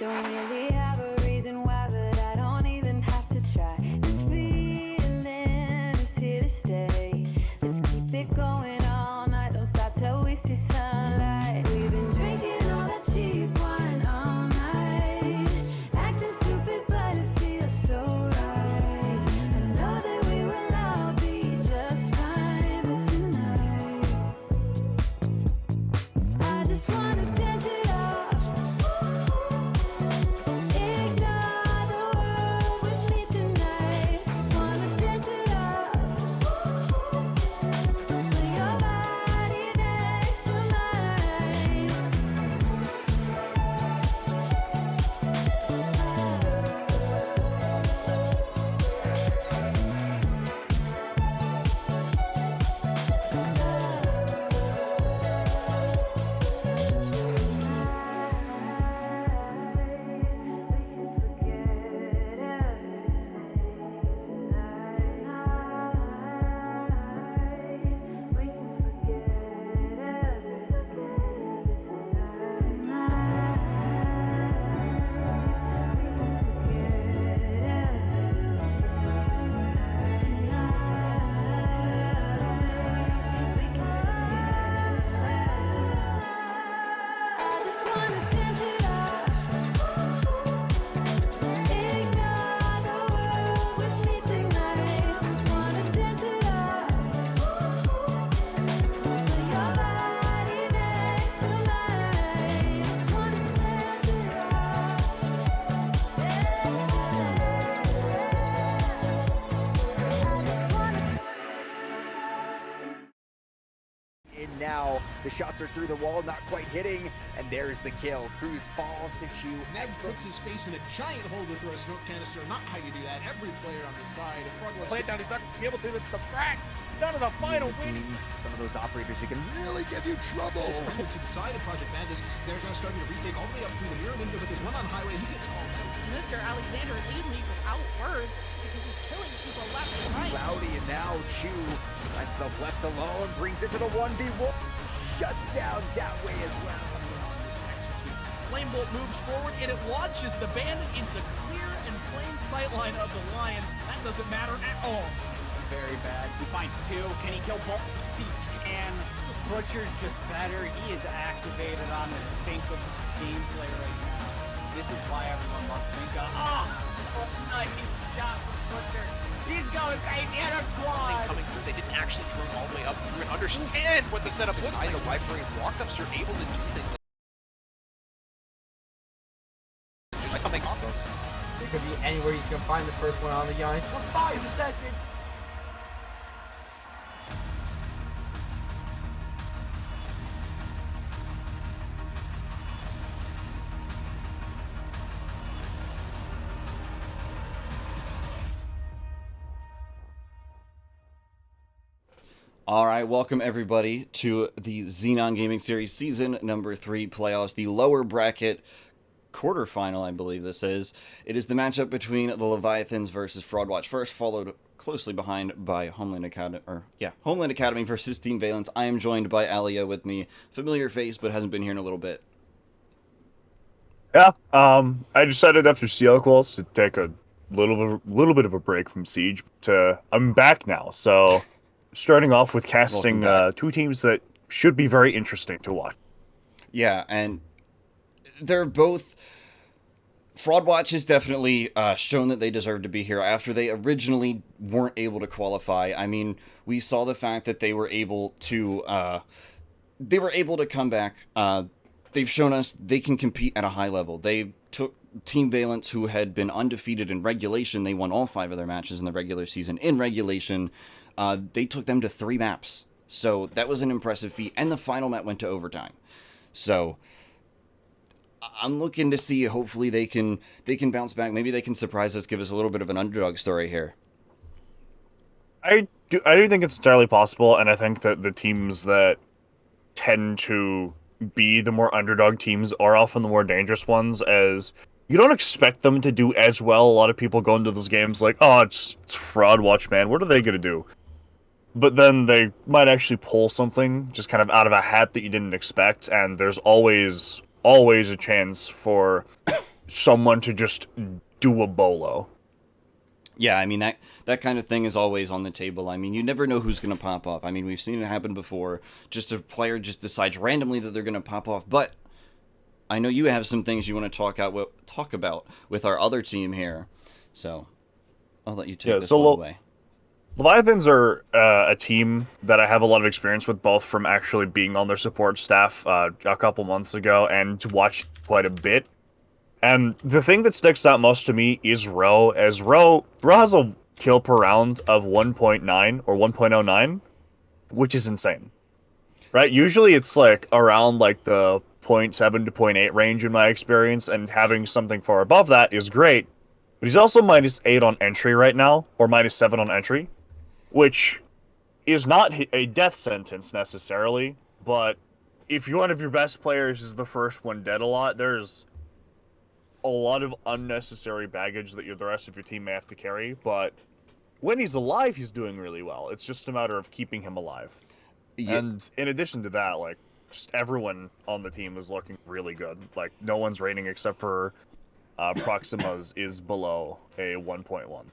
Don't really have a reason why, but I don't even have to try. This feeling is here to stay. Let's keep it going all night. Don't stop till we see sunlight. We've been drinking all that cheap wine all night, acting stupid, but it feels so right. I know that we will all be just fine, but tonight I just wanna dance it off. Ignore the world with me tonight. Wanna dance it off. Put your body next to mine. I just wanna dance it off. Ignore the world with me tonight. Wanna dance it off. Put your body next to mine. Just wanna dance it off. And now the shots are through the wall, not quite hitting, and there's the kill. Cruz falls to Chew. Ned puts his face in a giant hole to throw a smoke canister. Not how you do that. Every player on the side. If Frog Play it down, he's not going to be able to. It's the frack. Down to the final win. Some of those operators who can really give you trouble. just to the side of Project Madness. They're now starting to retake all the way up through the mirror window, but there's one on highway. He gets called out. Mr. Alexander leaves me without words because he's killing people left and right. Rowdy, and now Chew finds himself left alone, brings it to the 1v1, shuts down that way as well. Flame Bolt moves forward and it launches the bandit into clear and plain sight line of the Lion. That doesn't matter at all. Very bad. He finds two. Can he kill both? He can. Butcher's just better. He is activated on the think of gameplay right now. This is why everyone loves Minka. Oh, nice shot from Butcher. He's going crazy at a squad. Coming through, they didn't actually turn all the way up through and understand what the setup looks like. The library walk-ups are able to do things like something off of. It could be anywhere you can find the first one on the Giants for 5 seconds. All right, welcome everybody to the Xenon Gaming Series Season number 3 playoffs, the lower bracket quarterfinal, I believe this is. It is the matchup between the Leviathans versus Fraudwatch first, followed closely behind by Homeland Academy versus Team Valence. I am joined by Alia with me, familiar face, but hasn't been here in a little bit. Yeah, I decided after CL Quals to take a little bit of a break from Siege. I'm back now, so starting off with casting two teams that should be very interesting to watch. Yeah, and they're both... Fraudwatch has definitely shown that they deserve to be here after they originally weren't able to qualify. I mean, we saw the fact that they were able to come back. They've shown us they can compete at a high level. They took Team Valence, who had been undefeated in regulation. They won all 5 of their matches in the regular season. In regulation, they took them to 3 maps. So that was an impressive feat. And the final map went to overtime. So I'm looking to see, hopefully they can bounce back. Maybe they can surprise us, give us a little bit of an underdog story here. I do think it's entirely possible, and I think that the teams that tend to be the more underdog teams are often the more dangerous ones, as you don't expect them to do as well. A lot of people go into those games like, oh, it's Fraudwatch, man. What are they going to do? But then they might actually pull something just kind of out of a hat that you didn't expect, and there's always a chance for someone to just do a bolo. Yeah, I mean, that kind of thing is always on the table. I mean, you never know who's going to pop off. I mean, we've seen it happen before. Just a player just decides randomly that they're going to pop off. But I know you have some things you want to talk about with our other team here. So I'll let you take this one away. Leviathans are a team that I have a lot of experience with, both from actually being on their support staff a couple months ago and to watch quite a bit. And the thing that sticks out most to me is Ro, as Ro has a kill per round of 1.9 or 1.09, which is insane. Right? Usually it's like around like the 0.7 to 0.8 range in my experience, and having something far above that is great. But he's also -8 on entry right now, or -7 on entry, which is not a death sentence necessarily, but if one of your best players is the first one dead a lot, there's a lot of unnecessary baggage that the rest of your team may have to carry. But when he's alive, he's doing really well. It's just a matter of keeping him alive. Yeah. And in addition to that, like, just everyone on the team is looking really good. Like, no one's rating except for Proxima's is below a 1.1.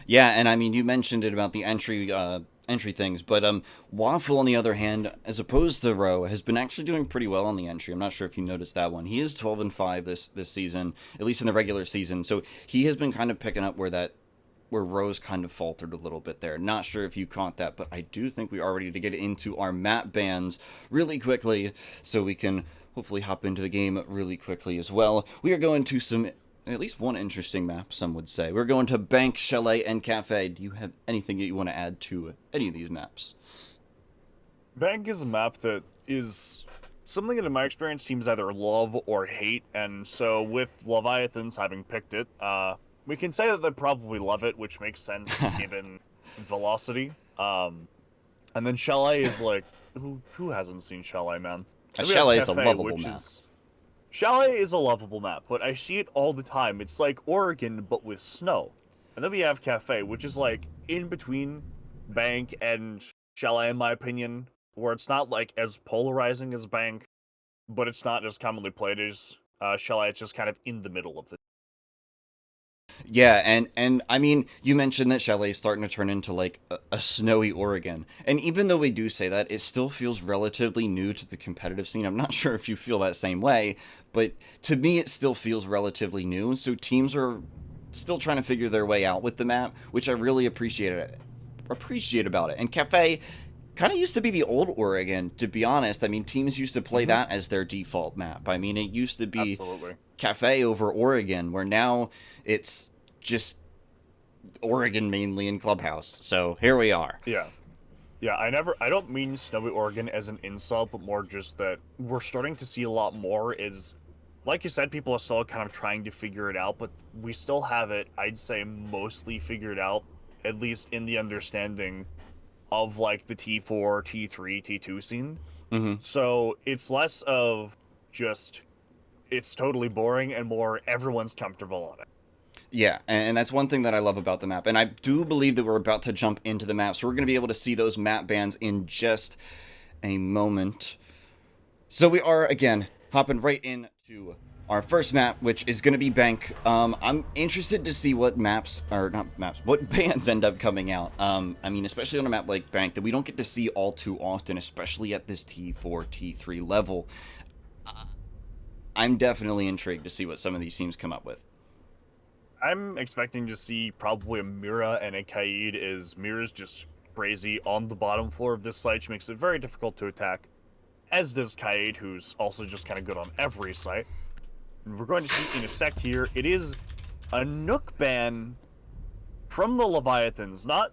Yeah, and I mean, you mentioned it about the entry things, but Waffle, on the other hand, as opposed to Ro, has been actually doing pretty well on the entry. I'm not sure if you noticed that one. He is 12-5 this season, at least in the regular season. So he has been kind of picking up where Ro's kind of faltered a little bit there. Not sure if you caught that, but I do think we are ready to get into our map bans really quickly, so we can hopefully hop into the game really quickly as well. We are going to at least one interesting map, some would say. We're going to Bank, Chalet, and Cafe. Do you have anything that you want to add to any of these maps? Bank is a map that is something that, in my experience, teams either love or hate, and so with Leviathans having picked it, we can say that they probably love it, which makes sense given velocity. And then Chalet is like, who hasn't seen Chalet, man? Chalet is a lovable map. Chalet is a lovable map, but I see it all the time. It's like Oregon, but with snow. And then we have Cafe, which is like in between Bank and Chalet, in my opinion, where it's not like as polarizing as Bank, but it's not as commonly played as Chalet. It's just kind of in the middle of the. Yeah, and I mean, you mentioned that Chalet is starting to turn into like a snowy Oregon. And even though we do say that, it still feels relatively new to the competitive scene. I'm not sure if you feel that same way, but to me it still feels relatively new. So teams are still trying to figure their way out with the map, which I really appreciate about it. And Cafe kind of used to be the old Oregon, to be honest. I mean, teams used to play that as their default map. I mean, it used to be Cafe over Oregon, where now it's just Oregon mainly in Clubhouse. So here we are. Yeah. Yeah, I don't mean snowy Oregon as an insult, but more just that we're starting to see a lot more is, like you said, people are still kind of trying to figure it out, but we still have it, I'd say, mostly figured out, at least in the understanding of, like, the T4, T3, T2 scene. Mm-hmm. So it's less of just, it's totally boring, and more everyone's comfortable on it. Yeah, and that's one thing that I love about the map. And I do believe that we're about to jump into the map, so we're going to be able to see those map bans in just a moment. So we are, again, hopping right into our first map, which is going to be Bank. I'm interested to see what what bans end up coming out. I mean, especially on a map like Bank that we don't get to see all too often, especially at this T4, T3 level. I'm definitely intrigued to see what some of these teams come up with. I'm expecting to see probably a Mira and a Kaid, as Mira's just crazy on the bottom floor of this site, which makes it very difficult to attack, as does Kaid, who's also just kind of good on every site. And we're going to see in a sec here, it is a Nook ban from the Leviathans. Not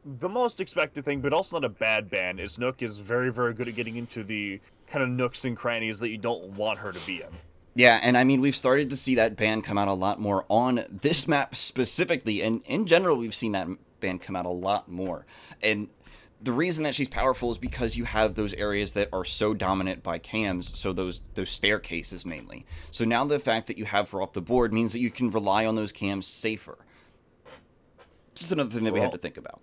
the most expected thing, but also not a bad ban, as Nook is very, very good at getting into the kind of nooks and crannies that you don't want her to be in. Yeah, and I mean, we've started to see that ban come out a lot more on this map specifically, and in general, we've seen that ban come out a lot more. And the reason that she's powerful is because you have those areas that are so dominant by cams, so those staircases mainly. So now the fact that you have her off the board means that you can rely on those cams safer. Just another thing that we had to think about.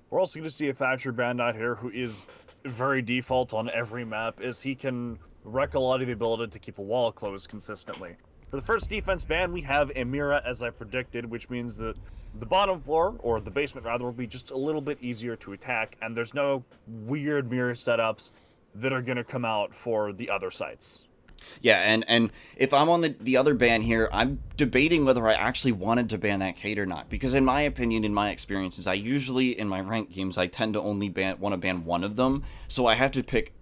We're also going to see a Thatcher ban out here who is very default on every map, as he can wreck a lot of the ability to keep a wall closed consistently. For the first defense ban, we have Amira, as I predicted, which means that the bottom floor, or the basement rather, will be just a little bit easier to attack, and there's no weird mirror setups that are going to come out for the other sites. Yeah, and if I'm on the other ban here, I'm debating whether I actually wanted to ban that Kate or not. Because in my opinion, in my experiences, I usually, in my ranked games, I tend to only want to ban one of them. So I have to pick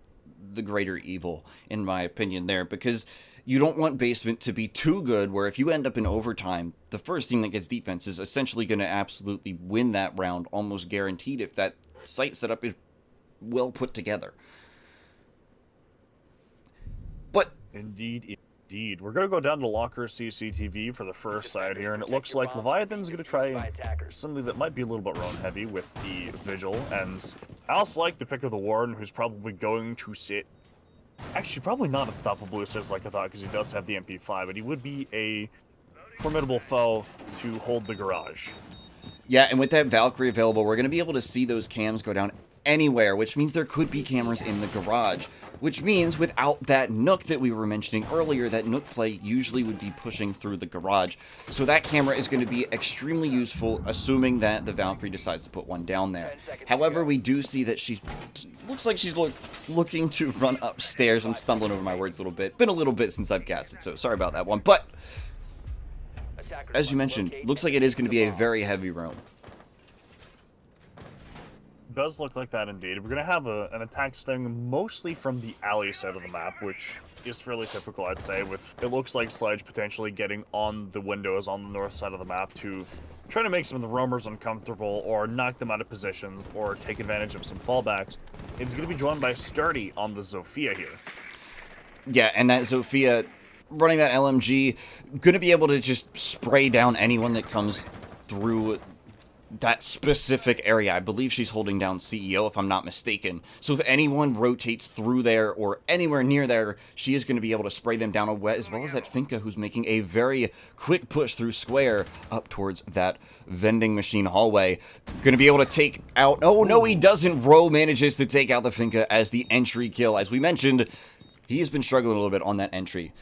the greater evil, in my opinion, there. Because you don't want basement to be too good, where if you end up in overtime, the first team that gets defense is essentially going to absolutely win that round, almost guaranteed, if that site setup is well put together. But Indeed. We're going to go down to locker CCTV for the first side here, and it looks like Leviathan's going to try something that might be a little bit roam heavy with the Vigil, and I also like the pick of the Warden, who's probably going to sit... Actually, probably not at the top of blue stairs like I thought, because he does have the MP5, but he would be a formidable foe to hold the garage. Yeah, and with that Valkyrie available, we're going to be able to see those cams go down anywhere, which means there could be cameras in the garage, which means without that Nook that we were mentioning earlier, that Nook play usually would be pushing through the garage. So that camera is going to be extremely useful, assuming that the Valkyrie decides to put one down there. However, we do see that she looks like she's looking to run upstairs. I'm stumbling over my words a little bit. Been a little bit since I've gassed it, so sorry about that one. But as you mentioned, looks like it is going to be a very heavy roam. Does look like that indeed. We're going to have an attack stemming mostly from the alley side of the map, which is fairly typical, I'd say, with it looks like Sledge potentially getting on the windows on the north side of the map to try to make some of the roamers uncomfortable or knock them out of position or take advantage of some fallbacks. It's going to be joined by Sturdy on the Zofia here. Yeah, and that Zofia running that LMG, going to be able to just spray down anyone that comes through that specific area. I believe she's holding down CEO, if I'm not mistaken. So if anyone rotates through there or anywhere near there, she is going to be able to spray them down, as well as that Finka, who's making a very quick push through square up towards that vending machine hallway. Going to be able to take out... Oh, no, he doesn't. Ro manages to take out the Finka as the entry kill. As we mentioned, he has been struggling a little bit on that entry.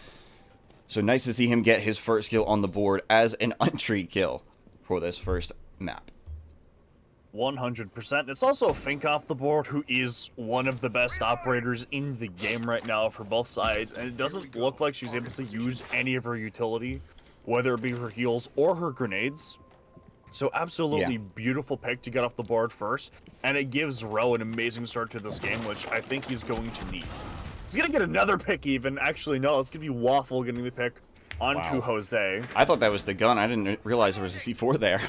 So nice to see him get his first kill on the board as an entry kill for this first map. 100%. It's also Fink off the board, who is one of the best operators in the game right now for both sides, and it doesn't look like she's able to use any of her utility, whether it be her heals or her grenades. So absolutely beautiful pick to get off the board first, and it gives Ro an amazing start to this game, which I think he's going to need. He's going to get another pick even. Actually, no, it's going to be Waffle getting the pick onto Jose. I thought that was the gun. I didn't realize there was a C4 there.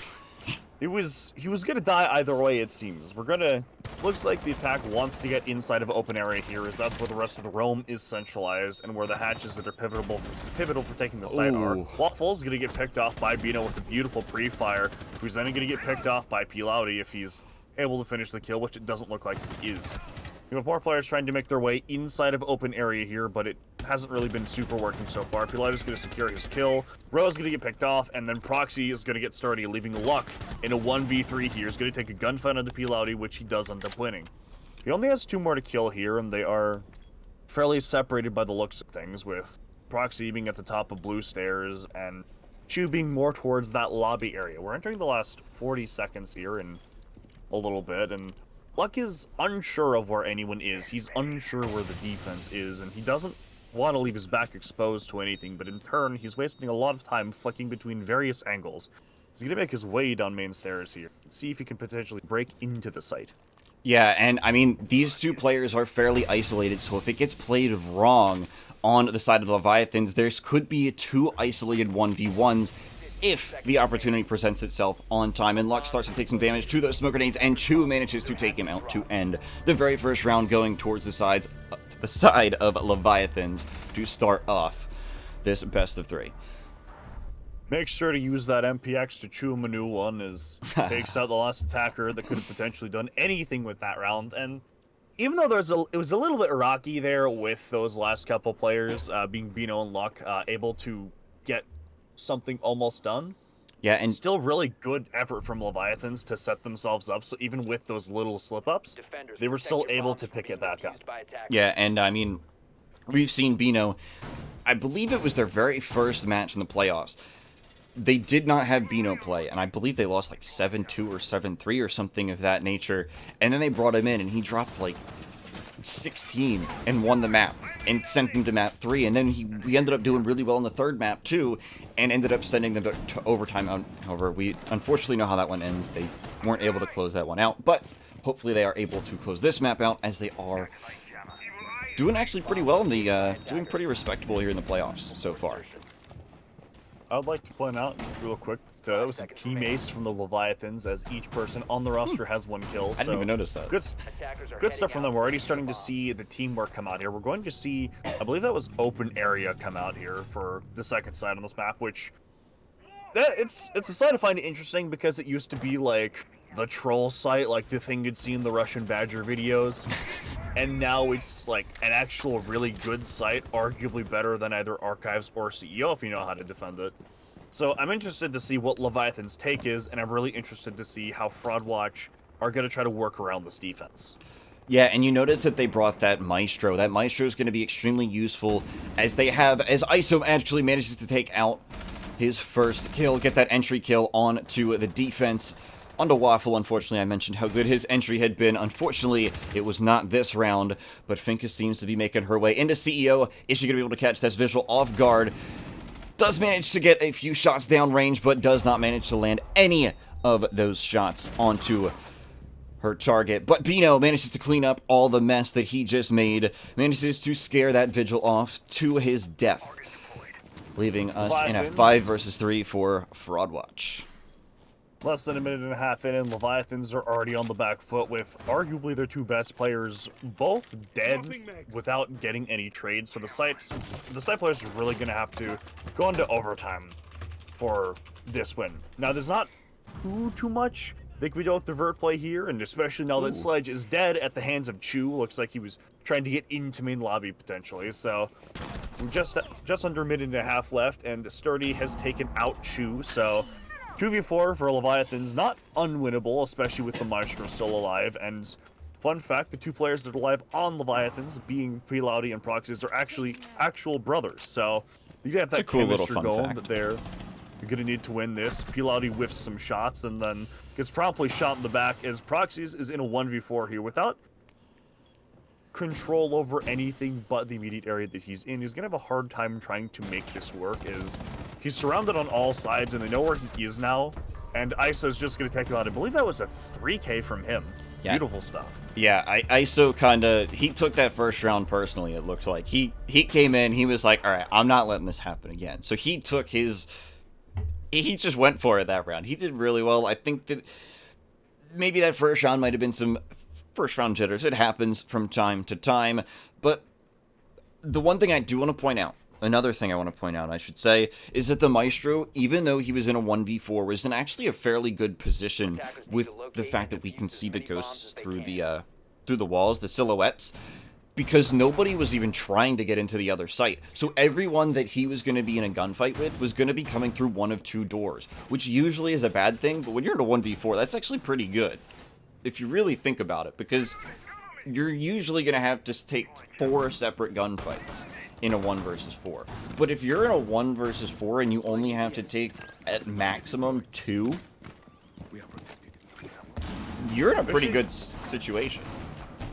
He was gonna die either way, it seems. Looks like the attack wants to get inside of open area here, as that's where the rest of the roam is centralized, and where the hatches that are pivotal for taking the site are. Waffle's gonna get picked off by Bino with a beautiful pre-fire, who's then gonna get picked off by Pilauti if he's able to finish the kill, which it doesn't look like he is. You have more players trying to make their way inside of open area here, but it hasn't really been super working so far. Pilauti's going to secure his kill, Ro's going to get picked off, and then Proxy is going to get Sturdy, leaving Luck in a 1v3 here. He's going to take a gunfight onto Pilauti, which he does end up winning. He only has 2 more to kill here, and they are fairly separated by the looks of things, with Proxy being at the top of blue stairs, and Chu being more towards that lobby area. We're entering the last 40 seconds here in a little bit, and Luck is unsure of where anyone is. He's unsure where the defense is, and he doesn't want to leave his back exposed to anything, but in turn, he's wasting a lot of time flicking between various angles. He's going to make his way down main stairs here, see if he can potentially break into the site. Yeah, and I mean, these two players are fairly isolated, so if it gets played wrong on the side of the Leviathans, there could be 2 isolated 1v1s if the opportunity presents itself on time, and Luck starts to take some damage to those smoke grenades, and Chu manages to take him out to end the very first round, going towards the side of Leviathans to start off this best of 3. Make sure to use that MPX to chew him a new one, as it takes out the last attacker that could have potentially done anything with that round. And even though it was a little bit rocky there with those last couple players, being Bino and Luck, able to get something almost done. Yeah, and still really good effort from Leviathans to set themselves up, so even with those little slip-ups, they were still able to pick it back up. Yeah, and I mean, we've seen Bino I believe it was their very first match in the playoffs. They did not have Bino play, and I believe they lost like 7-2 or 7-3 or something of that nature. And then they brought him in, and he dropped like 16 and won the map and sent them to map 3. And then we ended up doing really well in the third map too, and ended up sending them to overtime. However, we unfortunately know how that one ends. They weren't able to close that one out, but hopefully they are able to close this map out, as they are doing actually pretty well in the doing pretty respectable here in the playoffs so far. I would like to point out real quick that it was a team ace from the Leviathans, as each person on the roster has 1 kill. I didn't even notice that. Good stuff from them. We're already starting to see the teamwork come out here. We're going to see, I believe that was open area come out here for the second side on this map, which it's a site I find interesting because it used to be like the troll site, like the thing you'd see in the Russian Badger videos. And now it's like an actual really good site, arguably better than either Archives or CEO if you know how to defend it. So I'm interested to see what Leviathan's take is, and I'm really interested to see how Fraudwatch are going to try to work around this defense. Yeah, and you notice that they brought that Maestro. That Maestro is going to be extremely useful, as ISO actually manages to take out his first kill, get that entry kill onto the defense. Onto Waffle, unfortunately, I mentioned how good his entry had been. Unfortunately, it was not this round, but Finka seems to be making her way into CEO. Is she going to be able to catch this visual off guard? Does manage to get a few shots down range, but does not manage to land any of those shots onto her target. But Bino manages to clean up all the mess that he just made, manages to scare that Vigil off to his death, leaving us in a 5 versus 3 for Fraudwatch. Less than a minute and a half in, and Leviathans are already on the back foot with arguably their 2 best players both dead without getting any trades. So the site players are really going to have to go into overtime for this win. Now, there's not too much they can do with the vert play here, and especially now that Sledge is dead at the hands of Chu. Looks like he was trying to get into main lobby potentially. So we're just under a minute and a half left, and Sturdy has taken out Chu. So 2v4 for Leviathans, not unwinnable, especially with the Maestro still alive. And fun fact, the 2 players that are alive on Leviathans, being Preloudy and Proxies, are actually actual brothers. So you got that cool chemistry little going that they're going to need to win this. Preloudy whiffs some shots and then gets promptly shot in the back, as Proxies is in a 1v4 here without control over anything but the immediate area that he's in. He's going to have a hard time trying to make this work, as he's surrounded on all sides and they know where he is now, and ISO's just going to take him out. I believe that was a 3K from him. Yeah. Beautiful stuff. Yeah, ISO he took that first round personally, it looked like. He came in, he was like, alright, I'm not letting this happen again. So he took his... He just went for it that round. He did really well. I think that maybe that first round might have been some first round jitters. It happens from time to time. But the one thing I do want to point out, another thing I want to point out, I should say, is that the Maestro, even though he was in a 1v4, was in actually a fairly good position with the fact that we can see the ghosts through the walls, the silhouettes, because nobody was even trying to get into the other site. So everyone that he was going to be in a gunfight with was going to be coming through one of 2 doors, which usually is a bad thing, but when you're in a 1v4, that's actually pretty good, if you really think about it, because you're usually going to have to take 4 separate gunfights in a 1 versus 4. But if you're in a 1 versus 4 and you only have to take, at maximum, 2, you're in a pretty good situation.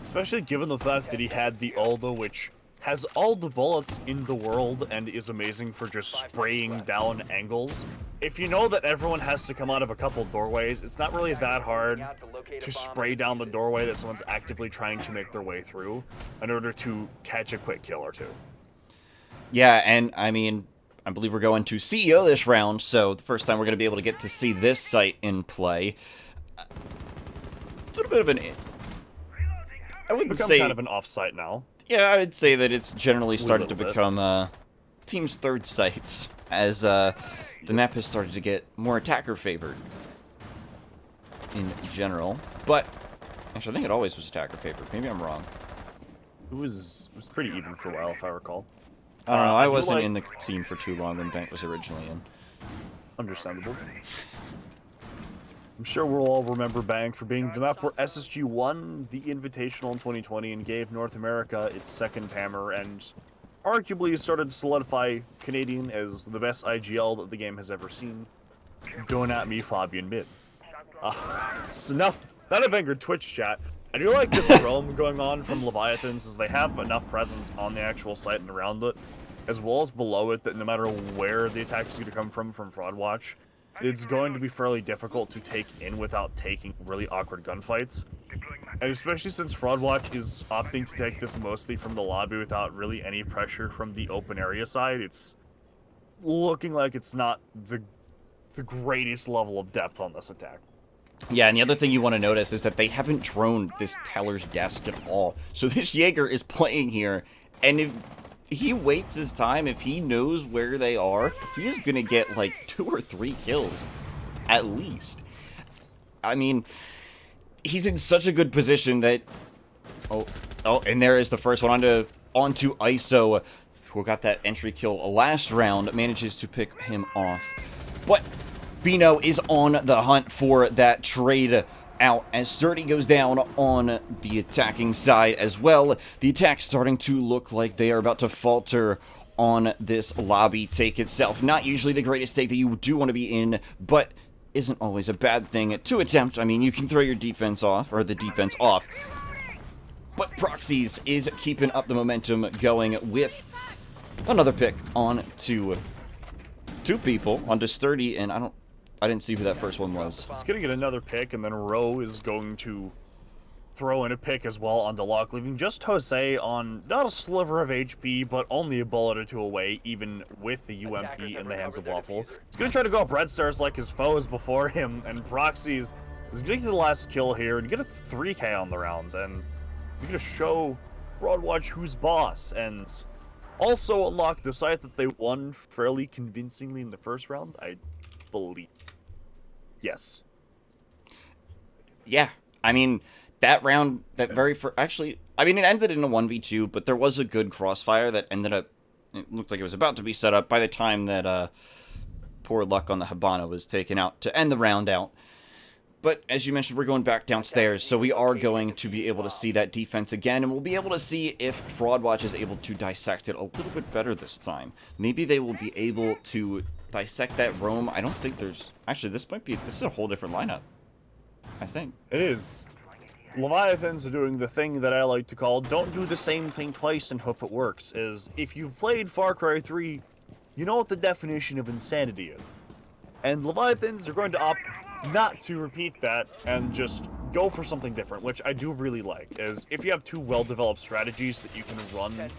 Especially given the fact that he had the Alda, which has all the bullets in the world and is amazing for just spraying down angles. If you know that everyone has to come out of a couple doorways, it's not really that hard to spray down the doorway that someone's actively trying to make their way through in order to catch a quick kill or 2. Yeah, and I mean, I believe we're going to CEO this round, so the first time we're going to be able to get to see this site in play. A little bit of an... I wouldn't say kind of an off-site now. Yeah, I would say that it's generally started to become team's third sites, as the map has started to get more attacker favored in general. But actually, I think it always was attacker favored. Maybe I'm wrong. It was pretty even for a while, if I recall. I don't know. I wasn't in the scene for too long when Bank was originally in. Understandable. I'm sure we'll all remember Bank for being the map where SSG won the Invitational in 2020 and gave North America its second hammer, and arguably started to solidify Canadian as the best IGL that the game has ever seen. Going at me, Fabian mid. So now I've angered Twitch chat. I do like this roam going on from Leviathans, as they have enough presence on the actual site and around it, as well as below it, that no matter where the attack is going to come from Fraudwatch, it's going to be fairly difficult to take in without taking really awkward gunfights. And especially since Fraudwatch is opting to take this mostly from the lobby without really any pressure from the open area side, it's looking like it's not the greatest level of depth on this attack. Yeah, and the other thing you want to notice is that they haven't droned this teller's desk at all. So this Jaeger is playing here, and if he waits his time, if he knows where they are, he is going to get like 2 or 3 kills, at least. I mean, he's in such a good position that... Oh, and there is the first one onto ISO, who got that entry kill last round, manages to pick him off. But Bino is on the hunt for that trade out as Sturdy goes down on the attacking side as well. The attack's starting to look like they are about to falter on this lobby take itself. Not usually the greatest take that you do want to be in, but isn't always a bad thing to attempt. I mean, you can throw your defense off, or the defense off. But Proxies is keeping up the momentum going with another pick on to 2 people, onto Sturdy, and I didn't see who that first one was. He's gonna get another pick, and then Rowe is going to throw in a pick as well onto Locke, leaving just Jose on not a sliver of HP, but only a bullet or 2 away, even with the UMP in the hands of Waffle. He's gonna try to go up red stairs like his foes before him, and Proxies is gonna get the last kill here and get a 3K on the round, and he's gonna show Fraudwatch who's boss, and also unlock the site that they won fairly convincingly in the first round, I believe. Yes. Yeah, I mean, that round, that very first... Actually, I mean, it ended in a 1v2, but there was a good crossfire that ended up... It looked like it was about to be set up by the time that poor Luck on the Habana was taken out to end the round out. But, as you mentioned, we're going back downstairs, so we are going to be able to see that defense again, and we'll be able to see if Fraudwatch is able to dissect it a little bit better this time. Maybe they will be able to dissect that roam. I don't think there's... Actually, this is a whole different lineup, I think. It is. Leviathans are doing the thing that I like to call, don't do the same thing twice and hope it works, is if you've played Far Cry 3, you know what the definition of insanity is. And Leviathans are going to opt not to repeat that and just go for something different, which I do really like, is if you have 2 well-developed strategies that you can run,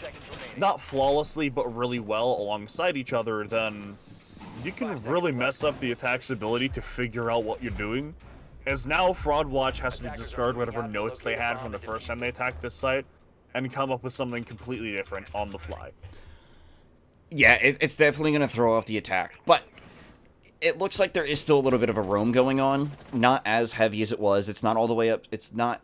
not flawlessly, but really well alongside each other, then you can really mess up the attack's ability to figure out what you're doing, as now Fraudwatch has to discard whatever notes they had from the first time they attacked this site, and come up with something completely different on the fly. Yeah, it's definitely going to throw off the attack, but it looks like there is still a little bit of a roam going on. Not as heavy as it was. It's not all the way up. It's not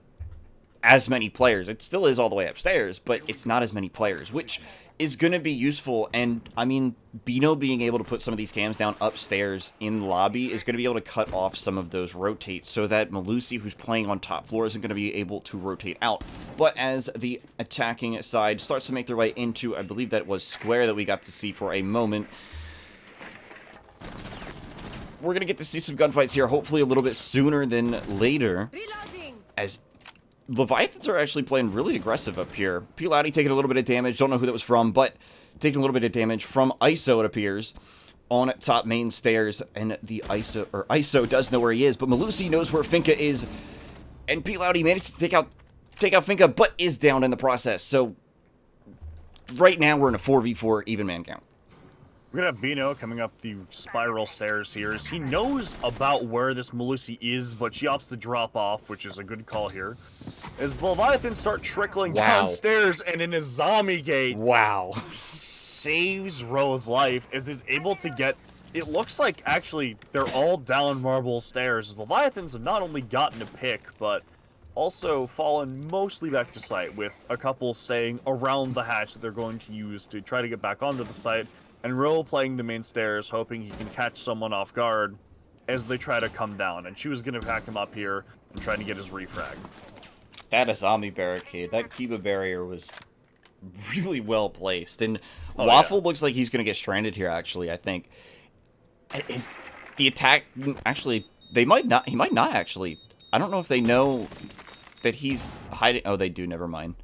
as many players. It still is all the way upstairs, but it's not as many players, which is going to be useful. And, I mean, Bino being able to put some of these cams down upstairs in lobby is going to be able to cut off some of those rotates so that Malusi, who's playing on top floor, isn't going to be able to rotate out. But as the attacking side starts to make their way into, I believe that was Square that we got to see for a moment, we're going to get to see some gunfights here, hopefully a little bit sooner than later, as Leviathans are actually playing really aggressive up here. Pilati taking a little bit of damage, don't know who that was from, but taking a little bit of damage from ISO, it appears, on top main stairs, and the ISO does know where he is, but Malusi knows where Finka is, and Pilati managed to take out Finka, but is down in the process, so right now we're in a 4v4 even man count. We're gonna have Bino coming up the spiral stairs here. He knows about where this Malusi is, but she opts to drop off, which is a good call here. As the Leviathans start trickling downstairs, and in a zombie gate, saves Ro's life, as he's able to get... It looks like, actually, they're all down marble stairs, as Leviathans have not only gotten a pick, but also fallen mostly back to site, with a couple staying around the hatch that they're going to use to try to get back onto the site. And Ro playing the main stairs, hoping he can catch someone off guard as they try to come down. And she was going to pack him up here and try to get his refrag. That a zombie barricade. That Kiba barrier was really well placed. And Waffle looks like he's going to get stranded here, actually, I think. Is the attack... Actually, he might not, actually. I don't know if they know that he's hiding... Oh, they do, never mind.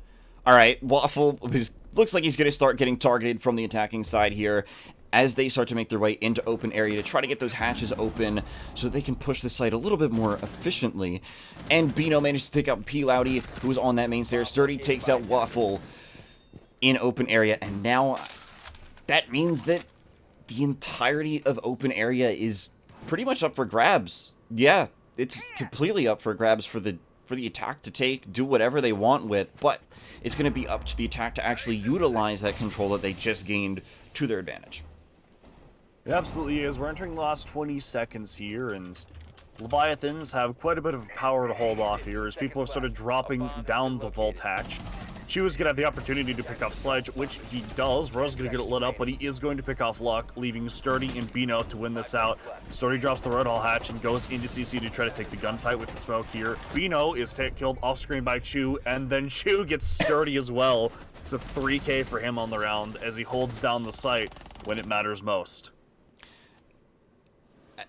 Alright, Waffle looks like he's going to start getting targeted from the attacking side here as they start to make their way into open area to try to get those hatches open so that they can push the site a little bit more efficiently. And Bino manages to take out P. Loudy, who was on that main stairs. Sturdy takes out Waffle in open area, and now that means that the entirety of open area is pretty much up for grabs. Yeah, it's completely up for grabs for the attack to take, do whatever they want with, but it's going to be up to the attack to actually utilize that control that they just gained to their advantage. It absolutely is. We're entering the last 20 seconds here, and Leviathans have quite a bit of power to hold off here as people have started dropping down the vault hatch. Chu is going to have the opportunity to pick off Sledge, which he does. Rose is going to get it lit up, but he is going to pick off Luck, leaving Sturdy and Bino to win this out. Sturdy drops the Road Hall hatch and goes into CC to try to take the gunfight with the smoke here. Bino is killed off screen by Chu, and then Chu gets Sturdy as well. It's a 3K for him on the round as he holds down the site when it matters most.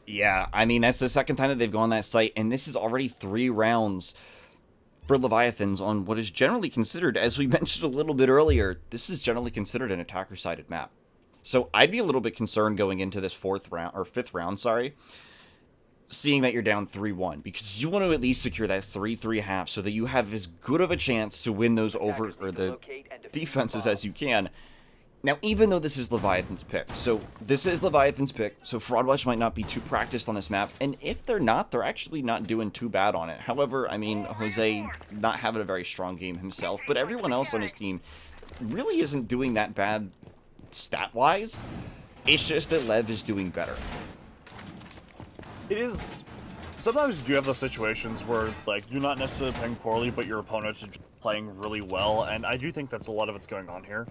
Yeah, I mean, that's the second time that they've gone that site, and this is already 3 rounds for Leviathans on what is generally considered, as we mentioned a little bit earlier, this is generally considered an attacker-sided map. So I'd be a little bit concerned going into this fifth round, seeing that you're down 3-1, because you want to at least secure that 3-3 half so that you have as good of a chance to win those the defenses as you can. Now, even though this is Leviathan's pick, so Fraudwatch might not be too practiced on this map, and if they're not, they're actually not doing too bad on it. However, I mean, Jose not having a very strong game himself, but everyone else on his team really isn't doing that bad stat-wise. It's just that Lev is doing better. It is. Sometimes you have those situations where, like, you're not necessarily playing poorly, but your opponents are playing really well, and I do think that's a lot of what's going on here.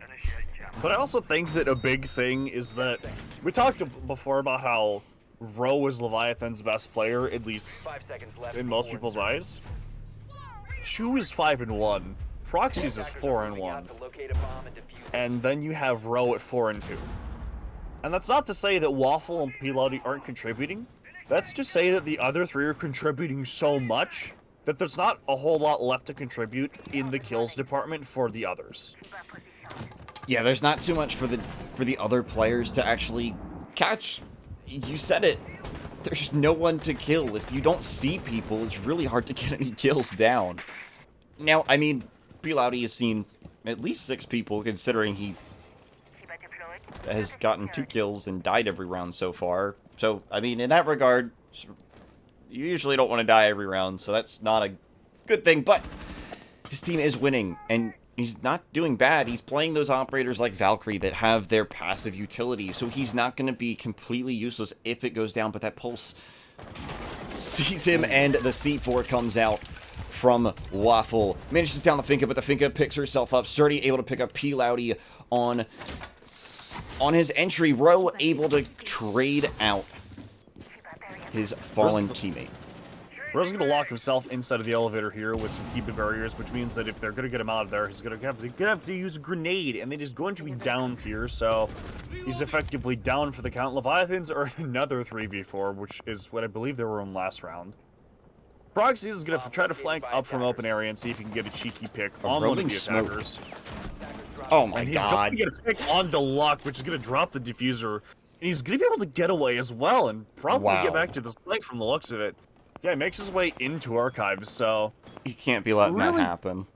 But I also think that a big thing is that we talked before about how Ro is Leviathan's best player, at least in most people's eyes. Chu is 5-1, Proxies is 4-1, and then you have Ro at 4-2. And that's not to say that Waffle and Pilotti aren't contributing. That's to say that the other 3 are contributing so much that there's not a whole lot left to contribute in the kills department for the others. Yeah, there's not too much for the other players to actually catch. You said it. There's no one to kill. If you don't see people, it's really hard to get any kills down. Now, I mean, Pilotti has seen at least 6 people, considering he has gotten 2 kills and died every round so far. So, I mean, in that regard, you usually don't want to die every round, so that's not a good thing. But his team is winning, and he's not doing bad. He's playing those operators like Valkyrie that have their passive utility, so he's not going to be completely useless if it goes down. But that pulse sees him, and the C4 comes out from Waffle. Manages down the Finka, but the Finka picks herself up. Sturdy able to pick up P. Loudy on his entry. Ro able to trade out his fallen teammate. Ro's going to lock himself inside of the elevator here with some TP barriers, which means that if they're going to get him out of there, he's going to have to use a grenade, and then he's going to be downed here, so he's effectively down for the count. Leviathans are another 3v4, which is what I believe they were in last round. Proxy is going to try to flank up from open area and see if he can get a cheeky pick on one of the attackers. Oh my and he's god. going to get a pick onto Luck, which is going to drop the diffuser. And he's going to be able to get away as well and probably get back to the site from the looks of it. Yeah, he makes his way into archives, so... You can't be letting that happen.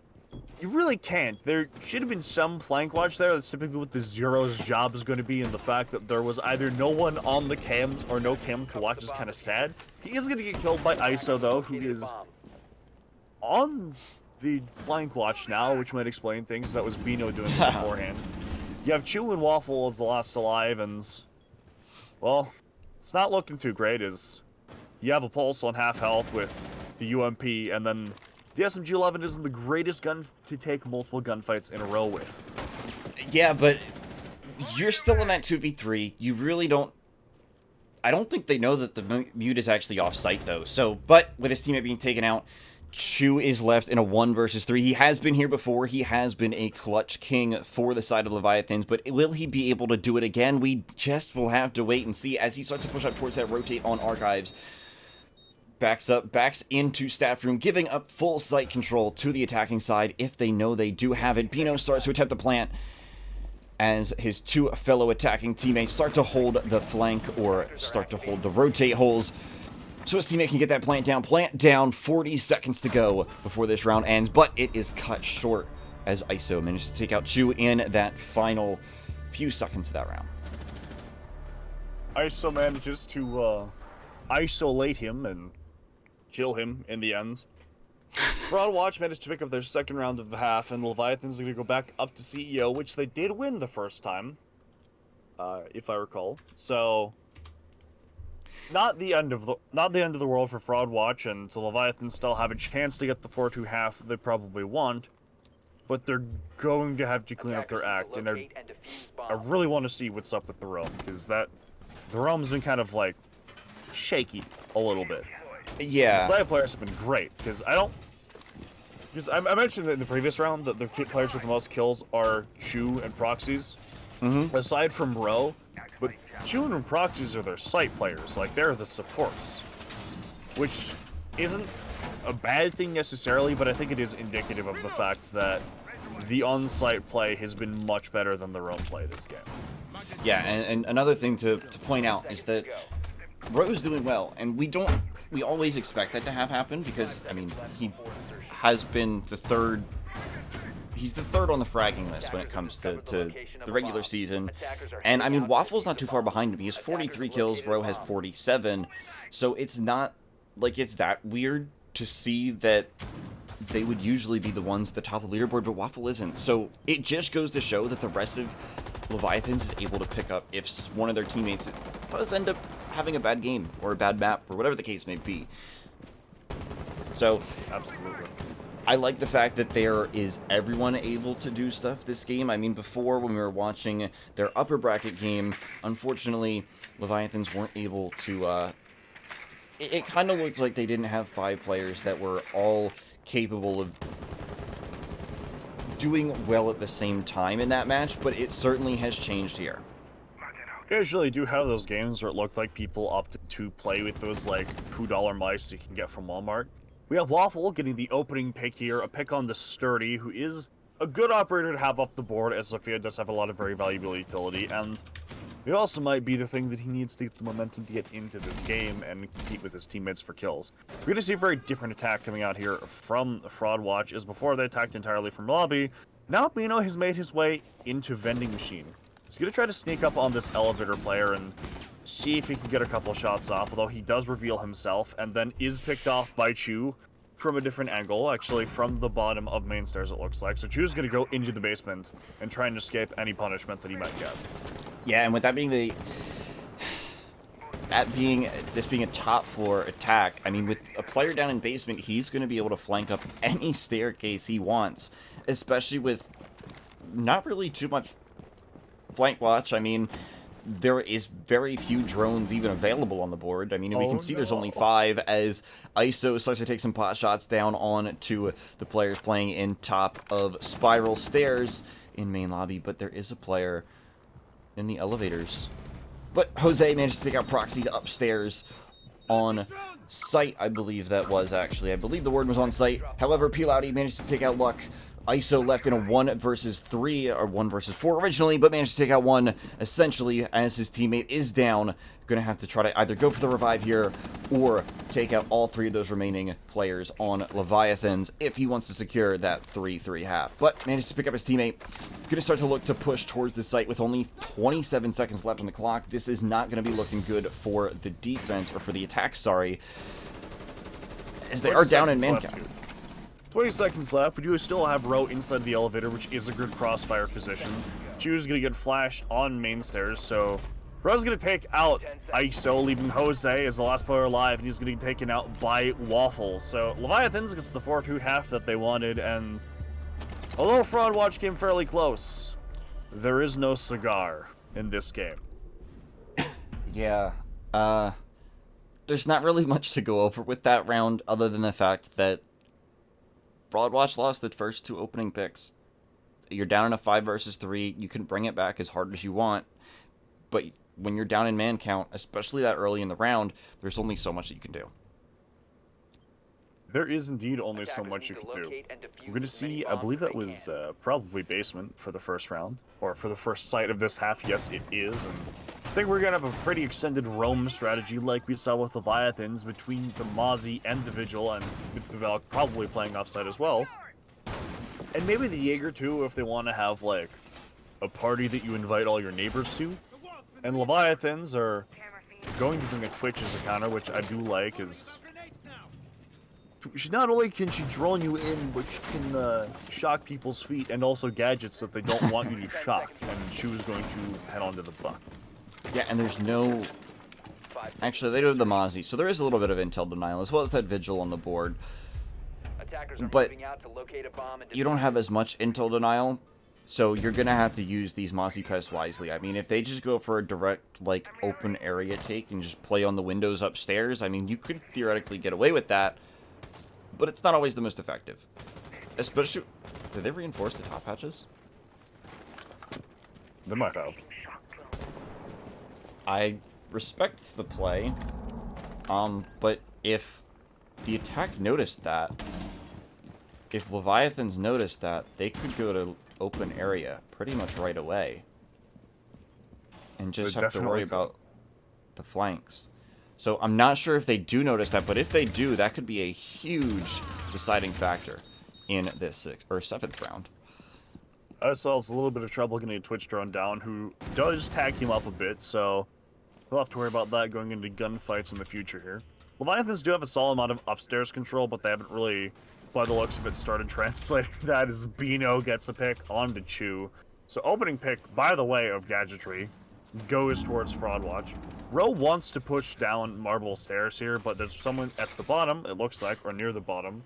You really can't. There should have been some flank watch there. That's typically what the Zero's job is going to be, and the fact that there was either no one on the cams or no cam to watch is kind of sad. He is going to get killed by ISO, though, who is on the flank watch now, which might explain things. That was Bino doing it beforehand. You have Chu and Waffle as the last alive, and... well, it's not looking too great, as you have a Pulse on half health with the UMP, and then the SMG-11 isn't the greatest gun to take multiple gunfights in a row with. Yeah, but you're still in that 2v3. You really don't... I don't think they know that the mute is actually off-site, though. So, but with his teammate being taken out, Chu is left in a 1 versus 3. He has been here before. He has been a clutch king for the side of Leviathans, but will he be able to do it again? We just will have to wait and see as he starts to push up towards that rotate on Archives. Backs up, backs into Staff Room, giving up full site control to the attacking side if they know they do have it. Bino starts to attempt the plant as his two fellow attacking teammates start to hold the flank or start to hold the rotate holes. So his teammate can get that plant down. Plant down, 40 seconds to go before this round ends, but it is cut short as ISO manages to take out Chu in that final few seconds of that round. ISO manages to isolate him and kill him in the end. Broadwatch managed to pick up their second round of the half, and Leviathans are going to go back up to CEO, which they did win the first time, if I recall. So, not the end of the world for Fraudwatch, and the Leviathans still have a chance to get the 4-2 half they probably want, but they're going to have to clean up their act, and I really want to see what's up with the realm, because the realm's been kind of like shaky a little bit. Yeah. So the side players have been great, because I mentioned in the previous round that the players with the most kills are Chu and Proxies, aside from Ro, but Chu and Proxies are their site players, like they're the supports, which isn't a bad thing necessarily, but I think it is indicative of the fact that the on-site play has been much better than the roam play this game. Yeah, and another thing to point out is that Ro's doing well, and we always expect that to have happened because, I mean, he has been the third. He's the third on the fragging list when it comes to the regular season. And, I mean, Waffle's not too far behind him. He has 43 kills, Ro has 47. So it's not like it's that weird to see that they would usually be the ones at the top of the leaderboard, but Waffle isn't. So it just goes to show that the rest of Leviathans is able to pick up if one of their teammates does end up having a bad game or a bad map or whatever the case may be. So, absolutely. I like the fact that there is everyone able to do stuff this game. I mean, before when we were watching their upper bracket game, unfortunately, Leviathans weren't able to, it kind of looked like they didn't have 5 players that were all capable of doing well at the same time in that match, but it certainly has changed here. You guys really do have those games where it looked like people opted to play with those, like, $2 mice you can get from Walmart. We have Waffle getting the opening pick here, a pick on the Sturdy, who is a good operator to have off the board, as Sophia does have a lot of very valuable utility, and it also might be the thing that he needs to get the momentum to get into this game and compete with his teammates for kills. We're going to see a very different attack coming out here from Fraudwatch, as before they attacked entirely from lobby. Now Bino has made his way into Vending Machine. He's going to try to sneak up on this elevator player and see if he can get a couple shots off, although he does reveal himself and then is picked off by Chu from a different angle, actually from the bottom of main stairs it looks like. So Chu's going to go into the basement and try and escape any punishment that he might get. Yeah, and with that being this being a top floor attack, I mean, with a player down in basement, he's going to be able to flank up any staircase he wants, especially with not really too much flank watch. I mean, there is very few drones even available on the board. I mean, we can see there's only 5 as ISO starts to take some pot shots down on to the players playing in top of spiral stairs in main lobby, but there is a player in the elevators. But Jose managed to take out Proxy upstairs on site, I believe that was actually. I believe the word was on site. However, Pilauti managed to take out Luck. ISO left in a 1 versus 3, or 1 versus 4 originally, but managed to take out 1, essentially, as his teammate is down. Going to have to try to either go for the revive here, or take out all 3 of those remaining players on Leviathans, if he wants to secure that 3-3 half. But managed to pick up his teammate. Going to start to look to push towards the site with only 27 seconds left on the clock. This is not going to be looking good for the defense, or for the attack, sorry, as they are down in man count. 20 seconds left. We do still have Ro inside the elevator, which is a good crossfire position. Chu's going to get flashed on main stairs, so Ro's going to take out ISO, leaving Jose as the last player alive, and he's going to get taken out by Waffle. So Leviathans gets the 4-2 half that they wanted, and although Fraudwatch came fairly close, there is no cigar in this game. Yeah, there's not really much to go over with that round, other than the fact that Broadwatch lost the first 2 opening picks. You're down in a 5 versus 3. You can bring it back as hard as you want, but when you're down in man count, especially that early in the round, there's only so much that you can do. There is indeed only so much you can do. We're going to see, I believe that was probably basement for the first round, or for the first sight of this half. Yes, it is, and I think we're going to have a pretty extended roam strategy like we saw with Leviathans between the Mozzie and the Vigil, and with the Valk probably playing offside as well. And maybe the Jaeger too, if they want to have, like, a party that you invite all your neighbors to. And Leviathans are going to bring a Twitch as a counter, which I do like, is... Not only can she drone you in, but she can shock people's feet, and also gadgets that they don't want you to shock, and she was going to head onto the buck. Yeah, and there's no... Actually, they do have the Mozzie, so there is a little bit of intel denial, as well as that Vigil on the board. But you don't have as much intel denial, so you're going to have to use these Mozzie pests wisely. I mean, if they just go for a direct, like, open area take and just play on the windows upstairs, I mean, you could theoretically get away with that, but it's not always the most effective. Especially... Did they reinforce the top hatches? They might have. I respect the play, but if the attack noticed that, if Leviathans noticed that, they could go to open area pretty much right away. And just have to worry about the flanks. So I'm not sure if they do notice that, but if they do, that could be a huge deciding factor in this 6th or 7th round. Solves a little bit of trouble getting a Twitch drone down, who does tag him up a bit, so we'll have to worry about that going into gunfights in the future here. Leviathans do have a solid amount of upstairs control, but they haven't really, by the looks of it, started translating that as Bino gets a pick onto Chew. So opening pick, by the way, of gadgetry goes towards Fraudwatch. Ro wants to push down marble stairs here, but there's someone at the bottom, it looks like, or near the bottom,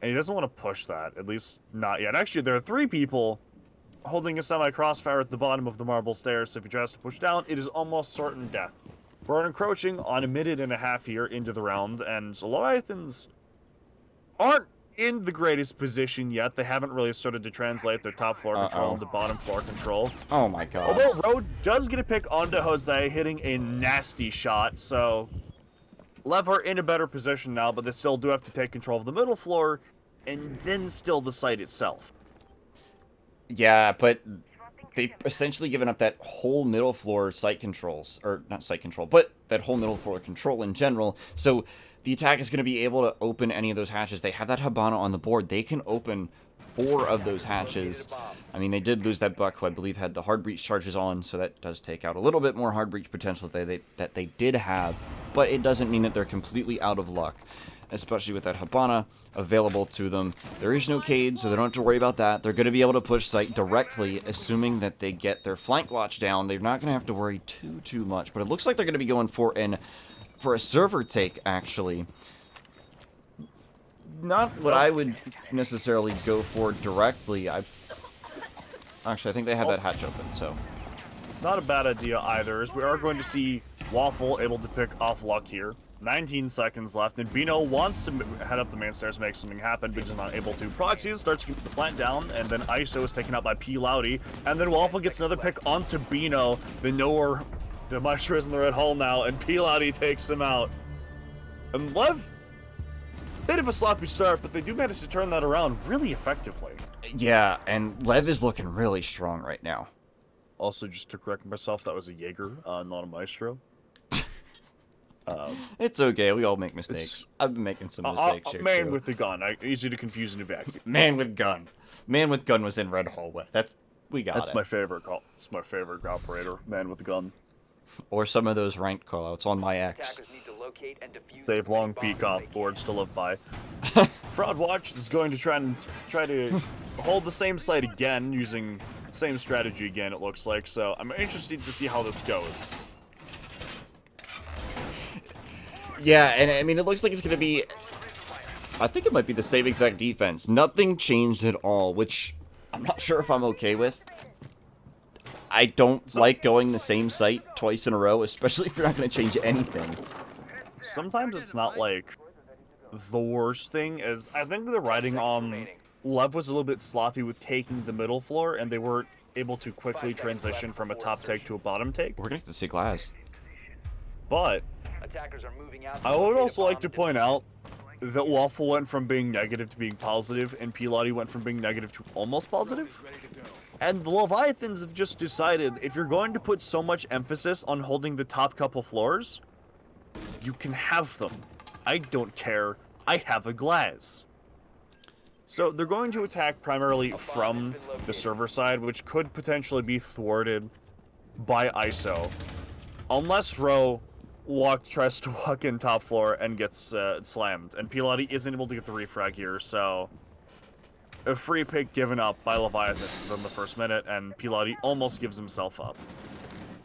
and he doesn't want to push that, at least not yet. Actually, there are 3 people holding a semi-crossfire at the bottom of the marble stairs, so if he tries to push down, it is almost certain death. We're encroaching on a minute and a half here into the round, and Leviathans aren't in the greatest position yet. They haven't really started to translate their top floor control into bottom floor control. Oh my god. Although Ro does get a pick onto Jose, hitting a nasty shot, so Lev are in a better position now, but they still do have to take control of the middle floor, and then still the site itself. Yeah, but they've essentially given up that whole middle floor site controls, or not site control, but that whole middle floor control in general. So the attack is going to be able to open any of those hatches. They have that Habana on the board. They can open 4 of those hatches. I mean, they did lose that Buck, who I believe had the hard breach charges on, so that does take out a little bit more hard breach potential that they did have, but it doesn't mean that they're completely out of luck, especially with that Habana available to them. There is no Cade, so they don't have to worry about that. They're going to be able to push site directly, assuming that they get their flank watch down. They're not going to have to worry too much, but it looks like they're going to be going for a server take, actually. Not what I would necessarily go for directly. Actually, I think they have that hatch open, so. Not a bad idea either, as we are going to see Waffle able to pick off luck here. 19 seconds left, and Bino wants to head up the main stairs, make something happen, but is not able to. Proxies starts to keep the plant down, and then ISO is taken out by P. Loudy, and then Waffle gets another pick onto Bino. The Maestro is in the red hole now, and P. Loudy takes him out. And Lev, bit of a sloppy start, but they do manage to turn that around really effectively. Yeah, and Lev is looking really strong right now. Also, just to correct myself, that was a Jaeger, not a Maestro. It's okay, we all make mistakes. I've been making some mistakes here, Man too. with the gun, easy to confuse and evacuate. Man with gun. Man with gun was in red hallway. We got it. That's my favorite call. It's my favorite operator, man with the gun. Or some of those ranked callouts on my X. Save long peacock boards to live by. Fraudwatch is going to try to hold the same site again, using the same strategy again, it looks like. So I'm interested to see how this goes. Yeah, and I mean, it looks like it's going to be... I think it might be the same exact defense. Nothing changed at all, which I'm not sure if I'm okay with. I don't like going the same site twice in a row, especially if you're not going to change anything. Sometimes it's not like the worst thing is I think the writing on Lev was a little bit sloppy with taking the middle floor, and they weren't able to quickly transition from a top take to a bottom take. We're gonna get to see glass. But I would also like to point out that Waffle went from being negative to being positive, and Pilati went from being negative to almost positive. And the Leviathans have just decided, if you're going to put so much emphasis on holding the top couple floors, you can have them. I don't care. I have a glass. So they're going to attack primarily from the server side, which could potentially be thwarted by ISO. Unless Ro tries to walk in top floor and gets slammed. And Pilati isn't able to get the refrag here, so a free pick given up by Leviathan in the first minute, and Pilati almost gives himself up.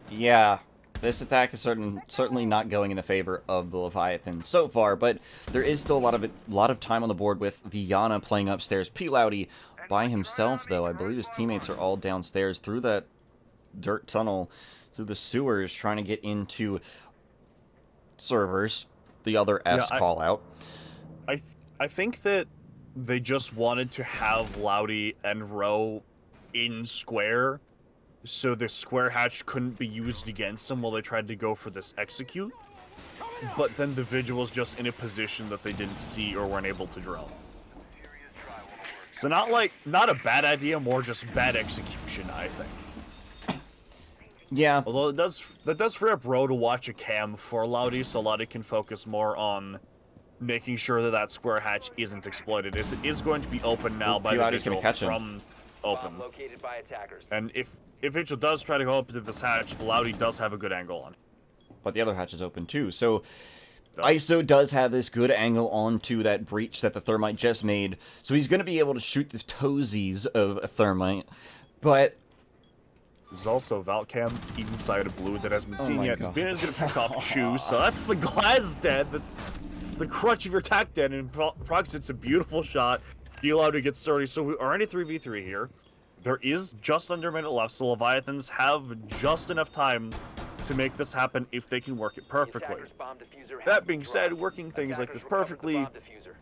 Yeah, this attack is certainly not going in the favor of the Leviathan so far, but there is still a lot of time on the board with the Yana playing upstairs. Pilati by himself, though. I believe his teammates are all downstairs through that dirt tunnel, through the sewers, trying to get into servers. The other S call out. I think that they just wanted to have Loudy and Ro in square, so the square hatch couldn't be used against them while they tried to go for this execute. But then the Vigil was just in a position that they didn't see or weren't able to drill. So not a bad idea, more just bad execution, I think. Yeah. Although that does free up Ro to watch a cam for Loudy, so Loudy can focus more on making sure that that square hatch isn't exploited. It is going to be open now by the Vigil from open. And if Vigil does try to go up to this hatch, Loudy does have a good angle on it. But the other hatch is open too, so ISO does have this good angle onto that breach that the Thermite just made, so he's going to be able to shoot the toesies of a Thermite, but there's also Valcam inside of blue that hasn't been seen yet. His Bina is going to pick off Chu, so that's the glass dead. It's the crutch of your attack dead, and Prox, it's a beautiful shot. Be allowed to get sturdy, so we are in a 3v3 here. There is just under a minute left, so Leviathans have just enough time to make this happen if they can work it perfectly. That being said, working things like this perfectly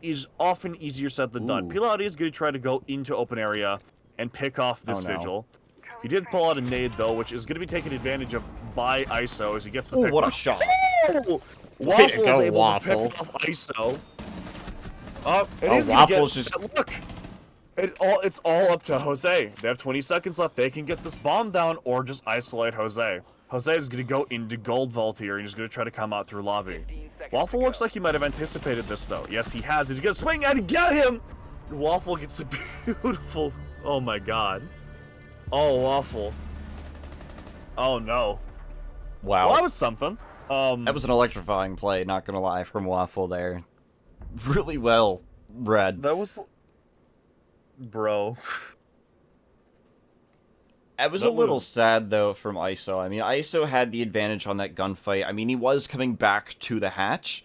is often easier said than done. Pilati is going to try to go into open area and pick off this Vigil. He did pull out a nade, though, which is going to be taken advantage of by ISO as he gets the pick. What a shot. Waffle is able to pick off ISO. Waffle's just... Look! It's all up to Jose. They have 20 seconds left. They can get this bomb down or just isolate Jose. Jose is going to go into Gold Vault here, and he's going to try to come out through lobby. Waffle looks like he might have anticipated this, though. Yes, he has. He's going to swing and get him! Waffle gets a beautiful... Oh, my God. Oh, Waffle. Oh, no. Wow. Well, that was something. That was an electrifying play, not gonna lie, from Waffle there. Really well read. That was... Bro. It was a little sad, though, from ISO. I mean, ISO had the advantage on that gunfight. I mean, he was coming back to the hatch.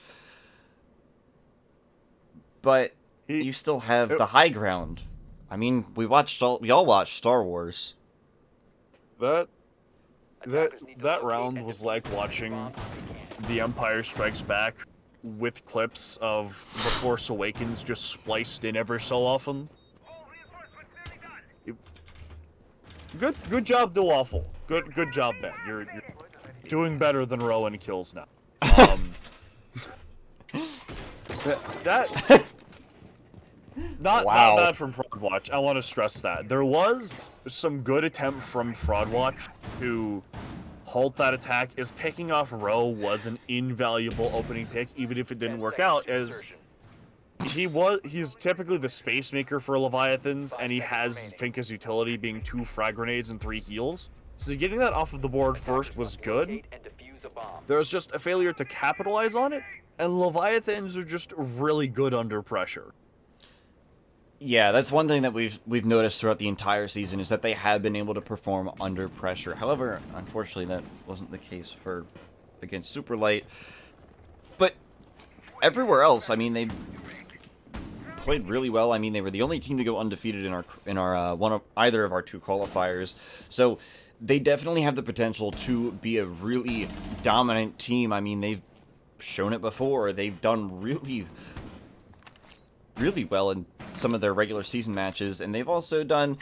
But you still have the high ground. I mean, we all watched Star Wars. That round was like watching The Empire Strikes Back with clips of The Force Awakens just spliced in ever so often. Good job, Waffle. Good job, man. You're doing better than Rowan kills now. Not bad from Fraudwatch. I want to stress that. There was some good attempt from Fraudwatch to halt that attack, as picking off Ro was an invaluable opening pick, even if it didn't work out, as he's typically the space maker for Leviathans, and he has Finka's utility being 2 frag grenades and 3 heals. So getting that off of the board first was good. There was just a failure to capitalize on it, and Leviathans are just really good under pressure. Yeah, that's one thing that we've noticed throughout the entire season, is that they have been able to perform under pressure. However, unfortunately, that wasn't the case against Superlight. But everywhere else, I mean, they played really well. I mean, they were the only team to go undefeated in our either of our 2 qualifiers. So they definitely have the potential to be a really dominant team. I mean, they've shown it before. They've done really really well in some of their regular season matches, and they've also done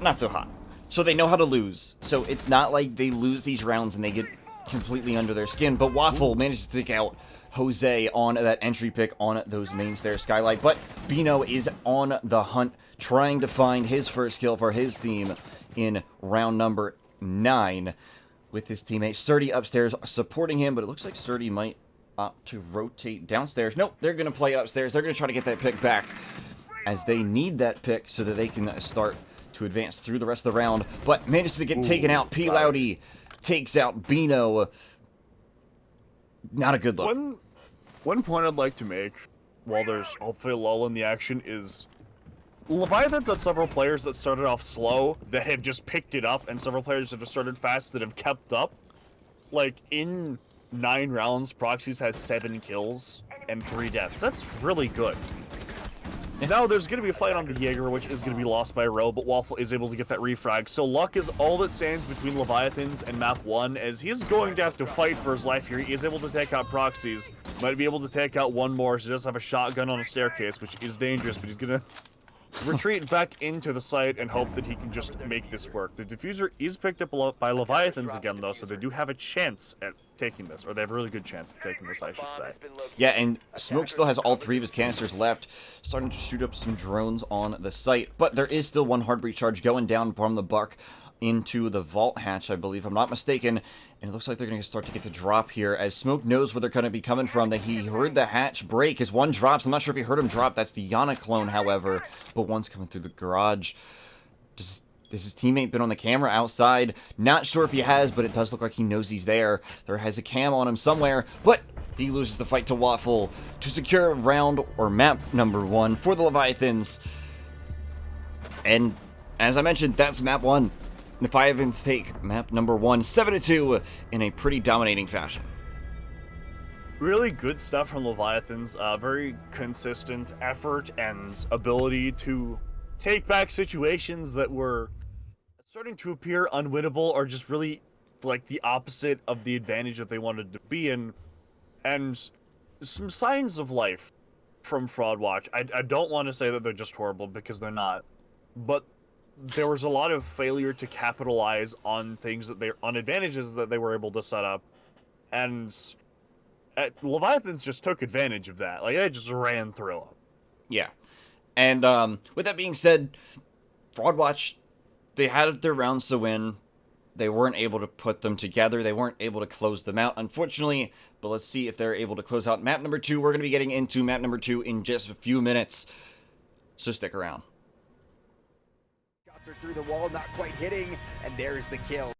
not so hot. So they know how to lose. So it's not like they lose these rounds and they get completely under their skin. But Waffle manages to take out Jose on that entry pick on those main stairs skylight. But Bino is on the hunt, trying to find his first kill for his team in round number 9 with his teammate Surdy upstairs supporting him. But it looks like Surdy might opt to rotate downstairs. Nope, they're going to play upstairs. They're going to try to get that pick back as they need that pick so that they can start to advance through the rest of the round, but manages to get taken out. P. Loudy takes out Bino. Not a good look. One point I'd like to make, while there's hopefully a lull in the action, is Leviathans had several players that started off slow that have just picked it up, and several players that have started fast that have kept up. Like, in 9 rounds, Proxies has 7 kills and 3 deaths. That's really good. Now there's going to be a fight on the Jaeger, which is going to be lost by Row, but Waffle is able to get that refrag. So luck is all that stands between Leviathans and map 1, as he's going to have to fight for his life here. He is able to take out Proxies, might be able to take out one more, so he does have a shotgun on a staircase, which is dangerous, but he's going to retreat back into the site and hope that he can just make this work. The diffuser is picked up by Leviathans again, though, so they do have a chance at taking this, or they have a really good chance at taking this, I should say. Yeah, and Smoke still has all 3 of his canisters left, starting to shoot up some drones on the site, but there is still one hard breach charge going down from the Buck into the vault hatch, I believe, if I'm not mistaken, and it looks like they're going to start to get the drop here, as Smoke knows where they're going to be coming from, that he heard the hatch break as one drops. I'm not sure if he heard him drop. That's the Yana clone, however, but one's coming through the garage. Has his teammate been on the camera outside? Not sure if he has, but it does look like he knows he's there. There has a cam on him somewhere, but he loses the fight to Waffle to secure round or map number 1 for the Leviathans. And as I mentioned, that's map 1. The Leviathans take map number 1, 7-2, in a pretty dominating fashion. Really good stuff from Leviathans. Very consistent effort and ability to take back situations that were starting to appear unwinnable or just really like the opposite of the advantage that they wanted to be in. And some signs of life from Fraud Watch. I don't want to say that they're just horrible, because they're not. But there was a lot of failure to capitalize on on advantages that they were able to set up, and Leviathans just took advantage of that. Like, they just ran through them. Yeah, and with that being said, Fraud Watch, they had their rounds to win. They weren't able to put them together. They weren't able to close them out, unfortunately. But let's see if they're able to close out map number 2. We're going to be getting into map number 2 in just a few minutes, so stick around. Are through the wall, not quite hitting, and there's the kill.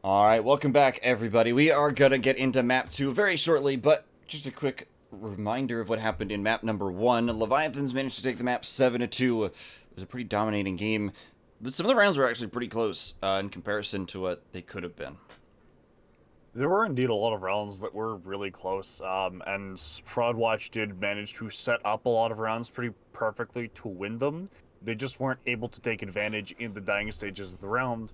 Alright, welcome back, everybody. We are gonna get into map 2 very shortly, but just a quick reminder of what happened in map number 1. Leviathans managed to take the map 7-2. It was a pretty dominating game, but some of the rounds were actually pretty close in comparison to what they could have been. There were indeed a lot of rounds that were really close, and Fraudwatch did manage to set up a lot of rounds pretty perfectly to win them. They just weren't able to take advantage in the dying stages of the round,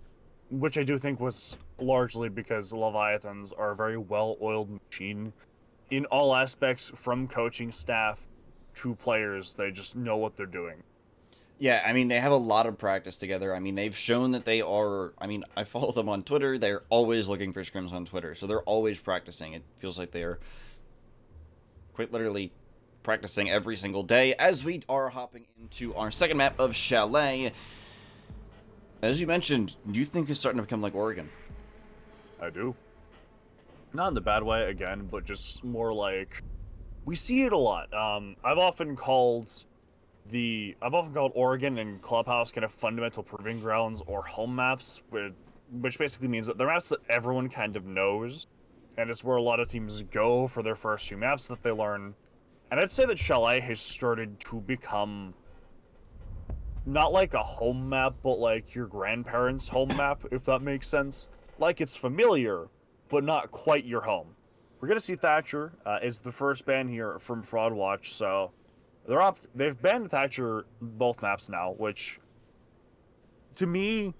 which I do think was largely because Leviathans are a very well-oiled machine. In all aspects, from coaching staff to players, they just know what they're doing. Yeah, I mean, they have a lot of practice together. I mean, they've shown that they are... I mean, I follow them on Twitter. They're always looking for scrims on Twitter, so they're always practicing. It feels like they're quite literally practicing every single day as we are hopping into our second map of Chalet. As you mentioned, you think it's starting to become like Oregon. I do. Not in the bad way, again, but just more like... We see it a lot. I've often called Oregon and Clubhouse kind of fundamental proving grounds or home maps, which basically means that they're maps that everyone kind of knows, and it's where a lot of teams go for their first few maps that they learn. And I'd say that Chalet has started to become not like a home map, but like your grandparents' home map, if that makes sense. Like, it's familiar, but not quite your home. We're going to see Thatcher is the first ban here from Fraudwatch, so they've banned Thatcher both maps now, which, to me,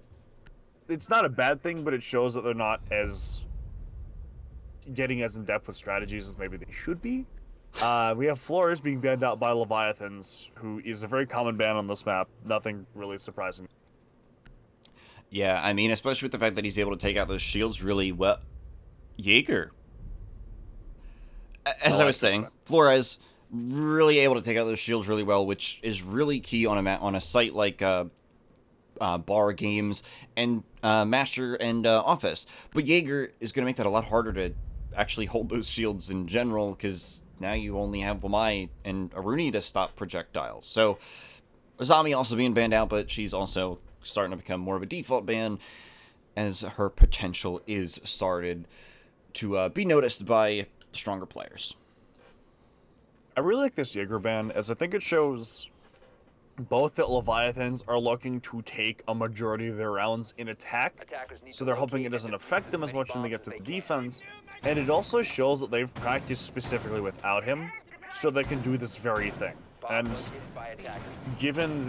it's not a bad thing, but it shows that they're not getting as in-depth with strategies as maybe they should be. We have Flores being banned out by Leviathans, who is a very common ban on this map. Nothing really surprising. Yeah, I mean, especially with the fact that he's able to take out those shields really well. Jaeger. As I was saying, Flores really able to take out those shields really well, which is really key on a site like Bar Games and Master and Office. But Jaeger is going to make that a lot harder to actually hold those shields in general, because now you only have Wamai and Aruni to stop projectiles. So, Azami also being banned out, but she's also starting to become more of a default ban as her potential is started to be noticed by stronger players. I really like this Jaeger ban, as I think it shows both that Leviathans are looking to take a majority of their rounds in attack, so they're hoping it doesn't affect them as much when they get to the defense, and it also shows that they've practiced specifically without him, so they can do this very thing. And given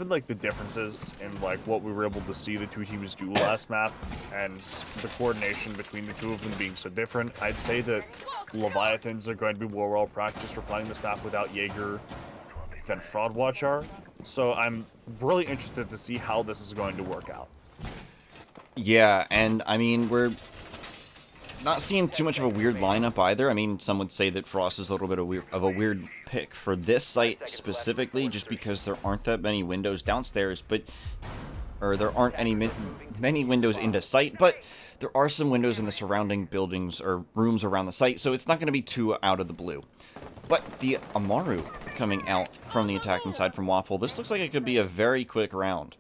like the differences in like what we were able to see the two teams do last map, and the coordination between the two of them being so different, I'd say that Leviathans are going to be more well practiced for playing this map without Jaeger than Fraudwatch are. So I'm really interested to see how this is going to work out. Yeah, and I mean, we're not seeing too much of a weird lineup either. I mean, some would say that Frost is a little bit of a weird pick for this site specifically, just because there aren't that many windows downstairs, or there aren't many windows into site, but there are some windows in the surrounding buildings or rooms around the site, so it's not going to be too out of the blue. But the Amaru coming out from the attacking side from Waffle, this looks like it could be a very quick round.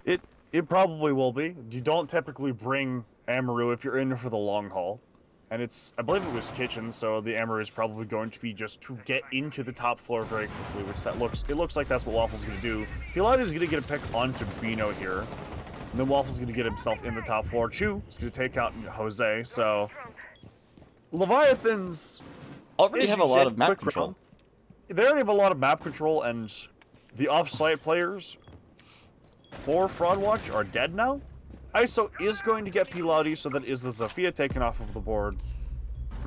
It probably will be. You don't typically bring Amaru if you're in for the long haul. And I believe it was kitchen, so the Amaru is probably going to be just to get into the top floor very quickly, which it looks like that's what Waffle's going to do. Pilates is going to get a pick onto Bino here. And then Waffle's going to get himself in the top floor. Chu is going to take out Jose, so Leviathans already have a lot of map control. They already have a lot of map control, and the off-site players for Fraudwatch are dead now. ISO is going to get Pilates, so that is the Zofia taken off of the board.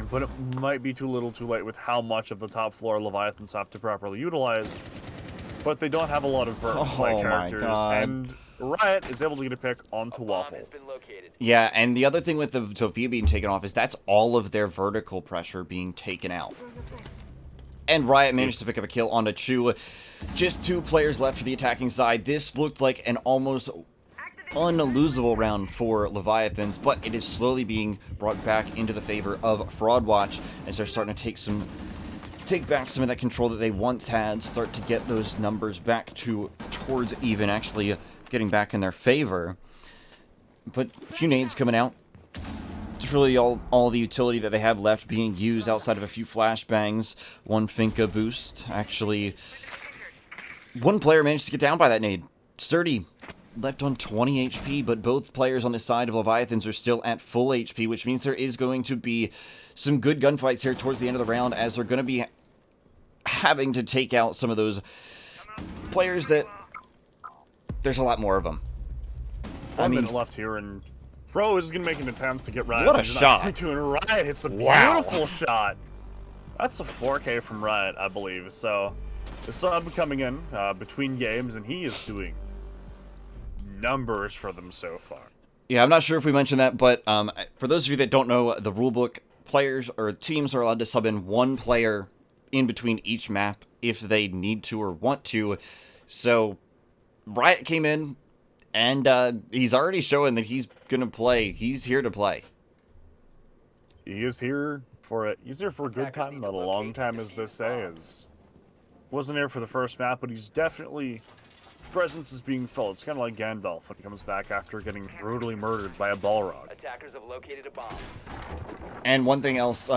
But it might be too little too late with how much of the top floor Leviathans have to properly utilize. But they don't have a lot of play characters, and Riot is able to get a pick onto Waffle. Yeah, and the other thing with the Zofia being taken off is that's all of their vertical pressure being taken out. And Riot managed to pick up a kill onto Chu. Just 2 players left for the attacking side. This looked like an almost unlosable round for Leviathans, but it is slowly being brought back into the favor of Fraudwatch as they're starting to take some take back some of that control that they once had, start to get those numbers back towards even, actually getting back in their favor. But a few nades coming out. It's really all the utility that they have left being used outside of a few flashbangs. One Finka boost. Actually, one player managed to get down by that nade. Sturdy left on 20 HP, but both players on the side of Leviathans are still at full HP, which means there is going to be some good gunfights here towards the end of the round, as they're going to be having to take out some of those players that there's a lot more of them. 1 minute left here, and Pro is going to make an attempt to get Riot. What a shot. To Riot hits a beautiful shot. That's a 4K from Riot, I believe. So the sub coming in between games, and he is doing numbers for them so far. Yeah, I'm not sure if we mentioned that, but for those of you that don't know the rulebook, players or teams are allowed to sub in one player in between each map if they need to or want to. So Riot came in, and he's already showing that he's going to play. He's here to play. He is here for it. He's here for a good time, not a long time, as they say. Wasn't here for the first map, but he's definitely... presence is being felt. It's kind of like Gandalf when he comes back after getting brutally murdered by a Balrog. Attackers have located a bomb. And one thing else,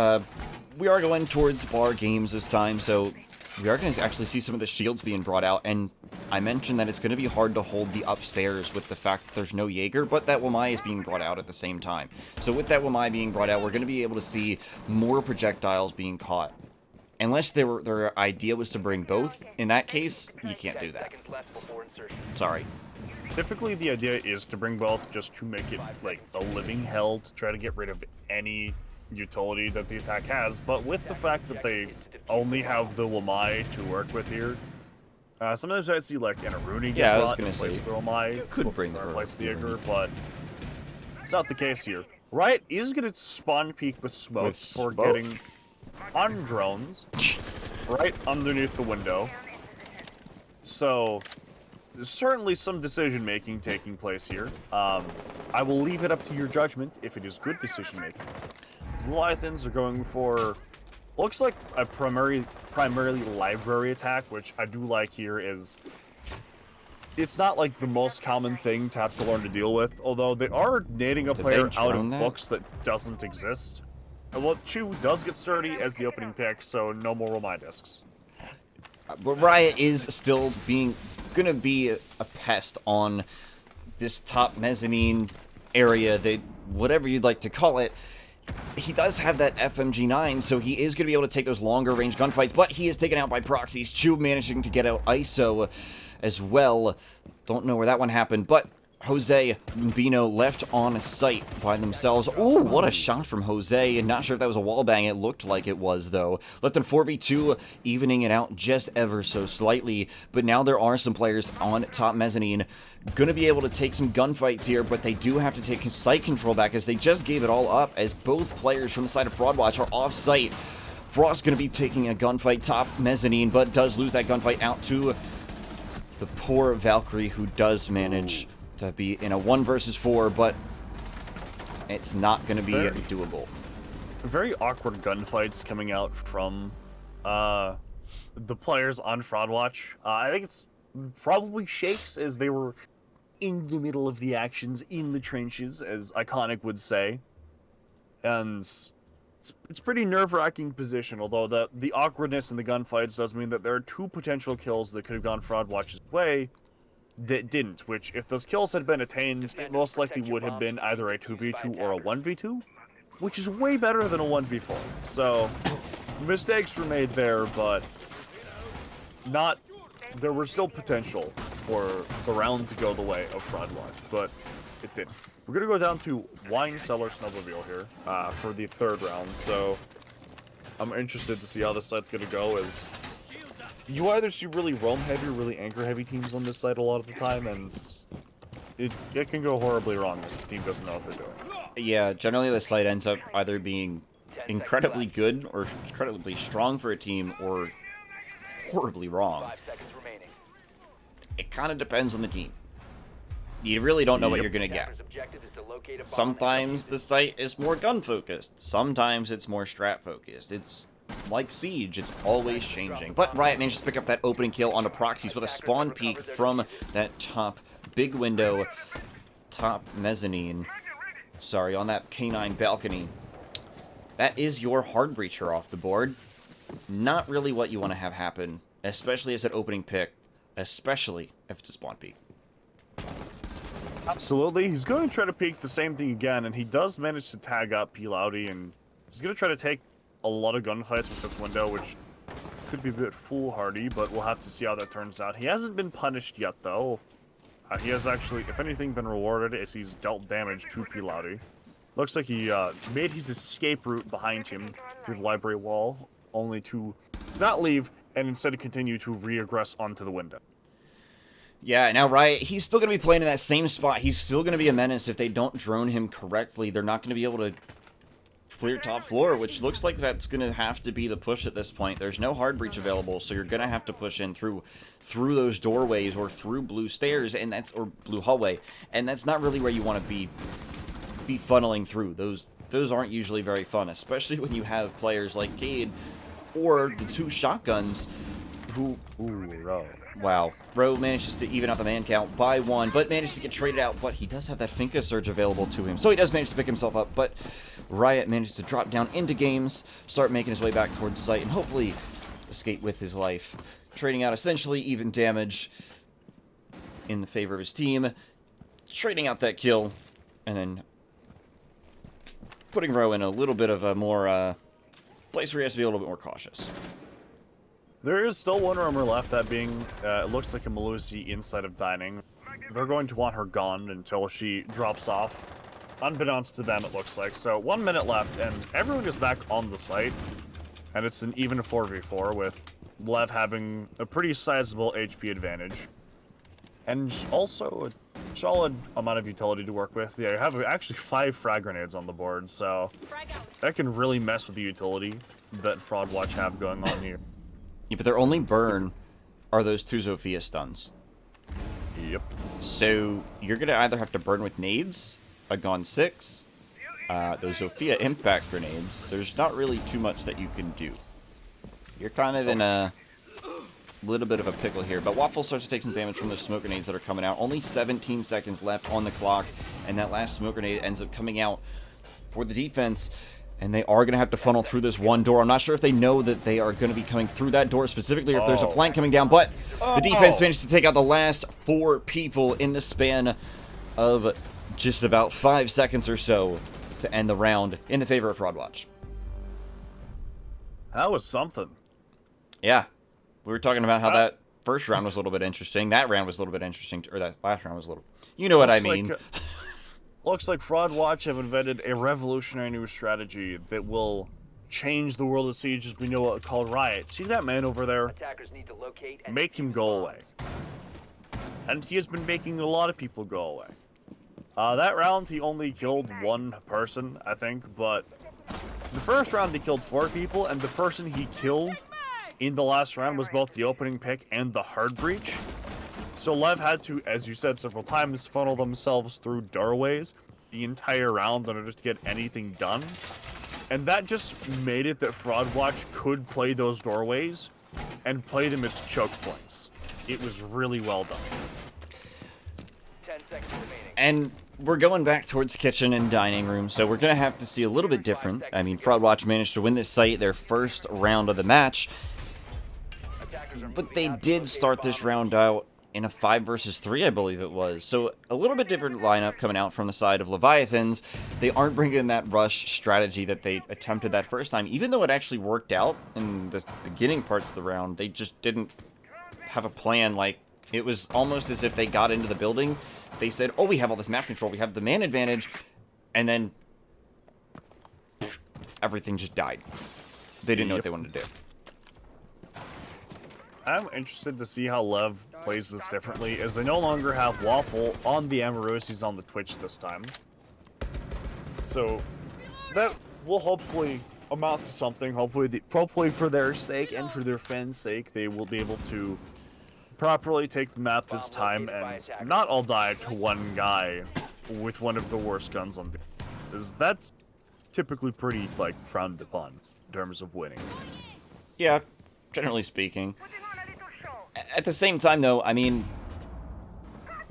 we are going towards bar games this time, so we are going to actually see some of the shields being brought out. And I mentioned that it's going to be hard to hold the upstairs with the fact that there's no Jaeger, but that Wamai is being brought out at the same time. So with that Wamai being brought out, we're going to be able to see more projectiles being caught. Unless their idea was to bring both, in that case, you can't do that. Sorry. Typically, the idea is to bring both just to make it, like, a living hell to try to get rid of any utility that the attack has, but with the fact that they only have the Wamai to work with here, sometimes I see, like, an Aruni get brought in place of the Wamai. Could bring the replace the Jaeger, but it's not the case here. Riot is going to spawn peek with smoke for getting on drones right underneath the window. So there's certainly some decision making taking place here. I will leave it up to your judgment if it is good decision making. The Leviathans are going for looks like a primarily library attack, which I do like here. Is it's not like the most common thing to have to learn to deal with, although they are nading a player out of books that doesn't exist. Well, Chu does get Sturdy as the opening pick, so no more Wamai discs. But Riot is still gonna be a pest on this top mezzanine area, whatever you'd like to call it. He does have that FMG9, so he is going to be able to take those longer range gunfights, but he is taken out by proxies. Chu managing to get out ISO as well. Don't know where that one happened, but Jose and Bino left on site by themselves. Ooh, what a shot from Jose. Not sure if that was a wallbang. It looked like it was, though. Left in 4v2, evening it out just ever so slightly. But now there are some players on top mezzanine going to be able to take some gunfights here, but they do have to take site control back as they just gave it all up as both players from the side of Fraudwatch are off site. Frost going to be taking a gunfight top mezzanine, but does lose that gunfight out to the poor Valkyrie, who does manage to be in a 1 versus 4, but it's not going to be doable. Very awkward gunfights coming out from the players on Fraudwatch. I think it's probably Shakes, as they were in the middle of the actions, in the trenches, as Iconic would say. And it's pretty nerve-wracking position, although the awkwardness in the gunfights does mean that there are 2 potential kills that could have gone Fraudwatch's way that didn't, which, if those kills had been attained, it most likely would have been either a 2v2 or a 1v2, which is way better than a 1v4. So, mistakes were made there, but there was still potential for the round to go the way of Fraudwatch, but it didn't. We're going to go down to Wine Cellar Snowmobile here for the 3rd round, so I'm interested to see how this site's going to go, as you either see really roam-heavy or really anchor-heavy teams on this site a lot of the time, and it can go horribly wrong if the team doesn't know what they're doing. Yeah, generally the site ends up either being incredibly good or incredibly strong for a team, or horribly wrong. It kind of depends on the team. You really don't know what you're going to get. Sometimes the site is more gun-focused. Sometimes it's more strat-focused. It's like Siege, it's always changing. But Riot managed to pick up that opening kill onto Proxies with a spawn peek from that top big window, top mezzanine. Sorry, on that K9 balcony. That is your hard breacher off the board. Not really what you want to have happen, especially as an opening pick, especially if it's a spawn peek. Absolutely. He's going to try to peek the same thing again, and he does manage to tag up P-Loudy, and he's going to try to take a lot of gunfights with this window, which could be a bit foolhardy, but we'll have to see how that turns out. He hasn't been punished yet, though. He has actually, if anything, been rewarded as he's dealt damage to P-Loudy. Looks like he made his escape route behind him through the library wall, only to not leave, and instead continue to re-aggress onto the window. Yeah, now Riot, he's still going to be playing in that same spot. He's still going to be a menace if they don't drone him correctly. They're not going to be able to clear top floor, which looks like that's going to have to be the push at this point. There's no hard breach available, so you're going to have to push in through those doorways or through blue stairs, and that's or blue hallway, and that's not really where you want to be funneling through. Those aren't usually very fun, especially when you have players like Cade or the two shotguns who... Ro. Wow. Ro manages to even out the man count by 1, but managed to get traded out, but he does have that Finka Surge available to him, so he does manage to pick himself up, but Riot manages to drop down into games, start making his way back towards site, and hopefully escape with his life. Trading out essentially even damage in the favor of his team, trading out that kill, and then putting Ro in a little bit of a more, place where he has to be a little bit more cautious. There is still one rumor left, that being, it looks like a Melusi inside of dining. They're going to want her gone until she drops off, unbeknownst to them, it looks like. So 1 minute left, and everyone is back on the site, and it's an even 4v4 with Lev having a pretty sizable HP advantage, and also a solid amount of utility to work with. Yeah, you have actually 5 frag grenades on the board, so that can really mess with the utility that Fraud Watch have going on here. Yeah, but their only burn are those 2 Zofia stuns. Yep. So you're going to either have to burn with nades, a Gon 6, those Zofia impact grenades. There's not really too much that you can do. You're kind of in a little bit of a pickle here, but Waffle starts to take some damage from those smoke grenades that are coming out. Only 17 seconds left on the clock, and that last smoke grenade ends up coming out for the defense. And they are going to have to funnel through this one door. I'm not sure if they know that they are going to be coming through that door specifically, or if there's a flank coming down, but the defense managed to take out the last 4 people in the span of just about 5 seconds or so to end the round in the favor of Fraud Watch. That was something. Yeah. We were talking about how that first round was a little bit interesting. That round was a little bit interesting, or that last round was a little... You know what I mean. Looks like Fraud Watch have invented a revolutionary new strategy that will change the world of Siege as we know it, called Riot. See that man over there? Make him go away. And he has been making a lot of people go away. That round he only killed 1 person, I think, but the first round he killed 4 people, and the person he killed in the last round was both the opening pick and the hard breach. So Lev had to, as you said several times, funnel themselves through doorways the entire round in order to get anything done. And that just made it that Fraud Watch could play those doorways and play them as choke points. It was really well done. 10 seconds remaining. And we're going back towards kitchen and dining room, so we're going to have to see a little bit different. I mean, Fraud Watch managed to win this site, their first round of the match. But they did start this round out in a 5 versus 3, I believe it was. So a little bit different lineup coming out from the side of Leviathans. They aren't bringing that rush strategy that they attempted that first time. Even though it actually worked out in the beginning parts of the round, they just didn't have a plan. Like, it was almost as if they got into the building. They said, oh, we have all this map control. We have the man advantage. And then everything just died. They didn't know what they wanted to do. I'm interested to see how Lev plays this differently, as they no longer have Waffle on the Amarosis on the Twitch this time. So that will hopefully amount to something. Hopefully for their sake and for their fans' sake, they will be able to properly take the map this time and not all die to one guy with one of the worst guns on the... That's typically pretty, like, frowned upon in terms of winning. Yeah, generally speaking. At the same time, though, I mean,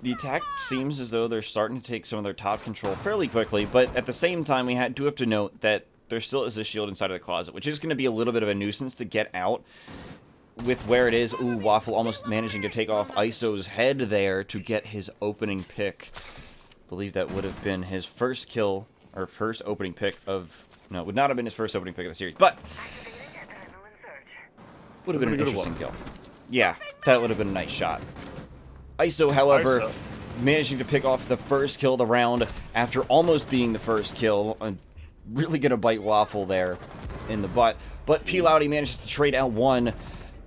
the attack seems as though they're starting to take some of their top control fairly quickly, but at the same time, we do have to note that there still is a shield inside of the closet, which is going to be a little bit of a nuisance to get out with where it is. Ooh, Waffle almost managing to take off ISO's head there to get his opening pick. I believe that would have been his first kill, or first opening pick of... No, it would not have been his first opening pick of the series, but would have been an interesting kill. Yeah, that would have been a nice shot. ISO, however, managing to pick off the first kill of the round after almost being the first kill. Really gonna bite Waffle there in the butt. But Pilouty manages to trade out one.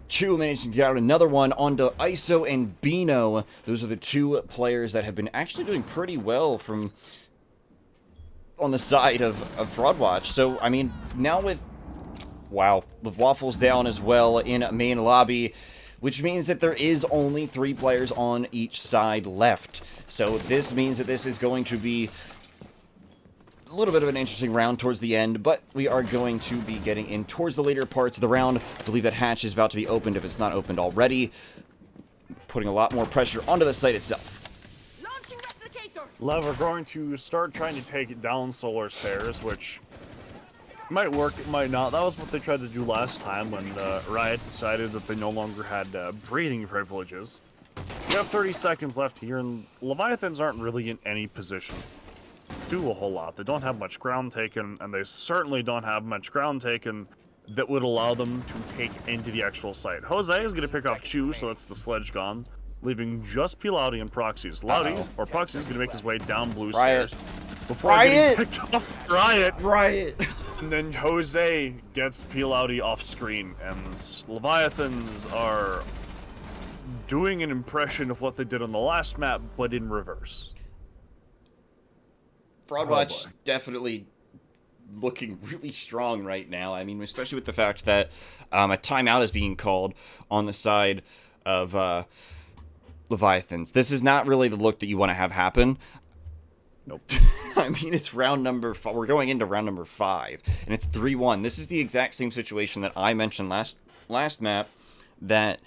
Chu managing to get out another one onto ISO and Bino. Those are the two players that have been actually doing pretty well from on the side of Fraudwatch. So, I mean, now with... Wow, the Waffle's down as well in main lobby, which means that there is only 3 players on each side left. So this means that this is going to be a little bit of an interesting round towards the end, but we are going to be getting in towards the later parts of the round. I believe that hatch is about to be opened if it's not opened already, putting a lot more pressure onto the site itself. Lev are going to start trying to take down Solar Stairs, which might work, it might not. That was what they tried to do last time when Riot decided that they no longer had breathing privileges. We have 30 seconds left here, and Leviathans aren't really in any position to do a whole lot. They don't have much ground taken, and they certainly don't have much ground taken that would allow them to take into the actual site. Jose is going to pick off Chu, so that's the sledge gone, leaving just Pilouty and Proxies. Loudy, or Proxy, is going to make his way down blue stairs before getting picked off Riot. And then Jose gets Pilouty off screen, and Leviathans are doing an impression of what they did on the last map, but in reverse. Fraudwatch definitely looking really strong right now. I mean, especially with the fact that a timeout is being called on the side of Leviathans. This is not really the look that you want to have happen. Nope. I mean, it's round number 5. We're going into round number 5, and it's 3-1. This is the exact same situation that I mentioned last map, that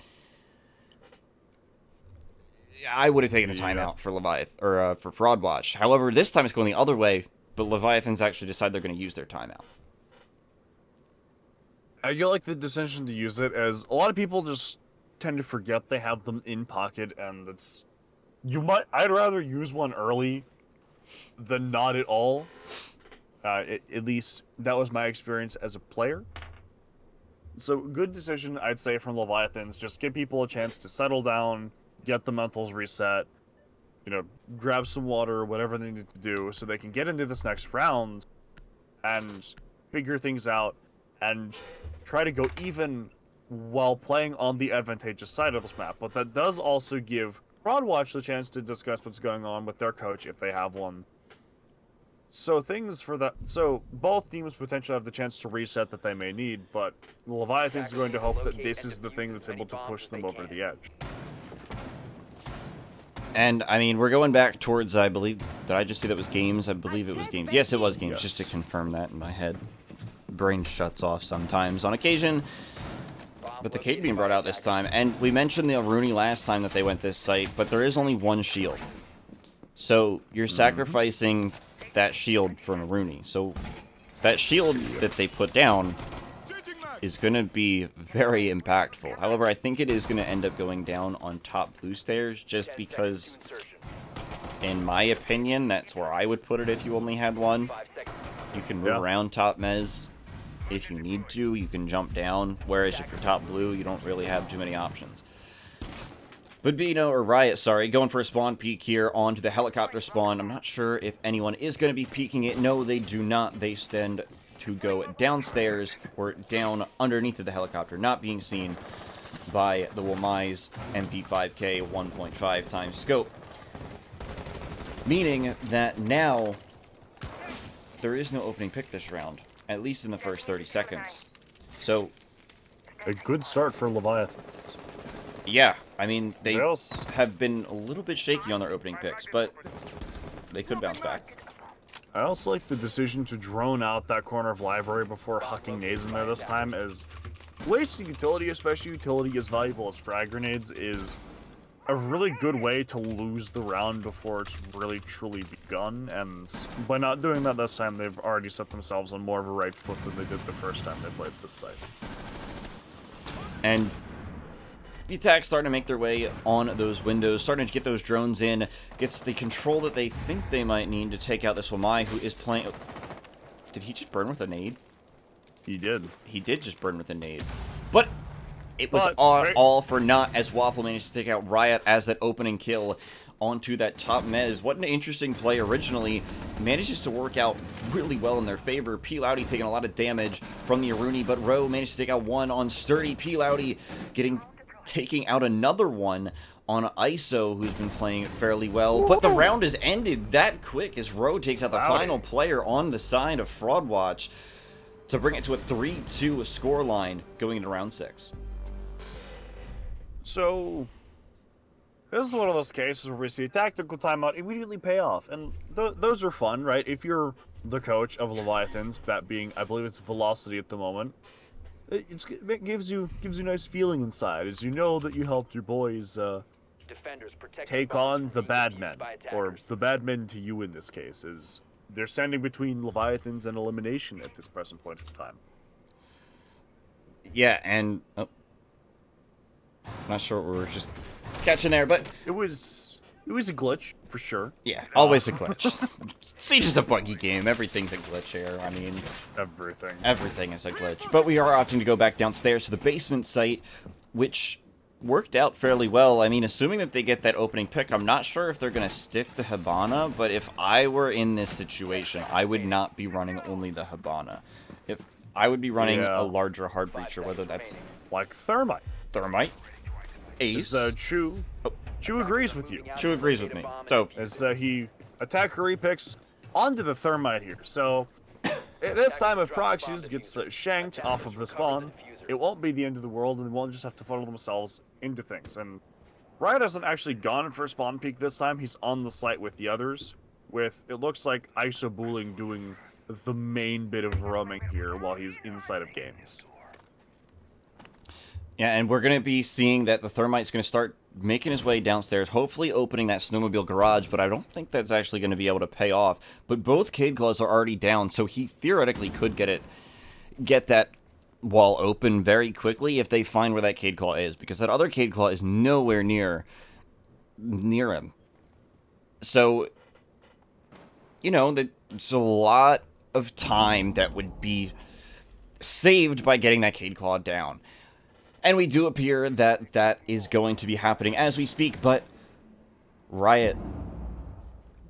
I would have taken a timeout for for Fraudwatch. However, this time it's going the other way, but Leviathans actually decide they're going to use their timeout. I feel like the decision to use it, as a lot of people just tend to forget they have them in pocket, and it's... I'd rather use one early than not at all. At least that was my experience as a player. So good decision, I'd say, from Leviathans. Just give people a chance to settle down, get the mentals reset, grab some water, whatever they need to do, so they can get into this next round and figure things out and try to go even while playing on the advantageous side of this map. But that does also give Fraudwatch the chance to discuss what's going on with their coach, if they have one. So both teams potentially have the chance to reset that they may need, but Leviathan's going to hope that this is the thing that's able to push them over the edge. And, I mean, we're going back towards, I believe, did I just see that was games? I believe it was games. Yes, it was games, yes. Just to confirm that in my head. Brain shuts off sometimes on occasion. But the cake being brought out this time. And we mentioned the Rooney last time that they went this site, but there is only one shield. So you're sacrificing that shield for a Rooney. So that shield that they put down is going to be very impactful. However, I think it is going to end up going down on top blue stairs, just because, in my opinion, that's where I would put it if you only had one. You can move around top mez if you need to. You can jump down, whereas if you're top blue, you don't really have too many options. But Riot, going for a spawn peek here onto the helicopter spawn. I'm not sure if anyone is going to be peeking it. No, they do not. They stand to go downstairs or down underneath of the helicopter, not being seen by the Wamai's MP5K 1.5 times scope. Meaning that now there is no opening pick this round, at least in the first 30 seconds. So, a good start for Leviathan. Yeah, I mean, they have been a little bit shaky on their opening picks, but they could bounce back. I also like the decision to drone out that corner of library before hucking nades in there this time, as wasting utility, especially utility as valuable as frag grenades, is a really good way to lose the round before it's really truly begun, and by not doing that this time, they've already set themselves on more of a right foot than they did the first time they played this site. And the attacks starting to make their way on those windows, starting to get those drones in, gets the control that they think they might need to take out this Wamai, who is playing... Did he just burn with a nade? He did. He did just burn with a nade. But it was all for naught as Waffle managed to take out Riot as that opening kill onto that top mez. What an interesting play originally. Manages to work out really well in their favor. P. Loudy taking a lot of damage from the Aruni, but Rowe managed to take out one on Sturdy. P. Loudy taking out another one on ISO, who's been playing fairly well. But the round is ended that quick as Rowe takes out the final player on the side of Fraudwatch to bring it to a 3-2 scoreline going into round 6. So, this is one of those cases where we see a tactical timeout immediately pay off, and those are fun, right? If you're the coach of Leviathans, that being, I believe it's Velocity at the moment, it gives you a nice feeling inside, as you know that you helped your boys take on the bad men, or the bad men to you in this case, is they're standing between Leviathans and elimination at this present point in time. Yeah, and not sure what we were just catching there, but it was a glitch for sure. Yeah, always a glitch. Siege is a buggy game. Everything's a glitch here. I mean, everything is a glitch. But we are opting to go back downstairs to the basement site, which worked out fairly well. I mean, assuming that they get that opening pick, I'm not sure if they're going to stick the Hibana, but if I were in this situation, I would not be running only the Hibana. If I would be running a larger hard breacher, whether that's like Thermite. Ace. Chu agrees with you. Chu agrees with me. So as he attacker repicks onto the Thermite here. So this time if Proxies gets shanked off of the spawn, it won't be the end of the world, and they won't just have to funnel themselves into things. And Riot hasn't actually gone for a spawn peak this time. He's on the site with the others, with, it looks like, ISO Booling doing the main bit of roaming here while he's inside of games. Yeah, and we're going to be seeing that the Thermite's going to start making his way downstairs, hopefully opening that snowmobile garage, but I don't think that's actually going to be able to pay off. But both Cade Claws are already down, so he theoretically could get that wall open very quickly if they find where that Cade Claw is, because that other Cade Claw is nowhere near him. So, you know, there's a lot of time that would be saved by getting that Cade Claw down. And we do appear that that is going to be happening as we speak, but Riot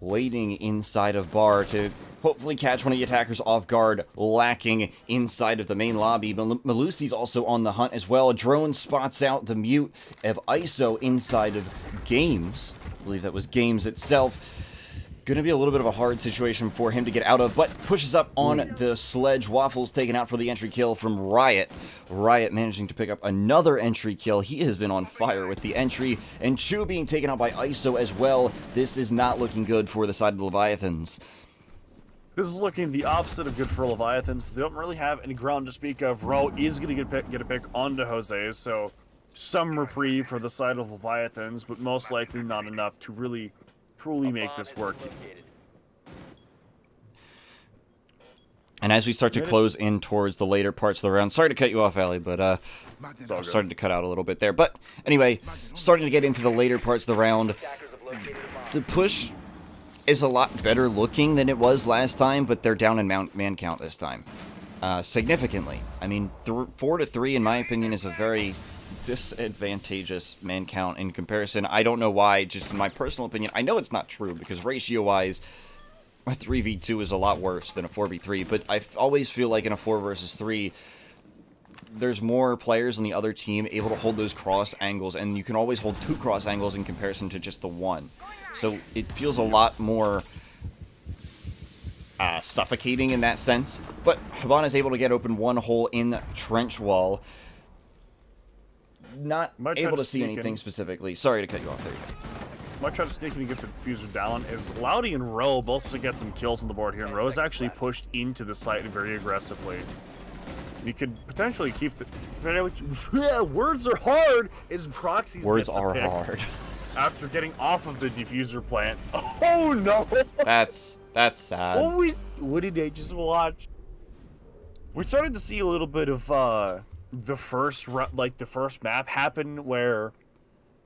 waiting inside of bar to hopefully catch one of the attackers off guard, lacking inside of the main lobby. Malusi's also on the hunt as well. Drone spots out the mute of ISO inside of Games. I believe that was Games itself. Going to be a little bit of a hard situation for him to get out of, but pushes up on the sledge. Waffles taken out for the entry kill from Riot. Riot managing to pick up another entry kill. He has been on fire with the entry, and Chu being taken out by ISO as well. This is not looking good for the side of the Leviathans. This is looking the opposite of good for Leviathans. They don't really have any ground to speak of. Rowe is going to get a pick onto Jose, so some reprieve for the side of Leviathans, but most likely not enough to really truly make this work. And as we start to close in towards the later parts of the round, sorry to cut you off, Ali, but started to cut out a little bit there. But anyway, starting to get into the later parts of the round, the push is a lot better looking than it was last time, but they're down in man count this time, significantly. I mean, 4-3, in my opinion, is a very disadvantageous man count in comparison. I don't know why, just in my personal opinion. I know it's not true, because ratio-wise, a 3v2 is a lot worse than a 4v3, but I always feel like in a 4 versus 3, there's more players on the other team able to hold those cross angles, and you can always hold 2 cross angles in comparison to just the 1. So it feels a lot more suffocating in that sense. But Hibana is able to get open one hole in the trench wall. Not able to see anything specifically. Sorry to cut you off. There you go. Might try to sneak in and get the diffuser down, as Loudy and Rowe both to get some kills on the board here, and Rowe's actually pushed into the site very aggressively. you could potentially keep the... Yeah, words are hard! Is Proxy's Words gets a are pick hard. after getting off of the diffuser plant. Oh no! That's sad. What did I just watch? We're starting to see a little bit of the first map happen where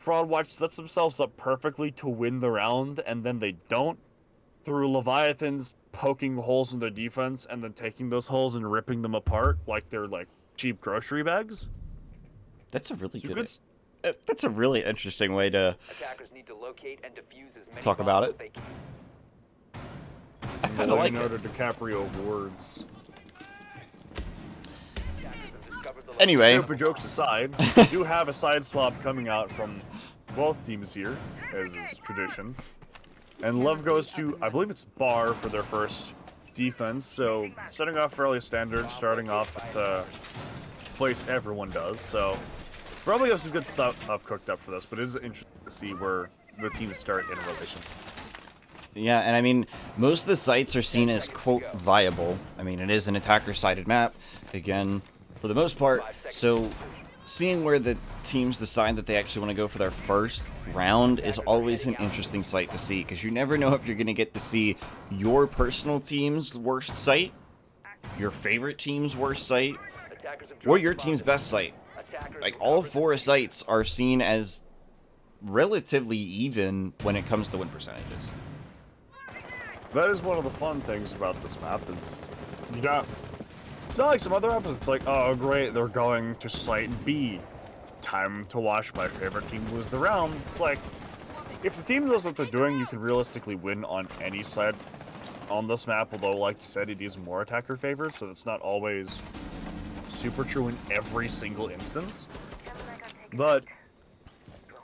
Fraudwatch sets themselves up perfectly to win the round, and then they don't, through Leviathans poking holes in their defense and then taking those holes and ripping them apart like they're like cheap grocery bags. That's a really So good. That's a really interesting way to Attackers need to locate and defuse as many talk about bombs it. as they can. I kind of like Leonardo it. DiCaprio of words. Anyway, Stupid jokes aside, we do have a side swap coming out from both teams here, as is tradition. And love goes to, I believe it's Bar for their first defense, so starting off fairly standard, starting off at a place everyone does, so probably have some good stuff cooked up for this, but it is interesting to see where the teams start in relation. yeah, and I mean, most of the sites are seen as, quote, viable. I mean, it is an attacker-sided map, again, for the most part, so seeing where the teams decide that they actually want to go for their first round is always an interesting sight to see, because you never know if you're going to get to see your personal team's worst site, your favorite team's worst site, or your team's best site. Like, all four sites are seen as relatively even when it comes to win percentages. That is one of the fun things about this map is, you got, it's not like some other maps, it's like, oh great, they're going to site B. Time to watch my favorite team lose the round. It's like, if the team knows what they're doing, you can realistically win on any side on this map, although like you said, it is more attacker favored, so it's not always super true in every single instance. But,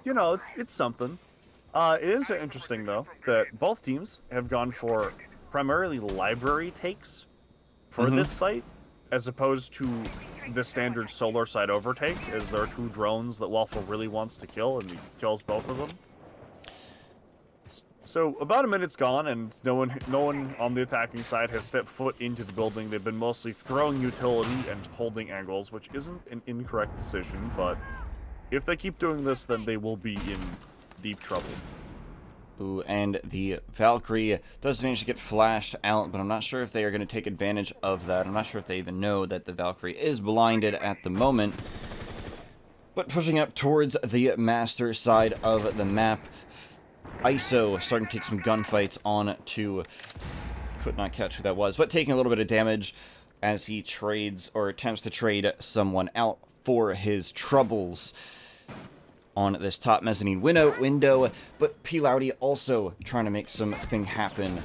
you know, it's something. It is interesting, though, that both teams have gone for primarily library takes for this site, as opposed to the standard solar side overtake, as there are two drones that Waffle really wants to kill, and he kills both of them. So, about a minute's gone, and no one on the attacking side has stepped foot into the building. They've been mostly throwing utility and holding angles, which isn't an incorrect decision, but if they keep doing this, then they will be in deep trouble. Ooh, and the Valkyrie does manage to get flashed out, but I'm not sure if they are going to take advantage of that. I'm not sure if they even know that the Valkyrie is blinded at the moment. But pushing up towards the master side of the map, ISO starting to take some gunfights on to... Could not catch who that was, but taking a little bit of damage as he trades, or attempts to trade someone out for his troubles on this top mezzanine window, but P. Loudy also trying to make something happen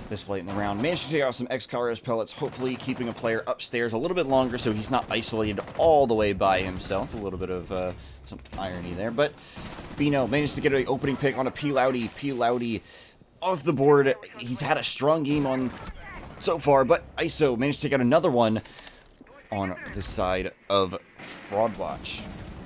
this late in the round. Managed to take out some XGS pellets, hopefully keeping a player upstairs a little bit longer so he's not isolated all the way by himself. A little bit of some irony there, but Bino managed to get an opening pick on a P. Loudy. P. Loudy off the board. He's had a strong game on so far, but ISO managed to take out another one on the side of Fraudwatch.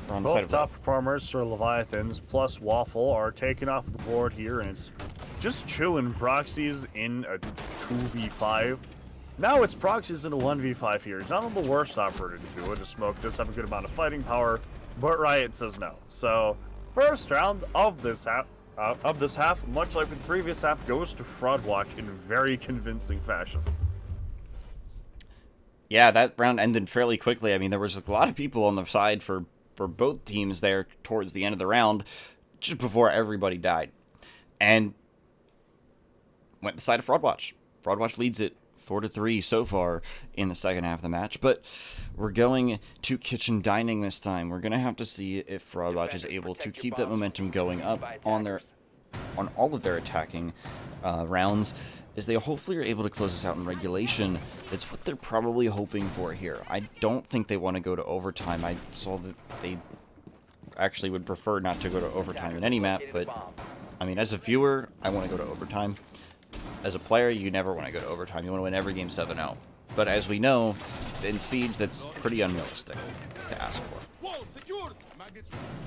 Both top performers for Leviathans plus Waffle are taken off the board here, and it's just chewing proxies in a 2v5. Now it's proxies in a 1v5 here. He's not the worst operator to do it. Just Smoke does have a good amount of fighting power, but Riot says no. So first round of this half, much like the previous half, goes to Fraudwatch in very convincing fashion. Yeah, that round ended fairly quickly. I mean, there was a lot of people on the side for both teams there towards the end of the round, just before everybody died. And went the side of Fraudwatch. Fraudwatch leads it 4-3 so far in the second half of the match, but we're going to kitchen dining this time. We're going to have to see if Fraudwatch is able to keep that momentum going up on all of their attacking rounds, as they hopefully are able to close this out in regulation. That's what they're probably hoping for here. I don't think they want to go to overtime. I saw that they actually would prefer not to go to overtime in any map, but I mean, as a viewer, I want to go to overtime. As a player, you never want to go to overtime. You want to win every game 7-0. But as we know, in Siege, that's pretty unrealistic to ask for.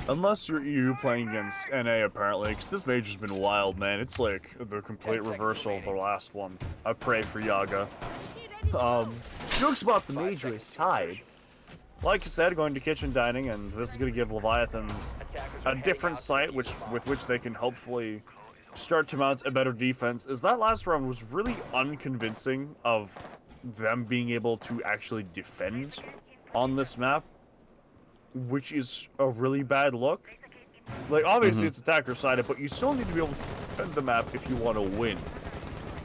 Unless you're EU playing against NA, apparently, because this major's been wild, man. It's like the complete reversal of the last one. I pray for Yaga. Jokes about the major aside, like you said, going to kitchen dining, and this is going to give Leviathans a different site with which they can hopefully start to mount a better defense. As that last round was really unconvincing of them being able to actually defend on this map, which is a really bad look. Like, obviously it's attacker-sided, but you still need to be able to defend the map if you want to win.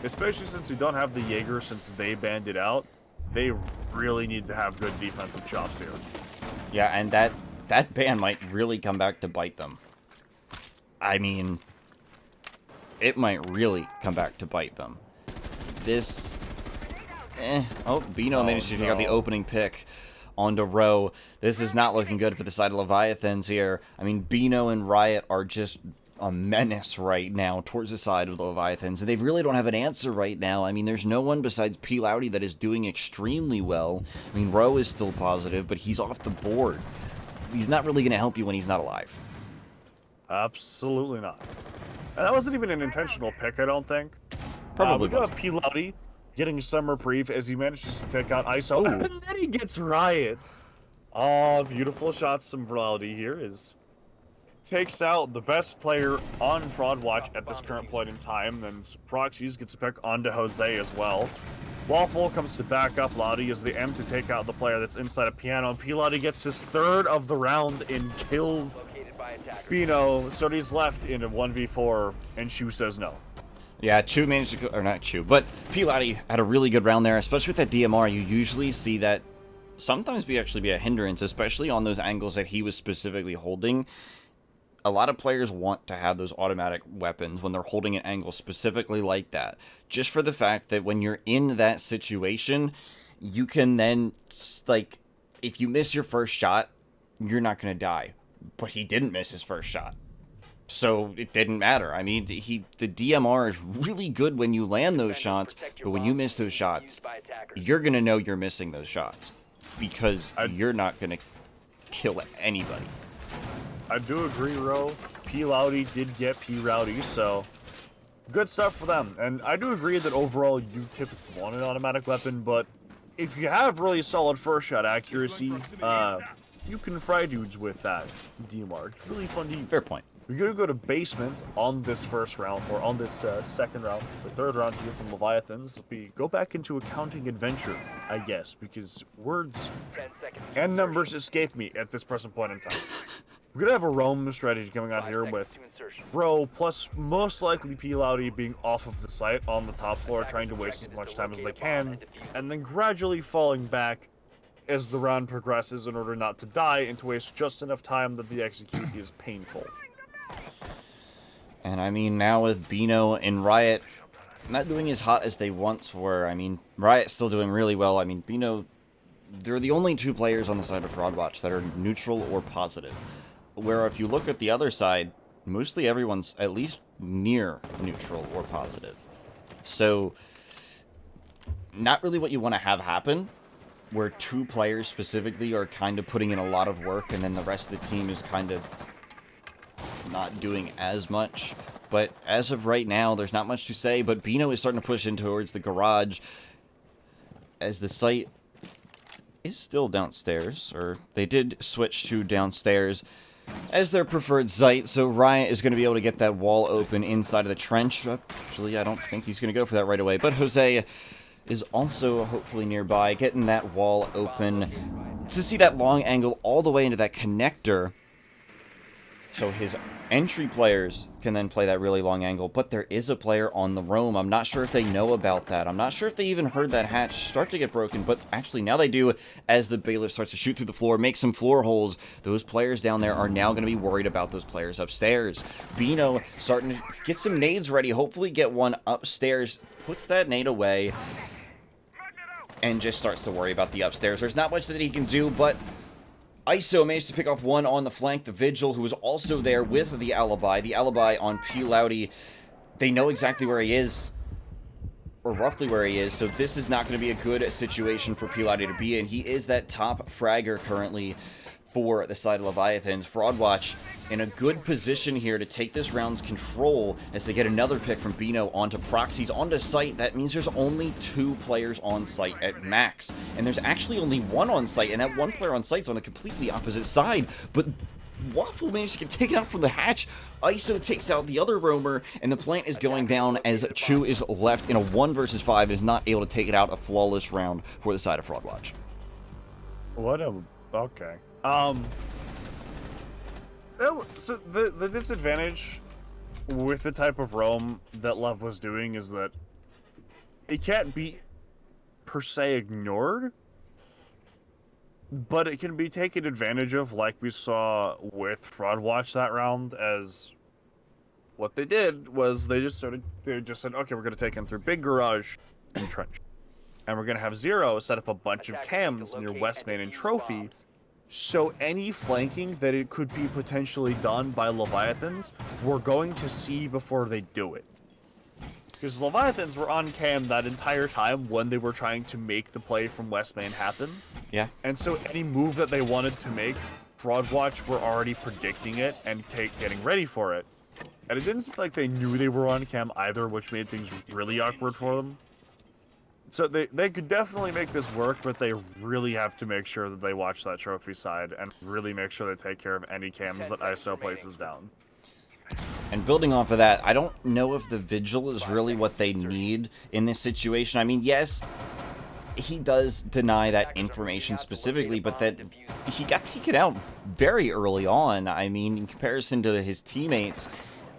Especially since you don't have the Jaeger since they banned it out. They really need to have good defensive chops here. Yeah, and that ban might really come back to bite them. I mean, it might really come back to bite them. This... Oh, Bino managed to take out the opening pick onto Row. This is not looking good for the side of Leviathans here. I mean, Bino and Riot are just a menace right now towards the side of the Leviathans, and they really don't have an answer right now. I mean, there's no one besides P. Loudy that is doing extremely well. I mean, Row is still positive, but he's off the board. He's not really going to help you when he's not alive. Absolutely not. And that wasn't even an intentional pick, I don't think. Probably we got P. Loudy getting some reprieve as he manages to take out ISO, and then he gets Riot. Oh, beautiful shots from Loudy here is... takes out the best player on Fraud Watch at this current point in time, and Proxies gets a pick onto Jose as well. Waffle comes to back up Loudy as the M to take out the player that's inside a piano, and P. Loudy gets his third of the round and kills Bino, so he's left in a 1v4, and Chu says no. Yeah, Chu managed to, or not Chu, but P. Loudy had a really good round there, especially with that DMR. You usually see that sometimes actually be a hindrance, especially on those angles that he was specifically holding. A lot of players want to have those automatic weapons when they're holding an angle specifically like that. Just for the fact that when you're in that situation, you can then, like, if you miss your first shot, you're not going to die. But he didn't miss his first shot. So it didn't matter. I mean, the DMR is really good when you land those shots, but when you miss those shots, you're going to know you're missing those shots. Because you're not going to kill anybody. I do agree, Ro. P. Loudy did get P. Rowdy, so good stuff for them. And I do agree that overall you typically want an automatic weapon, but if you have really solid first shot accuracy, you can fry dudes with that DMR. It's really fun to use. Fair point. We're going to go to basement on this first round, or on this second round, the third round here from Leviathans. We go back into accounting adventure, I guess, because words and numbers escape me at this present point in time. We're going to have a roam strategy coming out here with Bro plus most likely P. Loudy being off of the site on the top floor, trying to waste as much time as they can, and then gradually falling back as the round progresses in order not to die and to waste just enough time that the execute is painful. And I mean, now with Bino and Riot not doing as hot as they once were, I mean, Riot's still doing really well. I mean, Bino, they're the only two players on the side of Fraud Watch that are neutral or positive. Where if you look at the other side, mostly everyone's at least near neutral or positive. So, not really what you want to have happen, where two players specifically are kind of putting in a lot of work and then the rest of the team is kind of not doing as much. But as of right now, there's not much to say, but Bino is starting to push in towards the garage as the site is still downstairs, or they did switch to downstairs as their preferred site, so Riot is going to be able to get that wall open inside of the trench. Actually, I don't think he's going to go for that right away, but Jose is also hopefully nearby, getting that wall open to see that long angle all the way into that connector. So his entry players can then play that really long angle, but there is a player on the roam. I'm not sure if they know about that. I'm not sure if they even heard that hatch start to get broken, but actually now they do as the bailiff starts to shoot through the floor, make some floor holes. Those players down there are now going to be worried about those players upstairs. Bino starting to get some nades ready, hopefully get one upstairs, puts that nade away, and just starts to worry about the upstairs. There's not much that he can do, but ISO managed to pick off one on the flank. The Vigil, who was also there with the alibi on P. Loudy. They know exactly where he is, or roughly where he is, so this is not going to be a good situation for P. Loudy to be in. He is that top fragger currently for the side of Leviathans. Fraudwatch in a good position here to take this round's control as they get another pick from Bino onto Proxies onto site. That means there's only 2 players on site at max, and there's actually only 1 on site, and that 1 player on site's on the completely opposite side. But Waffle managed to get taken out from the hatch. ISO takes out the other roamer, and the plant is going down as Chu is left in a 1 versus 5 and is not able to take it out. A flawless round for the side of Fraudwatch. Okay. So the disadvantage with the type of roam that Lev was doing is that it can't be per se ignored, but it can be taken advantage of, like we saw with Fraudwatch that round. As what they did was they just said, okay, we're gonna take him through Big Garage and Trench, and we're gonna have Zero set up a bunch of cams near West Main and Trophy. So any flanking that it could be potentially done by Leviathans, we're going to see before they do it. Because Leviathans were on cam that entire time when they were trying to make the play from West Main happen. Yeah. And so any move that they wanted to make, Fraudwatch were already predicting it and getting ready for it. And it didn't seem like they knew they were on cam either, which made things really awkward for them. So they could definitely make this work, but they really have to make sure that they watch that trophy side and really make sure they take care of any cams that ISO places down. And building off of that, I don't know if the Vigil is really what they need in this situation. I mean, yes, he does deny that information specifically, but that he got taken out very early on. I mean, in comparison to his teammates,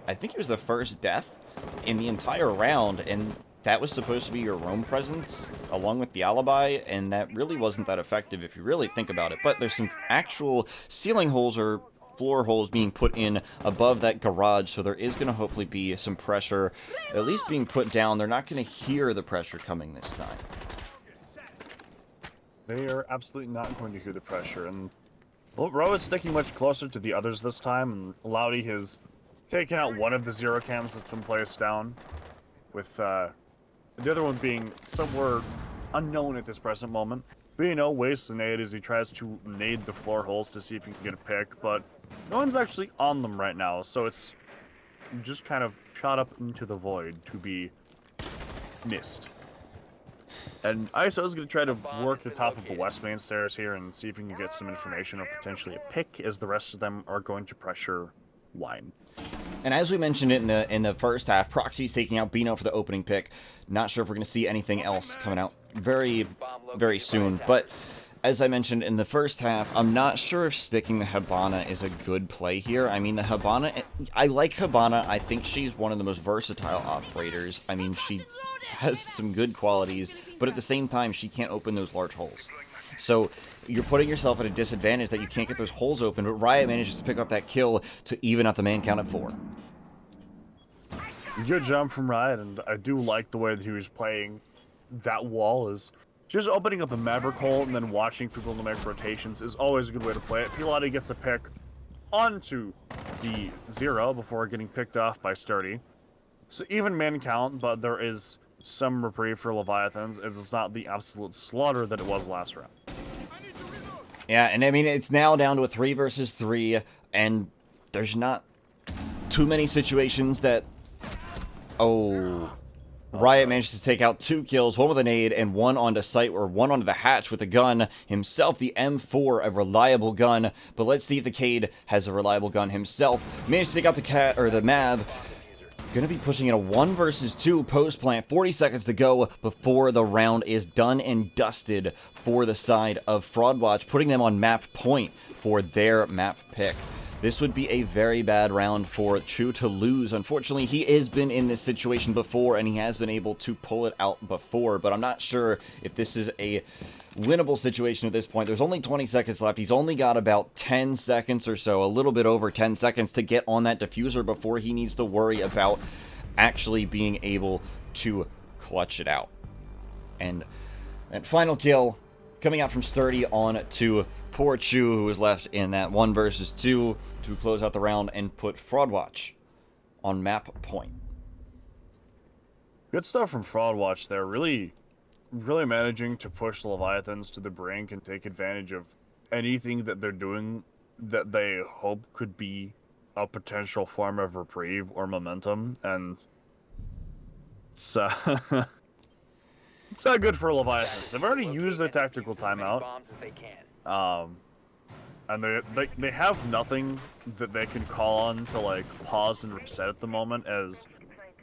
I think it was the first death in the entire round, and that was supposed to be your roam presence along with the alibi, and that really wasn't that effective if you really think about it. But there's some actual ceiling holes or floor holes being put in above that garage, so there is going to hopefully be some pressure at least being put down. They're not going to hear the pressure coming this time. They are absolutely not going to hear the pressure, and Ro is sticking much closer to the others this time, and Loudy has taken out one of the Zero cams that's been placed down, with the other one being somewhere unknown at this present moment. Bino wastes a nade as he tries to nade the floor holes to see if he can get a pick, but no one's actually on them right now, so it's just kind of shot up into the void to be missed. And ISO is going to try to work the top of the west main stairs here and see if he can get some information or potentially a pick, as the rest of them are going to pressure Wine. And as we mentioned it in the first half, Proxy's taking out Bino for the opening pick. Not sure if we're going to see anything else coming out very, very soon. But as I mentioned in the first half, I'm not sure if sticking the Hibana is a good play here. I mean, the Hibana, I like Hibana. I think she's one of the most versatile operators. I mean, she has some good qualities, but at the same time, she can't open those large holes. So you're putting yourself at a disadvantage that you can't get those holes open, but Riot manages to pick up that kill to even out the man count at 4. Good job from Riot, and I do like the way that he was playing that wall. Is just opening up a Maverick hole and then watching for people to make rotations is always a good way to play it. Pilati gets a pick onto the Zero before getting picked off by Sturdy. So even man count, but there is some reprieve for Leviathans, as it's not the absolute slaughter that it was last round. Yeah, and I mean, it's now down to a 3 versus 3, and there's not too many situations that... Oh... Riot manages to take out 2 kills, one with a nade, and one onto site, or one onto the hatch with a gun himself. The M4, a reliable gun, but let's see if the Cade has a reliable gun himself. Managed to take out the Mav. Gonna be pushing in a 1 versus 2 post plant. 40 seconds to go before the round is done and dusted for the side of Fraudwatch, putting them on map point for their map pick. This would be a very bad round for Chu to lose. Unfortunately, he has been in this situation before, and he has been able to pull it out before, but I'm not sure if this is a winnable situation at this point. There's only 20 seconds left. He's only got about 10 seconds or so, a little bit over 10 seconds to get on that diffuser before he needs to worry about actually being able to clutch it out. And that final kill coming out from Sturdy on to poor Chu, who was left in that 1 versus 2 to close out the round and put Fraudwatch on map point. Good stuff from Fraudwatch there. Really managing to push the Leviathans to the brink and take advantage of anything that they're doing that they hope could be a potential form of reprieve or momentum, and it's it's not good for Leviathans. They've already used their tactical timeout, and they have nothing that they can call on to like pause and reset at the moment, as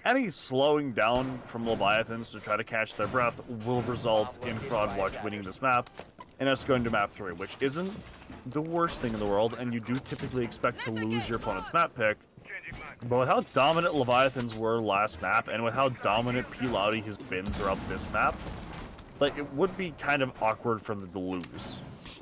any slowing down from Leviathans to try to catch their breath will result in Fraudwatch winning this map, and us going to map 3, which isn't the worst thing in the world, and you do typically expect to lose your opponent's map pick. But with how dominant Leviathans were last map, and with how dominant P. Loudy has been throughout this map, like, it would be kind of awkward for them to lose.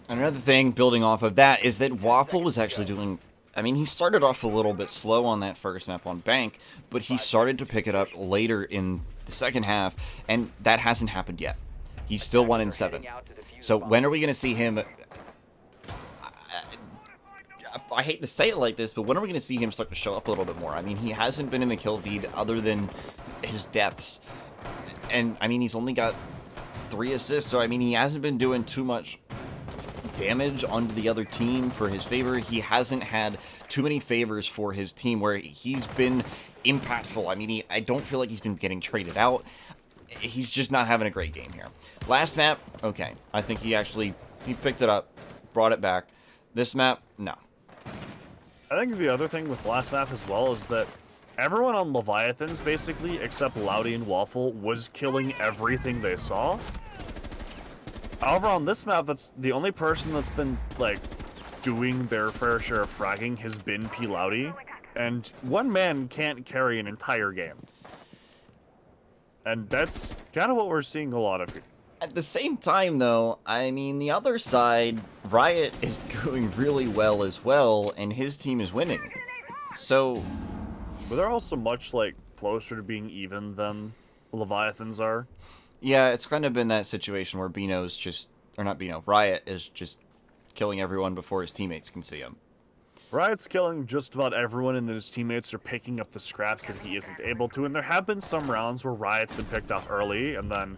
Another thing, building off of that, is that Waffle was actually doing... I mean, he started off a little bit slow on that first map on Bank, but he started to pick it up later in the second half, and that hasn't happened yet. He's still 1-7. So when are we going to see him... I hate to say it like this, but when are we going to see him start to show up a little bit more? I mean, he hasn't been in the kill feed other than his deaths. And, I mean, he's only got 3 assists, so, I mean, he hasn't been doing too much damage onto the other team for his favor. He hasn't had too many favors for his team where he's been impactful. I mean, I don't feel like he's been getting traded out. He's just not having a great game here. Last map, okay. I think he picked it up, brought it back. This map, no. I think the other thing with last map as well is that everyone on Leviathans, basically, except Loudy and Waffle, was killing everything they saw. However, on this map, that's the only person that's been, like, doing their fair share of fragging has been P. Loudy, and one man can't carry an entire game. And that's kind of what we're seeing a lot of here. At the same time, though, I mean, the other side, Riot is doing really well as well, and his team is winning. So... But they're also much, like, closer to being even than Leviathans are. Yeah, it's kind of been that situation where Bino's just... Or not Bino, Riot is just killing everyone before his teammates can see him. Riot's killing just about everyone, and then his teammates are picking up the scraps that he isn't able to, and there have been some rounds where Riot's been picked off early, and then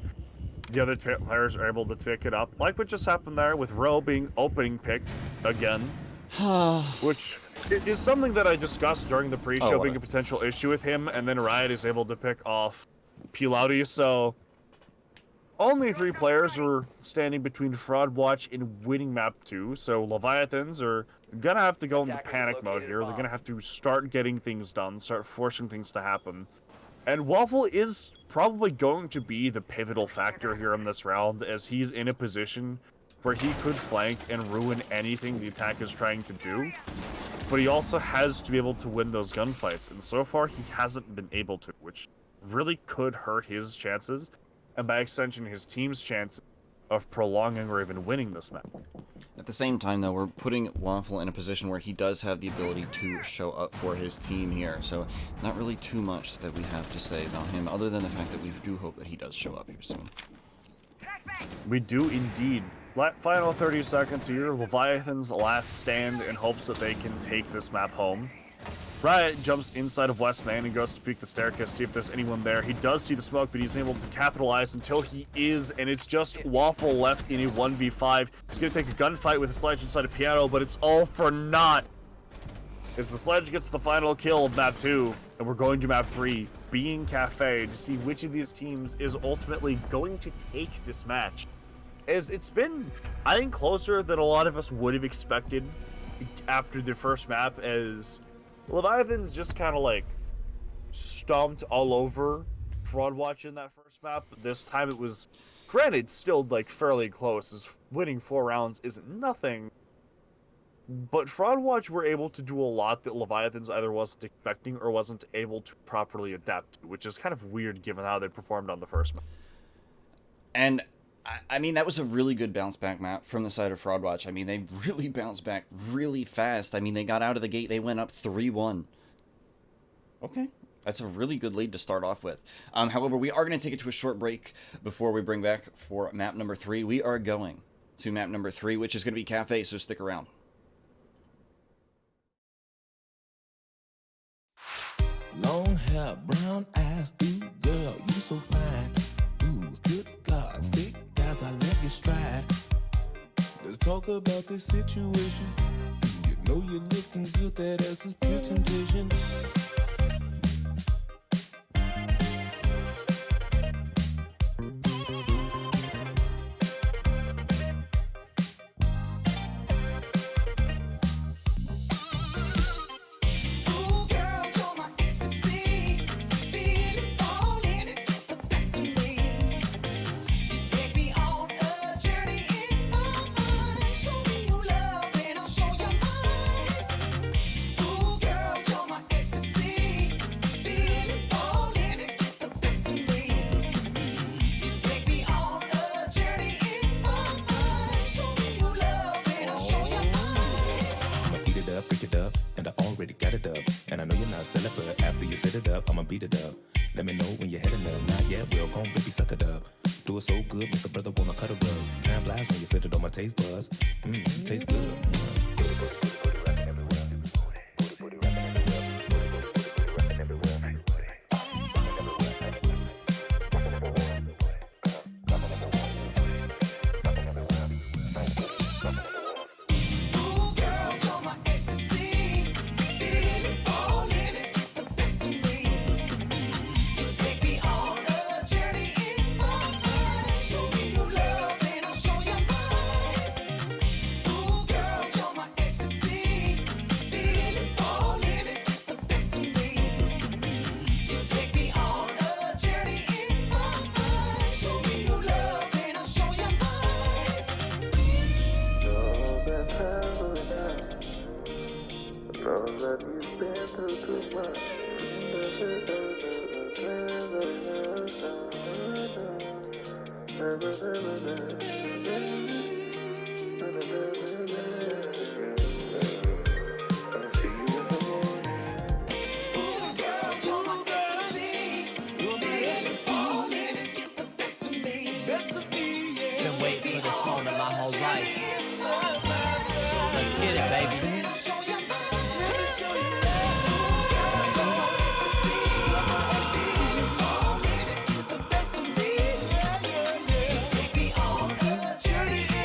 the other players are able to pick it up, like what just happened there with Ro being opening picked again, which is something that I discussed during the pre-show being a potential issue with him, and then Riot is able to pick off P. Loudy, so only 3 players were standing between Fraudwatch and winning map 2, so Leviathans are gonna have to go into panic mode here. They're gonna have to start getting things done, start forcing things to happen. And Waffle is probably going to be the pivotal factor here in this round, as he's in a position where he could flank and ruin anything the attack is trying to do. But he also has to be able to win those gunfights, and so far he hasn't been able to, which really could hurt his chances, and by extension his team's chances of prolonging or even winning this map. At the same time, though, we're putting Waffle in a position where he does have the ability to show up for his team here, so not really too much that we have to say about him, other than the fact that we do hope that he does show up here soon. We do indeed. Final 30 seconds here, Leviathan's last stand in hopes that they can take this map home. Riot jumps inside of West Main and goes to peek the staircase, see if there's anyone there. He does see the smoke, but he's able to capitalize until he is, and it's just Waffle left in a 1v5. He's going to take a gunfight with a Sledge inside a Piano, but it's all for naught, as the Sledge gets the final kill of map 2, and we're going to map 3, being Cafe, to see which of these teams is ultimately going to take this match. As it's been, I think, closer than a lot of us would have expected after the first map, as Leviathans just kind of like stomped all over Fraudwatch in that first map. But this time it was, granted, still like fairly close, as winning 4 rounds isn't nothing. But Fraudwatch were able to do a lot that Leviathans either wasn't expecting or wasn't able to properly adapt to, which is kind of weird given how they performed on the first map. And I mean, that was a really good bounce back map from the side of Fraudwatch. I mean, they really bounced back really fast. I mean, they got out of the gate, they went up 3-1. Okay, that's a really good lead to start off with. However, we are going to take it to a short break before we bring back for map number 3. We are going to map number 3, which is going to be Cafe, so stick around. Long hair, brown eyes, ooh, girl, you so fine. Ooh, good God, thick guys, I let you stride. Let's talk talk about this situation. You know you're looking good, that ass is pure temptation. Beat it up. Let me know when you're heading up. Not yet, we'll come, baby, suck it up. Do it so good, make a brother wanna cut a rub. Time flies when you sit it on my taste buds. Tastes good. Journey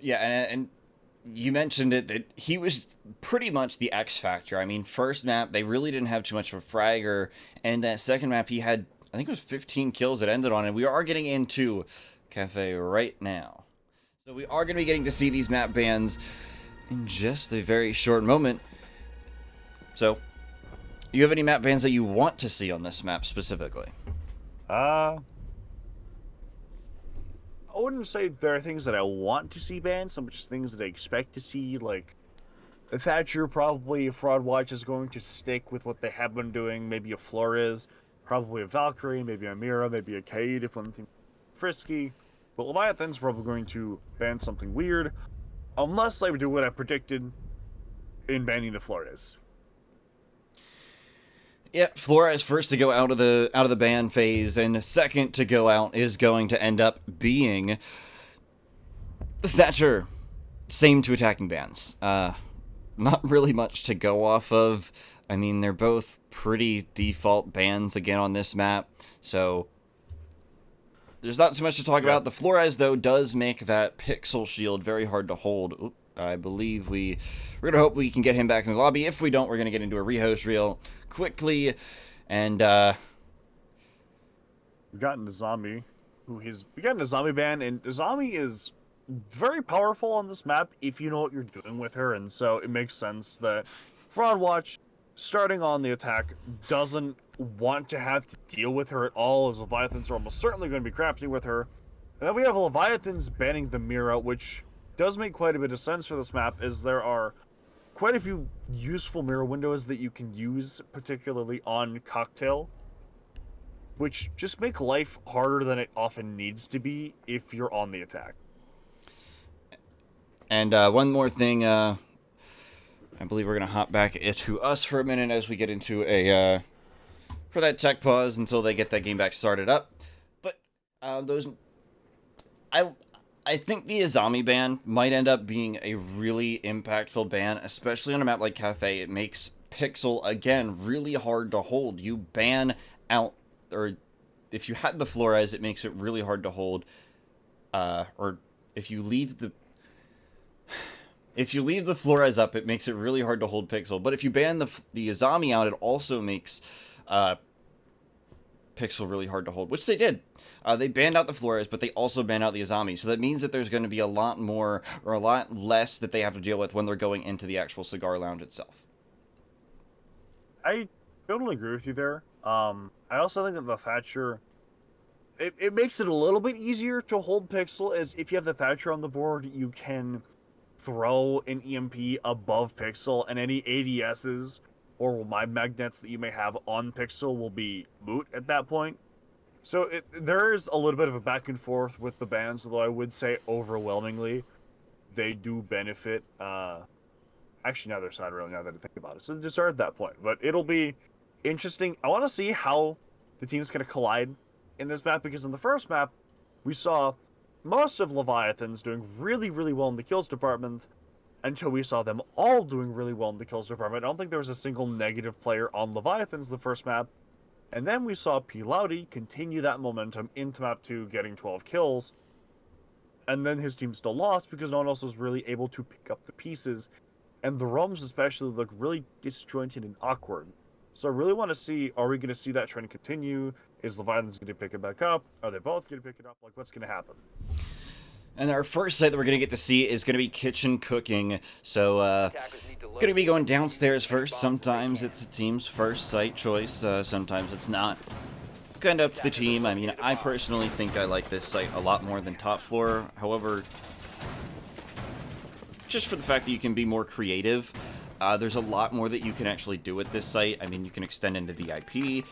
Yeah, and you mentioned it, that he was pretty much the X factor. I mean, first map, they really didn't have too much of a fragger, and that second map, he had, I think it was 15 kills that ended on it. We are getting into Cafe right now. So we are going to be getting to see these map bans in just a very short moment. So, you have any map bans that you want to see on this map specifically? I wouldn't say there are things that I want to see banned, so much as things that I expect to see, like Thatcher. Probably a Fraud Watch is going to stick with what they have been doing, maybe a Flores, probably a Valkyrie, maybe a Mira, maybe a Kaid if one thing frisky, but Leviathan's probably going to ban something weird, unless they do what I predicted in banning the Flores. Yeah, Flores first to go out of the ban phase, and second to go out is going to end up being the Thatcher. Same two attacking bans. Not really much to go off of. I mean, they're both pretty default bans again on this map, so there's not too much to talk about. The Flores, though, does make that pixel shield very hard to hold. Oop, I believe we're going to hope we can get him back in the lobby. If we don't, we're going to get into a rehost reel quickly, and we got Nizami, we got Nizami ban, and Nizami is very powerful on this map if you know what you're doing with her, and so it makes sense that Fraud Watch, starting on the attack, doesn't want to have to deal with her at all, as Leviathans are almost certainly going to be crafting with her. And then we have Leviathans banning the Mira, which does make quite a bit of sense for this map, as there are quite a few useful mirror windows that you can use, particularly on Cocktail, which just make life harder than it often needs to be if you're on the attack. And one more thing, I believe we're going to hop back to us for a minute as we get into a, for that tech pause until they get that game back started up. But I think the Azami ban might end up being a really impactful ban, especially on a map like Cafe. It makes Pixel, again, really hard to hold. You ban out, or if you had the Flores, it makes it really hard to hold. Or if you leave the Flores up, it makes it really hard to hold Pixel. But if you ban the Azami out, it also makes Pixel really hard to hold, which they did. They banned out the Flores, but they also banned out the Azami. So that means that there's going to be a lot more, or a lot less, that they have to deal with when they're going into the actual cigar lounge itself. I totally agree with you there. I also think that the Thatcher, it makes it a little bit easier to hold Pixel, as if you have the Thatcher on the board, you can throw an EMP above Pixel, and any ADSs or my magnets that you may have on Pixel will be moot at that point. So there's a little bit of a back and forth with the bans, although I would say overwhelmingly they do benefit. Actually, neither side really, now that I think about it. So they just are at that point. But it'll be interesting. I want to see how the team's going to collide in this map, because in the first map, we saw most of Leviathans doing really, really well in the kills department until we saw them all doing really well in the kills department. I don't think there was a single negative player on Leviathans the first map. And then we saw P. Loudy continue that momentum into map 2, getting 12 kills. And then his team still lost because no one else was really able to pick up the pieces. And the roams especially look really disjointed and awkward. So I really want to see, are we going to see that trend continue? Is Leviathans going to pick it back up? Are they both going to pick it up? Like, what's going to happen? And our first site that we're going to get to see is going to be kitchen cooking. So, going to be going downstairs first. Sometimes it's a team's first site choice. Sometimes it's not. Kind of up to the team. I mean, I personally think I like this site a lot more than top floor. However, just for the fact that you can be more creative, there's a lot more that you can actually do with this site. I mean, you can extend into VIP.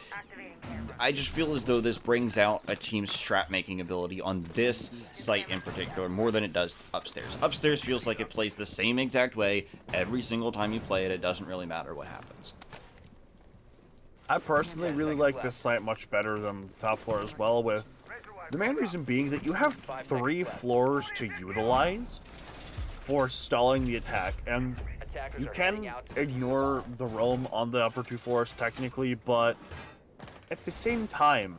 I just feel as though this brings out a team's strat-making ability on this site in particular more than it does upstairs. Upstairs feels like it plays the same exact way every single time you play it. It doesn't really matter what happens. I personally really like this site much better than the top floor as well, with the main reason being that you have 3 floors to utilize for stalling the attack, and you can ignore the roam on the upper 2 floors technically, but at the same time,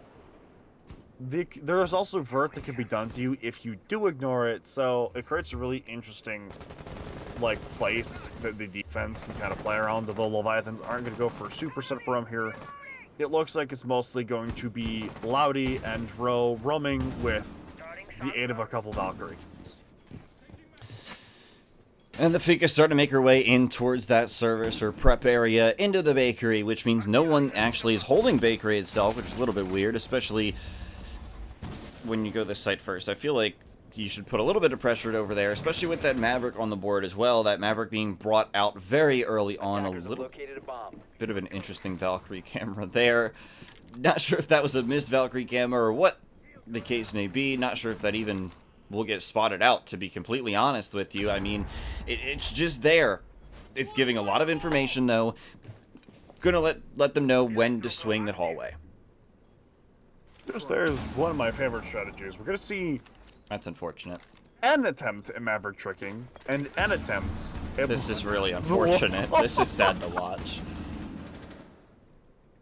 there is also vert that can be done to you if you do ignore it, so it creates a really interesting like place that the defense can kind of play around. Although Leviathans aren't going to go for a super setup roam here, it looks like it's mostly going to be Loudy and Ro roaming with the aid of a couple Valkyries. And the Fika's starting to make her way in towards that service or prep area into the bakery, which means no one actually is holding bakery itself, which is a little bit weird, especially when you go to the site first. I feel like you should put a little bit of pressure over there, especially with that Maverick on the board as well. That Maverick being brought out very early on, a little bit of an interesting Valkyrie camera there. Not sure if that was a missed Valkyrie camera or what the case may be. Not sure if that even will get spotted out, to be completely honest with you. I mean, it's just there. It's giving a lot of information, though. Gonna let them know when to swing that hallway. Just there's one of my favorite strategies. We're gonna see... That's unfortunate. An attempt at Maverick tricking, and an attempt... This is really unfortunate. This is sad to watch.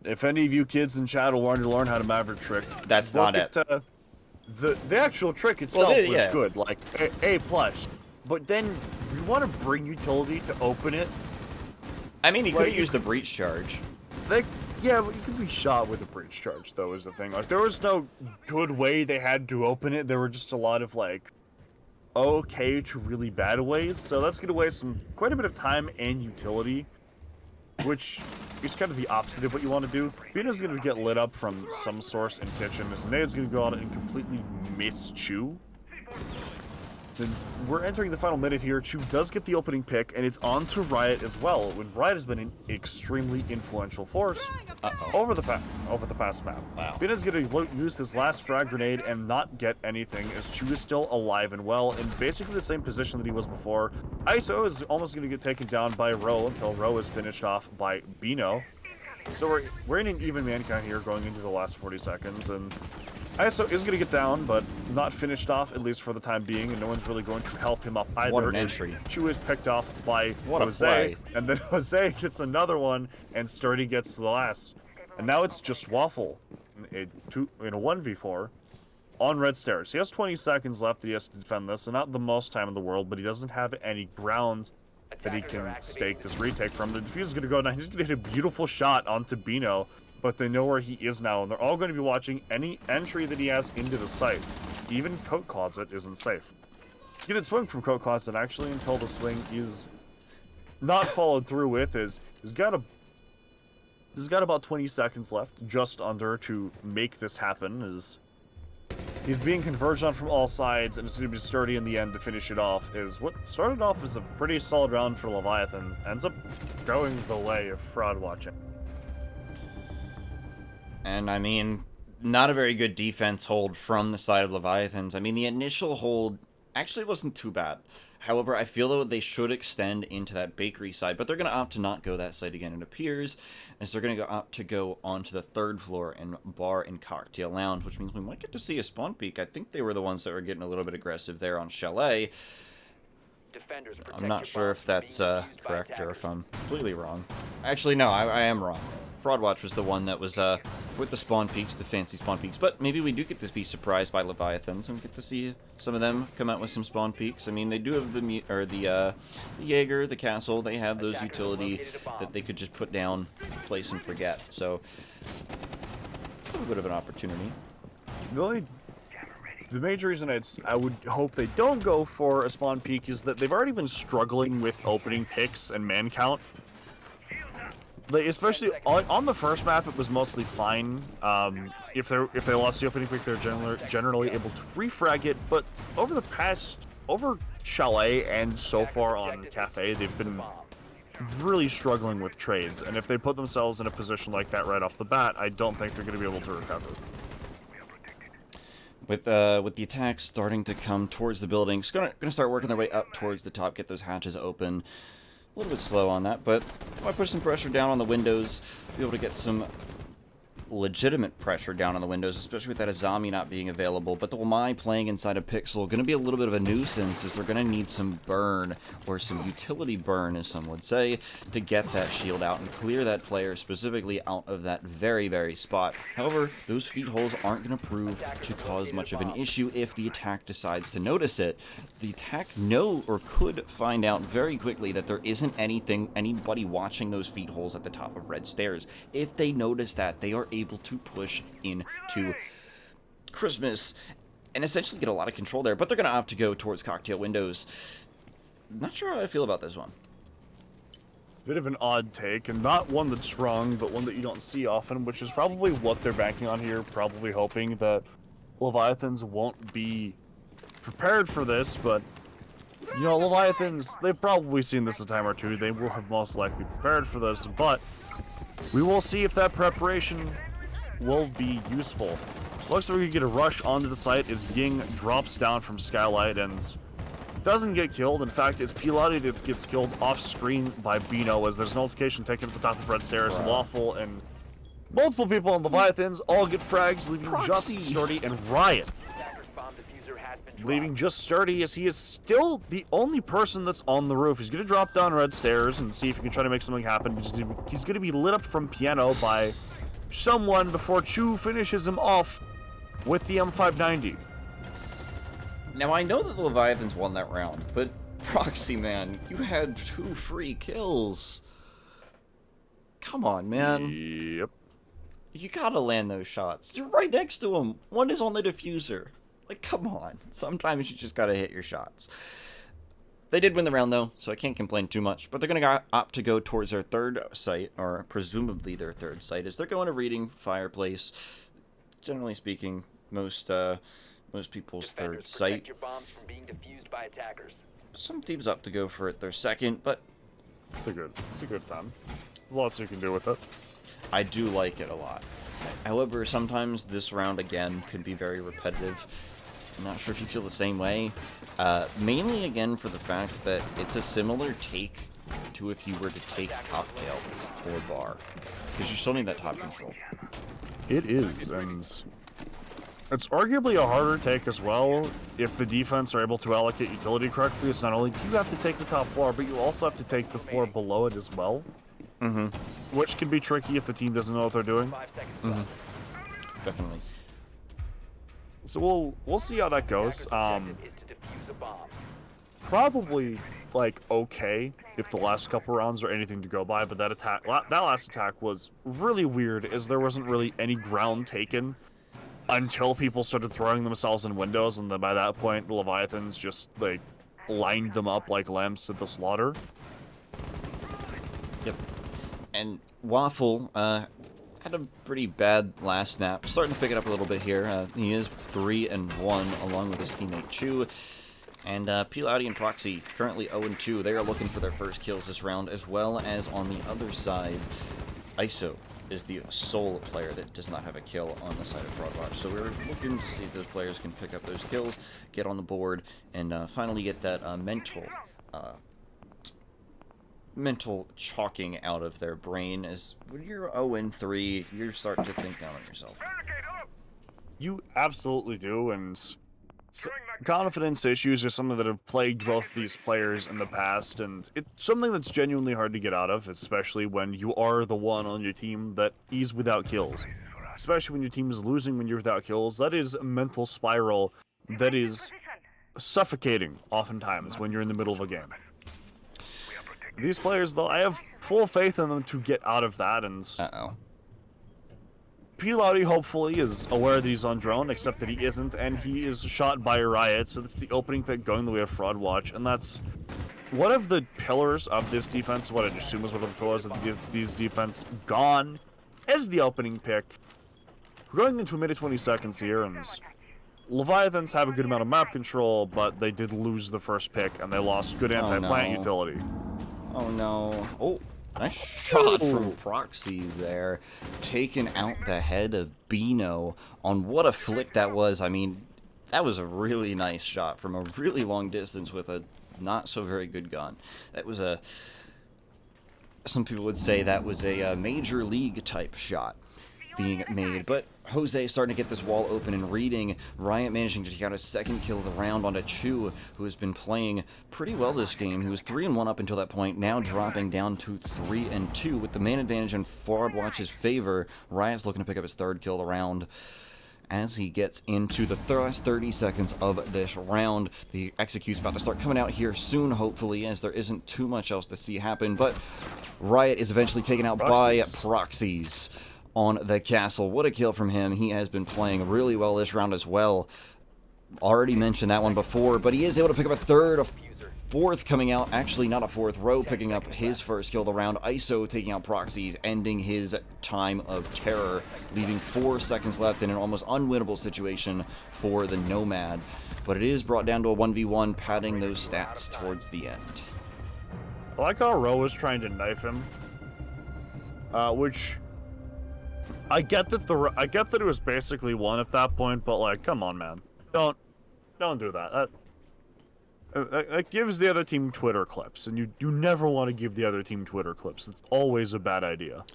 If any of you kids in chat will want to learn how to Maverick trick... That's not it. The actual trick itself was good, like A+. But then you want to bring utility to open it. I mean, he could have used the breach charge. Yeah, but you could be shot with a breach charge, though, is the thing. Like, there was no good way they had to open it. There were just a lot of, like, okay to really bad ways. So that's going to waste quite a bit of time and utility, which is kind of the opposite of what you want to do. Bina's going to get lit up from some source in kitchen. As Nade's going to go out and completely miss Chu. Then we're entering the final minute here. Chu does get the opening pick, and it's on to Riot as well, when Riot has been an extremely influential force over the past map. Wow. Bina's going to use his last frag grenade and not get anything, as Chu is still alive and well, in basically the same position that he was before. ISO is almost going to get taken down by Ro until Ro is finished off by Bino. So we're in an even man count here going into the last 40 seconds, and ISO is going to get down, but not finished off, at least for the time being, and no one's really going to help him up either. What an entry. Chu is picked off by Jose, play. and then Jose gets another one, and Sturdy gets the last. And now it's just Waffle in a 1v4 on red stairs. He has 20 seconds left that he has to defend this, so not the most time in the world, but he doesn't have any ground that he can stake this retake from. The defuse is going to go now. He's going to hit a beautiful shot onto Bino, but they know where he is now, and they're all going to be watching any entry that he has into the site. Even Coat Closet isn't safe. He didn't swing from Coat Closet, actually, until the swing is not followed through with. He's got about 20 seconds left, just under, to make this happen. He's being converged on from all sides, and it's going to be Sturdy in the end to finish it off. Is what started off as a pretty solid round for Leviathans ends up going the way of fraud watching. And, I mean, not a very good defense hold from the side of Leviathans. I mean, the initial hold actually wasn't too bad. However, I feel though they should extend into that bakery side, but they're going to opt to not go that side again, it appears, as they're going to opt to go onto the third floor in Bar and Cocktail Lounge, which means we might get to see a spawn peek. I think they were the ones that were getting a little bit aggressive there on Chalet. I'm not sure if that's correct or if I'm completely wrong. Actually, no, I am wrong. Fraudwatch was the one that was with the spawn peaks, the fancy spawn peaks. But maybe we do get to be surprised by Leviathans and get to see some of them come out with some spawn peaks. I mean, they do have the Jaeger, the castle. They have those utility that they could just put down, place, and forget. So a little bit of an opportunity. The major reason I would hope they don't go for a spawn peak is that they've already been struggling with opening picks and man count. Especially on the first map, it was mostly fine. If they lost the opening pick, they're generally able to refrag it. But over Chalet and so far on Cafe, they've been really struggling with trades. And if they put themselves in a position like that right off the bat, I don't think they're going to be able to recover. With the attacks starting to come towards the building, it's gonna start working their way up towards the top, get those hatches open. A little bit slow on that, but I push some pressure down on the windows, be able to get some legitimate pressure down on the windows, especially with that Azami not being available. But the Wamai playing inside a Pixel going to be a little bit of a nuisance, as they're going to need some burn, or some utility burn, as some would say, to get that shield out and clear that player specifically out of that very, very spot. However, those feet holes aren't going to prove to cause much of an issue if the attack decides to notice it. The attack could find out very quickly that there isn't anybody watching those feet holes at the top of red stairs. If they notice that, they are able to push into Christmas and essentially get a lot of control there, but they're going to opt to go towards cocktail windows. Not sure how I feel about this one. Bit of an odd take, and not one that's wrong, but one that you don't see often, which is probably what they're banking on here, probably hoping that Leviathans won't be prepared for this, but you know, Leviathans, they've probably seen this a time or two. They will have most likely prepared for this, but we will see if that preparation will be useful. Looks like we get a rush onto the site as Ying drops down from Skylight and doesn't get killed. In fact, it's Pilotti that gets killed off-screen by Bino, as there's a notification taken at the top of red stairs. Wow. Waffle and multiple people on Leviathans all get frags, leaving just Sturdy and Riot. Leaving just Sturdy, as he is still the only person that's on the roof. He's going to drop down red stairs and see if he can try to make something happen. He's going to be lit up from piano by someone before Chu finishes him off with the M590. Now, I know that the Leviathans won that round, but Proxy, man, you had 2 free kills. Come on, man. Yep. You gotta land those shots. You're right next to him. One is on the diffuser. Like, come on. Sometimes you just gotta hit your shots. They did win the round, though, so I can't complain too much. But they're gonna opt to go towards their third site, or presumably their third site, as they're going to Reading Fireplace. Generally speaking, most people's third site. Your bombs from being defused by attackers. Some teams opt to go for it their second, but it's a good time. There's lots you can do with it. I do like it a lot. However, sometimes this round again can be very repetitive. I'm not sure if you feel the same way. Mainly again for the fact that it's a similar take to if you were to take Cocktail or Bar, because you still need that top control. It is, and it's arguably a harder take as well if the defense are able to allocate utility correctly. It's not only do you have to take the top floor, but you also have to take the floor below it as well. Mm-hmm. Which can be tricky if the team doesn't know what they're doing. Mm-hmm. Definitely. So we'll see how that goes. Probably like okay if the last couple rounds are anything to go by, but that last attack was really weird, as there wasn't really any ground taken until people started throwing themselves in windows, and then by that point the Leviathans just like lined them up like lambs to the slaughter. Yep. And Waffle had a pretty bad last snap. Starting to pick it up a little bit here. He is 3-1 along with his teammate Chu. And Pilotti and Proxy currently 0-2. They are looking for their first kills this round, as well as on the other side, ISO is the sole player that does not have a kill on the side of Fraudwatch. So we're looking to see if those players can pick up those kills, get on the board, and finally get that mental chalking out of their brain. As when you're 0-3, you're starting to think down on yourself. You absolutely do, and confidence issues are something that have plagued both these players in the past, and it's something that's genuinely hard to get out of, especially when you are the one on your team that is without kills. Especially when your team is losing when you're without kills. That is a mental spiral that is suffocating, oftentimes, when you're in the middle of a game. These players, though, I have full faith in them to get out of that, and Pilotti hopefully is aware that he's on drone, except that he isn't, and he is shot by a Riot, so that's the opening pick going the way of Fraud Watch, and that's one of the pillars of this defense, what I'd assume is one of the pillars of these defense, gone as the opening pick. We're going into a minute 20 seconds here, and Leviathans have a good amount of map control, but they did lose the first pick, and they lost good anti-plant utility. Oh no. Oh, nice shot from Proxy there. Taking out the head of Bino on what a flick that was. I mean, that was a really nice shot from a really long distance with a not so very good gun. That was a... Some people would say that was a major league type shot. being made, but Jose starting to get this wall open and reading. Riot managing to take out a second kill of the round onto Chu, who has been playing pretty well this game. He was 3-1 up until that point, now dropping down to 3-2 with the man advantage in Fraudwatch's favor. Riot's looking to pick up his third kill of the round. As he gets into the last 30 seconds of this round, the execute's about to start coming out here soon, hopefully, as there isn't too much else to see happen, but Riot is eventually taken out by Proxies on the castle. What a kill from him. He has been playing really well this round as well. Already mentioned that one before, but he is able to pick up a fourth coming out. Actually, not a fourth. Rowe picking up his first kill of the round. ISO taking out Proxies, ending his time of terror, leaving 4 seconds left in an almost unwinnable situation for the Nomad. But it is brought down to a 1v1, padding those stats towards the end. I like how Rowe was trying to knife him, which I get that it was basically one at that point, but like, come on, man, don't do that. That gives the other team Twitter clips, and you never want to give the other team Twitter clips. It's always a bad idea.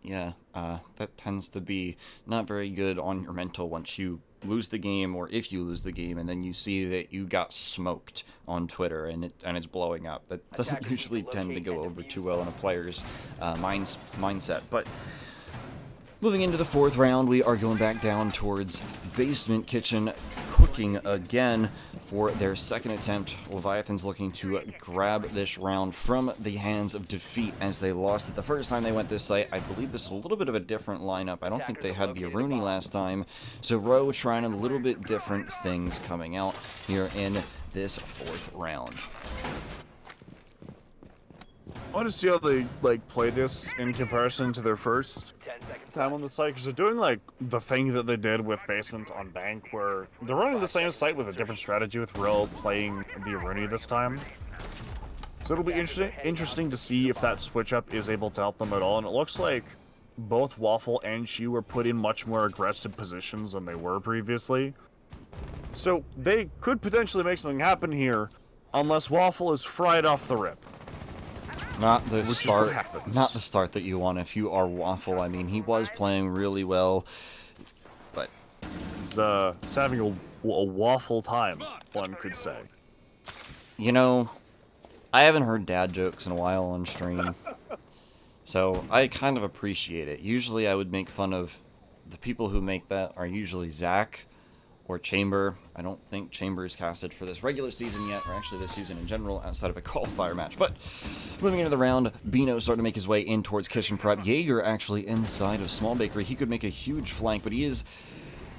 Yeah, that tends to be not very good on your mental once you lose the game, or if you lose the game, and then you see that you got smoked on Twitter and it's blowing up. That doesn't usually tend to go over too well in a player's mindset. But moving into the fourth round, we are going back down towards Basement Kitchen, cooking again for their second attempt. Leviathans looking to grab this round from the hands of defeat as they lost it the first time they went this site. I believe this is a little bit of a different lineup. I don't think they had the Aruni last time. So Rowe trying a little bit different things coming out here in this fourth round. I want to see how they play this in comparison to their first time on the site, because they're doing like the thing that they did with Basement on Bank, where they're running the same site with a different strategy, with Rowe playing the Aruni this time. So it'll be interesting to see if that switch up is able to help them at all. And it looks like both Waffle and She were put in much more aggressive positions than they were previously. So they could potentially make something happen here, unless Waffle is fried off the rip. Not the start that you want if you are Waffle. I mean, he was playing really well, but he's having a waffle time, one could say. You know, I haven't heard dad jokes in a while on stream, so I kind of appreciate it. Usually I would make fun of the people who make that are usually Zach or Chamber. I don't think Chamber is casted for this regular season yet, or actually this season in general, outside of a qualifier match. But moving into the round, Bino starting to make his way in towards Kitchen Prep. Jaeger actually inside of Small Bakery. He could make a huge flank, but he is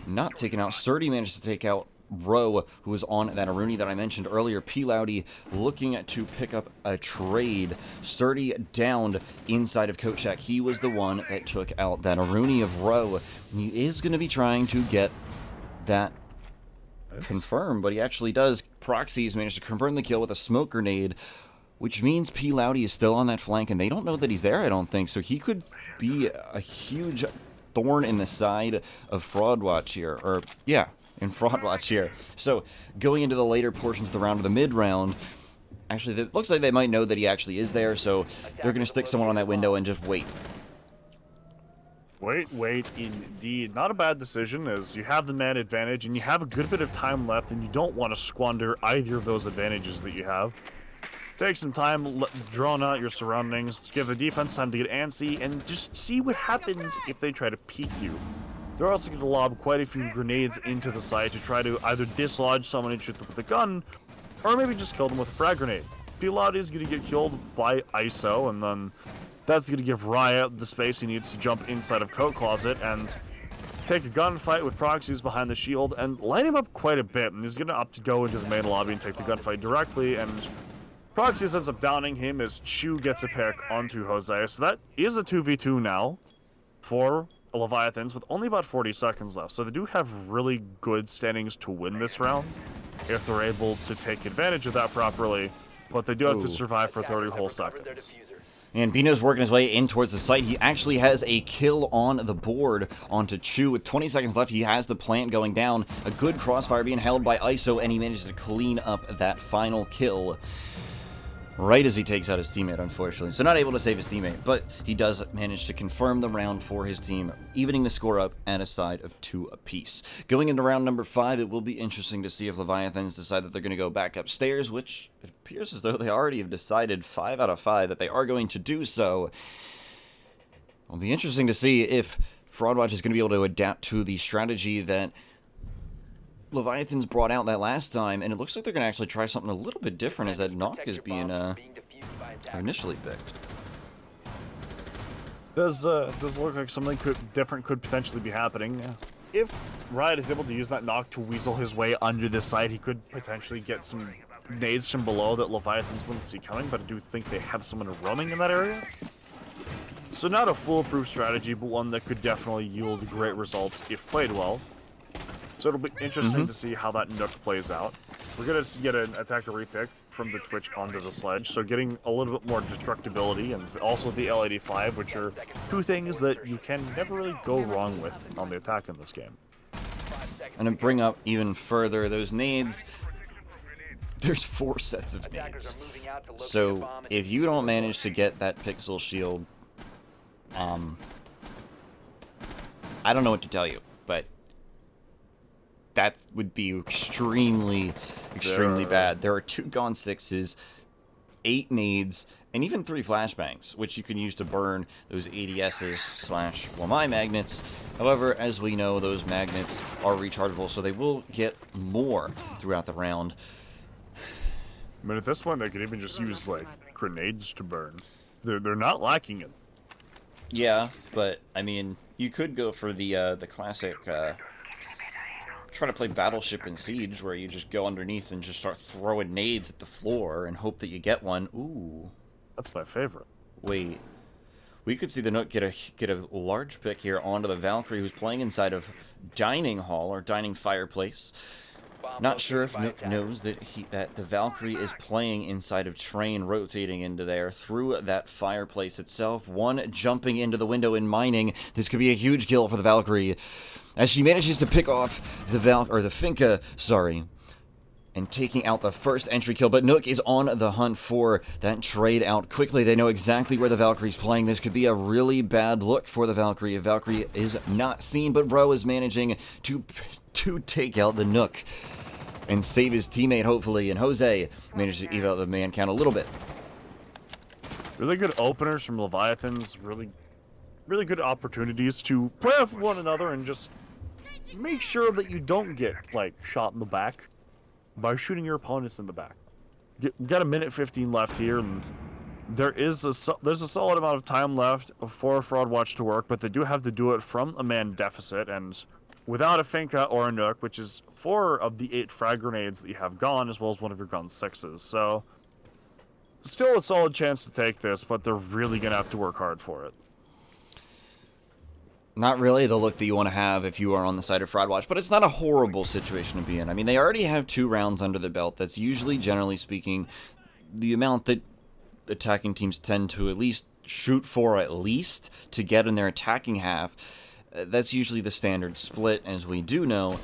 not taken out. Sturdy managed to take out Rowe, who was on that Aruni that I mentioned earlier. P. Loudy looking to pick up a trade. Sturdy downed inside of Coat Shack. He was the one that took out that Aruni of Rowe. He is going to be trying to get that confirmed, but he actually does. Proxies managed to confirm the kill with a smoke grenade, which means P. Loudy is still on that flank, and they don't know that he's there, I don't think. So he could be a huge thorn in the side of Fraudwatch here. Or, yeah, in Fraudwatch here. So going into the later portions of the round, of the mid-round, actually, it looks like they might know that he actually is there, so they're going to stick someone on that window and just wait. Wait, indeed. Not a bad decision, as you have the man advantage, and you have a good bit of time left, and you don't want to squander either of those advantages that you have. Take some time, drawing out your surroundings, give the defense time to get antsy, and just see what happens if they try to peek you. They're also going to lob quite a few grenades into the site to try to either dislodge someone and shoot them with a gun, or maybe just kill them with a frag grenade. Pilot is going to get killed by ISO, and then that's going to give Riot the space he needs to jump inside of Coat Closet and take a gunfight with Proxies behind the shield and line him up quite a bit. And he's going to opt to go into the main lobby and take the gunfight directly, and Proxies ends up downing him as Chu gets a pick onto Jose. So that is a 2v2 now for Leviathans with only about 40 seconds left. So they do have really good standings to win this round if they're able to take advantage of that properly, but they do have to survive for 30 whole seconds. And Bino's working his way in towards the site. He actually has a kill on the board onto Chu. With 20 seconds left, he has the plant going down. A good crossfire being held by ISO, and he manages to clean up that final kill. right as he takes out his teammate, unfortunately. So not able to save his teammate, but he does manage to confirm the round for his team, evening the score up at a side of 2 apiece. Going into round number 5, it will be interesting to see if Leviathans decide that they're going to go back upstairs, which it appears as though they already have decided 5 out of 5 that they are going to do so. It'll be interesting to see if Fraudwatch is going to be able to adapt to the strategy that Leviathans brought out that last time, and it looks like they're going to actually try something a little bit different as that knock is being initially picked. Does look like something different could potentially be happening. If Riot is able to use that knock to weasel his way under this side, he could potentially get some nades from below that Leviathans wouldn't see coming, but I do think they have someone roaming in that area. So not a foolproof strategy, but one that could definitely yield great results if played well. So it'll be interesting to see how that Nook plays out. We're going to get an attacker repick from the Twitch onto the sledge, so getting a little bit more destructibility, and also the L85, which are 2 things that you can never really go wrong with on the attack in this game. And to bring up even further those nades, there's 4 sets of nades. So if you don't manage to get that pixel shield, I don't know what to tell you, but that would be extremely bad. There are 2 Gone 6s, 8 nades, and even 3 flashbangs, which you can use to burn those ADSs / my magnets. However, as we know, those magnets are rechargeable, so they will get more throughout the round. I mean, at this point, they could even just use, like, grenades to burn. They're not lacking it. Yeah, but, I mean, you could go for the classic, try to play Battleship in Siege, where you just go underneath and just start throwing nades at the floor and hope that you get one. Ooh. That's my favorite. Wait. We could see the Nook get a large pick here onto the Valkyrie, who's playing inside of Dining Hall, or Dining Fireplace. Not sure if Nook knows that the Valkyrie is playing inside of Train, rotating into there through that fireplace itself. One jumping into the window and mining. This could be a huge kill for the Valkyrie, as she manages to pick off the Finka, and taking out the first entry kill. But Nook is on the hunt for that trade out quickly. They know exactly where the Valkyrie's playing. This could be a really bad look for the Valkyrie. A Valkyrie is not seen, but Ro is managing to take out the Nook and save his teammate, hopefully. And Jose managed to even out the man count a little bit. Really good openers from Leviathans. Really good opportunities to play off one another and just make sure that you don't get, like, shot in the back by shooting your opponents in the back. Got a minute 15 left here, and there's a solid amount of time left for Fraudwatch to work, but they do have to do it from a man deficit, and without a Finka or a Nook, which is 4 of the 8 frag grenades that you have gone, as well as one of your Gun 6s. So, still a solid chance to take this, but they're really going to have to work hard for it. Not really the look that you want to have if you are on the side of Fraudwatch, but it's not a horrible situation to be in. I mean, they already have 2 rounds under the belt. That's usually, generally speaking, the amount that attacking teams tend to at least shoot for to get in their attacking half. That's usually the standard split, as we do know.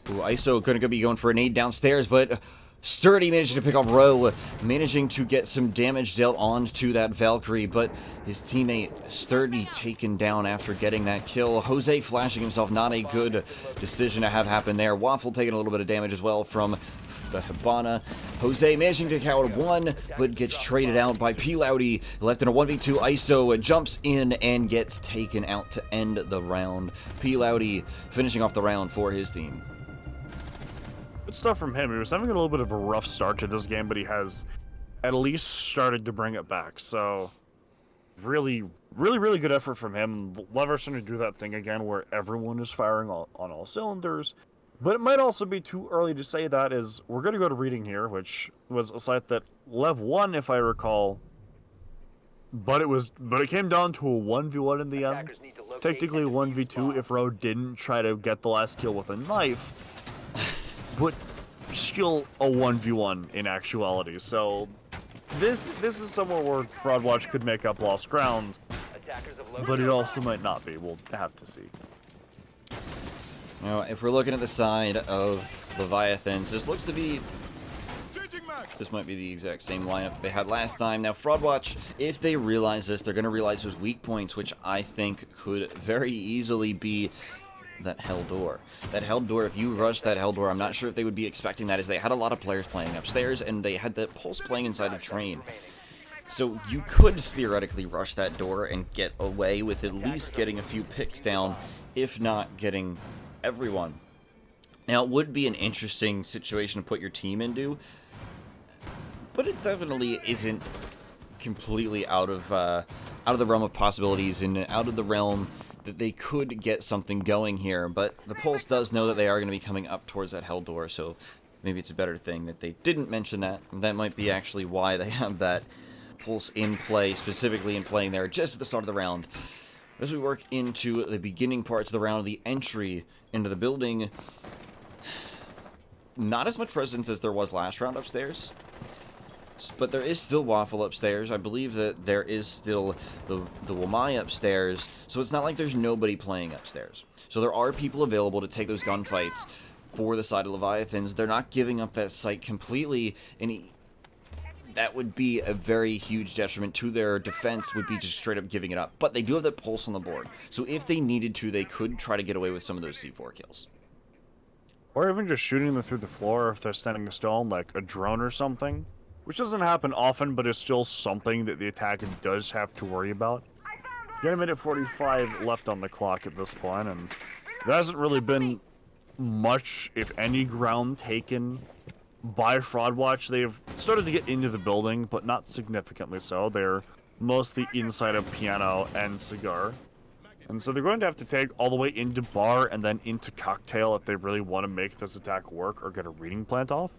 Ooh, ISO going to be going for a nade downstairs, but Sturdy managed to pick off Ro, managing to get some damage dealt onto that Valkyrie, but his teammate Sturdy taken down after getting that kill. Jose flashing himself, not a good decision to have happen there. Waffle taking a little bit of damage as well from the Hibana. Jose managing to count 1, but gets traded out by P. Loudy. Left in a 1v2, ISO jumps in and gets taken out to end the round. P. Loudy finishing off the round for his team. Good stuff from him. He was having a little bit of a rough start to this game, but he has at least started to bring it back. So, really good effort from him. Lever's going to do that thing again where everyone is firing on all cylinders. But it might also be too early to say that, as we're going to go to reading here, which was a site that Lev won, if I recall. But it came down to a 1v1 in the end. Technically 1v2 if Ro didn't try to get the last kill with a knife. But still a 1v1 in actuality. So this is somewhere where Fraudwatch could make up lost ground, but it also might not be. We'll have to see. Now, if we're looking at the side of Leviathans, this looks to be This might be the exact same lineup they had last time. Now, Fraudwatch, if they realize this, they're going to realize those weak points, which I think could very easily be that Hell Door. That Hell Door, if you rush that Hell Door, I'm not sure if they would be expecting that, as they had a lot of players playing upstairs, and they had the Pulse playing inside of Train. So you could theoretically rush that door and get away with at least getting a few picks down, if not getting everyone. Now, it would be an interesting situation to put your team into, but it definitely isn't completely out of the realm of possibilities and out of the realm that they could get something going here. But the Pulse does know that they are going to be coming up towards that Hell Door, so maybe it's a better thing that they didn't mention that. That might be actually why they have that Pulse in play, specifically in playing there just at the start of the round. As we work into the beginning parts of the round, the entry into the building, not as much presence as there was last round upstairs, but there is still Waffle upstairs. I believe that there is still the Wamai upstairs, so it's not like there's nobody playing upstairs. So there are people available to take those gunfights for the side of Leviathans. They're not giving up that site completely, and that would be a very huge detriment to their defense, would be just straight up giving it up. But they do have that Pulse on the board, so if they needed to, they could try to get away with some of those C4 kills. Or even just shooting them through the floor if they're standing still, like a drone or something. Which doesn't happen often, but is still something that the attacker does have to worry about. You got a minute 45 left on the clock at this point, and there hasn't really been much, if any, ground taken by Fraudwatch. They've started to get into the building, but not significantly so. They're mostly inside of Piano and Cigar. And so they're going to have to take all the way into Bar and then into Cocktail if they really want to make this attack work or get a reading plant off.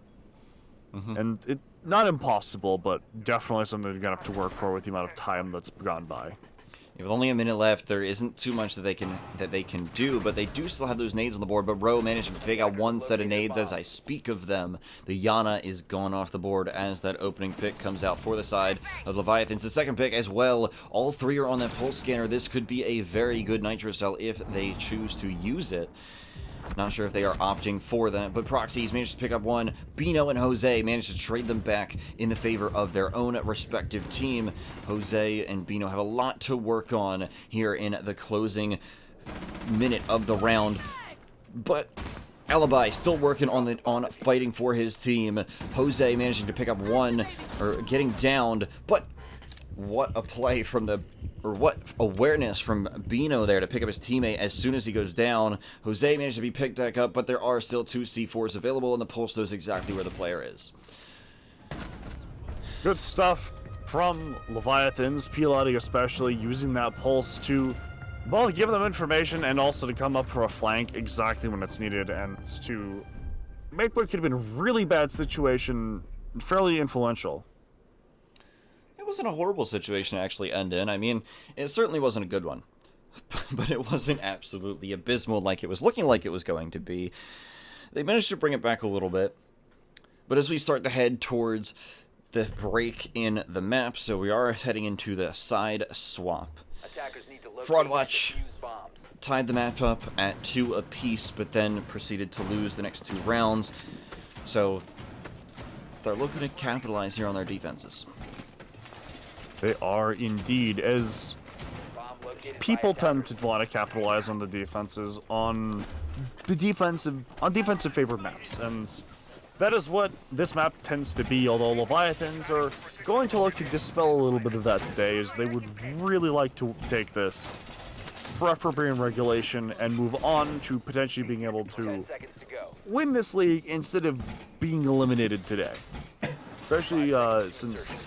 And it not impossible, but definitely something they're going to have to work for with the amount of time that's gone by. With only a minute left, there isn't too much that they can do, but they do still have those nades on the board. But Rowe managed to take out one set of nades as I speak of them. The Yana is gone off the board as that opening pick comes out for the side of Leviathans. The second pick as well. All three are on that pulse scanner. This could be a very good nitro cell if they choose to use it. Not sure if they are opting for that, but Proxies managed to pick up one. Bino and Jose managed to trade them back in the favor of their own respective team. Jose and Bino have a lot to work on here in the closing minute of the round, but Alibi still working on fighting for his team. Jose managing to pick up one, or getting downed, but what a play from what awareness from Bino there to pick up his teammate as soon as he goes down. Jose managed to be picked back up, but there are still two C4s available, and the Pulse knows exactly where the player is. Good stuff from Leviathans, Pilotti especially, using that Pulse to both give them information and also to come up for a flank exactly when it's needed, and to make what could have been a really bad situation fairly influential. It wasn't a horrible situation to actually end in. I mean, it certainly wasn't a good one. But it wasn't absolutely abysmal like it was looking like it was going to be. They managed to bring it back a little bit. But as we start to head towards the break in the map, so we are heading into the side swap. Fraudwatch tied the map up at 2 apiece, but then proceeded to lose the next 2 rounds. So they're looking to capitalize here on their defenses. They are indeed, as people tend to want to capitalize on the defenses on defensive favored maps, and that is what this map tends to be, although Leviathans are going to look to dispel a little bit of that today, as they would really like to take this, preferably in regulation, and move on to potentially being able to win this league instead of being eliminated today. Especially since,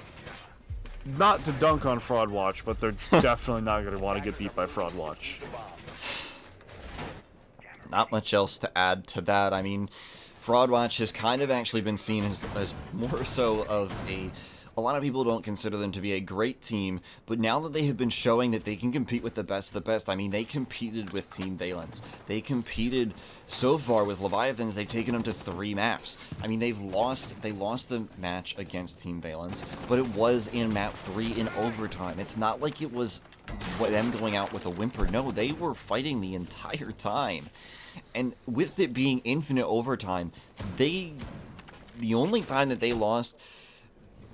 not to dunk on Fraudwatch, but they're definitely not going to want to get beat by Fraudwatch. Not much else to add to that. I mean, Fraudwatch has kind of actually been seen as more so of a lot of people don't consider them to be a great team, but now that they have been showing that they can compete with the best of the best, I mean, they competed with Team Valence. They competed so far with Leviathans, they've taken them to 3 maps. I mean, they lost the match against Team Valence, but it was in map 3 in overtime. It's not like it was them going out with a whimper. No, they were fighting the entire time. And with it being infinite overtime, the only time that they lost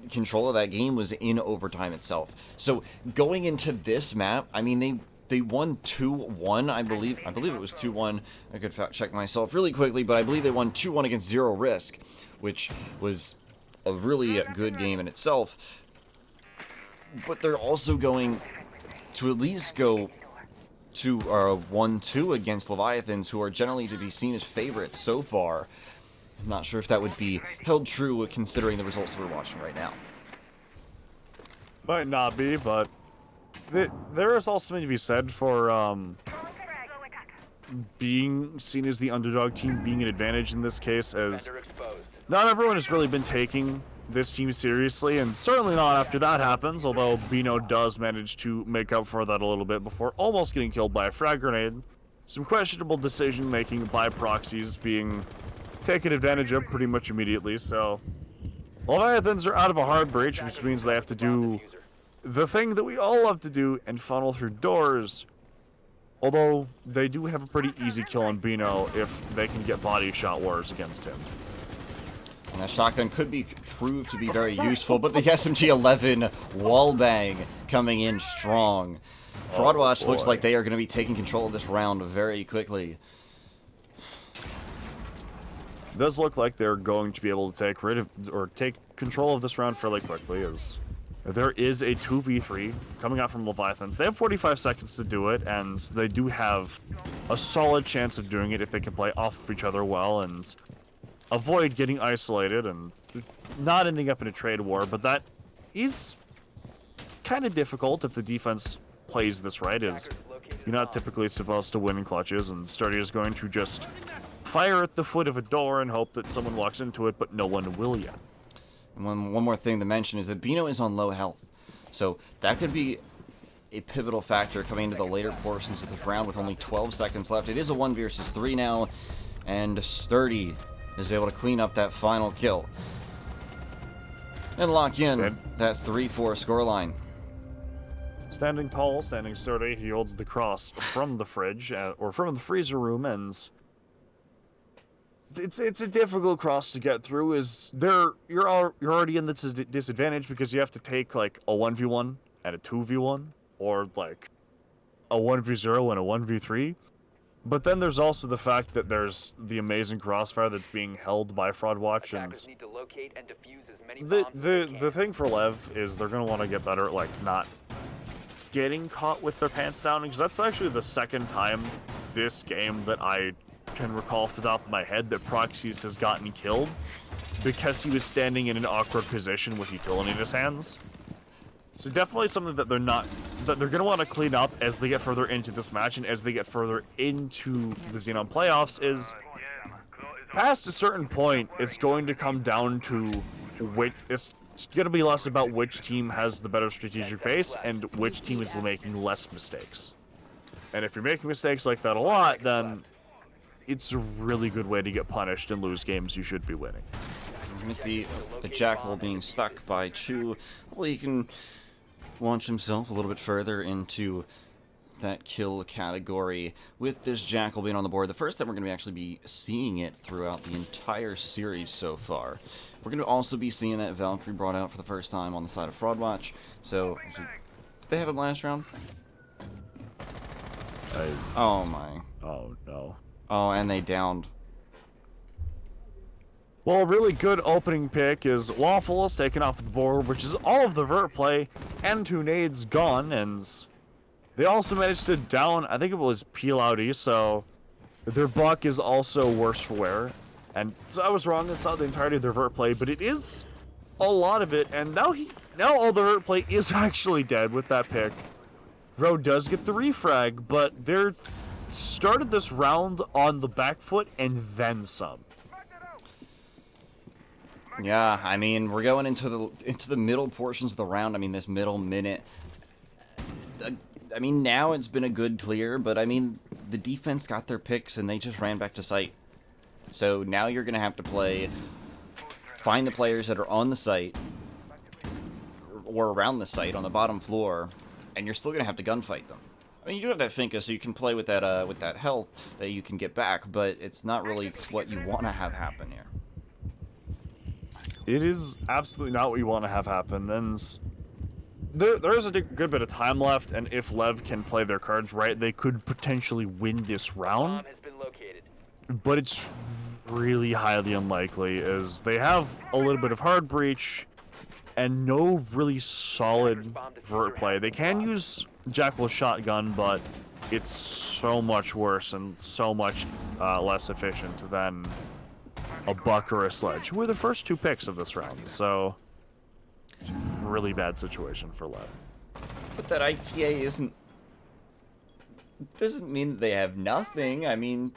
control of that game was in overtime itself. So going into this map, I mean, they won 2-1, I believe. I believe it was 2-1. I could fact check myself really quickly, but I believe they won 2-1 against Zero Risk, which was a really good game in itself. But they're also going to at least go to 1-2 against Leviathans, who are generally to be seen as favorites so far. I'm not sure if that would be held true considering the results we're watching right now. Might not be, but there is also something to be said for being seen as the underdog team being an advantage in this case, as not everyone has really been taking this team seriously, and certainly not after that happens, although Bino does manage to make up for that a little bit before almost getting killed by a frag grenade. Some questionable decision making by proxies being taken advantage of pretty much immediately, so Leviathans are out of a hard breach, which means they have to do the thing that we all love to do and funnel through doors, although they do have a pretty easy kill on Bino if they can get body shot wars against him. And that shotgun could be proved to be very useful, but the SMG-11 wallbang coming in strong. Fraudwatch looks like they are going to be taking control of this round very quickly. It does look like they're going to be able to take control of this round fairly quickly, as there is a 2v3 coming out from Leviathans. They have 45 seconds to do it, and they do have a solid chance of doing it if they can play off of each other well and avoid getting isolated and not ending up in a trade war, but that is kind of difficult if the defense plays this right, as you're not typically supposed to win in clutches, and Sturdy is going to just fire at the foot of a door and hope that someone walks into it, but no one will yet. And one more thing to mention is that Bino is on low health, so that could be a pivotal factor coming into the later portions of this round with only 12 seconds left. It is a 1 versus 3 now, and Sturdy is able to clean up that final kill and lock in that 3-4 scoreline. Standing tall, standing sturdy, he holds the cross from the fridge, or from the freezer room, and it's a difficult cross to get through. You're already in the disadvantage because you have to take like a 1v1 and a 2v1, or like a 1v0 and a 1v3. But then there's also the fact that there's the amazing crossfire that's being held by Fraudwatch, and the thing for Lev is they're going to want to get better at like not getting caught with their pants down, because that's actually the second time this game that I can recall off the top of my head that Proxies has gotten killed because he was standing in an awkward position with utility in his hands. So definitely something that they're going to want to clean up as they get further into this match and as they get further into the Xenon playoffs. Is past a certain point, it's going to come down to it's going to be less about which team has the better strategic base and which team is making less mistakes. And if you're making mistakes like that a lot, then it's a really good way to get punished and lose games you should be winning. We're going to see the Jackal being stuck by Chu. Hopefully he can launch himself a little bit further into that kill category with this Jackal being on the board. The first time we're going to actually be seeing it throughout the entire series so far. We're going to also be seeing that Valkyrie brought out for the first time on the side of Fraudwatch. So, did they have him last round? Oh my. Oh no. Oh, and they downed. Well, a really good opening pick is Waffle is taken off the board, which is all of the vert play, and 2 nades gone, and they also managed to down, I think it was Peel Audi, so their buck is also worse for wear. And so I was wrong, it's not the entirety of their vert play, but it is a lot of it, and now all the vert play is actually dead with that pick. Road does get the refrag, but they're started this round on the back foot and then some. Yeah, I mean, we're going into the middle portions of the round. I mean, this middle minute. I mean, now it's been a good clear, but I mean, the defense got their picks and they just ran back to site. So now you're going to have to find the players that are on the site or around the site on the bottom floor, and you're still going to have to gunfight them. I mean, you do have that Finka, so you can play with that health that you can get back, but it's not really what you want to have happen here. It is absolutely not what you want to have happen. And there is a good bit of time left, and if Lev can play their cards right, they could potentially win this round. But it's really highly unlikely, as they have a little bit of hard breach and no really solid vert play. They can use Jackal's shotgun, but it's so much worse and so much less efficient than a buck or a sledge, who were the first 2 picks of this round. So, really bad situation for Lev. But that ITA doesn't mean that they have nothing. I mean,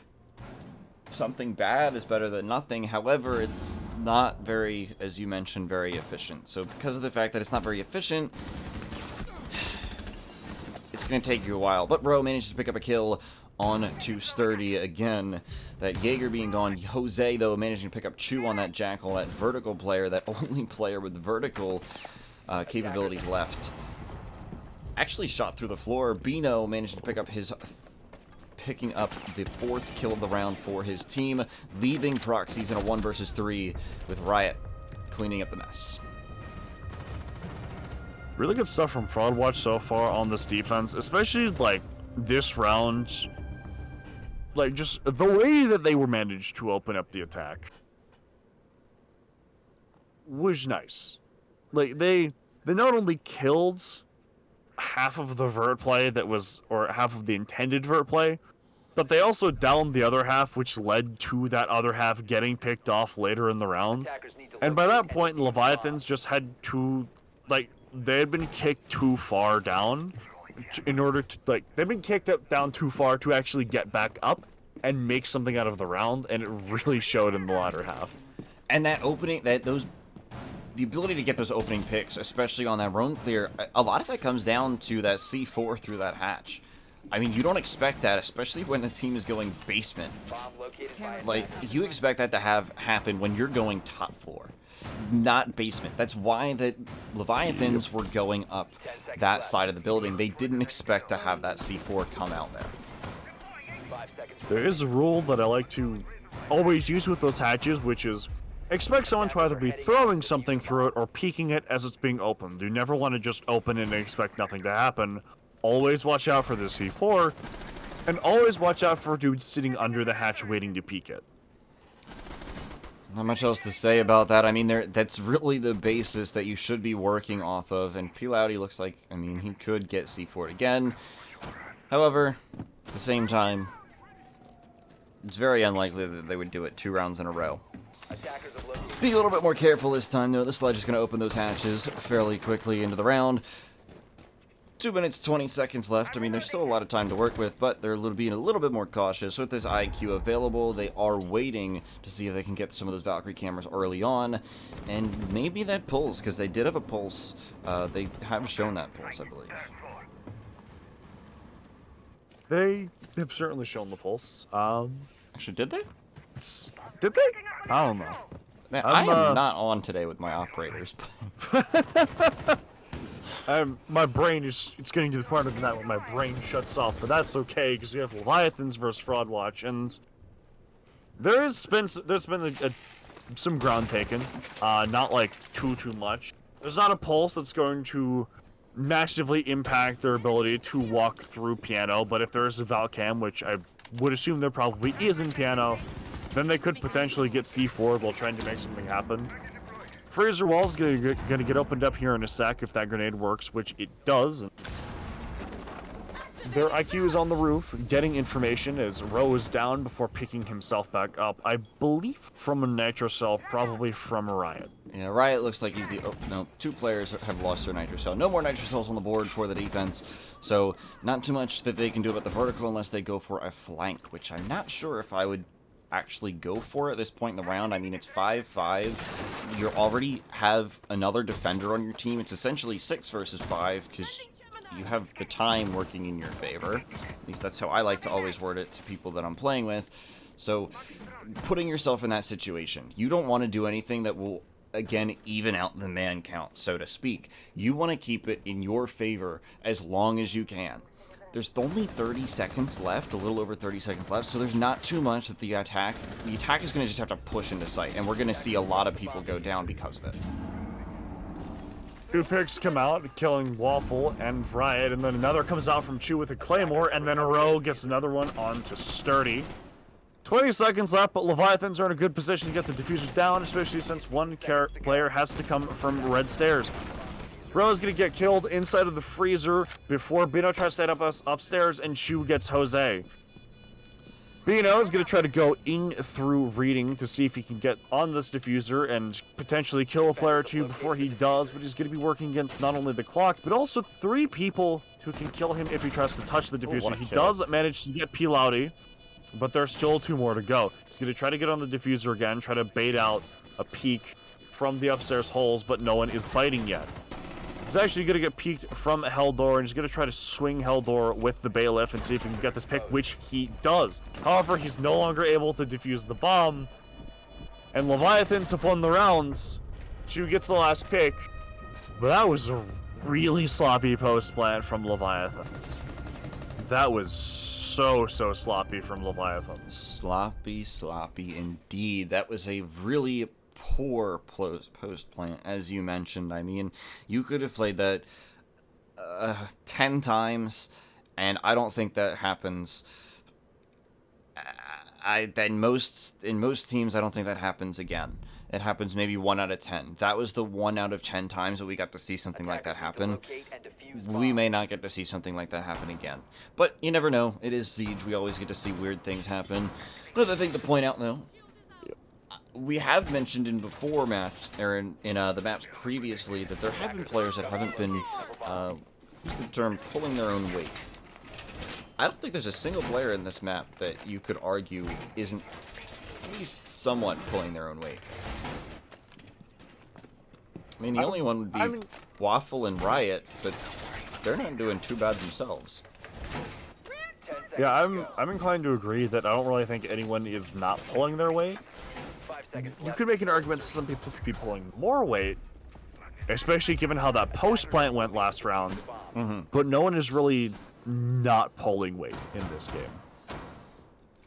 something bad is better than nothing. However, it's not very, as you mentioned, very efficient. So because of the fact that it's not very efficient, it's going to take you a while. But Bro managed to pick up a kill on to Sturdy again. That Jaeger being gone. Jose, though, managing to pick up Chew on that Jackal, that vertical player, that only player with vertical capabilities left. Actually shot through the floor. Bino managed to pick up picking up the 4th kill of the round for his team, leaving Proxies in a 1 versus 3 with Riot cleaning up the mess. Really good stuff from Fraudwatch so far on this defense, especially like this round. Like just the way that they were managed to open up the attack was nice. Like they not only killed half of the vert play that was, or half of the intended vert play, but they also downed the other half, which led to that other half getting picked off later in the round. And by that point, Leviathans just had to, like, they had been kicked too far down in order to, like, they'd been kicked down too far to actually get back up and make something out of the round, and it really showed in the latter half. And that opening, the ability to get those opening picks, especially on that roam clear, a lot of that comes down to that C4 through that hatch. I mean, you don't expect that, especially when the team is going basement. Like, you expect that to happen when you're going top floor, not basement. That's why the Leviathans were going up that side of the building. They didn't expect to have that C4 come out there. There is a rule that I like to always use with those hatches, which is expect someone to either be throwing something through it or peeking it as it's being opened. You never want to just open it and expect nothing to happen. Always watch out for the C4, and always watch out for dudes sitting under the hatch waiting to peek it. Not much else to say about that. I mean, that's really the basis that you should be working off of, and P-Loudy looks like, I mean, he could get C4'd again. However, at the same time, it's very unlikely that they would do it 2 rounds in a row. Be a little bit more careful this time, though. The sledge is going to open those hatches fairly quickly into the round. 2 minutes, 20 seconds left. I mean, there's still a lot of time to work with, but they're being a little bit more cautious. With this IQ available, they are waiting to see if they can get some of those Valkyrie cameras early on, and maybe that pulls, because they did have a pulse. They have shown that pulse, I believe. They have certainly shown the pulse. Actually, did they? Did they? I don't know. Man, I am not on today with my operators. My brain is, it's getting to the part of the night where my brain shuts off, but that's okay, because we have Leviathans versus Fraudwatch, and there's been some ground taken, not like too much. There's not a pulse that's going to massively impact their ability to walk through Piano, but if there is a Valcam, which I would assume there probably is in Piano, then they could potentially get C4 while trying to make something happen. Freezer Wall's gonna get opened up here in a sec if that grenade works, which it does. Their IQ is on the roof, getting information as Ro is down before picking himself back up. I believe from a Nitro Cell, probably from a Riot. Yeah, Riot looks like he's the... Oh, no, 2 players have lost their Nitro Cell. No more Nitro Cells on the board for the defense, so not too much that they can do about the vertical unless they go for a flank, which I'm not sure if I would actually go for at this point in the round. I mean, it's 5-5. You already have another defender on your team. It's essentially 6 versus 5 because you have the time working in your favor. At least that's how I like to always word it to people that I'm playing with. So putting yourself in that situation, you don't want to do anything that will, again, even out the man count, so to speak. You want to keep it in your favor as long as you can. There's only 30 seconds left, a little over 30 seconds left, so there's not too much that the attack is going to just have to push into sight, and we're going to see a lot of people go down because of it. 2 picks come out, killing Waffle and Riot, and then another comes out from Chu with a Claymore, and then Ro gets another one onto Sturdy. 20 seconds left, but Leviathans are in a good position to get the diffuser down, especially since one player has to come from red stairs. Ro is going to get killed inside of the freezer before Bino tries to head up upstairs, and Chu gets Jose. Bino is going to try to go in through reading to see if he can get on this diffuser and potentially kill a player or two before he does, but he's going to be working against not only the clock, but also 3 people who can kill him if he tries to touch the diffuser. He does manage to get P. Loudy, but there's still 2 more to go. He's going to try to get on the diffuser again, try to bait out a peek from the upstairs holes, but no one is biting yet. He's actually going to get peeked from Heldor, and he's going to try to swing Heldor with the Bailiff and see if he can get this pick, which he does. However, he's no longer able to defuse the bomb, and Leviathans have won the rounds. Chu gets the last pick, but that was a really sloppy post plant from Leviathans. That was so sloppy from Leviathans. Sloppy indeed. That was a really poor post plant, as you mentioned. I mean, you could have played that 10 times, and I don't think that happens. In most teams, I don't think that happens again. It happens maybe 1 out of 10. That was the 1 out of 10 times that we got to see something like that happen. We may not get to see something like that happen again. But you never know. It is Siege. We always get to see weird things happen. Another thing to point out, though, we have mentioned in before maps, or in the maps previously, that there have been players that haven't been, what's the term, pulling their own weight. I don't think there's a single player in this map that you could argue isn't at least somewhat pulling their own weight. I mean, the only one would be Waffle and Riot, but they're not doing too bad themselves. Yeah, I'm inclined to agree that I don't really think anyone is not pulling their weight. You could make an argument that some people could be pulling more weight, especially given how that post plant went last round. But no one is really not pulling weight in this game.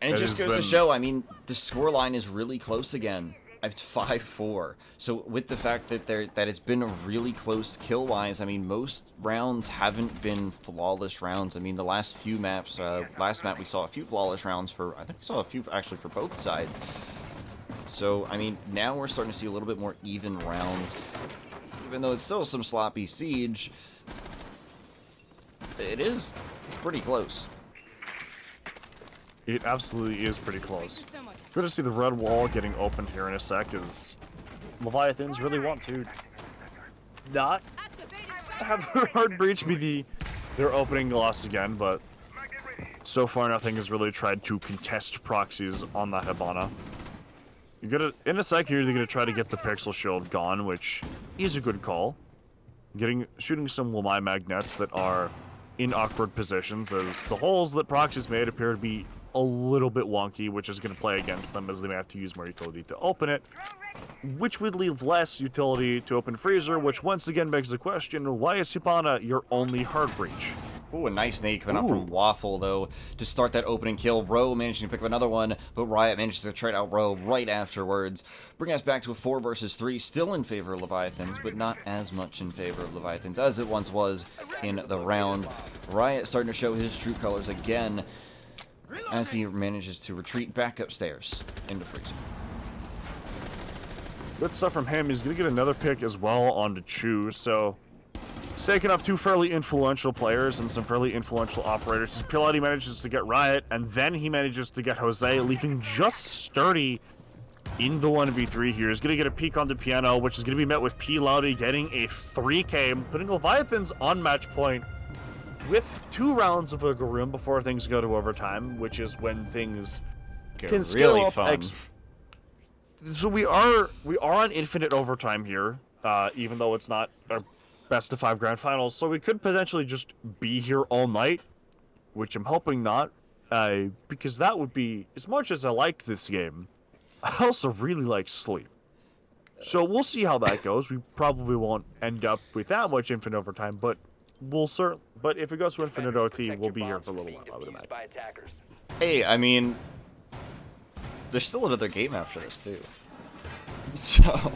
And it just goes to show, I mean, the scoreline is really close again. It's 5-4. So with the fact that it's been a really close kill-wise, I mean, most rounds haven't been flawless rounds. I mean, the last few maps, last map we saw a few flawless rounds for, I think we saw a few actually for both sides. So, I mean, now we're starting to see a little bit more even rounds. Even though it's still some sloppy Siege, it is pretty close. It absolutely is pretty close. Good to see the red wall getting opened here in a sec, as Leviathans really want to not have their hard breach be their opening loss again, but so far nothing has really tried to contest proxies on that Hibana. In a sec here, they're gonna try to get the Pixel Shield gone, which is a good call. Shooting some Lamai magnets that are in awkward positions, as the holes that proxies made appear to be a little bit wonky, which is going to play against them, as they may have to use more utility to open it, which would leave less utility to open Freezer, which once again begs the question, why is Hibana your only hard breach? Ooh, a nice nade coming up from Waffle, though, to start that opening kill. Ro managing to pick up another one, but Riot manages to trade out Ro right afterwards, bringing us back to a 4 versus 3, still in favor of Leviathans, but not as much in favor of Leviathans as it once was in the round. Riot starting to show his true colors again, as he manages to retreat back upstairs into Freezer. Good stuff from him. He's going to get another pick as well onto Chu, so he's taking off 2 fairly influential players and some fairly influential operators. His Pilati manages to get Riot, and then he manages to get Jose, leaving just Sturdy in the 1v3 here. He's going to get a peek onto Piano, which is going to be met with P. Loudy getting a 3K, putting Leviathans on match point with 2 rounds of a Garoon before things go to overtime, which is when things can scale really up. fun. So we are on infinite overtime here, even though it's not our best of 5 grand finals. So we could potentially just be here all night, which I'm hoping not, because that would be, as much as I like this game, I also really like sleep. So we'll see how that goes. We probably won't end up with that much infinite overtime, but But if it goes to Infinite OT, we'll be here for a little while, I would imagine. Hey, I mean, there's still another game after this, too. So,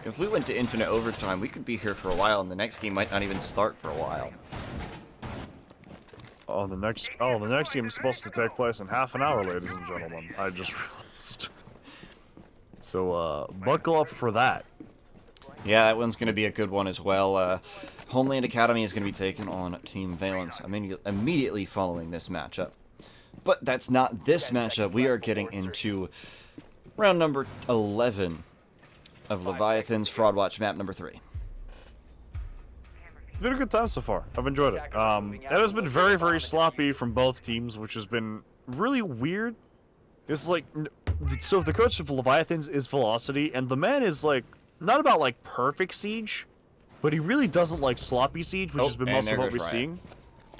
if we went to infinite overtime, we could be here for a while, and the next game might not even start for a while. Oh, the next game is supposed to take place in half an hour, ladies and gentlemen. I just realized. So, buckle up for that. Yeah, that one's going to be a good one as well. Homeland Academy is going to be taking on Team Valence immediately following this matchup. But that's not this matchup. We are getting into round number 11 of Leviathans Fraud Watch map number 3. It's been a good time so far. I've enjoyed it. It has been very, very sloppy from both teams, which has been really weird. It's like, so if the coach of Leviathans is Velocity, and the man is like, not about like perfect siege, but he really doesn't like sloppy siege, which has been most of what we're seeing.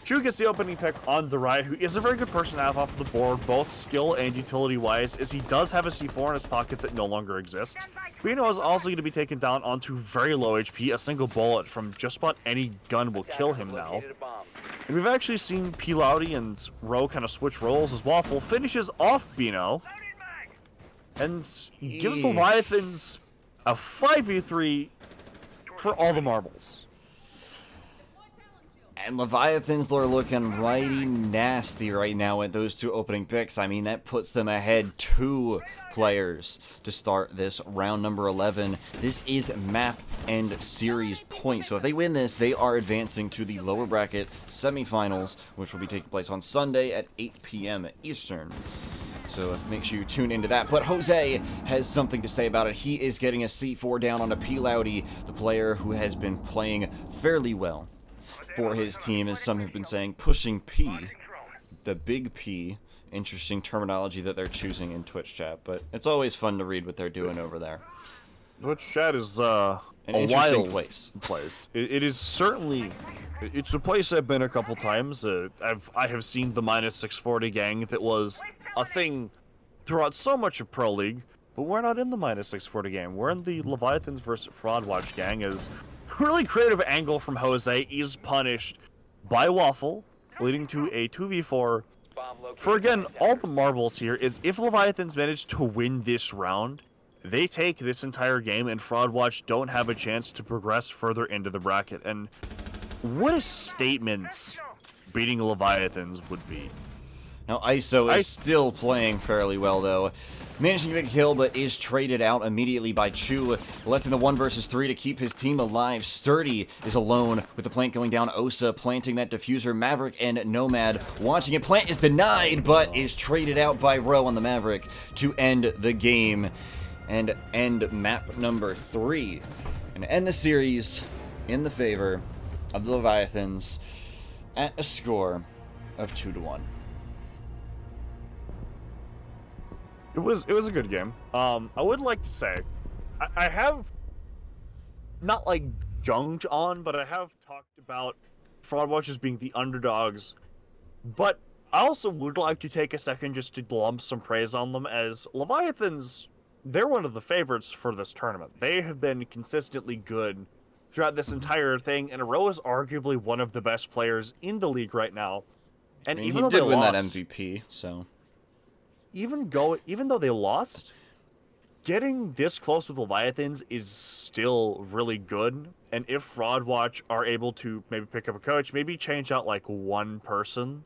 Drew gets the opening pick on the Riot, who is a very good person to have off the board, both skill and utility-wise, as he does have a C4 in his pocket that no longer exists. Bino is also going to be taken down onto very low HP. A single bullet from just about any gun will kill him now. And we've actually seen P. Loudy and Rowe kind of switch roles as Waffle finishes off Bino and gives Leviathans a 5v3 for all the marbles. And Leviathans are looking righty nasty right now at those two opening picks. I mean, that puts them ahead 2 players to start this round number 11. This is map and series points. So if they win this, they are advancing to the lower bracket semifinals, which will be taking place on Sunday at 8 p.m. Eastern. So make sure you tune into that. But Jose has something to say about it. He is getting a C4 down on a P. Loudy, the player who has been playing fairly well for his team, as some have been saying, pushing P, the big P. Interesting terminology that they're choosing in Twitch chat, but it's always fun to read what they're doing over there. Twitch chat is an interesting wild place. It is certainly, it's a place I've been a couple times. I have seen the -640 gang that was a thing throughout so much of Pro League, but we're not in the -640 gang. We're in the Leviathans versus Fraud Watch gang, as really creative angle from Jose is punished by Waffle, leading to a 2v4. For again, all the marbles here is if Leviathans manage to win this round, they take this entire game and Fraud Watch don't have a chance to progress further into the bracket. And what a statement beating Leviathans would be. Now ISO is still playing fairly well though. Managing to make a kill, but is traded out immediately by Chu, left in the 1 versus 3 to keep his team alive. Sturdy is alone with the plant going down. Osa planting that diffuser. Maverick and Nomad watching it. Plant is denied, but is traded out by Rowe on the Maverick to end the game and end map number 3 and end the series in the favor of the Leviathans at a score of 2-1. It was a good game. I would like to say, I have not like junked on, but I have talked about Fraud Watchers being the underdogs. But I also would like to take a second just to lump some praise on them, as Leviathans, they're one of the favorites for this tournament. They have been consistently good throughout this entire thing, and Aro is arguably one of the best players in the league right now. And I mean, even he though did they win lost, that MVP, so even though they lost, getting this close with Leviathans is still really good. And if Fraud Watch are able to maybe pick up a coach, maybe change out like one person,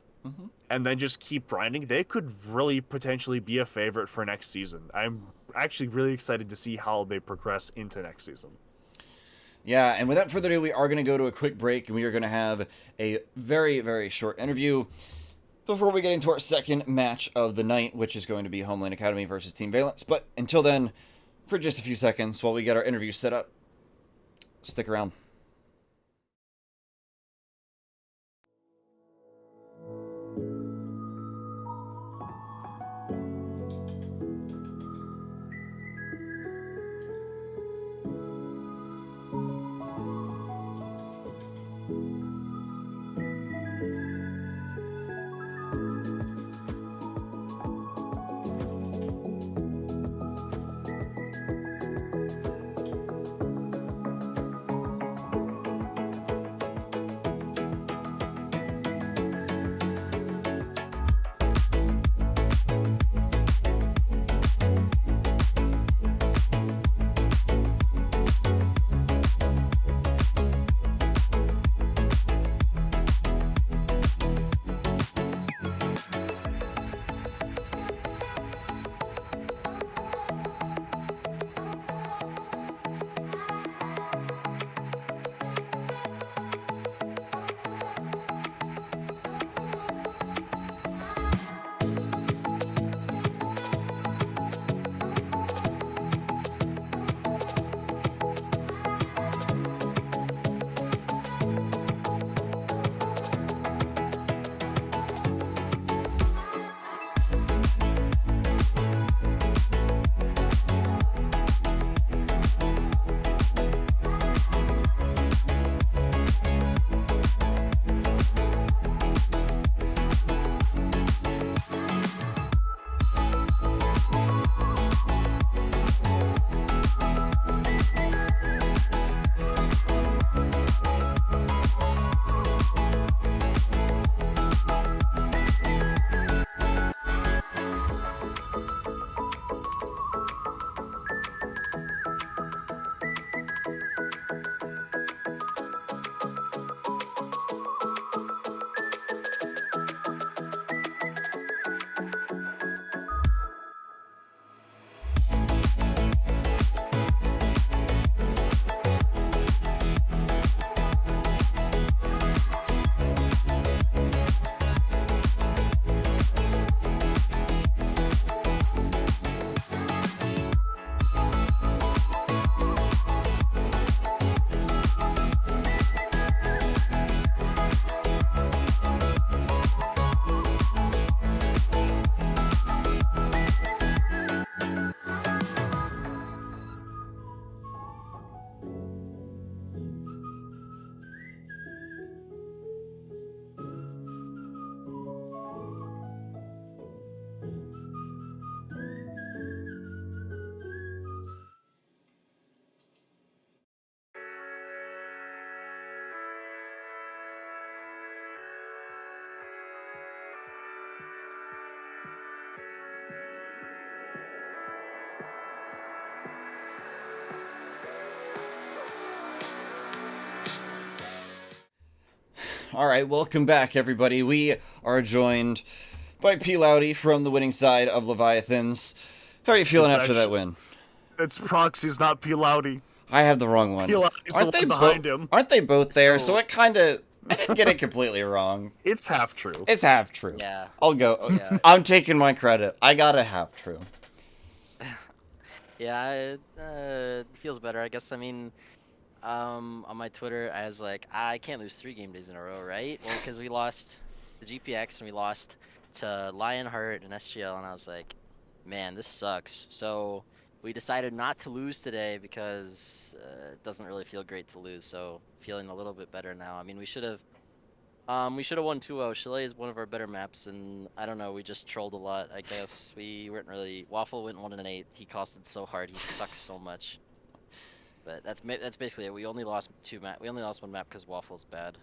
and then just keep grinding, they could really potentially be a favorite for next season. I'm actually really excited to see how they progress into next season. yeah, and without further ado, we are going to go to a quick break, and we are going to have a very, very short interview before we get into our second match of the night, which is going to be Homeland Academy versus Team Valence. But until then, for just a few seconds, while we get our interview set up, stick around. All right, welcome back, everybody. We are joined by P. Loudy from the winning side of Leviathans. How are you feeling after that win? It's Proxy's, not P. Loudy. I have the wrong one. P. Loudy's the one behind him. Aren't they both there? So it kind of... I didn't get it completely wrong. It's half true. It's half true. Yeah. I'll go. Yeah. I'm taking my credit. I got it half true. Yeah, it feels better, I guess. I mean, on my Twitter, I was like, I can't lose 3 game days in a row, right? Well, because we lost the GPX and we lost to Lionheart and SGL, and I was like, man, this sucks. So we decided not to lose today because it doesn't really feel great to lose. So feeling a little bit better now. I mean, we should have won 2-0. Chalet is one of our better maps, and I don't know, we just trolled a lot, I guess. We weren't really... Waffle went 1-8. He costed so hard. He sucks so much. But that's basically it. We only lost 1 map because Waffle's bad.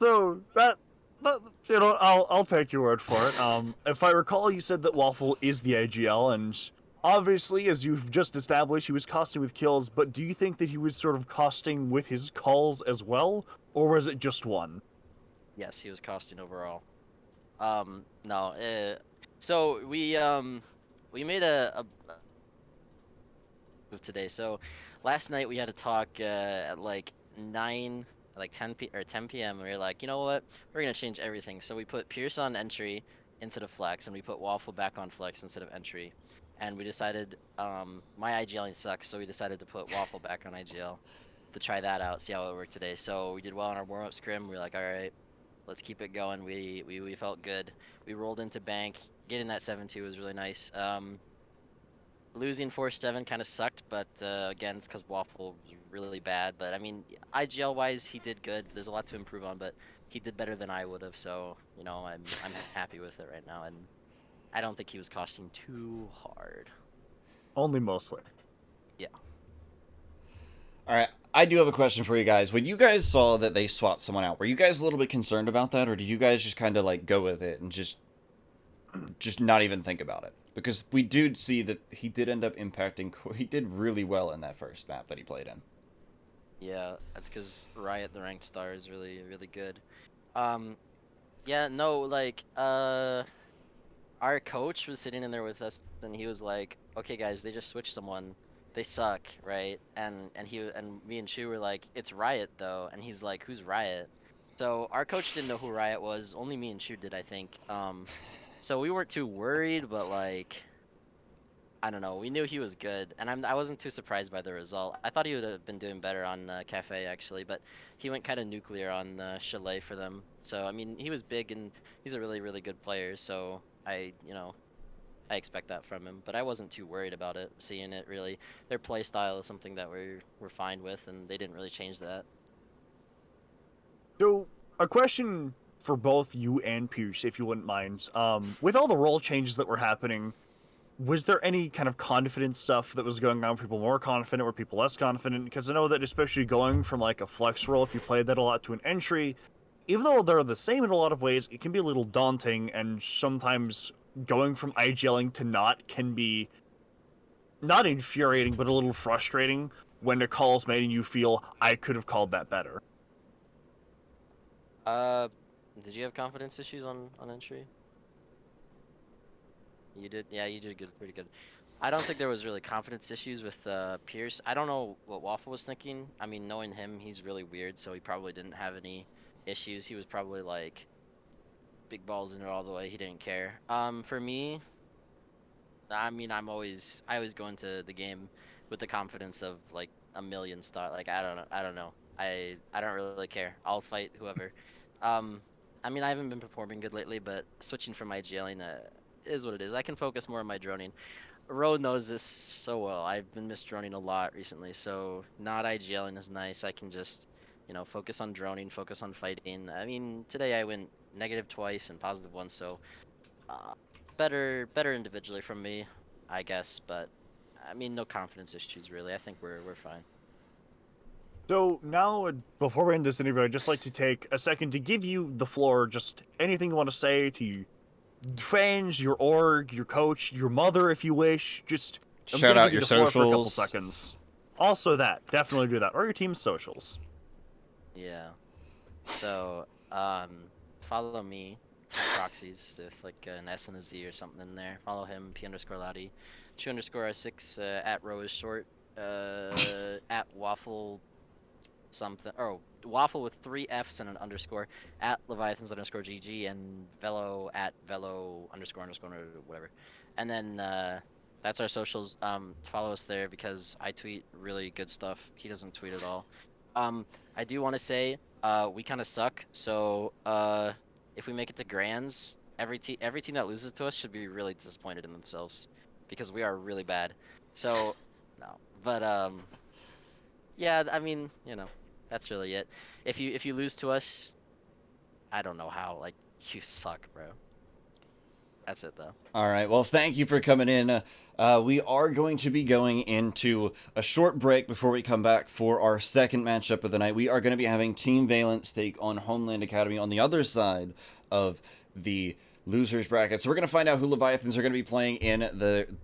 So that you know, I'll take your word for it. If I recall, you said that Waffle is the AGL, and obviously, as you've just established, he was costing with kills. But do you think that he was sort of costing with his calls as well, or was it just one? Yes, he was costing overall. No. So we made a move today. So last night we had a talk at like 10 p.m. and we were like, you know what? We're gonna change everything. So we put Pierce on entry instead of flex, and we put Waffle back on flex instead of entry. And we decided my IGLing sucks, so we decided to put Waffle back on IGL to try that out, see how it worked today. So we did well on our warm-up scrim. We were like, all right, let's keep it going. We felt good. We rolled into bank. Getting that 7-2 was really nice. Losing 4-7 kind of sucked, but again, it's because Waffle was really bad. But I mean, IGL-wise, he did good. There's a lot to improve on, but he did better than I would have. So you know, I'm happy with it right now, and I don't think he was costing too hard. Only mostly. Yeah. All right, I do have a question for you guys. When you guys saw that they swapped someone out, were you guys a little bit concerned about that, or do you guys just kind of like go with it and just not even think about it? Because we do see that he did end up impacting. He did really well in that first map that he played in. Yeah, that's because Riot, the ranked star, is really, really good. Yeah, no, like, our coach was sitting in there with us, and he was like, okay, guys, they just switched someone. They suck, right? And me and Shu were like, it's Riot, though. And he's like, who's Riot? So our coach didn't know who Riot was. Only me and Shu did, I think. So we weren't too worried, but like, I don't know. We knew he was good, and I wasn't too surprised by the result. I thought he would have been doing better on Cafe actually, but he went kind of nuclear on Chalet for them. So I mean, he was big and he's a really, really good player. So I expect that from him, but I wasn't too worried about it. Seeing it really, their play style is something that we're fine with, and they didn't really change that. So a question for both you and Pierce, if you wouldn't mind. With all the role changes that were happening, was there any kind of confidence stuff that was going on? Were people more confident? Were people less confident? Because I know that especially going from like a flex role, if you played that a lot, to an entry, even though they're the same in a lot of ways, it can be a little daunting, and sometimes going from IGLing to not can be not infuriating, but a little frustrating when a call is made and you feel, I could have called that better. Did you have confidence issues on entry? You did? Yeah, you did good, pretty good. I don't think there was really confidence issues with Pierce. I don't know what Waffle was thinking. I mean, knowing him, he's really weird, so he probably didn't have any issues. He was probably like big balls in it all the way. He didn't care. For me, I mean, I always go into the game with the confidence of like a million star. Like I don't know. I don't really care. I'll fight whoever. I mean, I haven't been performing good lately, but switching from IGLing is what it is. I can focus more on my droning. Road knows this so well. I've been misdroning a lot recently, so not IGLing is nice. I can just, focus on droning, focus on fighting. I mean, today I went negative twice and positive once, so better individually from me, I guess. But I mean, no confidence issues really. I think we're fine. So now, before we end this interview, I'd just like to take a second to give you the floor. Just anything you want to say to fans, your org, your coach, your mother, if you wish. Just shout out your socials for a couple seconds. Also, that definitely do that, or your team's socials. Yeah. So, follow me, Proxies, with like an S and a Z or something in there. Follow him, P_Laudy, 2_R6, at Row is short, at Waffle something, oh, Waffle with 3 Fs and an underscore, at Leviathans_GG, and Velo at Velo __ whatever. And then, that's our socials. Follow us there because I tweet really good stuff. He doesn't tweet at all. I do want to say, we kind of suck. So, if we make it to grands, every team that loses to us should be really disappointed in themselves because we are really bad. So, no, but yeah, I mean, that's really it. If you lose to us, I don't know how. Like, you suck, bro. That's it, though. All right. Well, thank you for coming in. We are going to be going into a short break before we come back for our second matchup of the night. We are going to be having Team Valence take on Homeland Academy on the other side of the losers bracket. So we're going to find out who Leviathans are going to be playing in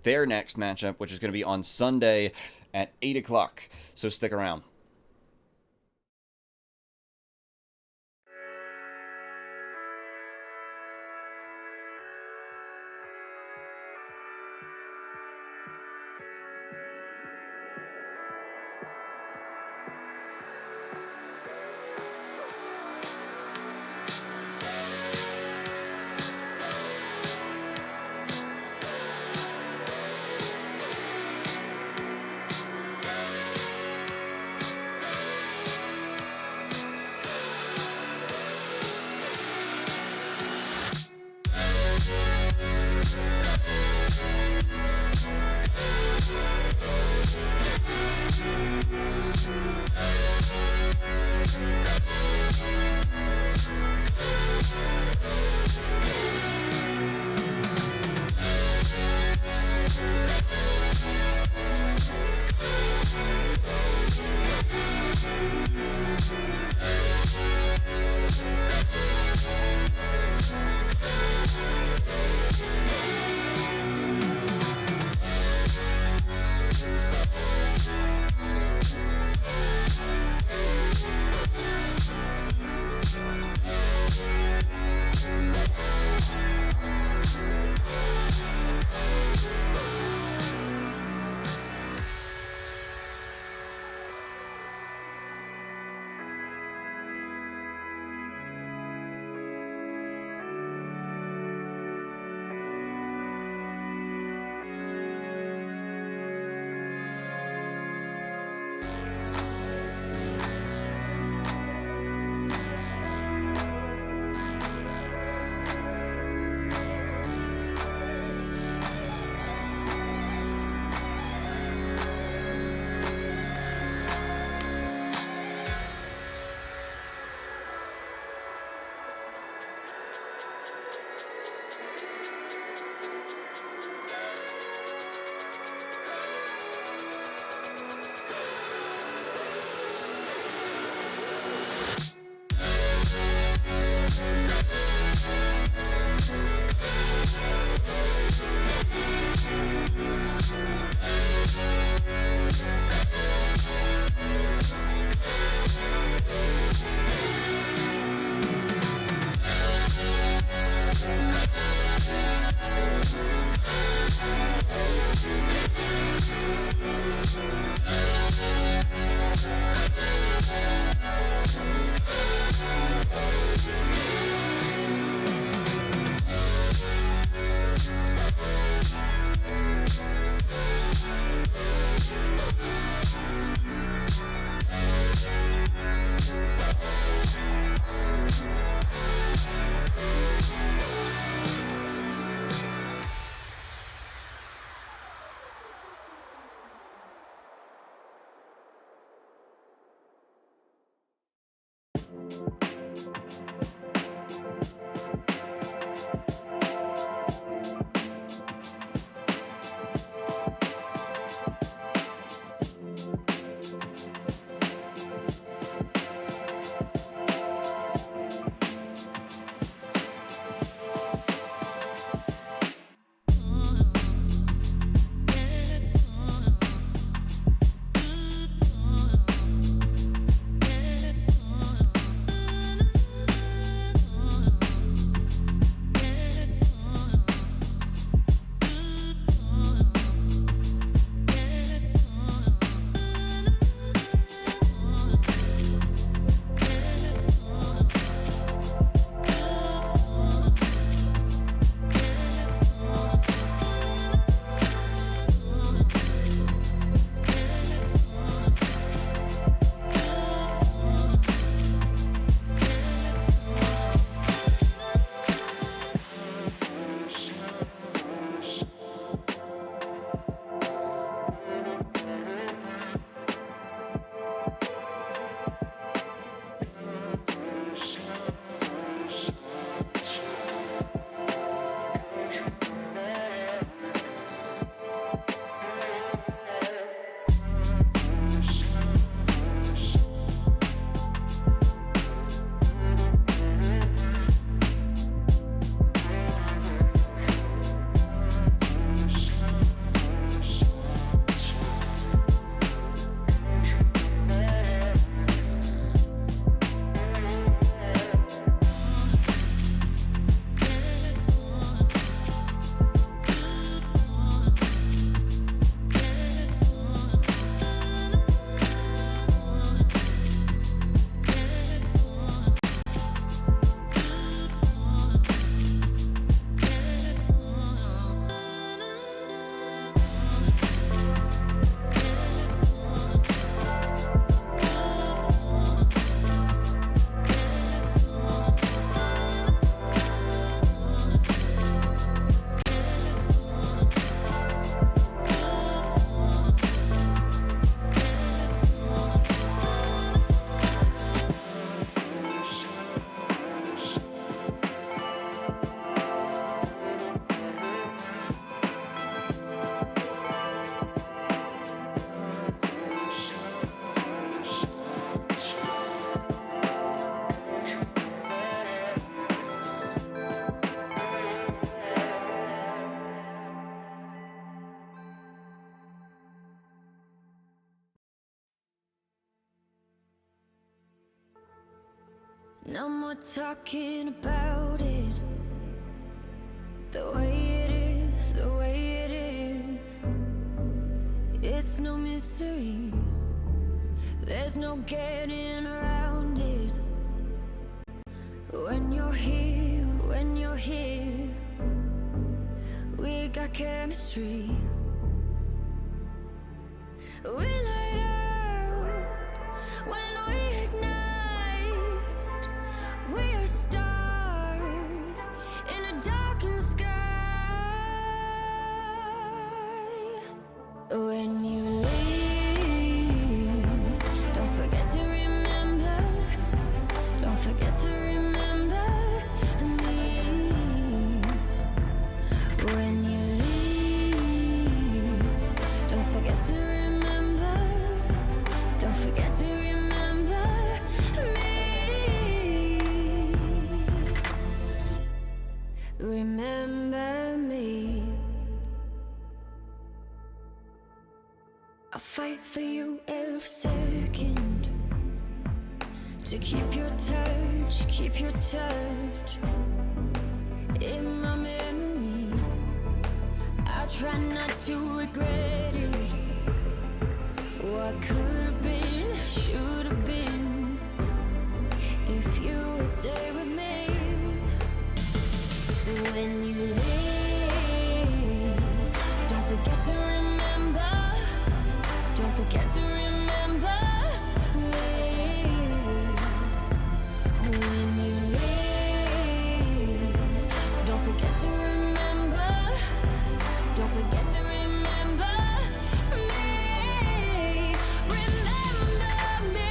their next matchup, which is going to be on Sunday at 8 o'clock. So stick around. No more talking about it. The way it is, the way it is. It's no mystery. There's no getting around it. When you're here, we got chemistry. We light up when we ignite. We are stars in a darkened sky. When you leave, don't forget to remember. Don't forget to remember me. When you leave, don't forget to remember. Don't forget to remember me. Remember me. I'll fight for you every second. To keep your touch in my memory. I try not to regret it. What could have been, should have been, if you would stay with me. When you leave, don't forget to remember. Don't forget to remember me. When you leave, don't forget to remember. Don't forget to remember me. Remember me.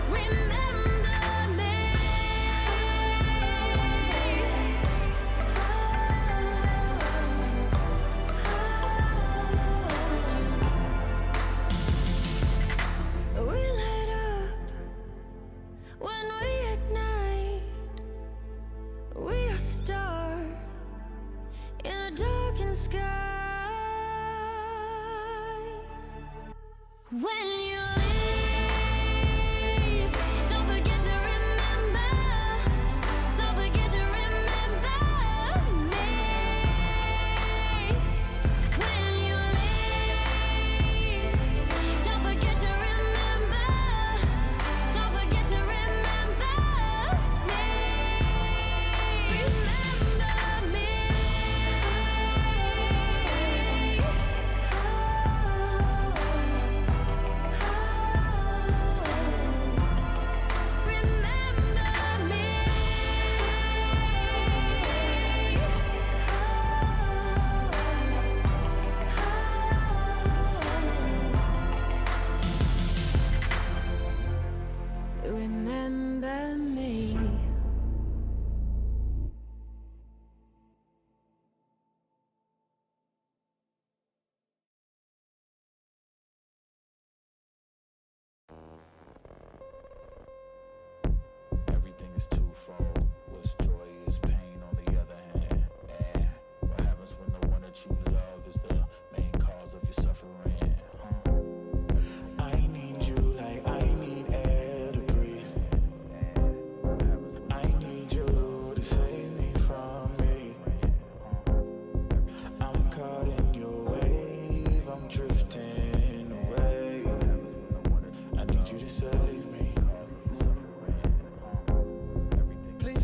Remember me. We light up when we ignite. We are stars in a darkened sky. When you leave, don't forget to remember. Don't forget to remember me. When you leave, don't forget to remember. Don't forget to remember me. Remember me. Remember me. Remember me. Everything is twofold. What's joy is pain on the other hand. And what happens when the one that you love is the main cause of your suffering? I need you like I need air to breathe. I need you to save me from me. I'm caught in your wave, I'm drifting away. I need you to save me. Please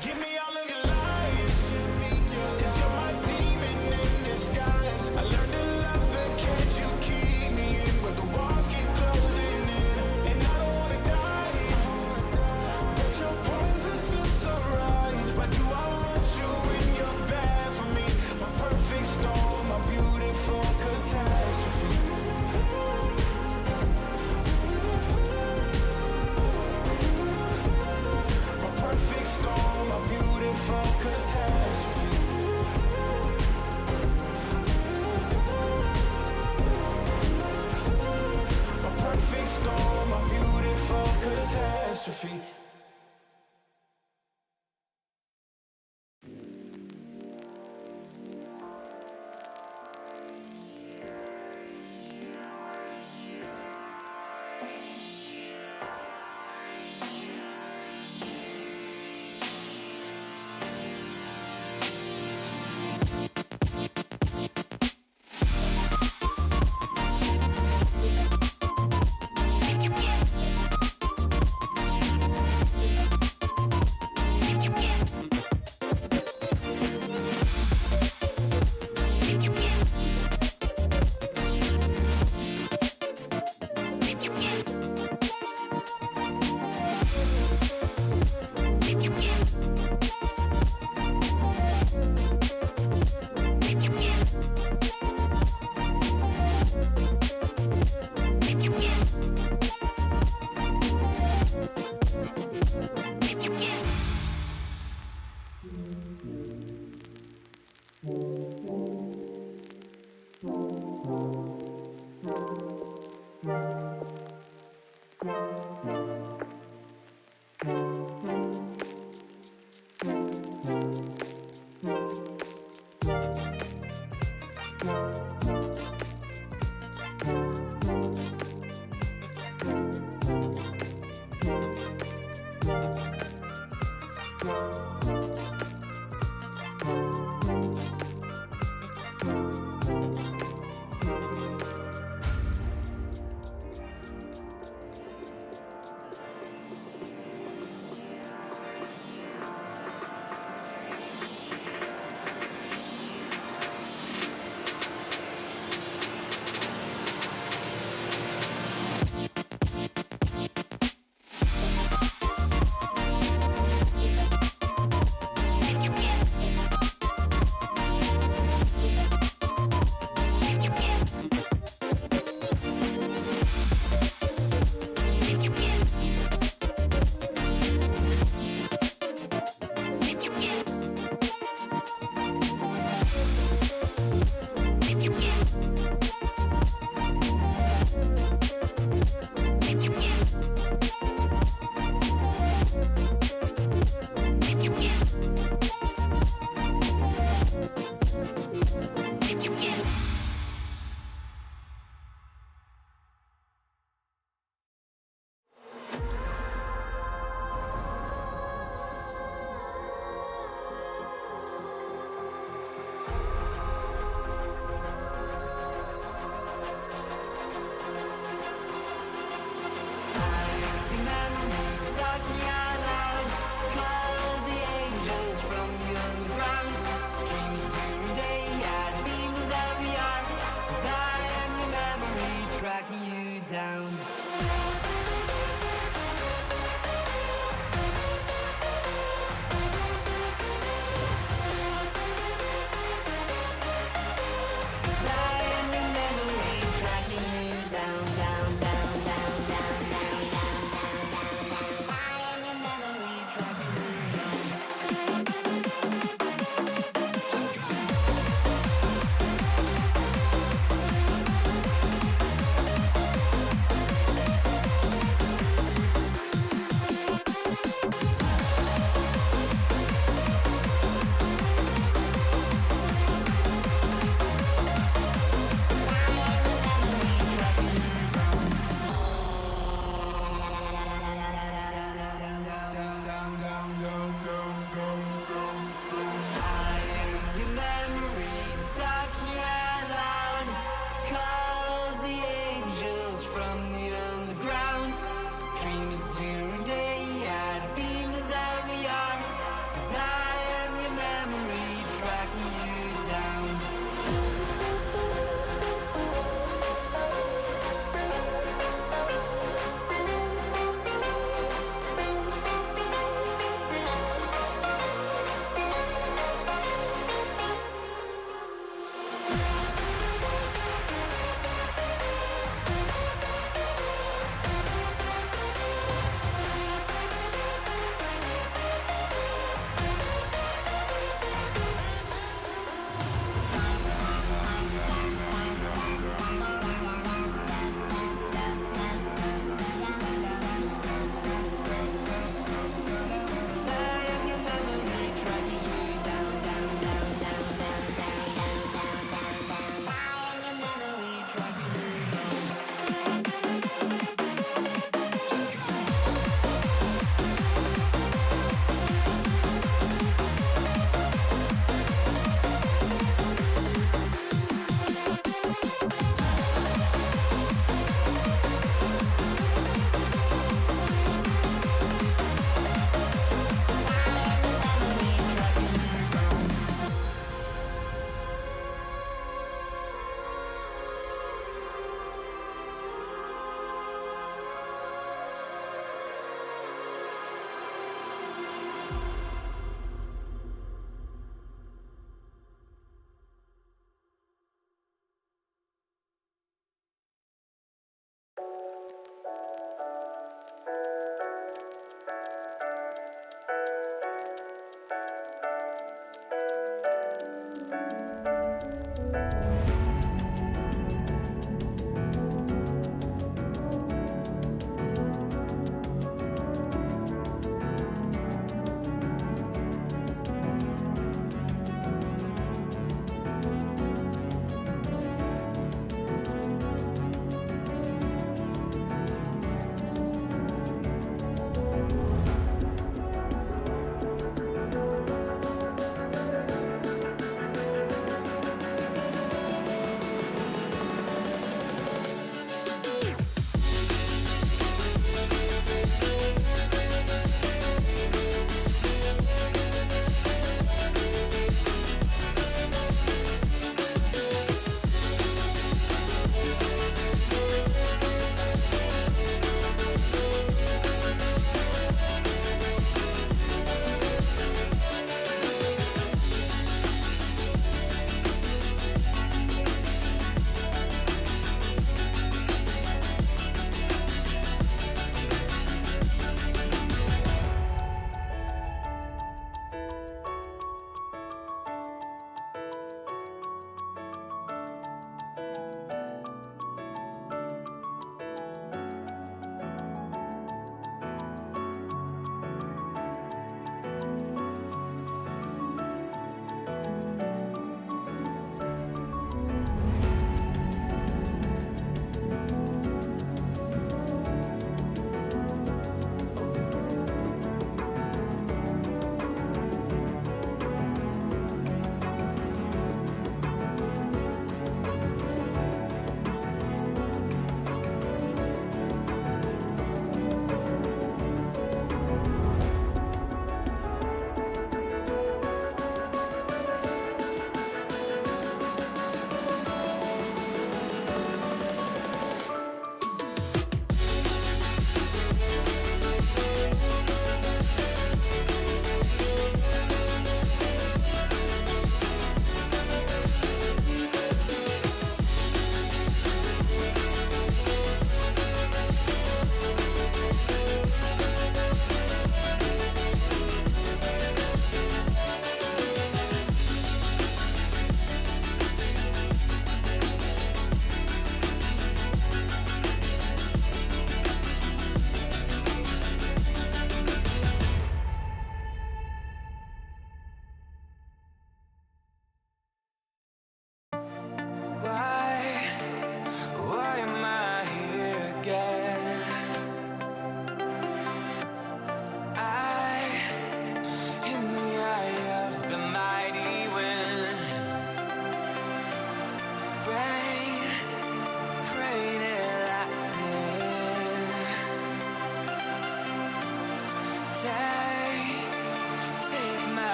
Give me all of your lies, 'cause you're my demon in disguise. I learned to love the cage you keep me in, but the walls keep closing in, and I don't wanna die, but your poison feels so right. Why do I want you when you're bad for me? My perfect storm, my beautiful catastrophe. My perfect storm, my beautiful catastrophe. My perfect storm, my beautiful catastrophe.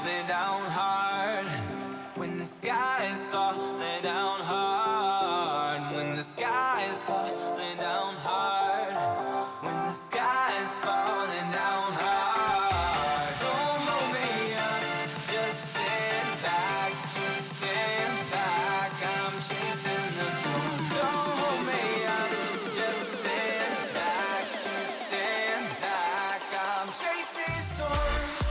falling down hard. When the sky is falling down hard. When the sky is falling down hard. When the sky is falling down hard. Don't hold me up, just stand back, just stand back. I'm chasing the storm. Don't hold me up, just stand back, just stand back. I'm chasing storms.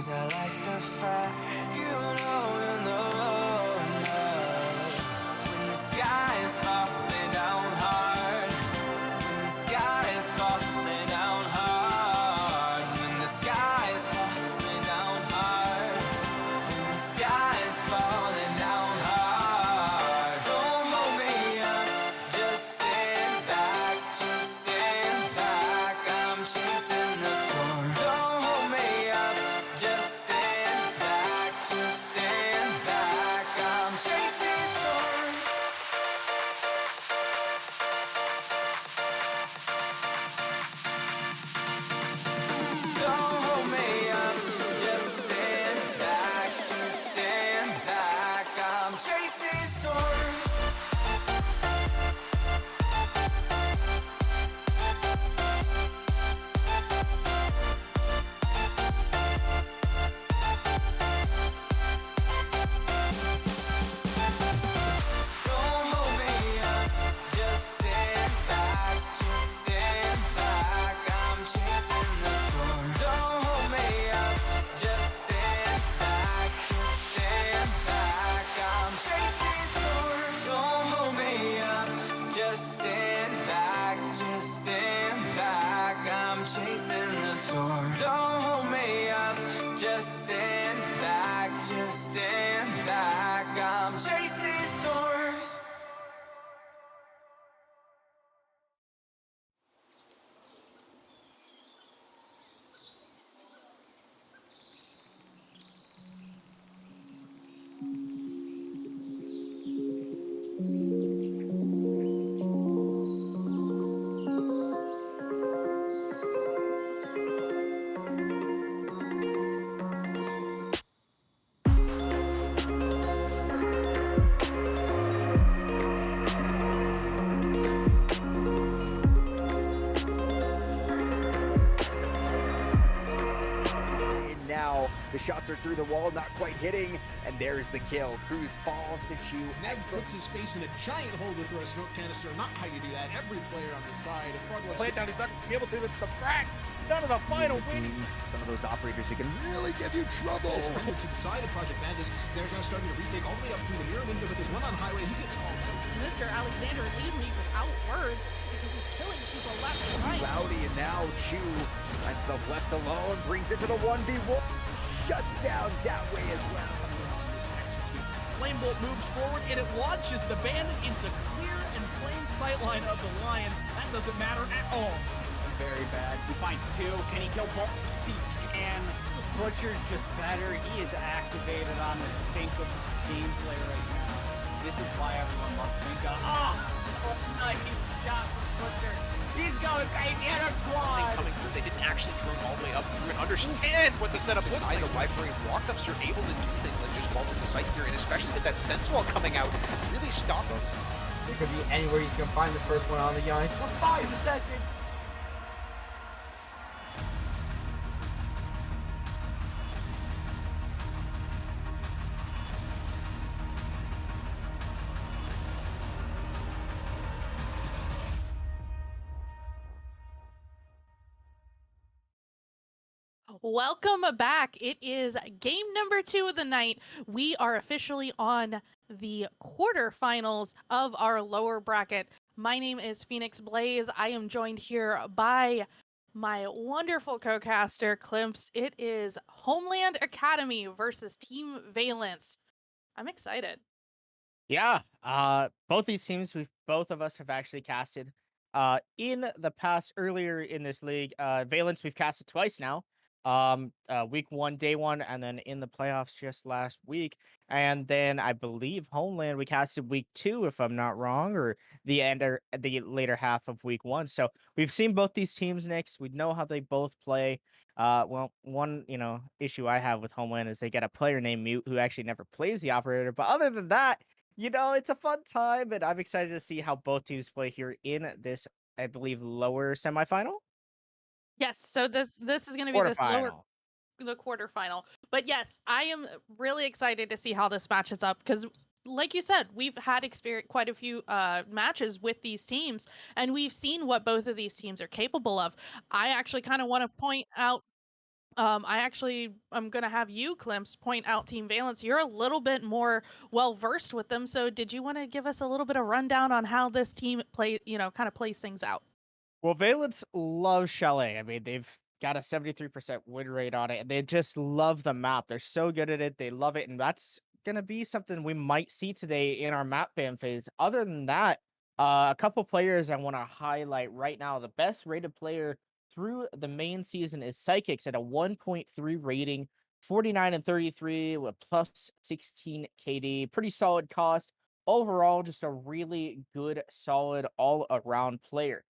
I like the fact you know. When the sky is falling down hard. When the sky is falling down hard. When the sky is falling down hard. When the sky is falling down hard. Don't hold me up, just stand back, just stand back. I'm chasing the storm. Don't hold me up. Just stand back, just stand back. I'm chasing storms. Don't hold me up. Just stand back, just stand back. I'm chasing storms. Don't hold me up, just stand back, just stand back. I'm chasing the storm. Don't hold me up, just stand back, just stand back. I'm chasing storms. Don't hold me up, just stand back, just stand back. I'm chasing the storm. Don't hold me up, just stand back, just stand back. I'm chasing storms. And now the shots are through the wall, not quite hitting, and there's the kill. Cruz falls to Chew. Ned puts his face in a giant hole to throw a smoke canister. Not how you do that. Every player on the side. If Frog Play it down, he's not going to be able to. It's the frack. Down to the final win. Some of those operators who can really give you trouble. just to the side of Project Bandits. They're now starting to retake all the way up through the mirror window, but there's one on highway. He gets called. Mr. Alexander leaves me without words because he's killing people left and right. Rowdy, and now Chew finds himself left alone, brings it to the 1v1, shuts down that way as well. Flame Bolt moves forward and it launches the bandit into clear and plain sightline of the lion. That doesn't matter at all. Very bad. He finds two. Can he kill both? See, and Butcher's just better. He is activated on the think of gameplay right now. This is why everyone loves Minka. Oh, nice shot from Butcher. He's going crazy at our squad. Coming through, they didn't actually drone all the way up through and understand what the setup looks like. The library walk-ups are able to do things like just fall from the site here, and especially with that sense wall coming out, really stop them. It could be anywhere you can find the first one on the line for 5 seconds. Welcome back. It is game number 2 of the night. We are officially on the quarterfinals of our lower bracket. My name is Phoenix Blaze. I am joined here by my wonderful co-caster, Klimps. It is Homeland Academy versus Team Valence. I'm excited. Yeah, both these teams, both of us have actually casted. In the past, earlier in this league, Valence we've casted twice now. Week 1, day 1, and then in the playoffs just last week. And then I believe Homeland we casted week 2, if I'm not wrong, or the later half of week 1. So we've seen both these teams next. We know how they both play. Well, one issue I have with Homeland is they get a player named Mute who actually never plays the operator. But other than that, it's a fun time, and I'm excited to see how both teams play here in this, I believe, lower semifinal. Yes, so this is going to be the quarterfinal. But yes, I am really excited to see how this matches up because, like you said, we've had quite a few matches with these teams, and we've seen what both of these teams are capable of. I actually kind of want to point out. I'm going to have you, Klimps, point out Team Valence. You're a little bit more well versed with them, so did you want to give us a little bit of rundown on how this team kind of plays things out? Well, Valence loves Chalet. I mean, they've got a 73% win rate on it, and they just love the map. They're so good at it. They love it, and that's going to be something we might see today in our map ban phase. Other than that, a couple players I want to highlight right now. The best rated player through the main season is Psychics at a 1.3 rating, 49 and 33 with plus 16 KD. Pretty solid cost. Overall, just a really good, solid, all-around player.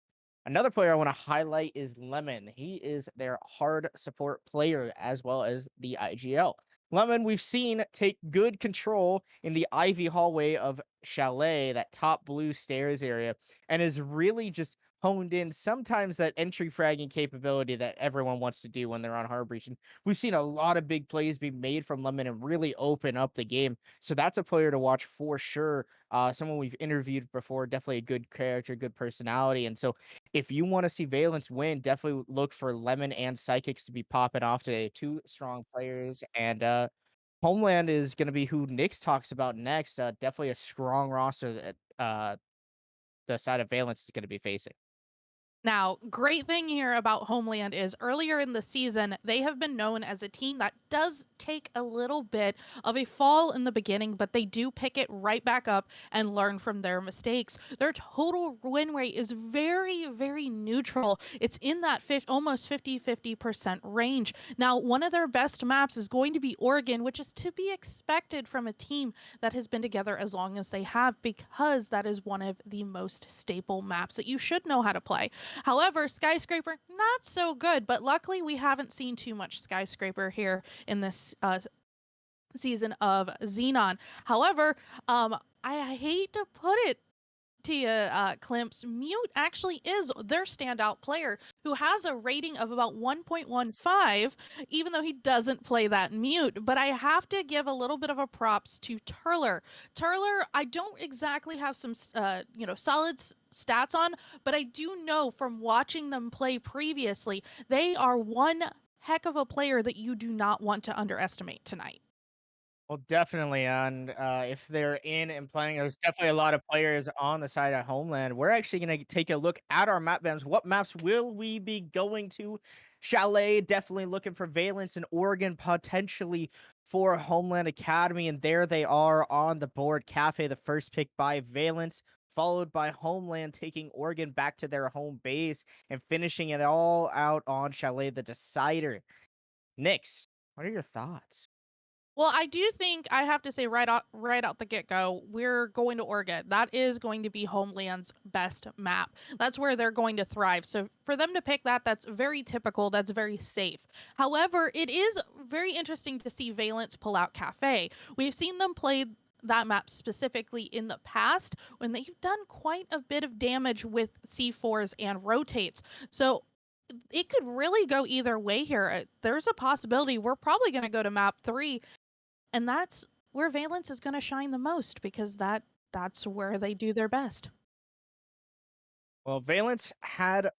Another player I want to highlight is Lemon. He is their hard support player as well as the IGL. Lemon, we've seen take good control in the Ivy hallway of Chalet, that top blue stairs area, and is really just honed in sometimes that entry fragging capability that everyone wants to do when they're on hard breach. And we've seen a lot of big plays be made from Lemon and really open up the game. So that's a player to watch for sure. Someone we've interviewed before, definitely a good character, good personality. And so if you want to see Valence win, definitely look for Lemon and Psychics to be popping off today. Two strong players. And Homeland is going to be who Nix talks about next. Definitely a strong roster that the side of Valence is going to be facing. Now, great thing here about Homeland is earlier in the season, they have been known as a team that does take a little bit of a fall in the beginning, but they do pick it right back up and learn from their mistakes. Their total win rate is very, very neutral. It's in that almost 50% range. Now, one of their best maps is going to be Oregon, which is to be expected from a team that has been together as long as they have, because that is one of the most staple maps that you should know how to play. However, Skyscraper, not so good, but luckily we haven't seen too much Skyscraper here in this season of Xenon. However, I hate to put it to you, Klimps, Mute actually is their standout player who has a rating of about 1.15, even though he doesn't play that Mute. But I have to give a little bit of a props to Turler. Turler, I don't exactly have some, solid stats on, but I do know from watching them play previously, they are one heck of a player that you do not want to underestimate tonight. Well, definitely. And if they're in and playing, there's definitely a lot of players on the side of Homeland. We're actually going to take a look at our map bans. What maps will we be going to? Chalet, definitely looking for Valence and Oregon, potentially for Homeland Academy. And there they are on the board. Cafe, the first pick by Valence, followed by Homeland taking Oregon back to their home base and finishing it all out on Chalet, the decider. Nix, what are your thoughts? Well, I do think I have to say right out the get-go, we're going to Oregon. That is going to be Homeland's best map. That's where they're going to thrive. So for them to pick that, that's very typical. That's very safe. However, it is very interesting to see Valence pull out Cafe. We've seen them play that map specifically in the past when they've done quite a bit of damage with C4s and rotates. So it could really go either way here. There's a possibility we're probably going to go to map 3, and that's where Valence is going to shine the most because that's where they do their best. Well, Valence had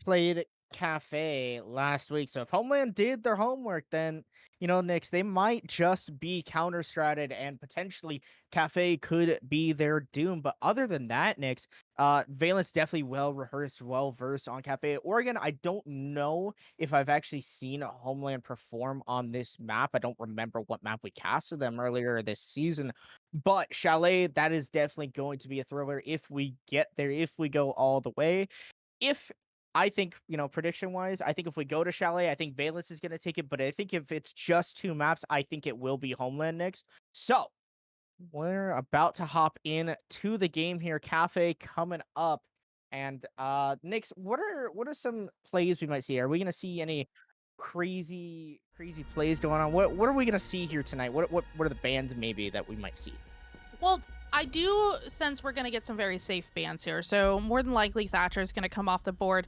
played Cafe last week. So if Homeland did their homework, then, you know, Knicks, they might just be counter-stratted and potentially Cafe could be their doom. But other than that, Knicks, Valence definitely well-rehearsed, well-versed on Cafe. Oregon, I don't know if I've actually seen Homeland perform on this map. I don't remember what map we casted them earlier this season. But Chalet, that is definitely going to be a thriller if we get there, if we go all the way. If I think, you know, prediction-wise, I think if we go to Chalet, I think Valence is going to take it. But I think if it's just 2 maps, I think it will be Homeland next. So we're about to hop in to the game here. Cafe coming up. And Nix, what are some plays we might see? Are we going to see any crazy plays going on? What are we going to see here tonight? What are the bans maybe that we might see? Well, I do sense we're going to get some very safe bans here. So more than likely, Thatcher is going to come off the board.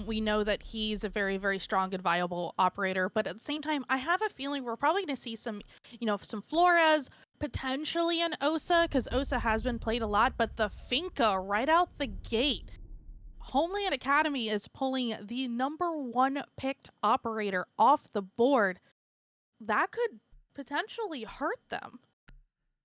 We know that he's a very, very strong and viable operator. But at the same time, I have a feeling we're probably going to see some, you know, some Flores, potentially an Osa, because Osa has been played a lot. But the Finca right out the gate. Homeland Academy is pulling the #1 picked operator off the board. That could potentially hurt them.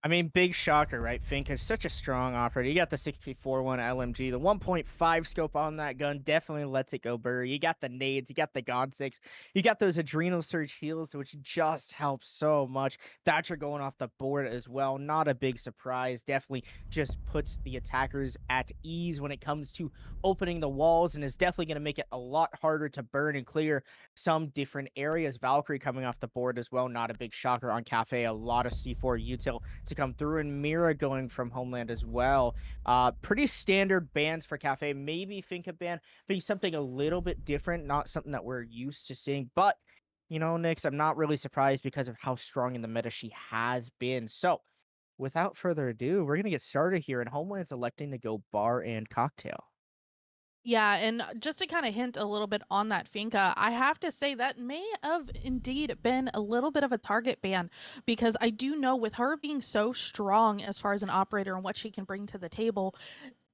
I mean, big shocker, right? Fink is such a strong operator. You got the 6P41 LMG, the 1.5 scope on that gun definitely lets it go burr. You got the nades, you got the God 6, you got those adrenal surge heals, which just helps so much. Thatcher going off the board as well. Not a big surprise. Definitely just puts the attackers at ease when it comes to opening the walls and is definitely going to make it a lot harder to burn and clear some different areas. Valkyrie coming off the board as well. Not a big shocker on Cafe. A lot of C4 util to come through, and Mira going from Homeland as well. Pretty standard bans for Cafe. Maybe Finca ban being something a little bit different, not something that we're used to seeing. But, you know, Nix, I'm not really surprised because of how strong in the meta she has been. So, without further ado, we're going to get started here, and Homeland's electing to go bar and cocktail. Yeah, and just to kind of hint a little bit on that Finca, I have to say that may have indeed been a little bit of a target ban, because I do know with her being so strong as far as an operator and what she can bring to the table,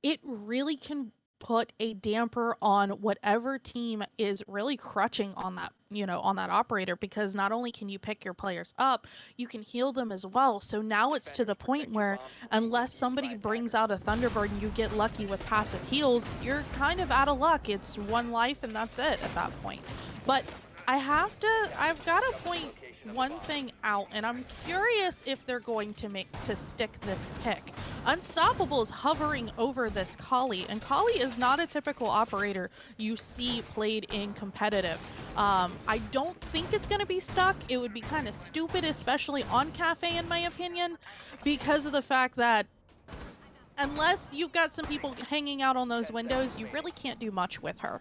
it really can put a damper on whatever team is really crutching on that, you know, on that operator, because not only can you pick your players up, you can heal them as well. So now it's to the point where unless somebody brings out a Thunderbird and you get lucky with passive heals, you're kind of out of luck. It's 1 life and that's it at that point. But I've got to point one thing out, and I'm curious if they're going to stick this pick. Unstoppable is hovering over this Kali, and Kali is not a typical operator you see played in competitive. I don't think it's going to be stuck. It would be kind of stupid, especially on Cafe, in my opinion, because of the fact that unless you've got some people hanging out on those windows, you really can't do much with her.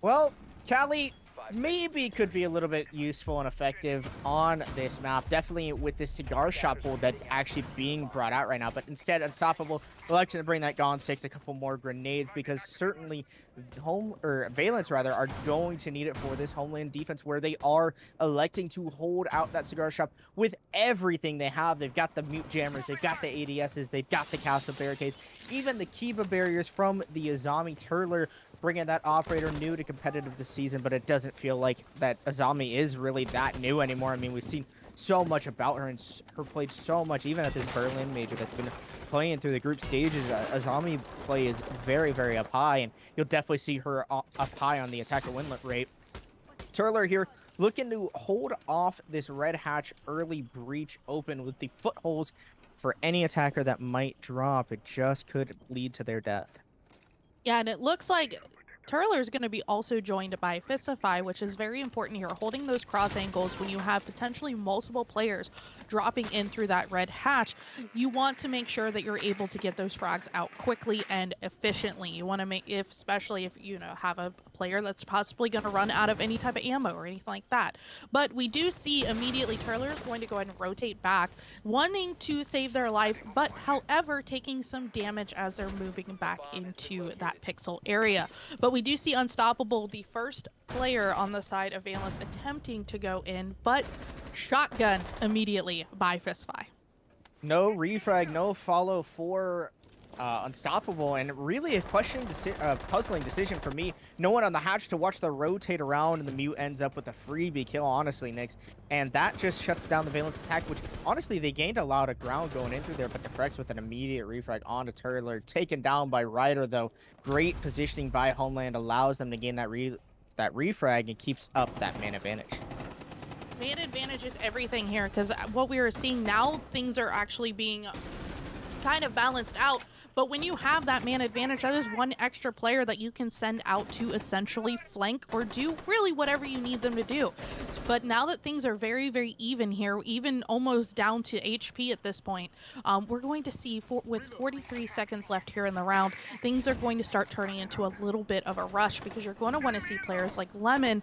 Well, Kali maybe could be a little bit useful and effective on this map. Definitely with this cigar shop hold that's actually being brought out right now. But instead, Unstoppable electing to bring that Gone 6, a couple more grenades, because certainly Valence rather are going to need it for this Homeland defense, where they are electing to hold out that cigar shop with everything they have. They've got the mute jammers, they've got the ADSs, they've got the castle barricades, even the Kiba barriers from the Azami Turler, bringing that operator new to competitive this season. But it doesn't feel like that Azami is really that new anymore. I mean, we've seen so much about her and her played so much, even at this Berlin major that's been playing through the group stages. Azami play is very, very up high, and you'll definitely see her up high on the attacker winlet rate. Turler here looking to hold off this red hatch early breach open with the footholds for any attacker that might drop. It just could lead to their death. Yeah, and it looks like Turler is going to be also joined by Fistify, which is very important here, holding those cross angles when you have potentially multiple players dropping in through that red hatch. You want to make sure that you're able to get those frags out quickly and efficiently. You want to make, especially if you know have a player that's possibly going to run out of any type of ammo or anything like that. But we do see immediately Turler is going to go ahead and rotate back, wanting to save their life, but however taking some damage as they're moving back into that pixel area. But we do see Unstoppable, the first player on the side of Valence, attempting to go in, but shotgun immediately by Fistify. No refrag, no follow for Unstoppable, and really a puzzling decision for me. No one on the hatch to watch the rotate around, and the Mute ends up with a freebie kill, honestly, Nix. And that just shuts down the Valence attack, which, honestly, they gained a lot of ground going in through there, but Defrex with an immediate refrag onto Turtler. Taken down by Ryder, though. Great positioning by Homeland allows them to gain that refrag and keeps up that man advantage. Man advantage is everything here, because what we are seeing now, things are actually being kind of balanced out. But when you have that man advantage, that is one extra player that you can send out to essentially flank or do really whatever you need them to do. But now that things are very, very even here, even almost down to HP at this point, we're going to see, with 43 seconds left here in the round, things are going to start turning into a little bit of a rush, because you're going to want to see players like Lemon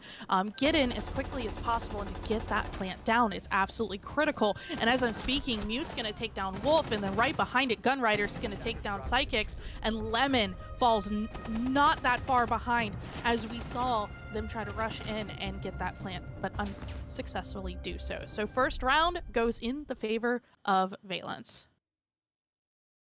get in as quickly as possible and to get that plant down. It's absolutely critical. And as I'm speaking, Mute's going to take down Wolf, and then right behind it, Gunrider's going to take down Psychics, and Lemon falls not that far behind, as we saw them try to rush in and get that plant, but unsuccessfully do so. So first round goes in the favor of Valence.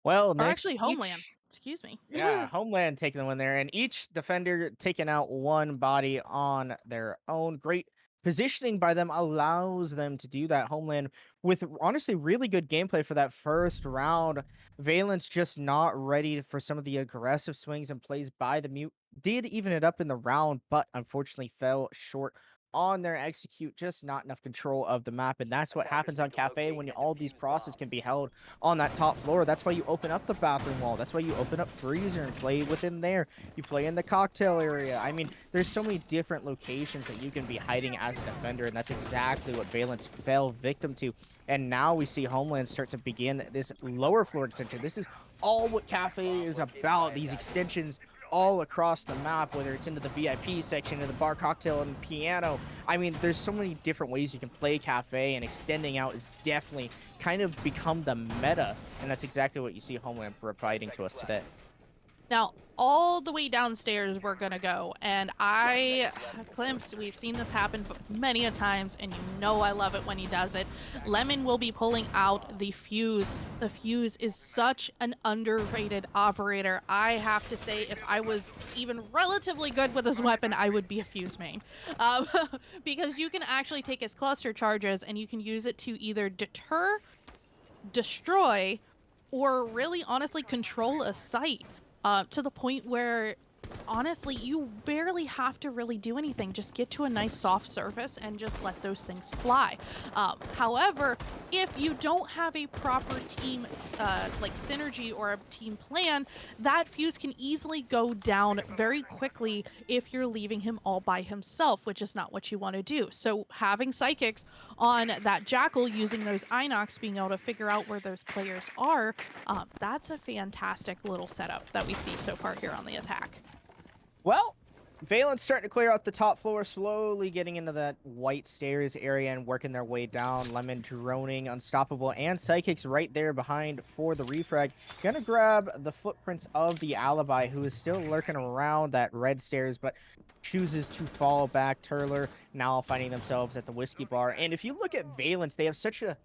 Well, or actually Homeland. Excuse me. Yeah, Homeland taking the win there, and each defender taking out one body on their own. Great positioning by them allows them to do that. Homeland with honestly really good gameplay for that first round. Valence just not ready for some of the aggressive swings and plays by the Mute. Did even it up in the round, but unfortunately fell short on their execute. Just not enough control of the map, and that's what happens on Cafe when all these crosses can be held on that top floor. That's why you open up the bathroom wall. That's why you open up freezer and play within there. You play in the cocktail area. I mean, there's so many different locations that you can be hiding as a defender, and that's exactly what Valence fell victim to. And now we see Homeland start to begin this lower floor extension. This is all what Cafe is about, these extensions all across the map, whether it's into the VIP section, in the bar, cocktail, and piano. I mean, there's so many different ways you can play Cafe, and extending out is definitely kind of become the meta, and that's exactly what you see Homeland providing to us today. Now, all the way downstairs we're gonna go, and Climps, we've seen this happen many a times, and you know I love it when he does it. Lemon will be pulling out the Fuse. The Fuse is such an underrated operator. I have to say, if I was even relatively good with this weapon, I would be a Fuse main. Because you can actually take his cluster charges, and you can use it to either deter, destroy, or really honestly control a site. To the point where, honestly, you barely have to really do anything. Just get to a nice soft surface and just let those things fly. However, if you don't have a proper team like synergy or a team plan, that Fuse can easily go down very quickly if you're leaving him all by himself, which is not what you want to do. So having Psychics on that Jackal, using those Inox, being able to figure out where those players are, that's a fantastic little setup that we see so far here on the attack. Well, Valence starting to clear out the top floor, slowly getting into that white stairs area and working their way down. Lemon droning, Unstoppable, and Psychics right there behind for the refrag. Gonna grab the footprints of the Alibi, who is still lurking around that red stairs, but chooses to fall back. Turler now finding themselves at the whiskey bar. And if you look at Valence, they have such a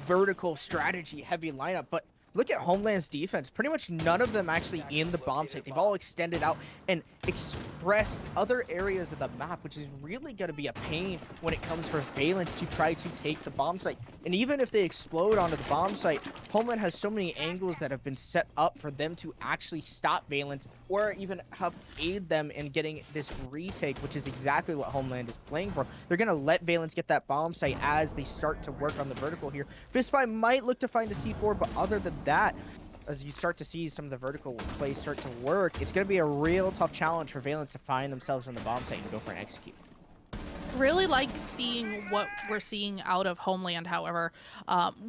vertical strategy heavy lineup, but look at Homeland's defense. Pretty much none of them actually in the bomb site. They've all extended out and expressed other areas of the map, which is really going to be a pain when it comes for Valence to try to take the bomb site. And even if they explode onto the bomb site, Homeland has so many angles that have been set up for them to actually stop Valence or even help aid them in getting this retake, which is exactly what Homeland is playing for. They're going to let Valence get that bomb site as they start to work on the vertical here. Fistfight might look to find a C4, but other than that, as you start to see some of the vertical plays start to work, it's going to be a real tough challenge for Valence to find themselves on the bomb site and go for an execute. Really like seeing what we're seeing out of Homeland, however.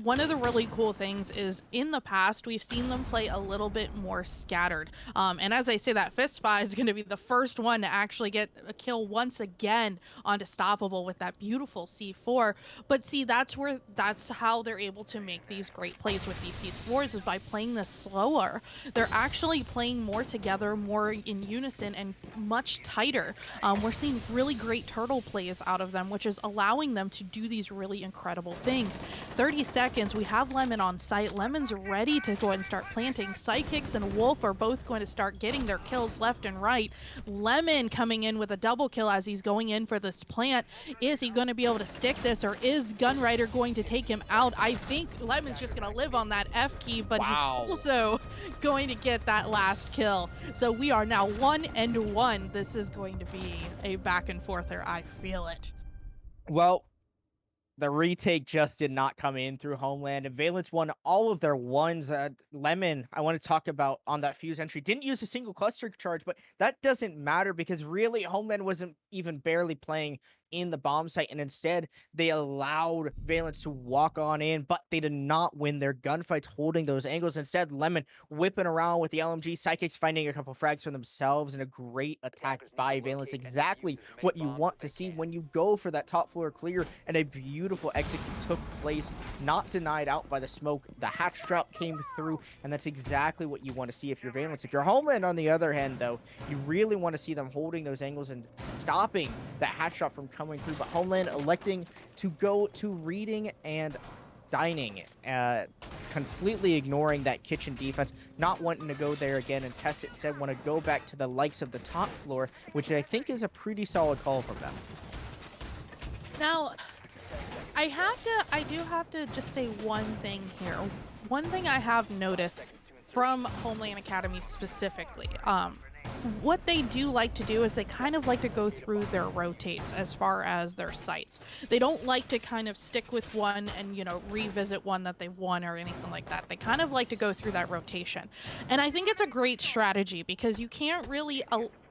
One of the really cool things is in the past, we've seen them play a little bit more scattered. And as I say that, Fistfy is going to be the first one to actually get a kill once again on Unstoppable with that beautiful C4. But see, that's how they're able to make these great plays with these C4s, is by playing this slower. They're actually playing more together, more in unison, and much tighter. We're seeing really great turtle plays focus out of them, which is allowing them to do these really incredible things. 30 seconds, we have Lemon on site. Lemon's ready to go ahead and start planting. Psychics and Wolf are both going to start getting their kills left and right. Lemon coming in with a double kill as he's going in for this plant. Is he going to be able to stick this, or is Gunrider going to take him out? I think Lemon's just going to live on that F key, but he's also going to get that last kill. So we are now 1-1. This is going to be a back and forther. I feel it. Well, the retake just did not come in through Homeland, and Valence won all of their ones. Lemon, I want to talk about on that fuse entry, didn't use a single cluster charge, but that doesn't matter because really Homeland wasn't even barely playing in the bomb site, and instead they allowed Valence to walk on in, but they did not win their gunfights holding those angles. Instead, Lemon whipping around with the LMG, Psychics finding a couple frags for themselves, and a great attack by Valence. Exactly what you want to see when you go for that top floor clear, and a beautiful execute took place, not denied out by the smoke. The hatch drop came through, and that's exactly what you want to see if you're Valence. If you're Homeland, on the other hand, though, you really want to see them holding those angles and stopping that hatch drop from coming through, but Homeland electing to go to reading and dining, completely ignoring that kitchen defense, not wanting to go there again and test it, instead want to go back to the likes of the top floor, which I think is a pretty solid call from them. Now, I do have to just say one thing here. One thing I have noticed from Homeland Academy specifically, what they do like to do is they kind of like to go through their rotates as far as their sites. They don't like to kind of stick with one and, you know, revisit one that they won or anything like that. They kind of like to go through that rotation. And I think it's a great strategy because you can't really...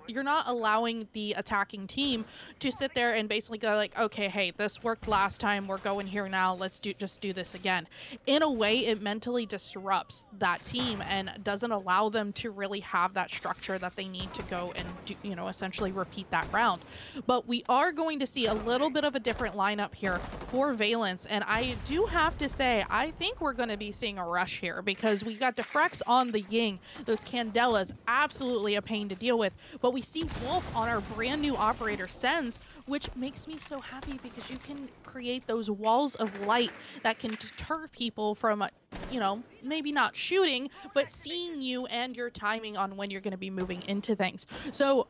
you're not allowing the attacking team to sit there and basically go like, okay, hey, this worked last time, we're going here now, let's just do this again. In a way, it mentally disrupts that team and doesn't allow them to really have that structure that they need to go and do, you know, essentially repeat that round. But we are going to see a little bit of a different lineup here for Valence, and I do have to say, I think we're going to be seeing a rush here because we got Defrex on the Ying, those Candelas, absolutely a pain to deal with, but we see Wolf on our brand new operator Sens, which makes me so happy because you can create those walls of light that can deter people from, you know, maybe not shooting, but seeing you and your timing on when you're going to be moving into things. So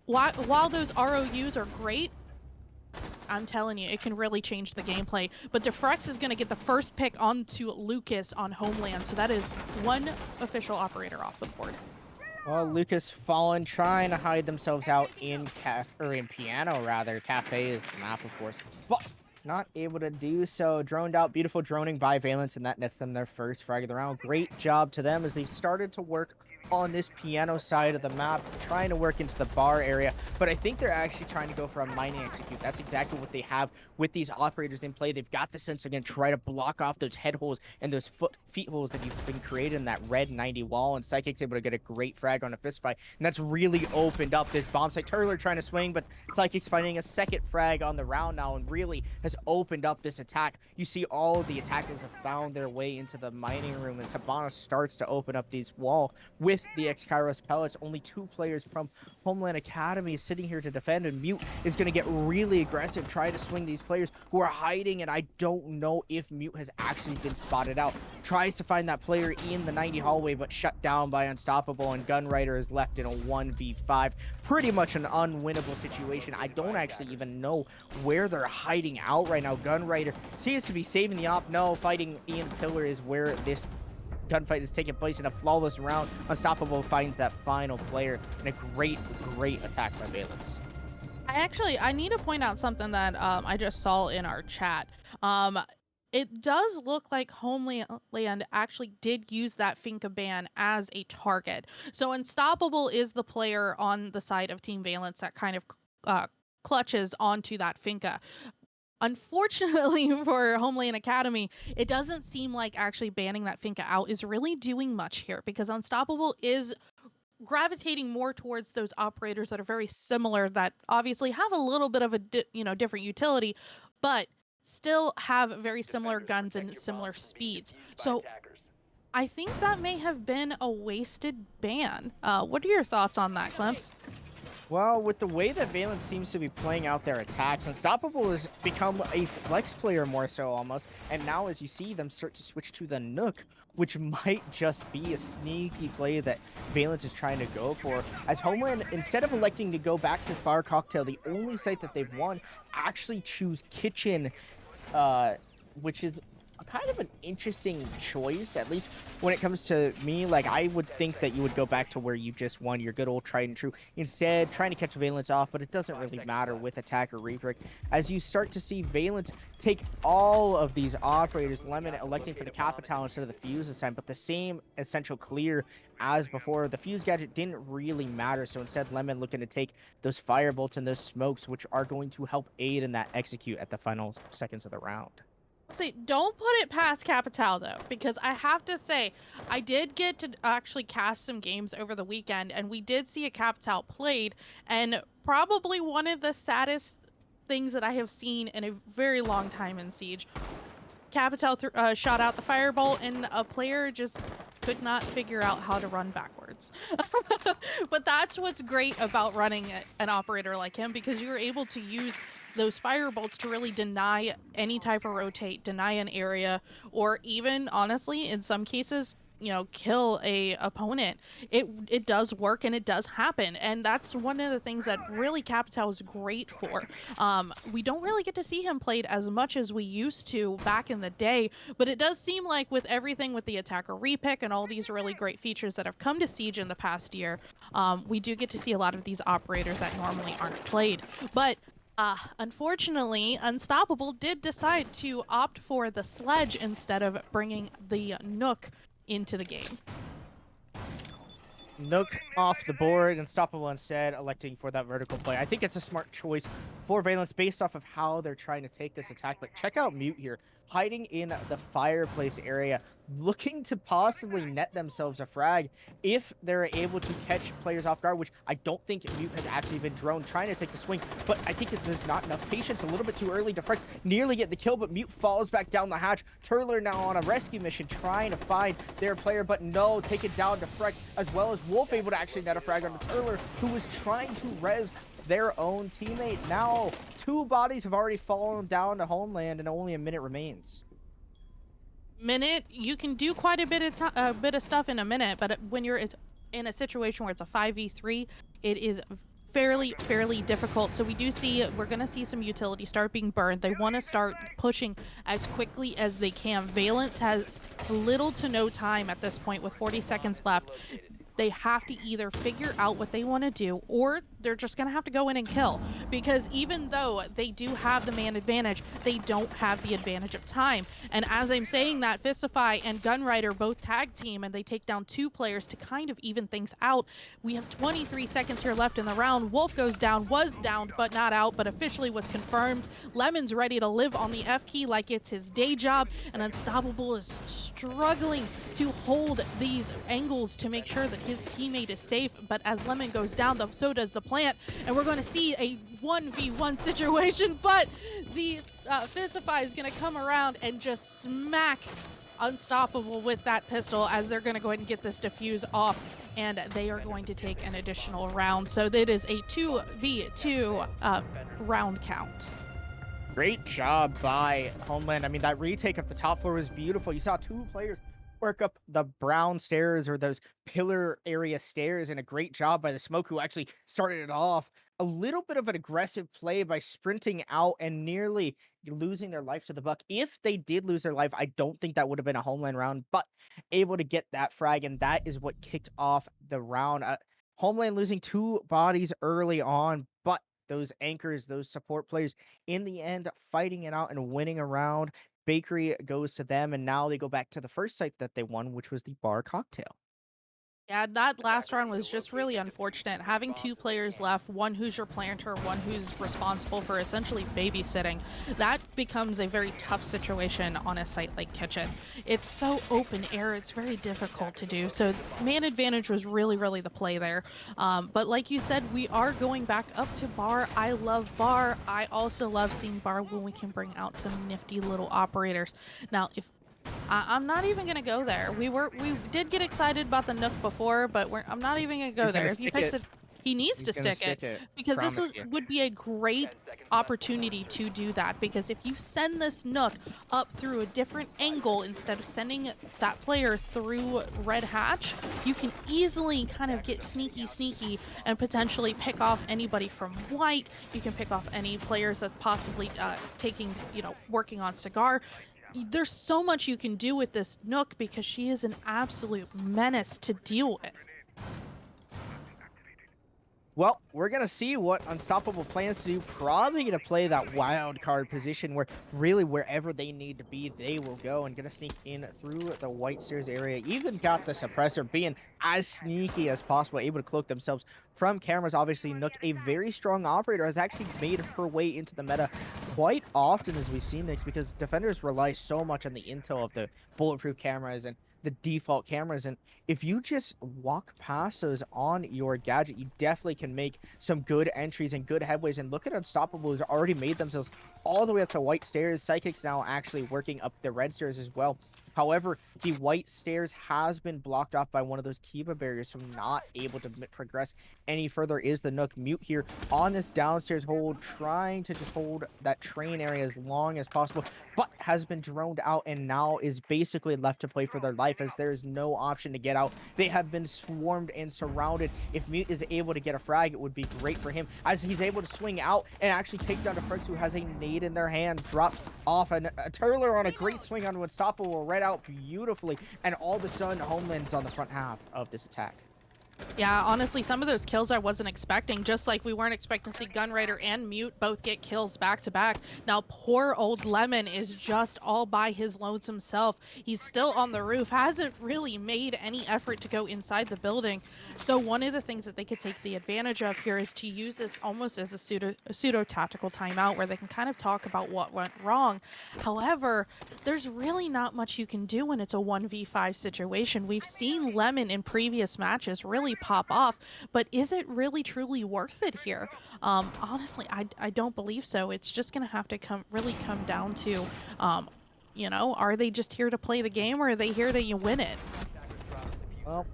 while those ROUs are great, I'm telling you, it can really change the gameplay. But Defrex is going to get the first pick onto Lucas on Homeland, so that is one official operator off the board. Well, Lucas Fallen trying to hide themselves out in Piano, rather. Cafe is the map, of course. But not able to do so. Droned out, beautiful droning by Valence, and that nets them their first frag of the round. Great job to them as they've started to work on this Piano side of the map, trying to work into the bar area, but I think they're actually trying to go for a mining execute. That's exactly what they have with these operators in play. They've got the sense they're going to try to block off those head holes and those feet holes that you've been created in that red 90 wall, and Psychic's able to get a great frag on a fist fight, and that's really opened up this bomb site. Turler trying to swing, but Psychic's finding a second frag on the round now, and really has opened up this attack. You see all of the attackers have found their way into the mining room as Habana starts to open up these wall with the X-Kairos pellets. Only 2 players from Homeland Academy sitting here to defend, and Mute is going to get really aggressive, try to swing these players who are hiding, and I don't know if Mute has actually been spotted out. Tries to find that player in the 90 hallway, but shut down by Unstoppable, and Gunrider is left in a 1v5. Pretty much an unwinnable situation. I don't actually even know where they're hiding out right now. Gunrider seems to be saving the op. No, fighting Ian Pillar is where this gunfight is taking place in a flawless round. Unstoppable finds that final player, and a great attack by Valence. I need to point out something that I just saw in our chat. It does look like Homeland actually did use that Finca ban as a target. So Unstoppable is the player on the side of Team Valence that kind of clutches onto that Finca. Unfortunately for Homeland Academy, it doesn't seem like actually banning that Finca out is really doing much here, because Unstoppable is gravitating more towards those operators that are very similar, that obviously have a little bit of a different utility, but still have very similar guns and similar speeds. So I think that may have been a wasted ban. What are your thoughts on that, Clemps? Well, with the way that Valence seems to be playing out their attacks, Unstoppable has become a flex player more so almost. And now as you see them start to switch to the Nook, which might just be a sneaky play that Valence is trying to go for. As Homeland, instead of electing to go back to Bar Cocktail, the only site that they've won, actually choose Kitchen, which is kind of an interesting choice, at least when it comes to me. Like, I would think that you would go back to where you just won, your good old tried and true, instead trying to catch Valence off, but it doesn't really matter with attack or rebrick. As you start to see Valence take all of these operators, Lemon electing for the Capital instead of the Fuse this time, but the same essential clear as before. The Fuse gadget didn't really matter, so instead Lemon looking to take those Firebolts and those smokes, which are going to help aid in that execute at the final seconds of the round. See, don't put it past Capital though, because I have to say, I did get to actually cast some games over the weekend, and we did see a Capital played, and probably one of the saddest things that I have seen in a very long time in Siege. Capital shot out the Firebolt, and a player just could not figure out how to run backwards. But that's what's great about running an operator like him, because you're able to use those Firebolts to really deny any type of rotate, deny an area, or even, honestly, in some cases, you know, kill a opponent. It does work, and it does happen, and that's one of the things that really Capital is great for. We don't really get to see him played as much as we used to back in the day, but it does seem like with everything with the attacker repick and all these really great features that have come to Siege in the past year, we do get to see a lot of these operators that normally aren't played. But unfortunately, Unstoppable did decide to opt for the Sledge instead of bringing the Nook into the game. Nook off the board, Unstoppable instead electing for that vertical play. I think it's a smart choice for Valence based off of how they're trying to take this attack. But check out Mute here, hiding in the fireplace area, looking to possibly net themselves a frag if they're able to catch players off guard, which I don't think Mute has actually been drone trying to take the swing, but I think there's not enough patience, a little bit too early. Defrex nearly get the kill, but Mute falls back down the hatch. Turler now on a rescue mission trying to find their player, but no, take it down. Defrex as well as Wolf able to actually net a frag on Turler, who was trying to res their own teammate. Now 2 bodies have already fallen down to Homeland, and only a minute remains. Minute, you can do quite a bit of stuff in a minute, but when you're in a situation where it's a 5v3, it is fairly difficult. So we do see, we're going to see some utility start being burned. They want to start pushing as quickly as they can. Valence has little to no time at this point with 40 seconds left. They have to either figure out what they want to do, or they're just going to have to go in and kill. Because even though they do have the man advantage, they don't have the advantage of time. And as I'm saying that, Fistify and Gunrider both tag team, and they take down 2 players to kind of even things out. We have 23 seconds here left in the round. Wolf goes down, was downed, but not out, but officially was confirmed. Lemon's ready to live on the F key like it's his day job, and Unstoppable is struggling to hold these angles to make sure that his teammate is safe. But as Lemon goes down, so does the plant, and we're going to see a 1v1 situation, but the Fistify is going to come around and just smack Unstoppable with that pistol, as they're going to go ahead and get this defuse off, and they are going to take an additional round. So that is a 2v2 round count. Great job by Homeland. I mean, that retake of the top floor was beautiful. You saw 2 players work up the brown stairs, or those pillar area stairs, and a great job by the Smoke, who actually started it off. A little bit of an aggressive play by sprinting out and nearly losing their life to the Buck. If they did lose their life, I don't think that would have been a Homeland round, but able to get that frag, and that is what kicked off the round. Homeland losing 2 bodies early on, but those anchors, those support players, in the end, fighting it out and winning a round. Bakery goes to them, and now they go back to the first site that they won, which was the Bar Cocktail. Yeah, that last round was just really unfortunate. Having 2 players left, one who's your planter, one who's responsible for essentially babysitting, that becomes a very tough situation on a site like Kitchen. It's so open air, it's very difficult to do. So man advantage was really the play there. But like you said, we are going back up to Bar. I love Bar. I also love seeing Bar when we can bring out some nifty little operators. Now, if I'm not even gonna go there. We did get excited about the Nook before, but I'm not even gonna go there. If you picked it, He needs He's to gonna stick stick it it. because this Promise you. would be a great opportunity to do that, because if you send this Nook up through a different angle instead of sending that player through red hatch, you can easily kind of get sneaky and potentially pick off anybody from white. You can pick off any players that possibly taking, working on cigar. There's so much you can do with this Nook because she is an absolute menace to deal with. Well, we're going to see what Unstoppable plans to do. Probably going to play that wild card position where really wherever they need to be, they will go, and going to sneak in through the white stairs area. Even got the suppressor being as sneaky as possible, able to cloak themselves from cameras. Obviously, Nook, a very strong operator, has actually made her way into the meta quite often, as we've seen, Nix, because defenders rely so much on the intel of the bulletproof cameras and the default cameras, and if you just walk past those on your gadget, you definitely can make some good entries and good headways. And look at Unstoppable, who's already made themselves all the way up to white stairs. Psychic's now actually working up the red stairs as well. However, the white stairs has been blocked off by one of those Kiba barriers, so not able to progress any further is the Nook. Mute here on this downstairs hold, trying to just hold that train area as long as possible, but has been droned out and now is basically left to play for their life, as there is no option to get out. They have been swarmed and surrounded. If Mute is able to get a frag, it would be great for him, as he's able to swing out and actually take down a Fritz, who has a nade in their hand, dropped off, and a Turler on a great swing on Unstoppable, read out beautifully, and all of a sudden Homeland's on the front half of this attack. Yeah, honestly, some of those kills I wasn't expecting, just like we weren't expecting to see Gunrider and Mute both get kills back to back. Now, poor old Lemon is just all by his lonesome self. He's still on the roof, hasn't really made any effort to go inside the building. So one of the things that they could take the advantage of here is to use this almost as a pseudo tactical timeout where they can kind of talk about what went wrong. However, there's really not much you can do when it's a 1v5 situation. We've seen Lemon in previous matches really pop off, but is it really truly worth it here? Honestly, I don't believe so. It's just gonna have to come down to are they just here to play the game, or are they here that you win it? Well,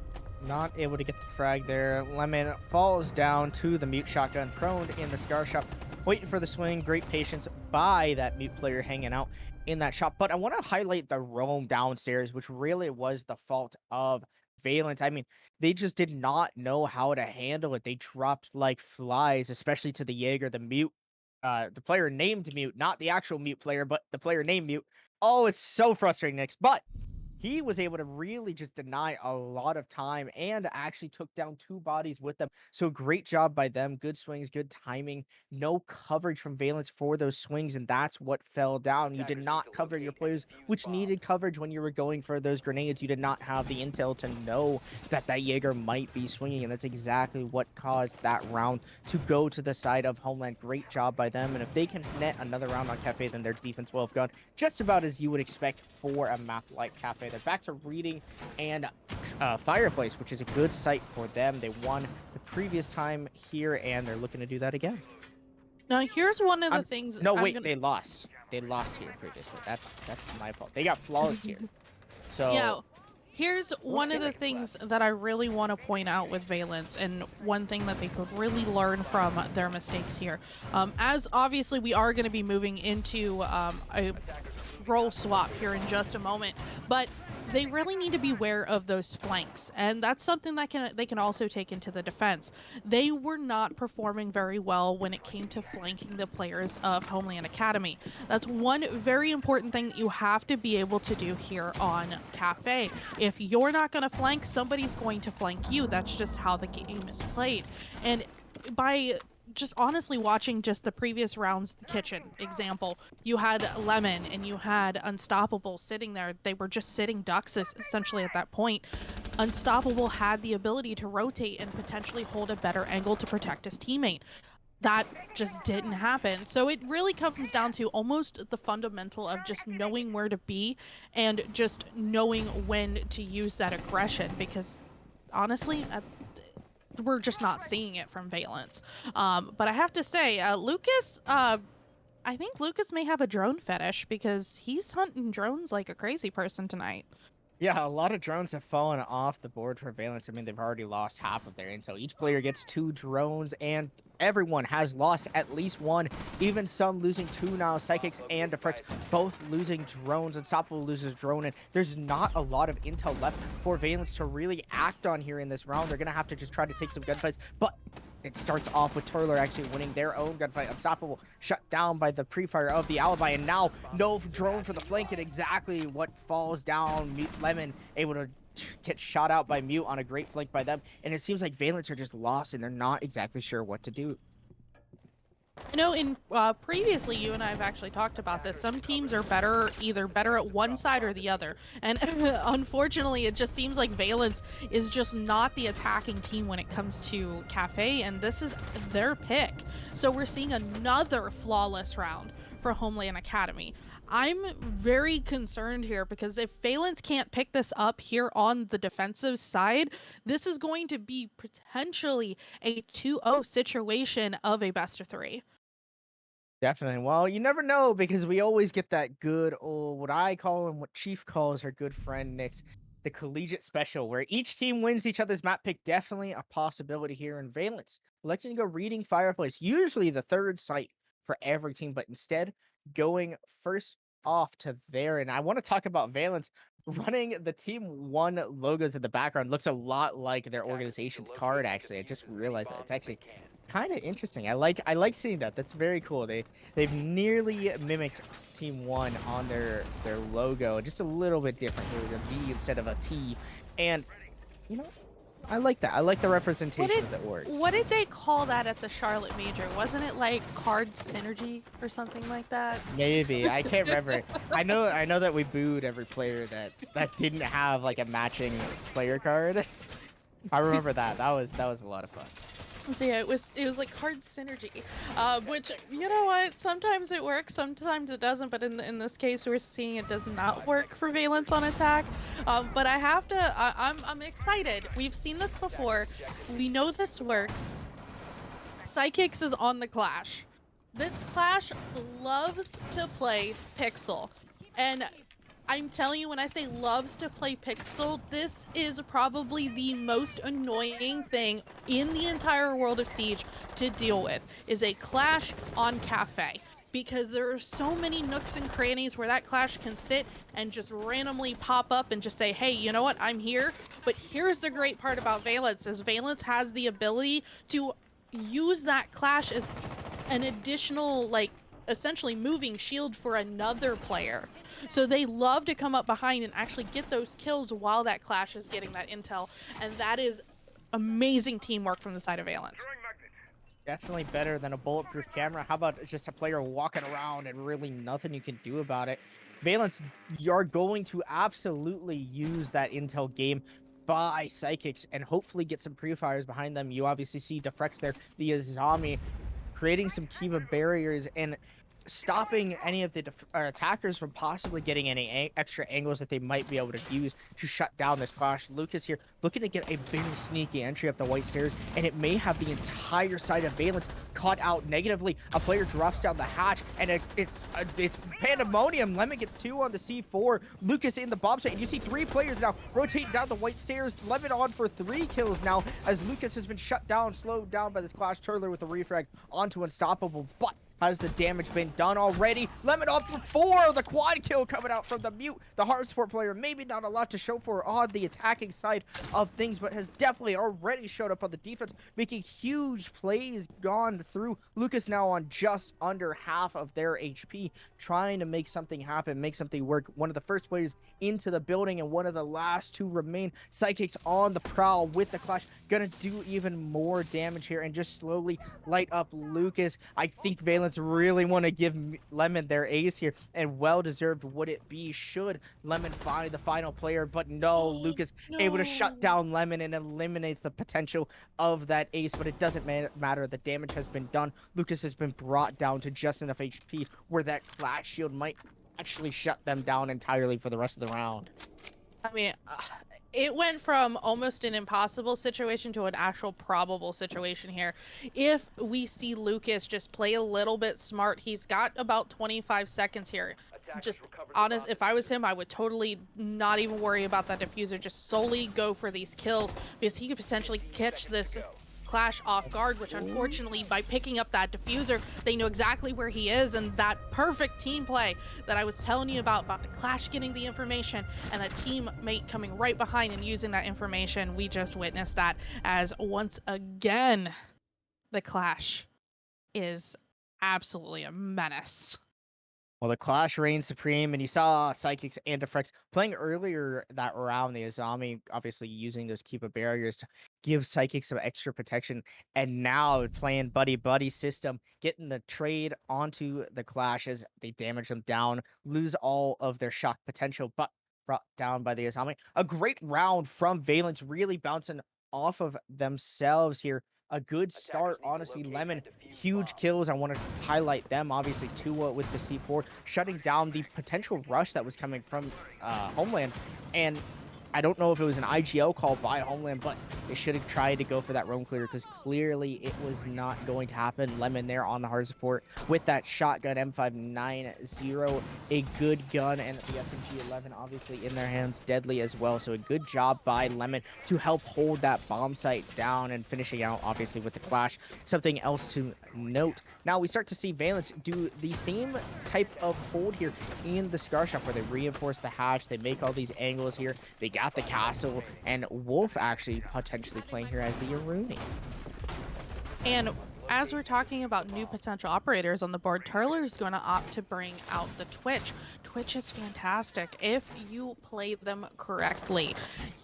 not able to get the frag there. Lemon falls down to the Mute shotgun, prone in the Scar shop, waiting for the swing. Great patience by that Mute player hanging out in that shop. But I want to highlight the roam downstairs, which really was the fault of Valence. I mean, they just did not know how to handle it. They dropped like flies, especially to the Jaeger, the Mute, the player named Mute, not the actual Mute player, but the player named Mute. Oh, it's so frustrating, Nix. But he was able to really just deny a lot of time and actually took down 2 bodies with them. So great job by them. Good swings, good timing. No coverage from Valence for those swings, and that's what fell down. You did not cover your players, which needed coverage when you were going for those grenades. You did not have the intel to know that that Jaeger might be swinging, and that's exactly what caused that round to go to the side of Homeland. Great job by them, and if they can net another round on Cafe, then their defense will have gone just about as you would expect for a map like Cafe. They're back to Reading and Fireplace, which is a good site for them. They won the previous time here, and they're looking to do that again. Now, here's one of the things. No, wait, they lost. They lost here previously. That's my fault. They got flawless here. So yeah, here's one of the things that I really want to point out with Valence, and one thing that they could really learn from their mistakes here. As obviously we are going to be moving into a role swap here in just a moment, but they really need to be aware of those flanks, and that's something that they can also take into the defense. They were not performing very well when it came to flanking the players of Homeland Academy. That's one very important thing that you have to be able to do here on Cafe. If you're not going to flank, somebody's going to flank you. That's just how the game is played. And by just honestly watching just the previous rounds kitchen example, you had Lemon and you had Unstoppable sitting there. They were just sitting ducks essentially at that point. Unstoppable had the ability to rotate and potentially hold a better angle to protect his teammate. That just didn't happen. So it really comes down to almost the fundamental of just knowing where to be and just knowing when to use that aggression, because honestly, we're just not seeing it from Valence. But I have to say, Lucas, I think Lucas may have a drone fetish, because he's hunting drones like a crazy person tonight. Yeah, a lot of drones have fallen off the board for Valence. I mean, they've already lost half of their intel. Each player gets 2 drones, and everyone has lost at least 1. Even some losing 2 now. Psychics and Defrex both losing drones. Unstoppable loses drone, and there's not a lot of intel left for Valence to really act on here in this round. They're going to have to just try to take some gunfights, but it starts off with Turler actually winning their own gunfight. Unstoppable shut down by the pre-fire of the Alibi, and now no drone for the flank, and exactly what falls down. Lemon able to get shot out by Mute on a great flank by them, and it seems like Valence are just lost, and they're not exactly sure what to do. You know, in previously, you and I have actually talked about this. Some teams are either better at one side or the other. And unfortunately, it just seems like Valence is just not the attacking team when it comes to Cafe, and this is their pick. So we're seeing another flawless round for Homeland Academy. I'm very concerned here because if Valence can't pick this up here on the defensive side, this is going to be potentially a 2-0 situation of a best of 3. Definitely. Well, you never know because we always get that good old, what I call and what Chief calls her good friend Nix, the collegiate special, where each team wins each other's map pick. Definitely a possibility here in Valence. Electing to go reading Fireplace, usually the 3rd site for every team, but instead going first off to there. And I want to talk about Valence running the Team 1 logos in the background. Looks a lot like their organization's card, actually. I just realized that. It's actually kind of interesting. I like seeing that. That's very cool. They've nearly mimicked Team 1 on their logo, just a little bit different with a V instead of a T. And you know, I like that. I like the representation of that works. What did they call that at the Charlotte Major? Wasn't it like card synergy or something like that? Maybe. I can't remember. I know that we booed every player that didn't have like a matching player card. I remember that. That was a lot of fun. So yeah, it was like card synergy, which, you know what, sometimes it works, sometimes it doesn't, but in this case we're seeing it does not work for Valence on attack. But I have to, I'm excited. We've seen this before. We know this works. Psychics is on the Clash. This Clash loves to play Pixel, and I'm telling you, when I say loves to play Pixel, this is probably the most annoying thing in the entire world of Siege to deal with, is a Clash on Cafe. Because there are so many nooks and crannies where that Clash can sit and just randomly pop up and just say, hey, you know what, I'm here. But here's the great part about Valence, is Valence has the ability to use that Clash as an additional, like, essentially moving shield for another player. So they love to come up behind and actually get those kills while that Clash is getting that intel. And that is amazing teamwork from the side of Valence. Definitely better than a bulletproof camera. How about just a player walking around and really nothing you can do about it? Valence, you're going to absolutely use that intel game by Psychics and hopefully get some pre-fires behind them. You obviously see Defrex there, the Azami, creating some Kiva barriers and stopping any of the attackers from possibly getting any extra angles that they might be able to use to shut down this Clash. Lucas here looking to get a very sneaky entry up the white stairs, and it may have the entire side of Valence caught out negatively. A player drops down the hatch, and it's pandemonium. Lemon gets 2 on the C4. Lucas in the bomb site, and you see 3 players now rotating down the white stairs. Lemon on for 3 kills now, as Lucas has been shut down, slowed down by this Clash. Turler with a refrag onto Unstoppable, but has the damage been done already? Lemon off for 4. The quad kill coming out from the Mute, the hard support player. Maybe not a lot to show for on the attacking side of things, but has definitely already showed up on the defense, making huge plays gone through. Lucas now on just under half of their HP, trying to make something happen, make something work. One of the first players into the building and one of the last to remain. Psychics on the prowl with the Clash, gonna do even more damage here and just slowly light up Lucas. I think Valence really want to give Lemon their ace here, and well deserved would it be should Lemon find the final player, but no, Lucas able to shut down Lemon and eliminates the potential of that ace. But it doesn't matter, the damage has been done. Lucas has been brought down to just enough HP where that Clash shield might actually shut them down entirely for the rest of the round. I mean, it went from almost an impossible situation to an actual probable situation here. If we see Lucas just play a little bit smart, he's got about 25 seconds here. just honest, if I was him, I would totally not even worry about that diffuser. Just solely go for these kills because he could potentially catch this Clash off guard, which unfortunately by picking up that diffuser, they know exactly where he is, and that perfect team play that I was telling you about the Clash getting the information and that teammate coming right behind and using that information, we just witnessed that as once again, the Clash is absolutely a menace. Well, the Clash reigns supreme, and you saw Psychics and Defrex playing earlier that round. The Azami obviously using those Keepa barriers to give Psychics some extra protection, and now playing buddy system, getting the trade onto the Clash as they damage them down, lose all of their shock potential, but brought down by the Azami. A great round from Valence, really bouncing off of themselves here. A good start, honestly. Lemon, huge kills. I want to highlight them. Obviously, Tua with the C4, shutting down the potential rush that was coming from Homeland. And I don't know if it was an IGL call by Homeland, but they should have tried to go for that roam clear because clearly it was not going to happen. Lemon there on the hard support with that shotgun M590, a good gun, and the SMG-11 obviously in their hands, deadly as well. So a good job by Lemon to help hold that bomb site down and finishing out obviously with the Clash. Something else to note, now we start to see Valence do the same type of hold here in the Scar Shop where they reinforce the hatch, they make all these angles here, they got the castle, and Wolf actually potentially playing here as the Aruni. And as we're talking about new potential operators on the board, Turler is going to opt to bring out the Twitch. Twitch is fantastic if you play them correctly.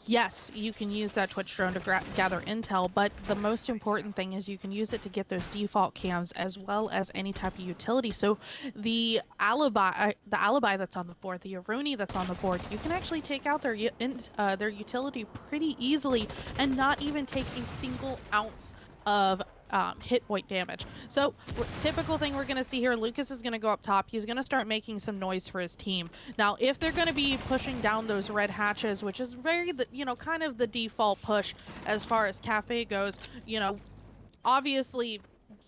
Yes, you can use that Twitch drone to gather intel, but the most important thing is you can use it to get those default cams as well as any type of utility. So the alibi that's on the board, the Aruni that's on the board, you can actually take out their utility pretty easily and not even take a single ounce of hit point damage. So typical thing we're going to see here, Lucas is going to go up top. He's going to start making some noise for his team. Now, if they're going to be pushing down those red hatches, which is very, kind of the default push as far as Cafe goes, obviously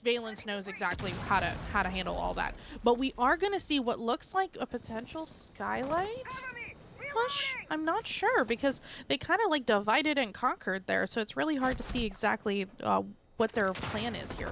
Valence knows exactly how to handle all that. But we are going to see what looks like a potential skylight push. I'm not sure because they kind of like divided and conquered there, so it's really hard to see exactly what their plan is here.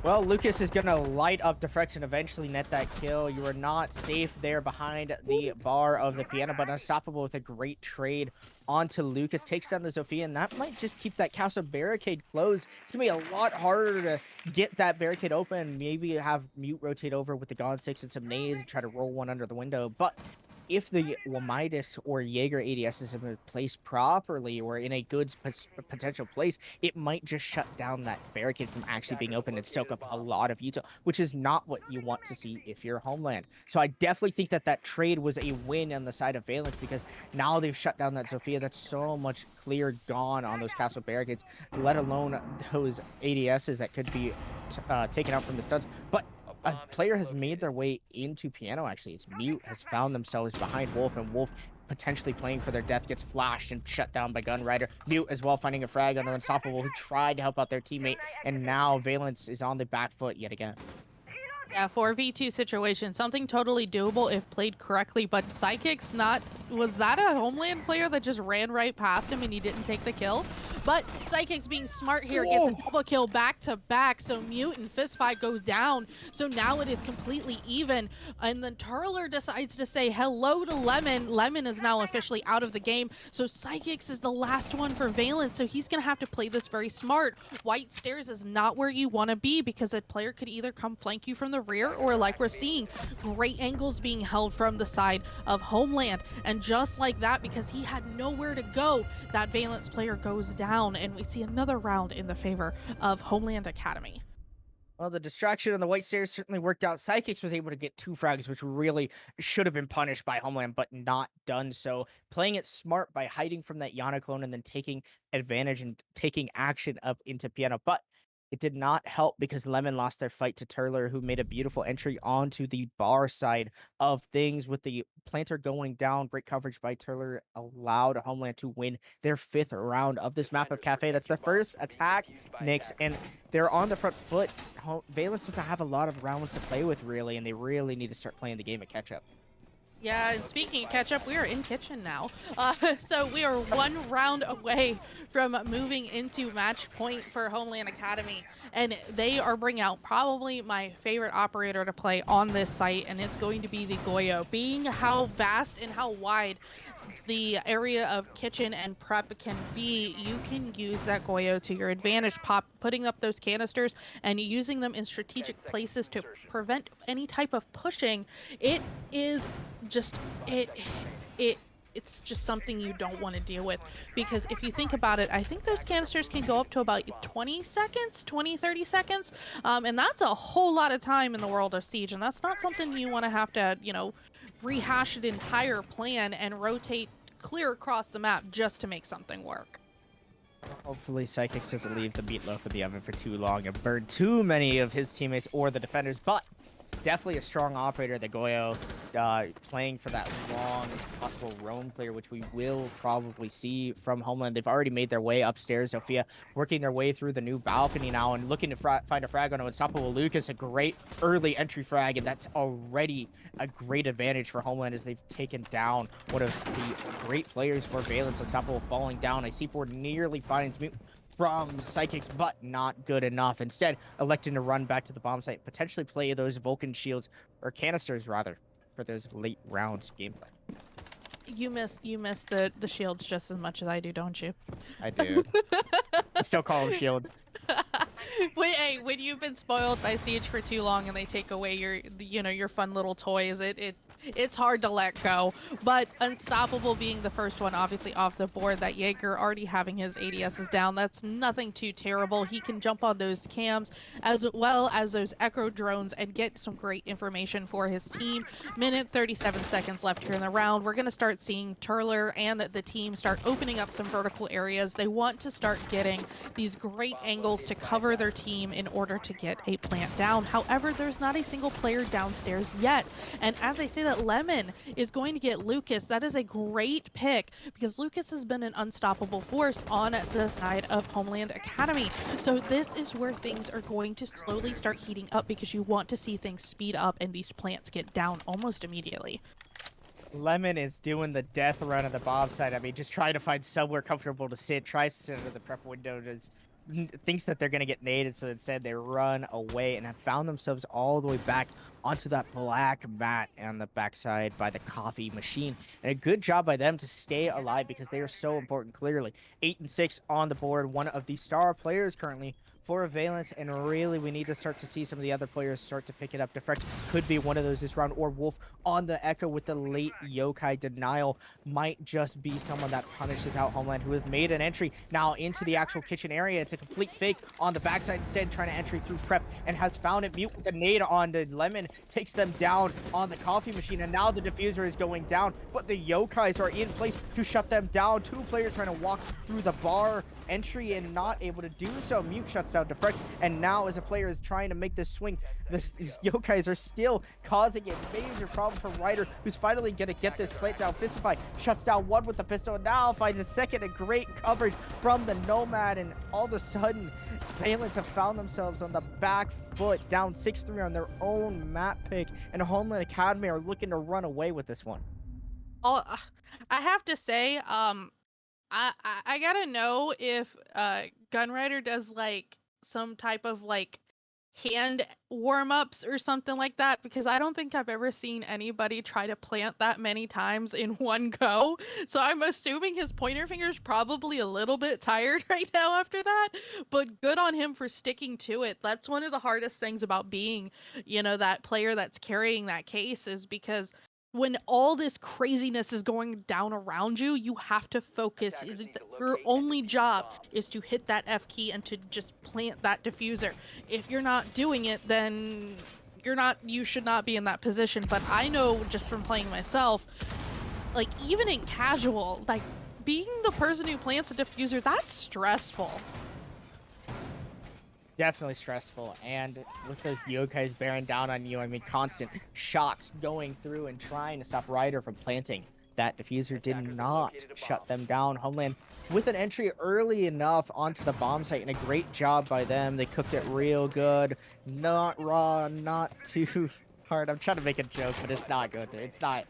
Well, Lucas is going to light up Defrex and eventually net that kill. You are not safe there behind the bar of the piano, but unstoppable with a great trade onto Lucas. Takes down the Zofia, and that might just keep that castle barricade closed. It's going to be a lot harder to get that barricade open. Maybe have Mute rotate over with the Gauntlet 6 and some nades and try to roll one under the window. But if the Wamidus or Jaeger ADS is placed properly or in a good potential place, it might just shut down that barricade from actually being open and soak up a lot of util, which is not what you want to see if you're Homeland. So I definitely think that trade was a win on the side of Valence because now they've shut down that Zofia. That's so much clear gone on those castle barricades, let alone those ADSs that could be taken out from the studs. But a player has made their way into piano, actually. It's Mute has found themselves behind Wolf, and Wolf potentially playing for their death gets flashed and shut down by Gunrider. Mute as well finding a frag on Unstoppable who tried to help out their teammate, and now Valence is on the back foot yet again. Yeah, 4v2 situation, something totally doable if played correctly, but Psychic's not... Was that a Homeland player that just ran right past him and he didn't take the kill? But Psychic's being smart here, gets a double kill back to back, so Mute and Fistfight goes down. So now it is completely even, and then Turler decides to say hello to Lemon. Lemon is now officially out of the game, so Psychics is the last one for Valence, so he's gonna have to play this very smart. White Stairs is not where you want to be because a player could either come flank you from the rear, or like we're seeing, great angles being held from the side of Homeland. And just like that, because he had nowhere to go, that Valence player goes down, and we see another round in the favor of Homeland Academy. Well, the distraction on the White Stairs certainly worked out. Psychics was able to get 2 frags, which really should have been punished by Homeland, but not done so. Playing it smart by hiding from that Yana clone and then taking advantage and taking action up into piano. But It did not help because Lemon lost their fight to Turler, who made a beautiful entry onto the bar side of things with the planter going down. Great coverage by Turler allowed Homeland to win their 5th round of this map of Cafe. That's the first attack, Nyx, and they're on the front foot. Valence doesn't have a lot of rounds to play with, really, and they really need to start playing the game at catch-up. Yeah, and speaking of catch up, we are in kitchen now. So we are 1 round away from moving into match point for Homeland Academy. And they are bringing out probably my favorite operator to play on this site, and it's going to be the Goyo. Being how vast and how wide the area of kitchen and prep can be, you can use that Goyo to your advantage, putting up those canisters and using them in strategic places to prevent any type of pushing. It is just it's just something you don't want to deal with, because if you think about it, I think those canisters can go up to about 20 seconds, 30 seconds, and that's a whole lot of time in the world of Siege, and that's not something you want to have to, you know, rehash an entire plan and rotate clear across the map just to make something work. Hopefully Psychics doesn't leave the meatloaf in the oven for too long and burn too many of his teammates or the defenders, but definitely a strong operator, the Goyo, playing for that long possible roam clear, which we will probably see from Homeland. They've already made their way upstairs. Zofia working their way through the new balcony now and looking to find a frag on Unstoppable Lucas. A great early entry frag, and that's already a great advantage for Homeland as they've taken down one of the great players for Valence. Unstoppable falling down. I see C4 nearly finds Mute from Psychics, but not good enough. Instead, electing to run back to the bomb site, potentially play those Vulcan shields, or canisters rather, for those late rounds gameplay. You miss the shields just as much as I do, don't you? I do. I still call them shields. When you've been spoiled by Siege for too long and they take away your fun little toys, it's hard to let go. But Unstoppable being the first one obviously off the board, that Jaeger already having his ADSs down, that's nothing too terrible. He can jump on those cams as well as those Echo drones and get some great information for his team. Minute 37 seconds left here in the round. We're going to start seeing Turler and the team start opening up some vertical areas. They want to start getting these great angles to cover their team in order to get a plant down. However, there's not a single player downstairs yet. And as I say that, Lemon is going to get Lucas. That is a great pick because Lucas has been an unstoppable force on the side of Homeland Academy. So this is where things are going to slowly start heating up because you want to see things speed up and these plants get down almost immediately. Lemon is doing the death run of the bomb site. I mean, just trying to find somewhere comfortable to sit, tries to sit under the prep window, thinks that they're going to get naded, so instead they run away and have found themselves all the way back onto that black mat on the backside by the coffee machine. And a good job by them to stay alive because they are so important, clearly. 8 and 6 on the board, one of the star players currently for Valence, and really we need to start to see some of the other players start to pick it up. Defrex could be one of those this round, or Wolf on the Echo with the late yokai denial might just be someone that punishes out Homeland, who has made an entry now into the actual kitchen area. It's a complete fake on the backside, instead trying to entry through prep and has found it. Mute with the nade on the Lemon takes them down on the coffee machine, and now the diffuser is going down, but the yokais are in place to shut them down. 2 players trying to walk through the bar entry and not able to do so. Mute shuts down Defrex, and now as a player is trying to make this swing, the yokais are still causing a major problem for Ryder, who's finally gonna get this plant down. Fistify shuts down one with the pistol, and now finds a second. A great coverage from the Nomad, and all of a sudden Valence have found themselves on the back foot, down 6-3 on their own map pick, and Homeland Academy are looking to run away with this one. I have to say, I gotta know if Gunrider does like some type of like hand warm-ups or something like that, because I don't think I've ever seen anybody try to plant that many times in one go. So I'm assuming his pointer finger's probably a little bit tired right now after that, but good on him for sticking to it. That's one of the hardest things about being, that player that's carrying that case, is because when all this craziness is going down around you, you have to focus. Your only job is to hit that F key and to just plant that diffuser. If you're not doing it, then you should not be in that position. But I know just from playing myself, like even in casual, like being the person who plants a diffuser, that's stressful. Definitely stressful, and with those yokais bearing down on you, I mean, constant shots going through and trying to stop Ryder from planting. That diffuser did not shut them down. Homeland with an entry early enough onto the bomb site, and a great job by them. They cooked it real good, not raw, not too hard. I'm trying to make a joke, but it's not good. It's not.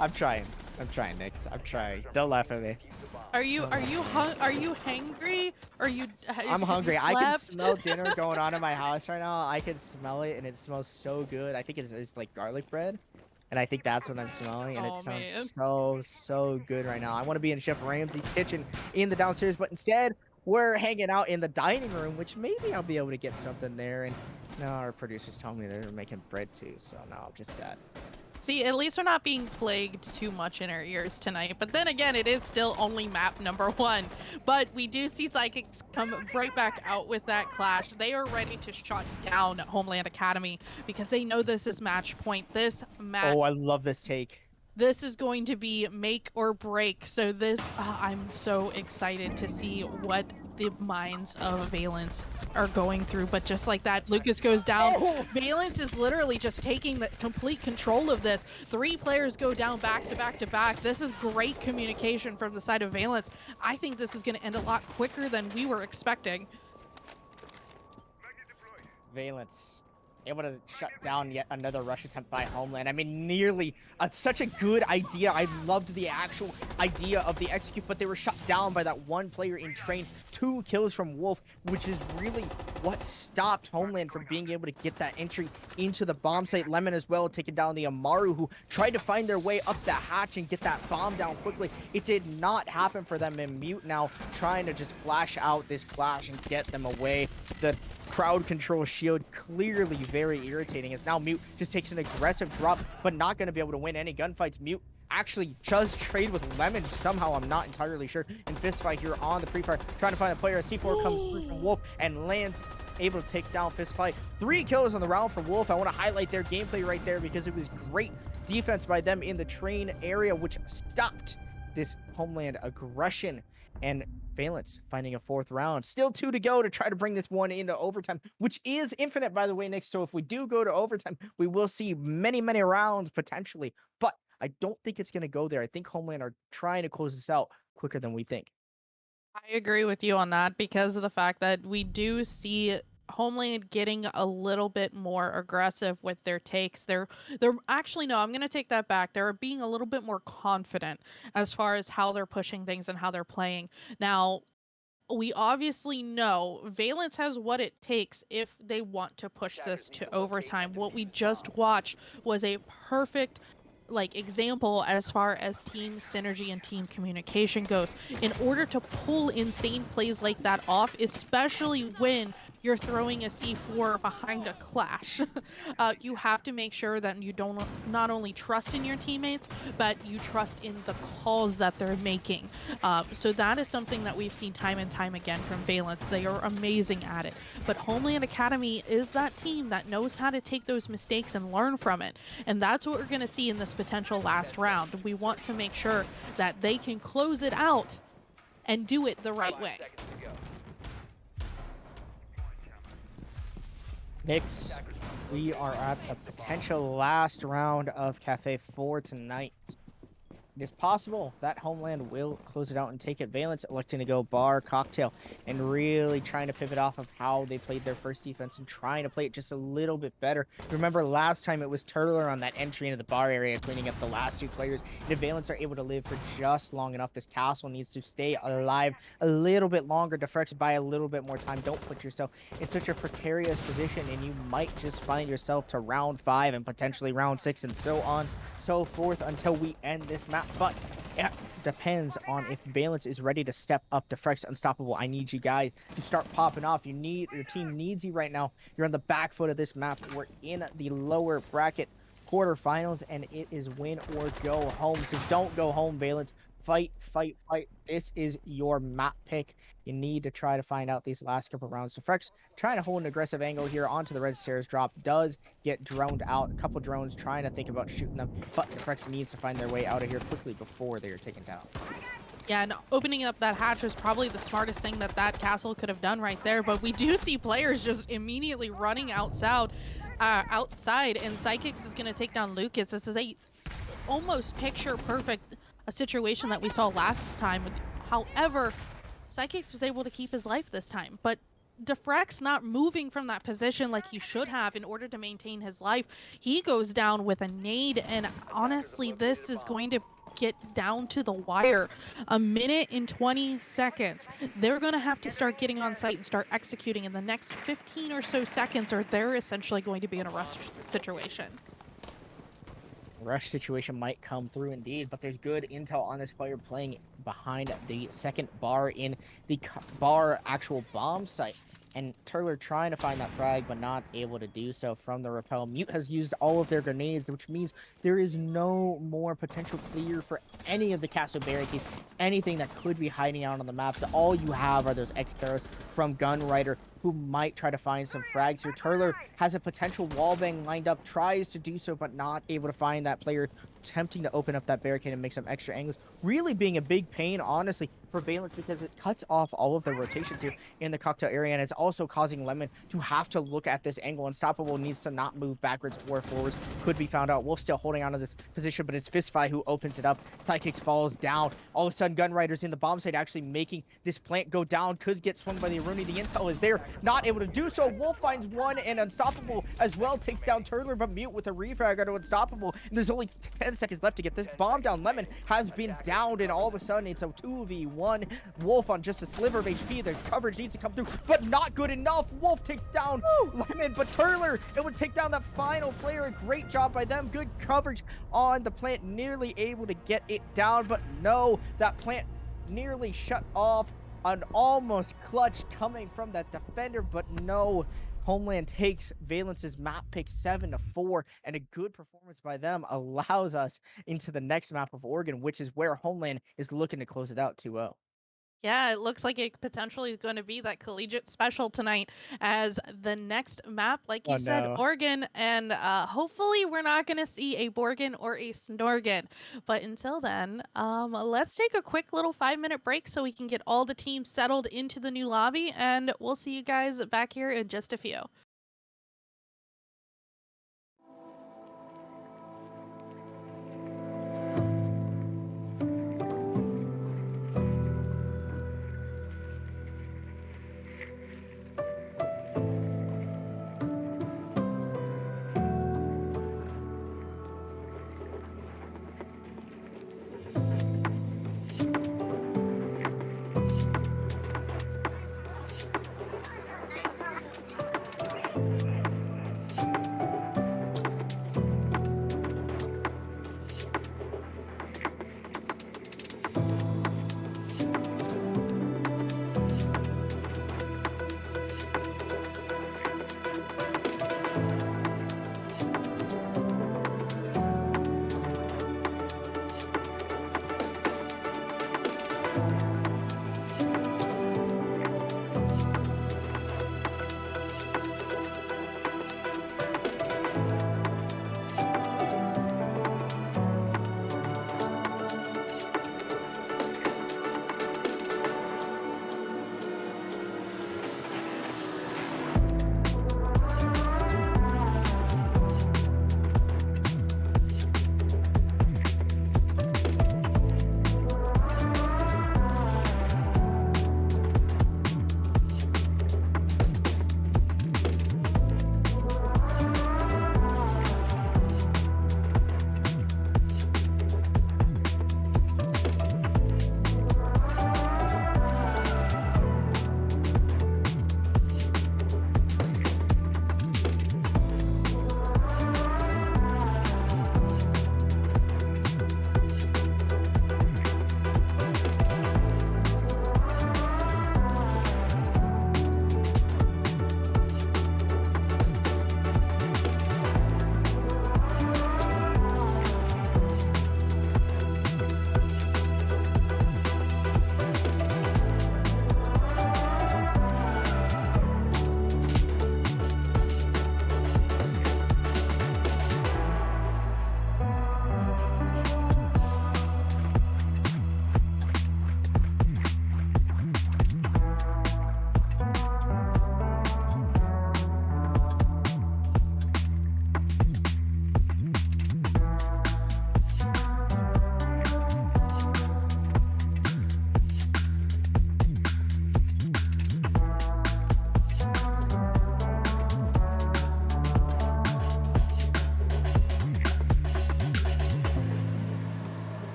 I'm trying, Nix. I'm trying. Don't laugh at me. Are you hangry? Are you? I'm hungry. You I can slept? smell dinner going on in my house right now. I can smell it, and it smells so good. I think it's like garlic bread, and I think that's what I'm smelling, and it Oh, sounds man. so good right now. I want to be in Chef Ramsay's kitchen in the downstairs, but instead we're hanging out in the dining room, which maybe I'll be able to get something there. And no, our producers told me they're making bread too, so no, I'm just sad. See, at least we're not being plagued too much in our ears tonight. But then again, it is still only map number 1. But we do see Psychics come right back out with that clash. They are ready to shut down Homeland Academy because they know this is match point. This match. Oh, I love this take. This is going to be make or break. So this, I'm so excited to see what the minds of Valence are going through. But just like that, Lucas goes down. Valence is literally just taking the complete control of this. 3 players go down back to back to back. This is great communication from the side of Valence. I think this is going to end a lot quicker than we were expecting. Valence able to shut down yet another rush attempt by Homeland. I mean, nearly such a good idea. I loved the actual idea of the execute, but they were shut down by that one player in train. 2 kills from Wolf, which is really what stopped Homeland from being able to get that entry into the bomb site. Lemon as well, taking down the Amaru, who tried to find their way up the hatch and get that bomb down quickly. It did not happen for them. And Mute now trying to just flash out this clash and get them away. The crowd control shield clearly very irritating, as now Mute just takes an aggressive drop, but not going to be able to win any gunfights. Mute actually does trade with Lemon somehow, I'm not entirely sure, in fistfight here on the pre-fire, trying to find a player. C4 comes through from Wolf and lands, able to take down fistfight. 3 kills on the round for Wolf. I want to highlight their gameplay right there because it was great defense by them in the train area, which stopped this Homeland aggression. And Valence finding a 4th round. Still 2 to go to try to bring this one into overtime, which is infinite, by the way, Nick. So if we do go to overtime, we will see many, many rounds potentially. But I don't think it's going to go there. I think Homeland are trying to close this out quicker than we think. I agree with you on that because of the fact that we do see Homeland getting a little bit more aggressive with their takes. They're actually, no, I'm going to take that back. They're being a little bit more confident as far as how they're pushing things and how they're playing. Now, we obviously know Valence has what it takes if they want to push this to overtime. What we just watched was a perfect example as far as team synergy and team communication goes. In order to pull insane plays like that off, especially when you're throwing a C4 behind a clash, you have to make sure that you don't not only trust in your teammates, but you trust in the calls that they're making. So that is something that we've seen time and time again from Valence. They are amazing at it. But Homeland Academy is that team that knows how to take those mistakes and learn from it. And that's what we're going to see in this potential last round. We want to make sure that they can close it out and do it the right way. Nix, we are at the potential last round of Cafe 4 tonight. It is possible that Homeland will close it out and take it. Valence electing to go bar cocktail and really trying to pivot off of how they played their first defense and trying to play it just a little bit better. Remember last time it was Turler on that entry into the bar area cleaning up the last 2 players. And if Valence are able to live for just long enough, this castle needs to stay alive a little bit longer. Defrex by a little bit more time. Don't put yourself in such a precarious position and you might just find yourself to round 5 and potentially round 6 and so on, so forth until we end this map. But it depends on if Valence is ready to step up. Defrex Unstoppable, I need you guys to start popping off. Your team needs you right now. You're on the back foot of this map. We're in the lower bracket quarterfinals, and it is win or go home. So don't go home, Valence. Fight, fight, fight. This is your map pick. You need to try to find out these last couple rounds. Defrex trying to hold an aggressive angle here onto the red stairs drop. Does get droned out. A couple drones trying to think about shooting them, but Defrex needs to find their way out of here quickly before they are taken down. Yeah, and opening up that hatch was probably the smartest thing that that castle could have done right there. But we do see players just immediately running outside, and Psychics is going to take down Lucas. This is a almost picture perfect a situation that we saw last time. However, Psychics was able to keep his life this time, but Defrex not moving from that position like he should have in order to maintain his life. He goes down with a nade, and honestly, this is going to get down to the wire. A minute and 20 seconds. They're going to have to start getting on site and start executing in the next 15 or so seconds, or they're essentially going to be in a rush situation. Rush situation might come through indeed, but there's good intel on this player playing behind the second bar in the bar actual bomb site. And Turler trying to find that frag, but not able to do so from the rappel. Mute has used all of their grenades, which means there is no more potential clear for any of the castle barricades, anything that could be hiding out on the map. All you have are those X-Caros from Gunrider, who might try to find some frags here. Turler has a potential wallbang lined up, tries to do so, but not able to find that player, attempting to open up that barricade and make some extra angles. Really being a big pain, honestly, for Valence, because it cuts off all of the rotations here in the cocktail area, and it's also causing Lemon to have to look at this angle. Unstoppable needs to not move backwards or forwards. Could be found out. Wolf still holding on to this position, but it's Fistfy who opens it up. Psychics falls down. All of a sudden, Gunrider's in the bomb site, actually making this plant go down. Could get swung by the Aruni. The intel is there. Not able to do so. Wolf finds one, and Unstoppable as well takes down Turtler, but Mute with a refrag onto Unstoppable. And there's only 10 seconds left to get this bomb down. Lemon has been downed, and all of a sudden it's a 2v1. Wolf on just a sliver of HP. The coverage needs to come through, but not good enough. Wolf takes down Lemon, but Turtler, it would take down that final player. A great job by them. Good coverage on the plant, nearly able to get it down, but no, that plant nearly shut off. An almost clutch coming from that defender, but no. Homeland takes Valence's map pick 7-4, and a good performance by them allows us into the next map of Oregon, which is where Homeland is looking to close it out 2-0. Yeah, it looks like it potentially is going to be that collegiate special tonight as the next map, like you said, Oregon, and hopefully we're not going to see a Borgin or a Snorgan. But until then, let's take a quick little 5-minute break so we can get all the teams settled into the new lobby, and we'll see you guys back here in just a few.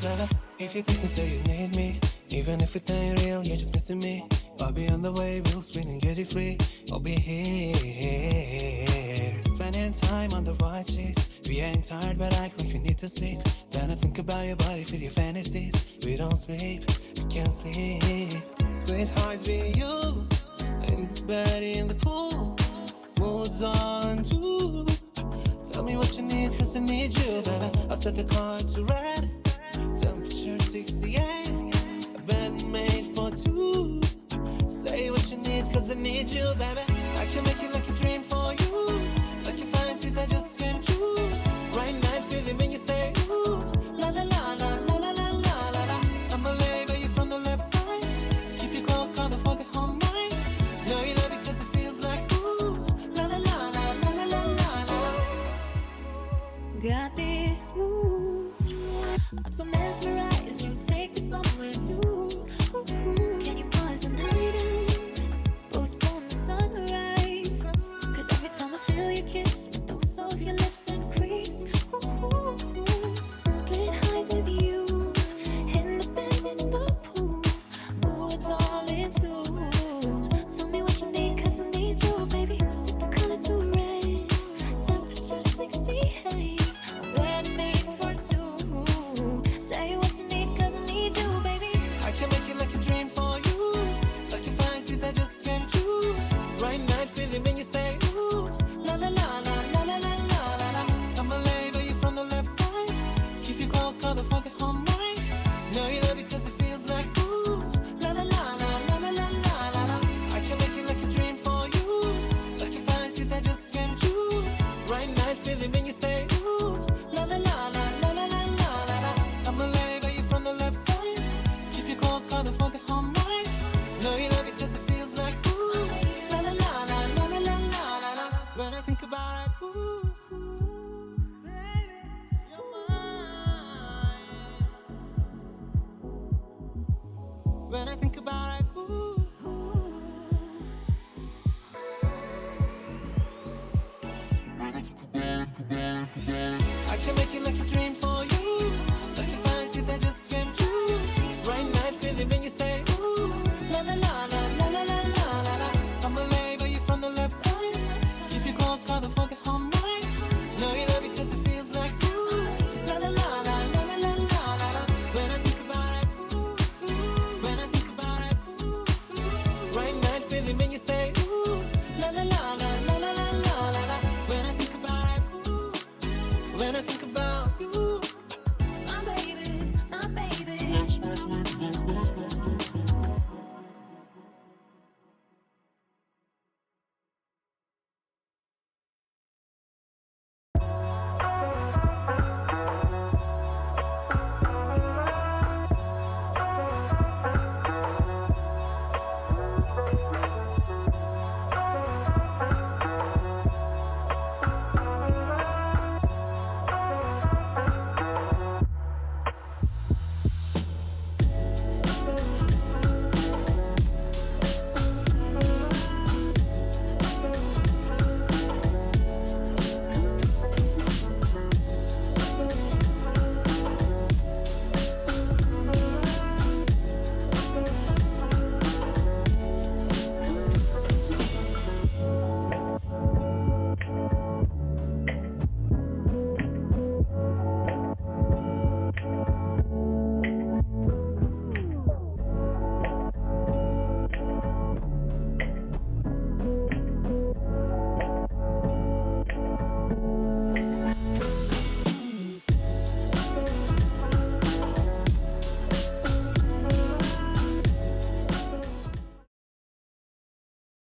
baby. If you text me, say you need me. Even if it ain't real, you're just missing me. I'll be on the way, we'll spin and get it free. I'll be here. Spending time on the right sheets. We ain't tired, but act like we need to sleep. Then I think about your body, feel your fantasies. We don't sleep, we can't sleep. Split highs with you. In the bed, in the pool. Moods on too. Tell me what you need, cause I need you, baby. I'll set the cards to red. Temperature 68. A bed made for two. Say what you need, cause I need you, baby. I can make it like a dream for you. Like a fantasy that just came true. Right night feeling when you say ooh. La la la la la la la la la la. I'm a label you from the left side. Keep you close, cuddle for the whole night. No, you know because it feels like ooh. La la la la la la la la la. Got this mood. I'm so mesmerized. You take me somewhere new. Can you pause the night and postpone the sunrise? Cause every time I feel your kiss, the dose of your lips increase. Split highs with you. In the bed, in the pool. Ooh, it's all in tune. Tell me what you need, cause I need you, baby. Set the color to red. Temperature 68. Bed made for two. Say what you need, cause I need you, baby. I can make it like a dream for you. Like a fantasy that just came true. Right night feeling when you say ooh. La la la la la la la la la la. I'm a label you from the left side. Keep you close, cuddle for the whole night. No, you know because it feels like ooh. La la la la la la la la la la. I can make it like a dream for you. Like a fantasy that just came true. Right night feeling when you say ooh. La la la la la la la la la la. I'm a label you from the left side. Keep you close, cuddle for the whole night. No, you know because it feels like ooh. La la la la la la la la la la. When I think about it, ooh. When I think about it, ooh. I can make it like a dream for you. Like a fantasy that just came true. Right night feeling when you say ooh. La la la la la la la la la la. I'm a label you from the left side. Keep you close, cuddle for the whole night. No, you know because it feels like ooh. La la la la la la la la la la. When I think about it, ooh. When I think about it, ooh. Right night feeling when you say ooh. La la la la la la la la la la. When I think about it, ooh. When I think about you. My baby, my baby.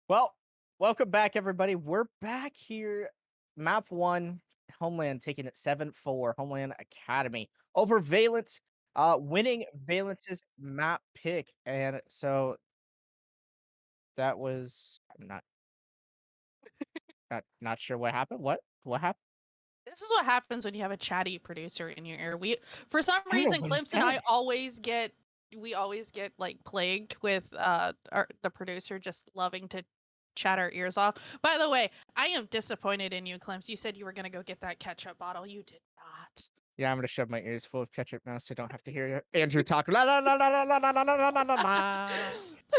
Well, welcome back, everybody. We're back here. Map 1, Homeland taking it 7-4, Homeland Academy over Valence, winning Valence's map pick. And so that was, I'm not sure what happened. What happened? This is what happens when you have a chatty producer in your ear. For some I don't know reason, what he's Clemson and I saying. we always get like plagued with the producer just loving to chat our ears off. By the way, I am disappointed in you, Clemson. You said you were gonna go get that ketchup bottle. You did not. Yeah, I'm gonna shove my ears full of ketchup now, so I don't have to hear Andrew talk. La la la la la la la la la la la la.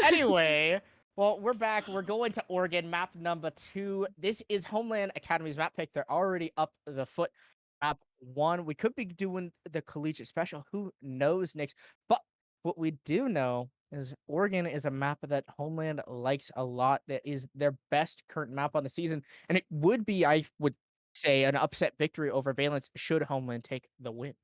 Anyway, well, we're back. We're going to Oregon, map number 2. This is Homeland Academy's map pick. They're already up the foot. Map 1. We could be doing the collegiate special. Who knows, Nick? But what we do know is Oregon is a map that Homeland likes a lot. That is their best current map on the season, and it would be, I would say, an upset victory over Valence should Homeland take the win.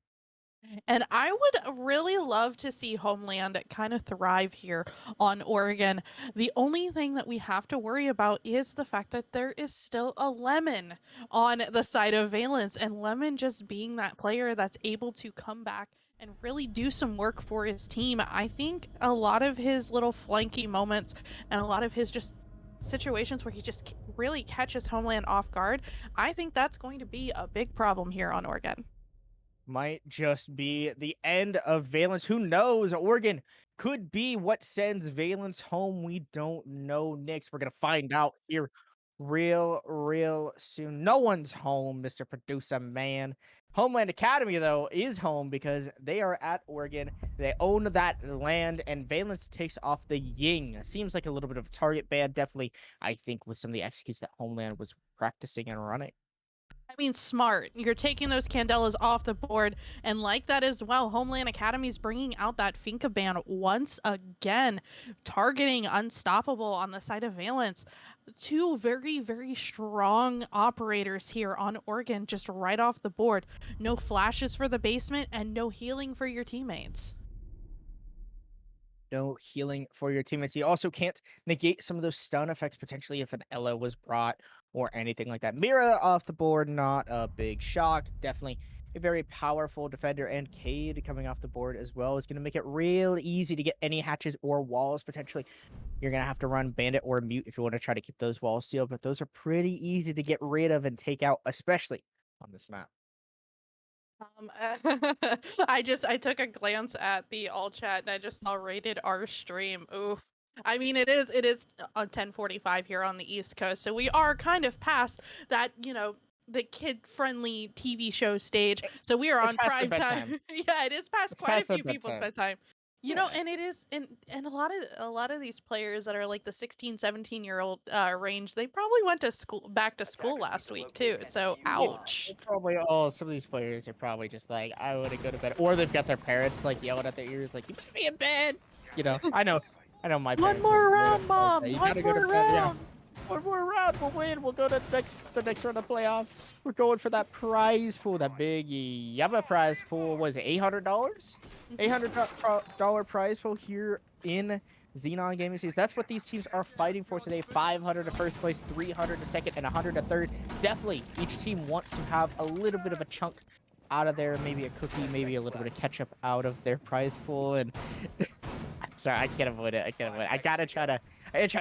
And I would really love to see Homeland kind of thrive here on Oregon. The only thing that we have to worry about is the fact that there is still a Lemon on the side of Valence, and Lemon just being that player that's able to come back and really do some work for his team. I think a lot of his little flanky moments and a lot of his just situations where he just really catches Homeland off guard, I think that's going to be a big problem here on Oregon. Might just be the end of Valence. Who knows? Oregon could be what sends Valence home. We don't know, Knicks. We're going to find out here real soon. No one's home, Mr. Producer Man. Homeland Academy, though, is home because they are at Oregon. They own that land, and Valence takes off the Ying. Seems like a little bit of a target ban, definitely, I think, with some of the executes that Homeland was practicing and running. I mean, smart. You're taking those Candelas off the board, and like that as well, Homeland Academy's bringing out that Finca ban once again, targeting Unstoppable on the side of Valence. 2 very strong operators here on Oregon, just right off the board. No flashes for the basement, and no healing for your teammates. No healing for your teammates. You also can't negate some of those stun effects potentially if an Ella was brought or anything like that. Mira off the board, not a big shock. Definitely a very powerful defender, and Cade coming off the board as well is going to make it real easy to get any hatches or walls potentially. You're going to have to run Bandit or Mute if you want to try to keep those walls sealed, but those are pretty easy to get rid of and take out, especially on this map. I took a glance at the all chat and I just saw rated R stream. Oof. I mean, it is 10:45 here on the East Coast, so we are kind of past that, the kid-friendly TV show stage. So we are on prime time. Yeah, it is past quite a few people's bedtime. And it is, and a lot of these players that are like the 16, 17-year-old range, they probably went to back to school last week too. So ouch. Probably some of these players are probably just like, I want to go to bed, or they've got their parents like yelling at their ears like, you should be in bed. I know my parents. One more round, Mom. You One gotta go to more bed. Yeah. round. One more round, we'll win. We'll go to the next round of playoffs. We're going for that prize pool, that big Yama prize pool. Was it $800? $800 prize pool here in Xenon Gaming Series. That's what these teams are fighting for today. 500 to first place, 300 to second, and 100 to third. Definitely, each team wants to have a little bit of a chunk out of there, maybe a cookie, maybe a little bit of ketchup out of their prize pool. And sorry, I can't avoid it. I gotta try to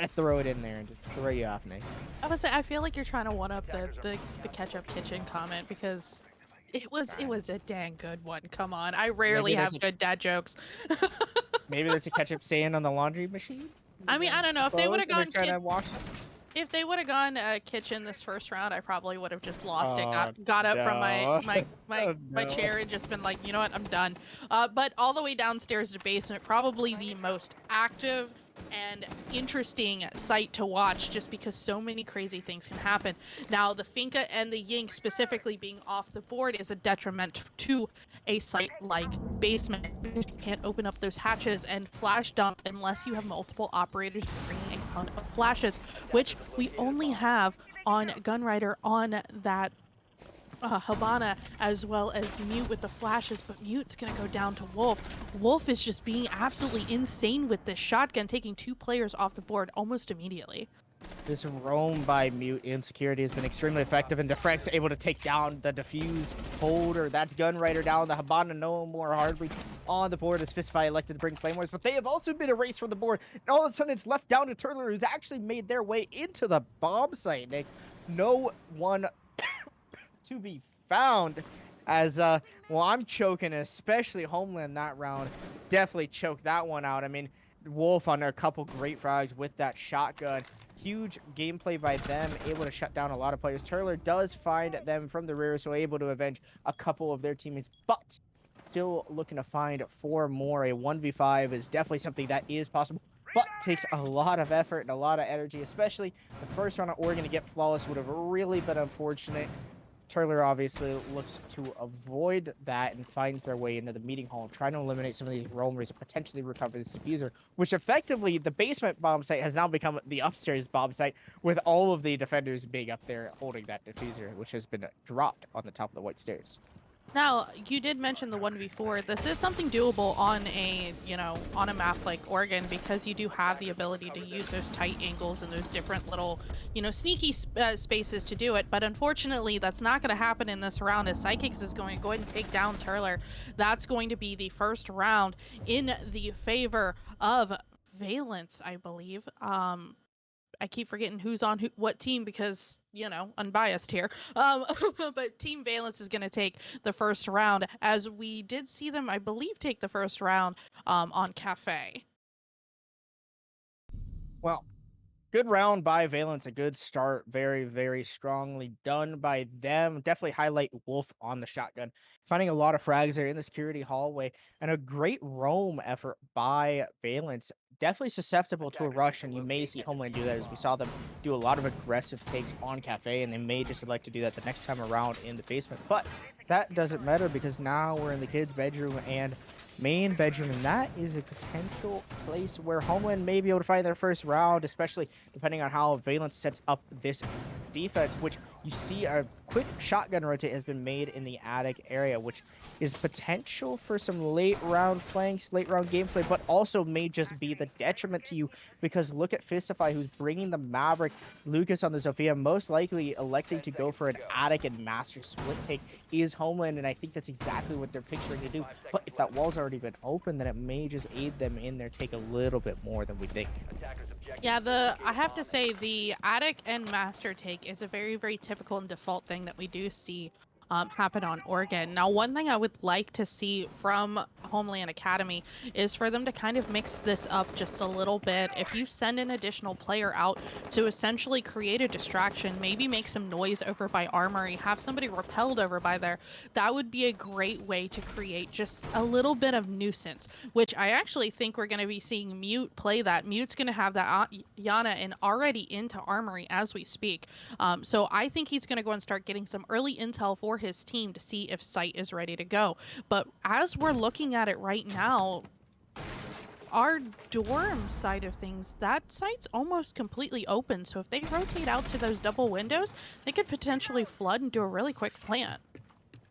throw it in there and just throw you off, Nick. I would say I feel like you're trying to one up the ketchup kitchen comment because it was a dang good one. Come on, I rarely have good dad jokes. Maybe there's a ketchup sand on the laundry machine. I mean, I don't know if they would have gone. Trying to wash them. If they would have gone kitchen this first round, I probably would have just lost it. Got up from my chair and just been like, you know what, I'm done. But all the way downstairs to basement, probably the most active and interesting sight to watch, just because so many crazy things can happen. Now, the Finca and the Yink specifically being off the board is a detriment to a site like basement. You can't open up those hatches and flash dump unless you have multiple operators bringing a ton of flashes, which we only have on Gunrider on that Habana, as well as Mute with the flashes, but Mute's gonna go down to Wolf. Wolf is just being absolutely insane with this shotgun, taking 2 players off the board almost immediately. This roam by Mute Insecurity has been extremely effective, and Defrect's able to take down the Diffuse holder. That's Gunrider down. The Habana no more hardly on the board as Fistify elected to bring Flame Wars, but they have also been erased from the board, and all of a sudden it's left down to Turtler, who's actually made their way into the bomb site, Nick. No one to be found, as well, I'm choking, especially Homeland that round. Definitely choked that one out. I mean, Wolf on a couple great frags with that shotgun. huge gameplay by them, able to shut down a lot of players. Turler does find them from the rear, so able to avenge a couple of their teammates, but still looking to find 4 more. A 1v5 is definitely something that is possible, but takes a lot of effort and a lot of energy, especially the first round of Oregon to get flawless would have really been unfortunate. Turler obviously looks to avoid that and finds their way into the meeting hall, trying to eliminate some of these roamers and potentially recover this diffuser, which effectively the basement bomb site has now become the upstairs bomb site, with all of the defenders being up there holding that diffuser, which has been dropped on the top of the white stairs. Now, you did mention the 1v4. This is something doable on a, on a map like Oregon, because you do have the ability to use those tight angles and those different little, sneaky spaces to do it. But unfortunately, that's not going to happen in this round, as Psychics is going to go ahead and take down Turler. That's going to be the first round in the favor of Valence, I believe. I keep forgetting who's on what team because, unbiased here. But Team Valence is going to take the first round, as we did see them, I believe, take the first round on Cafe. Well, good round by Valence, a good start. Very, very strongly done by them. Definitely highlight Wolf on the shotgun. Finding a lot of frags there in the security hallway, and a great roam effort by Valence. Definitely susceptible to a rush, and you may see Homeland do that, as we saw them do a lot of aggressive takes on Cafe, and they may just like to do that the next time around in the basement. But that doesn't matter, because now we're in the kids' bedroom and main bedroom, and that is a potential place where Homeland may be able to find their first round, especially depending on how Valence sets up this defense, which you see a quick shotgun rotate has been made in the attic area, which is potential for some late round flanks, late round gameplay, but also may just be the detriment to you, because look at Fistify, who's bringing the Maverick, Lucas on the Zofia, most likely electing to go for an attic and master split take is Homeland, and I think that's exactly what they're picturing to do. But if that wall's already been open, then it may just aid them in their take a little bit more than we think. Yeah, I have to say the attic and master take is a very, very typical and default thing that we do see happen on Oregon. Now, one thing I would like to see from Homeland Academy is for them to kind of mix this up just a little bit. If you send an additional player out to essentially create a distraction, maybe make some noise over by Armory, have somebody repelled over by there, that would be a great way to create just a little bit of nuisance, which I actually think we're going to be seeing Mute play that. Mute's going to have that Yana and already into Armory as we speak. So I think he's going to go and start getting some early intel for his team to see if site is ready to go. But as we're looking at it right now, our dorm side of things, that site's almost completely open. So if they rotate out to those double windows, they could potentially flood and do a really quick plant.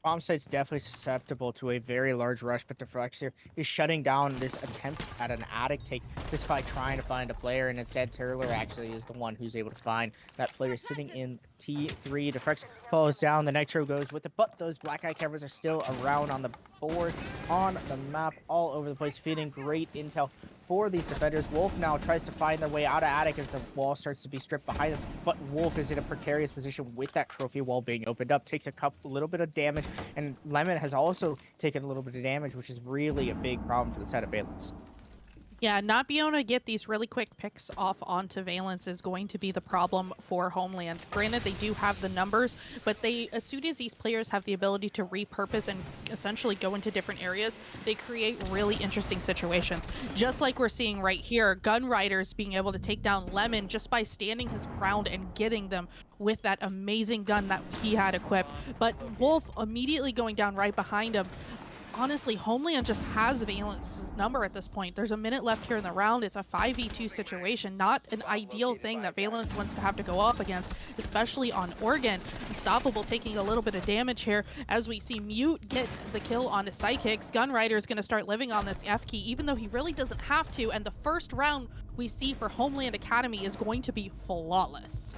Bomb site's definitely susceptible to a very large rush, but Deflexer is shutting down this attempt at an attic take. This fight trying to find a player, and instead Turler actually is the one who's able to find that player sitting in T3. Deflex falls down, the Nitro goes with it, but those black eye cameras are still around on the board, on the map, all over the place, feeding great intel for these defenders. Wolf now tries to find their way out of attic as the wall starts to be stripped behind them, but Wolf is in a precarious position with that trophy wall being opened up, takes a little bit of damage, and Lemon has also taken a little bit of damage, which is really a big problem for the side of Valence. Yeah, not being able to get these really quick picks off onto Valence is going to be the problem for Homeland. Granted, they do have the numbers, but as soon as these players have the ability to repurpose and essentially go into different areas, they create really interesting situations. Just like we're seeing right here, Gun Riders being able to take down Lemon just by standing his ground and getting them with that amazing gun that he had equipped. But Wolf immediately going down right behind him. Honestly, Homeland just has Valence's number at this point. There's a minute left here in the round. It's a 5v2 situation, not an ideal thing that Valence wants to have to go up against, especially on Oregon. Unstoppable taking a little bit of damage here as we see Mute get the kill on the Psychics. Gun Rider is going to start living on this F key, even though he really doesn't have to, and the first round we see for Homeland Academy is going to be flawless.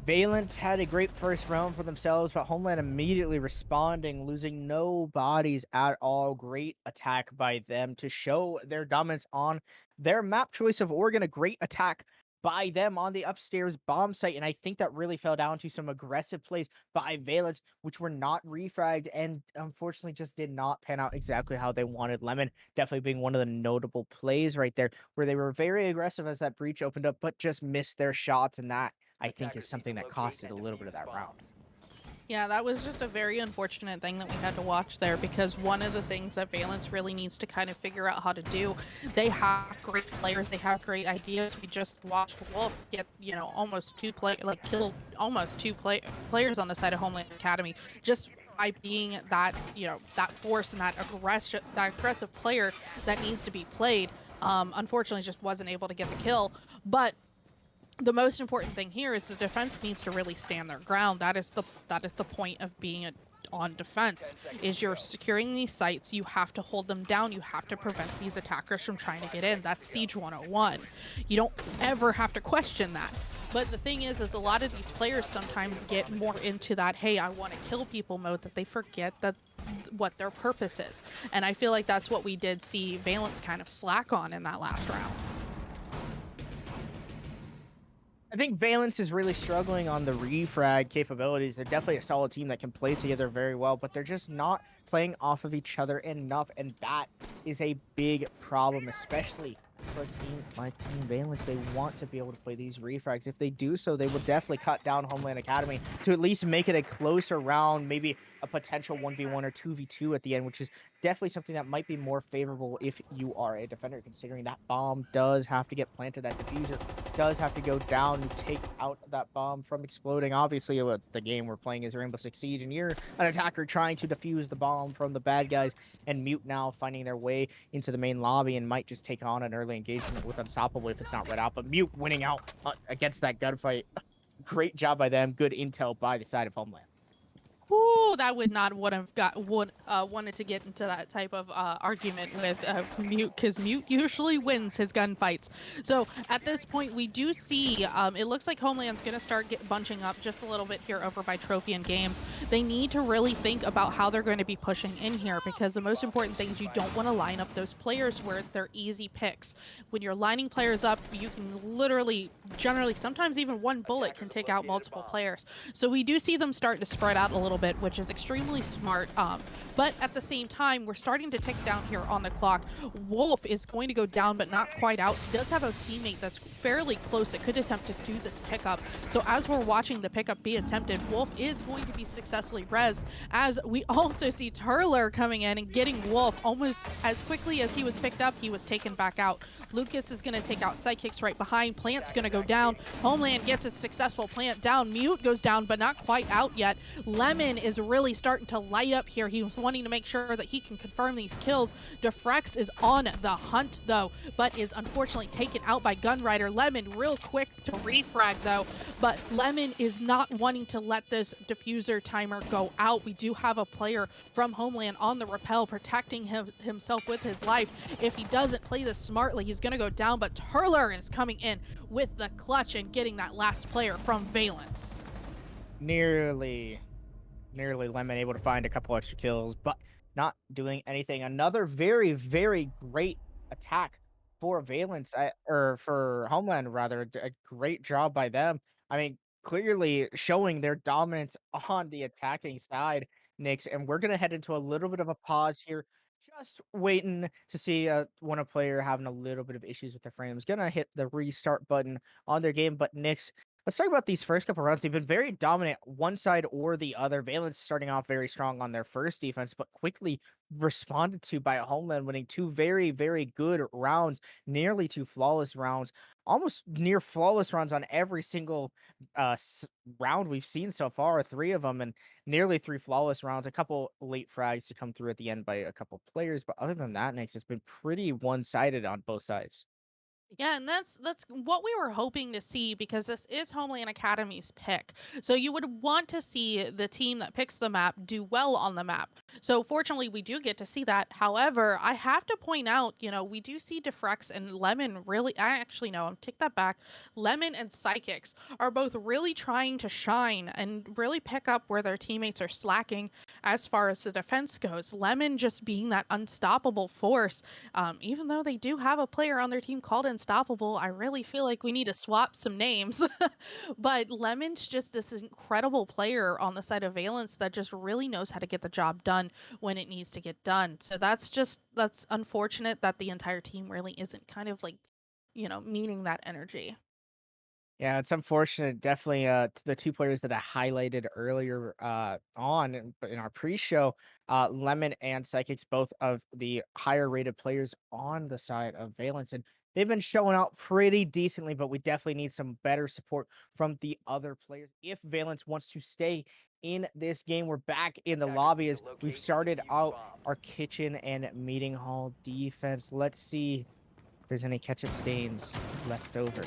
Valence had a great first round for themselves, but Homeland immediately responding, losing no bodies at all. Great attack by them to show their dominance on their map choice of Oregon. A great attack by them on the upstairs bomb site. And I think that really fell down to some aggressive plays by Valence, which were not refragged and unfortunately just did not pan out exactly how they wanted. Lemon definitely being one of the notable plays right there, where they were very aggressive as that breach opened up, but just missed their shots. And that, I think, is something that costed a little bit of that round. Yeah, that was just a very unfortunate thing that we had to watch there, because one of the things that Valence really needs to kind of figure out how to do, they have great players, they have great ideas. We just watched Wolf get, almost kill almost two players on the side of Homeland Academy just by being that, that force and that aggressive player that needs to be played. Unfortunately, just wasn't able to get the kill, but the most important thing here is the defense needs to really stand their ground. That is the point of being on defense, is you're securing these sites, you have to hold them down, you have to prevent these attackers from trying to get in. That's Siege 101. You don't ever have to question that. But the thing is a lot of these players sometimes get more into that, hey, I want to kill people mode, that they forget that what their purpose is. And I feel like that's what we did see Valence kind of slack on in that last round. I think Valence is really struggling on the refrag capabilities. They're definitely a solid team that can play together very well, but they're just not playing off of each other enough, and that is a big problem, especially for a team like Team Valence. They want to be able to play these refrags. If they do so, they will definitely cut down Homeland Academy to at least make it a closer round, maybe a potential 1v1 or 2v2 at the end, which is definitely something that might be more favorable if you are a defender, considering that bomb does have to get planted, that diffuser does have to go down to take out that bomb from exploding. Obviously, the game we're playing is Rainbow Six Siege, and you're an attacker trying to defuse the bomb from the bad guys, and Mute now finding their way into the main lobby and might just take on an early engagement with Unstoppable if it's not read out. But Mute winning out against that gunfight. Great job by them. Good intel by the side of Homeland. Ooh, that would not wanted to get into that type of argument with Mute, because Mute usually wins his gunfights. So at this point, we do see it looks like Homeland's going to start bunching up just a little bit here over by Trophy and Games. They need to really think about how they're going to be pushing in here, because the most important thing is you don't want to line up those players where they're easy picks. When you're lining players up, you can literally, generally, sometimes even one bullet can take out multiple players. So we do see them start to spread out a little bit, which is extremely smart. But at the same time, we're starting to tick down here on the clock. Wolf is going to go down, but not quite out. He does have a teammate that's fairly close that could attempt to do this pickup. So as we're watching the pickup be attempted, Wolf is going to be successfully rezzed, as we also see Turler coming in and getting Wolf almost as quickly as he was picked up. He was taken back out. Lucas is going to take out Sidekicks right behind. Plant's going to go down. Homeland gets a successful Plant down. Mute goes down, but not quite out yet. Lemon is really starting to light up here. He was wanting to make sure that he can confirm these kills. Defrex is on the hunt, though, but is unfortunately taken out by Gunrider. Lemon real quick to refrag, though, but Lemon is not wanting to let this diffuser timer go out. We do have a player from Homeland on the rappel protecting himself with his life. If he doesn't play this smartly, he's going to go down, but Turler is coming in with the clutch and getting that last player from Valence. Nearly Lemon able to find a couple extra kills, but not doing anything. Another very, very great attack for Valence, or for Homeland rather. A great job by them. I mean, clearly showing their dominance on the attacking side, Nix. And we're gonna head into a little bit of a pause here. Just waiting to see when a player having a little bit of issues with their frames. Gonna hit the restart button on their game, but Nix, let's talk about these first couple rounds. They've been very dominant, one side or the other. Valence starting off very strong on their first defense, but quickly responded to by Homeland, winning two very, very good rounds, nearly two flawless rounds, almost near flawless rounds on every single round we've seen so far, three of them, and nearly three flawless rounds. A couple late frags to come through at the end by a couple players, but other than that, Next, it's been pretty one-sided on both sides. Yeah, and that's what we were hoping to see, because this is Homeland Academy's pick. So you would want to see the team that picks the map do well on the map. So fortunately, we do get to see that. However, I have to point out, we do see Defrex and Lemon really. I actually know. I'm take that back. Lemon and Psychics are both really trying to shine and really pick up where their teammates are slacking as far as the defense goes. Lemon just being that unstoppable force. Even though they do have a player on their team called Unstoppable, I really feel like we need to swap some names. But Lemon's just this incredible player on the side of Valence that just really knows how to get the job done when it needs to get done. So that's unfortunate that the entire team really isn't kind of like, meaning that energy. Yeah, it's unfortunate. Definitely, to the two players that I highlighted earlier in our pre-show, Lemon and Psychics, both of the higher rated players on the side of Valence, and they've been showing out pretty decently. But we definitely need some better support from the other players if Valence wants to stay in this game. We're back in the lobby as we've started out our kitchen and meeting hall defense. Let's see if there's any ketchup stains left over.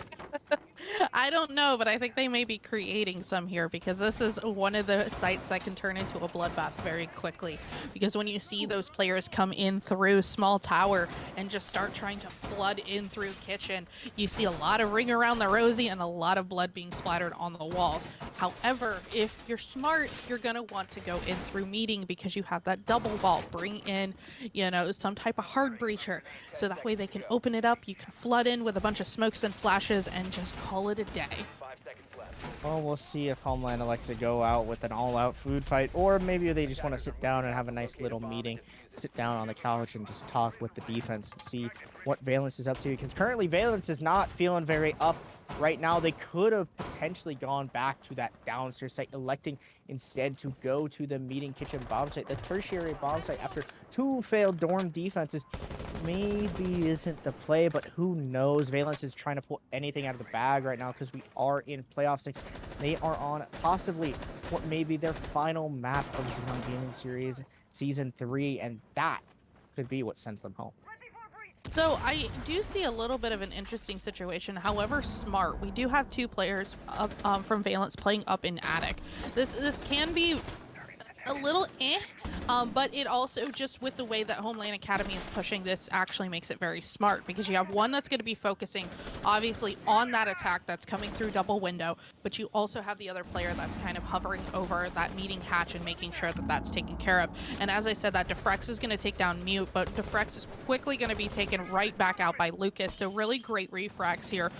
I don't know, but I think they may be creating some here because this is one of the sites that can turn into a bloodbath very quickly. Because when you see those players come in through small tower and just start trying to flood in through kitchen, you see a lot of ring around the rosy and a lot of blood being splattered on the walls. However, if you're smart, you're going to want to go in through meeting because you have that double vault. Bring in, some type of hard breacher so that way they can open it up. You can flood in with a bunch of smokes and flashes and just call it a day. Well, we'll see if Homeland elects to go out with an all-out food fight, or maybe they just want to sit down and have a nice little meeting, sit down on the couch and just talk with the defense and see what Valence is up to. Because currently Valence is not feeling very up right now. They could have potentially gone back to that downstairs site, electing instead to go to the meeting kitchen bomb site, the tertiary bomb site, after 2 failed dorm defenses. Maybe isn't the play, but who knows? Valence is trying to pull anything out of the bag right now because we are in playoff 6. They are on possibly what may be their final map of Xenon Gaming Series Season 3, and that could be what sends them home. So I do see a little bit of an interesting situation. However, smart. We do have 2 players from Valence playing up in attic. This can be a little but it also, just with the way that Homeland Academy is pushing, this actually makes it very smart because you have one that's going to be focusing obviously on that attack that's coming through double window, but you also have the other player that's kind of hovering over that meeting hatch and making sure that that's taken care of. And as I said, that Defrex is going to take down Mute, but Defrex is quickly going to be taken right back out by Lucas. So really great refrags here.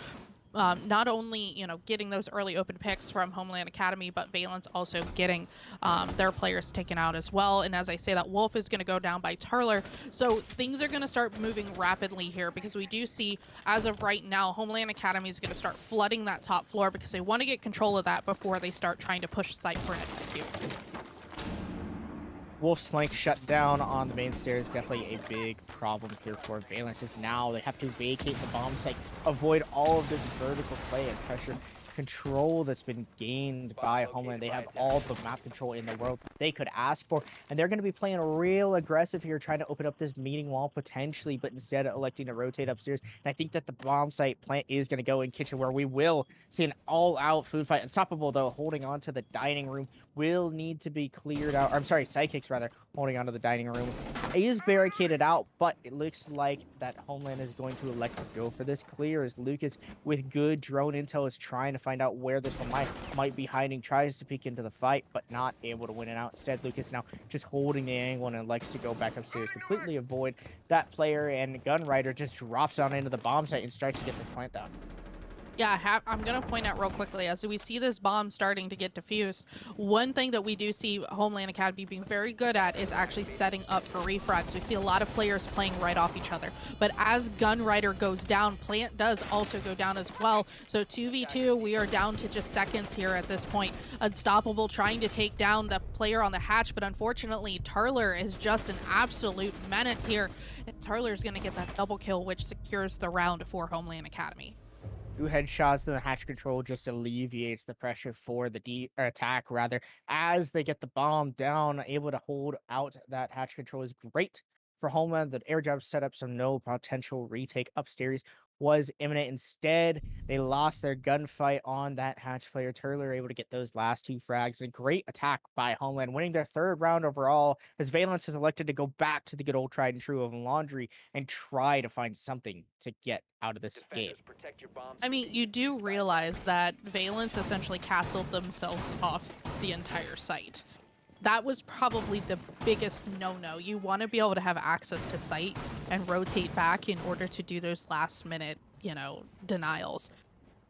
Not only, getting those early open picks from Homeland Academy, but Valence also getting their players taken out as well. And as I say, that Wolf is going to go down by Turler. So things are going to start moving rapidly here because we do see, as of right now, Homeland Academy is going to start flooding that top floor because they want to get control of that before they start trying to push site for an execute. Wolf's flank shut down on the main stairs, definitely a big problem here for Valence, as now they have to vacate the bomb site, avoid all of this vertical play and pressure control that's been gained by Homeland. They have all the map control in the world they could ask for, and they're going to be playing real aggressive here, trying to open up this meeting wall potentially, but instead electing to rotate upstairs. And I think that the bomb site plant is going to go in kitchen, where we will see an all-out food fight. Unstoppable, though, holding on to the dining room, will need to be cleared out. Or, I'm sorry, Psychics, rather, holding onto the dining room. It is barricaded out, but it looks like that Homeland is going to elect to go for this clear, as Lucas, with good drone intel, is trying to find out where this one might be hiding, tries to peek into the fight, but not able to win it out. Instead, Lucas now just holding the angle and elects to go back upstairs, completely avoid that player, and Gunrider just drops on into the bomb site and starts to get this plant down. Yeah, I'm going to point out real quickly, as we see this bomb starting to get diffused, one thing that we do see Homeland Academy being very good at is actually setting up for refrags. We see a lot of players playing right off each other. But as Gunrider goes down, Plant does also go down as well. So 2v2, we are down to just seconds here at this point. Unstoppable trying to take down the player on the hatch, but unfortunately, Turler is just an absolute menace here. And Turler's going to get that double kill, which secures the round for Homeland Academy. 2 headshots to the hatch control just alleviates the pressure for the attack, rather, as they get the bomb down. Able to hold out that hatch control is great for Homeland. The air job set up, so no potential retake upstairs was imminent. Instead, they lost their gunfight on that hatch player. Turler able to get those last 2 frags. A great attack by Homeland, winning their 3rd round overall, as Valence has elected to go back to the good old tried and true of Laundry and try to find something to get out of this game. I mean, you do realize that Valence essentially castled themselves off the entire site. That was probably the biggest no-no. You want to be able to have access to site and rotate back in order to do those last-minute, denials.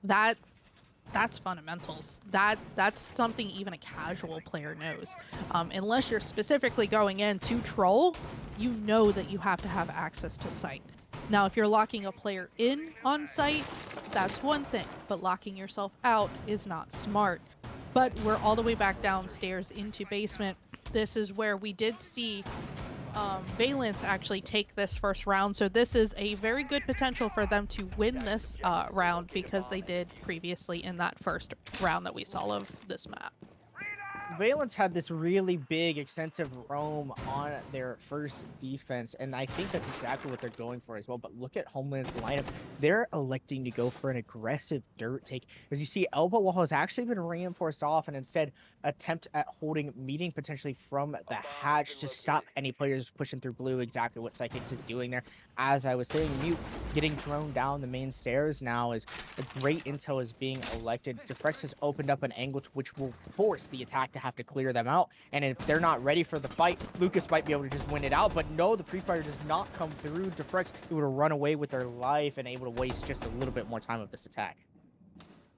That's fundamentals. That's something even a casual player knows. Unless you're specifically going in to troll, you know that you have to have access to site. Now, if you're locking a player in on site, that's one thing, but locking yourself out is not smart. But we're all the way back downstairs into basement. This is where we did see Valence actually take this first round. So this is a very good potential for them to win this round, because they did previously in that first round that we saw of this map. Valence had this really big, extensive roam on their first defense, and I think that's exactly what they're going for as well. But look at Homeland's lineup. They're electing to go for an aggressive dirt take. As you see, Elbow Wall has actually been reinforced off, and instead attempt at holding meeting potentially from the hatch to stop any players pushing through blue. Exactly what Psychics is doing there. As I was saying, Mute getting thrown down the main stairs now, as a great intel is being elected. Defrex has opened up an angle to which will force the attack to have to clear them out, and if they're not ready for the fight, Lucas might be able to just win it out. But no, the pre-fire does not come through. Defrex able to run away with their life and able to waste just a little bit more time of this attack.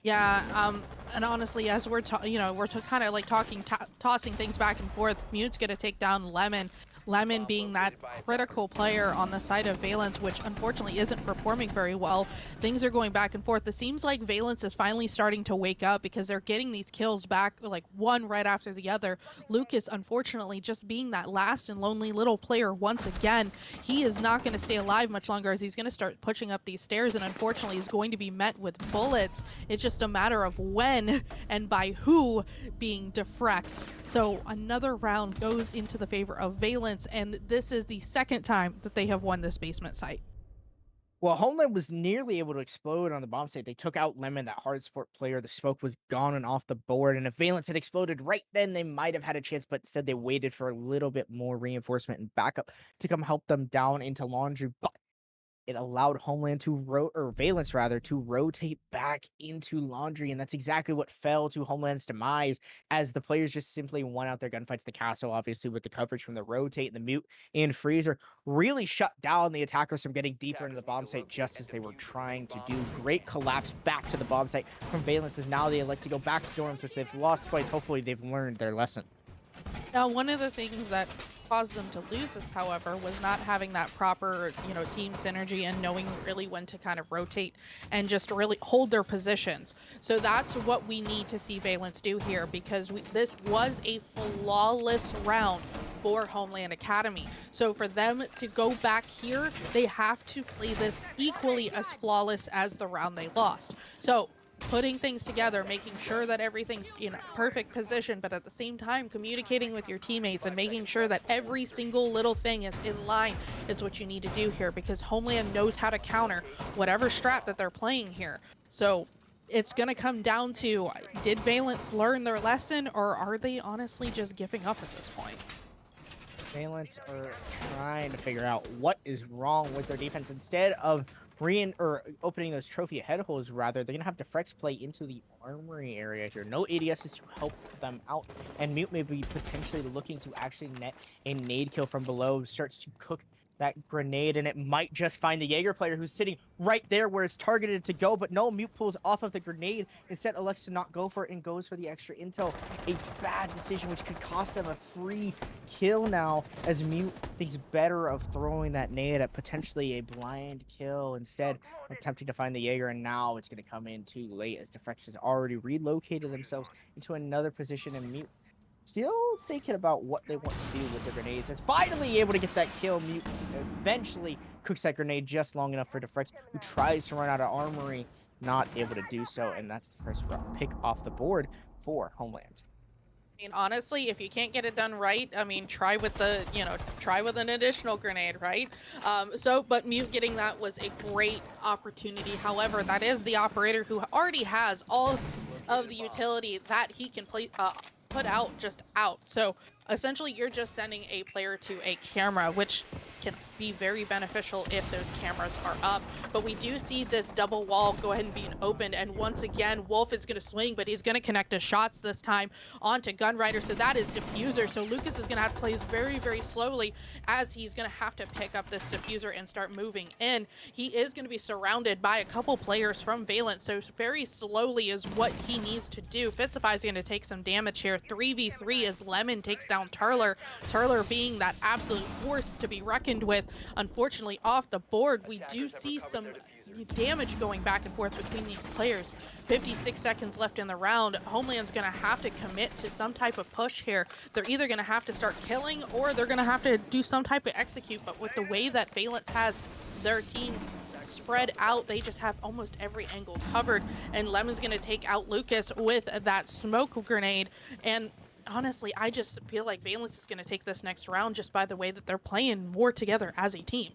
Yeah, and honestly, as we're kind of like tossing things back and forth, Mute's gonna take down Lemon. Lemon being that critical player on the side of Valence, which unfortunately isn't performing very well. Things are going back and forth. It seems like Valence is finally starting to wake up, because they're getting these kills back, like one right after the other. Lucas, unfortunately, just being that last and lonely little player once again, he is not going to stay alive much longer, as he's going to start pushing up these stairs, and unfortunately is going to be met with bullets. It's just a matter of when and by who being Defrex. So another round goes into the favor of Valence, and this is the 2nd time that they have won this basement site. Well, Homeland was nearly able to explode on the bomb site. They took out Lemon, that hard support player. The smoke was gone and off the board, and if Valence had exploded right then, they might have had a chance, but instead they waited for a little bit more reinforcement and backup to come help them down into Laundry. But it allowed Homeland to Valence rather, to rotate back into Laundry, and that's exactly what fell to Homeland's demise, as the players just simply won out their gunfights. The castle, obviously, with the coverage from the rotate and the Mute and Freezer, really shut down the attackers from getting deeper into the bomb site, just as they were trying to do. Great collapse back to the bomb site from Valence, as now they elect to go back to dorms, which they've lost twice. Hopefully they've learned their lesson. Now, one of the things that caused them to lose this, however, was not having that proper, team synergy and knowing really when to kind of rotate and just really hold their positions. So that's what we need to see Valence do here, because this was a flawless round for Homeland Academy. So for them to go back here, they have to play this equally as flawless as the round they lost. So putting things together, making sure that everything's in a perfect position, but at the same time communicating with your teammates and making sure that every single little thing is in line is what you need to do here, because Homeland knows how to counter whatever strat that they're playing here. So it's going to come down to, did Valence learn their lesson, or are they honestly just giving up at this point? Valence are trying to figure out what is wrong with their defense. Instead of opening those trophy head holes, rather, they're gonna have Defrex play into the armory area here. No ADSs to help them out, and Mute may be potentially looking to actually net a nade kill from below. Starts to cook that grenade, and it might just find the Jaeger player, who's sitting right there where it's targeted to go. But no, Mute pulls off of the grenade, instead elects to not go for it and goes for the extra intel. A bad decision, which could cost them a free kill now, as Mute thinks better of throwing that nade at potentially a blind kill, instead attempting to find the Jaeger. And now it's going to come in too late, as Defrex has already relocated themselves into another position, and Mute still thinking about what they want to do with the grenades. It's finally able to get that kill. Mute eventually cooks that grenade just long enough for Defrex, who tries to run out of armory, not able to do so, and that's the first pick off the board for Homeland. I mean, honestly, if you can't get it done right, I mean, try with the, try with an additional grenade, right? But Mute getting that was a great opportunity. However, that is the operator who already has all of the utility that he can put out just out. So essentially, you're just sending a player to a camera, which can be very beneficial if those cameras are up. But we do see this double wall go ahead and being opened, and once again, Wolf is going to swing, but he's going to connect his shots this time onto Gunrider, so that is Diffuser. So Lucas is going to have to play very, very slowly, as he's going to have to pick up this Diffuser and start moving in. He is going to be surrounded by a couple players from Valent, so very slowly is what he needs to do. Fistify is going to take some damage here. 3v3 as Lemon takes down Turler. Turler being that absolute force to be reckoned with. Unfortunately, off the board, we do see some damage going back and forth between these players. 56 seconds left in the round. Homeland's going to have to commit to some type of push here. They're either going to have to start killing, or they're going to have to do some type of execute. But with the way that Valence has their team spread out, they just have almost every angle covered. And Lemon's going to take out Lucas with that smoke grenade. And honestly, I just feel like Valence is going to take this next round just by the way that they're playing more together as a team.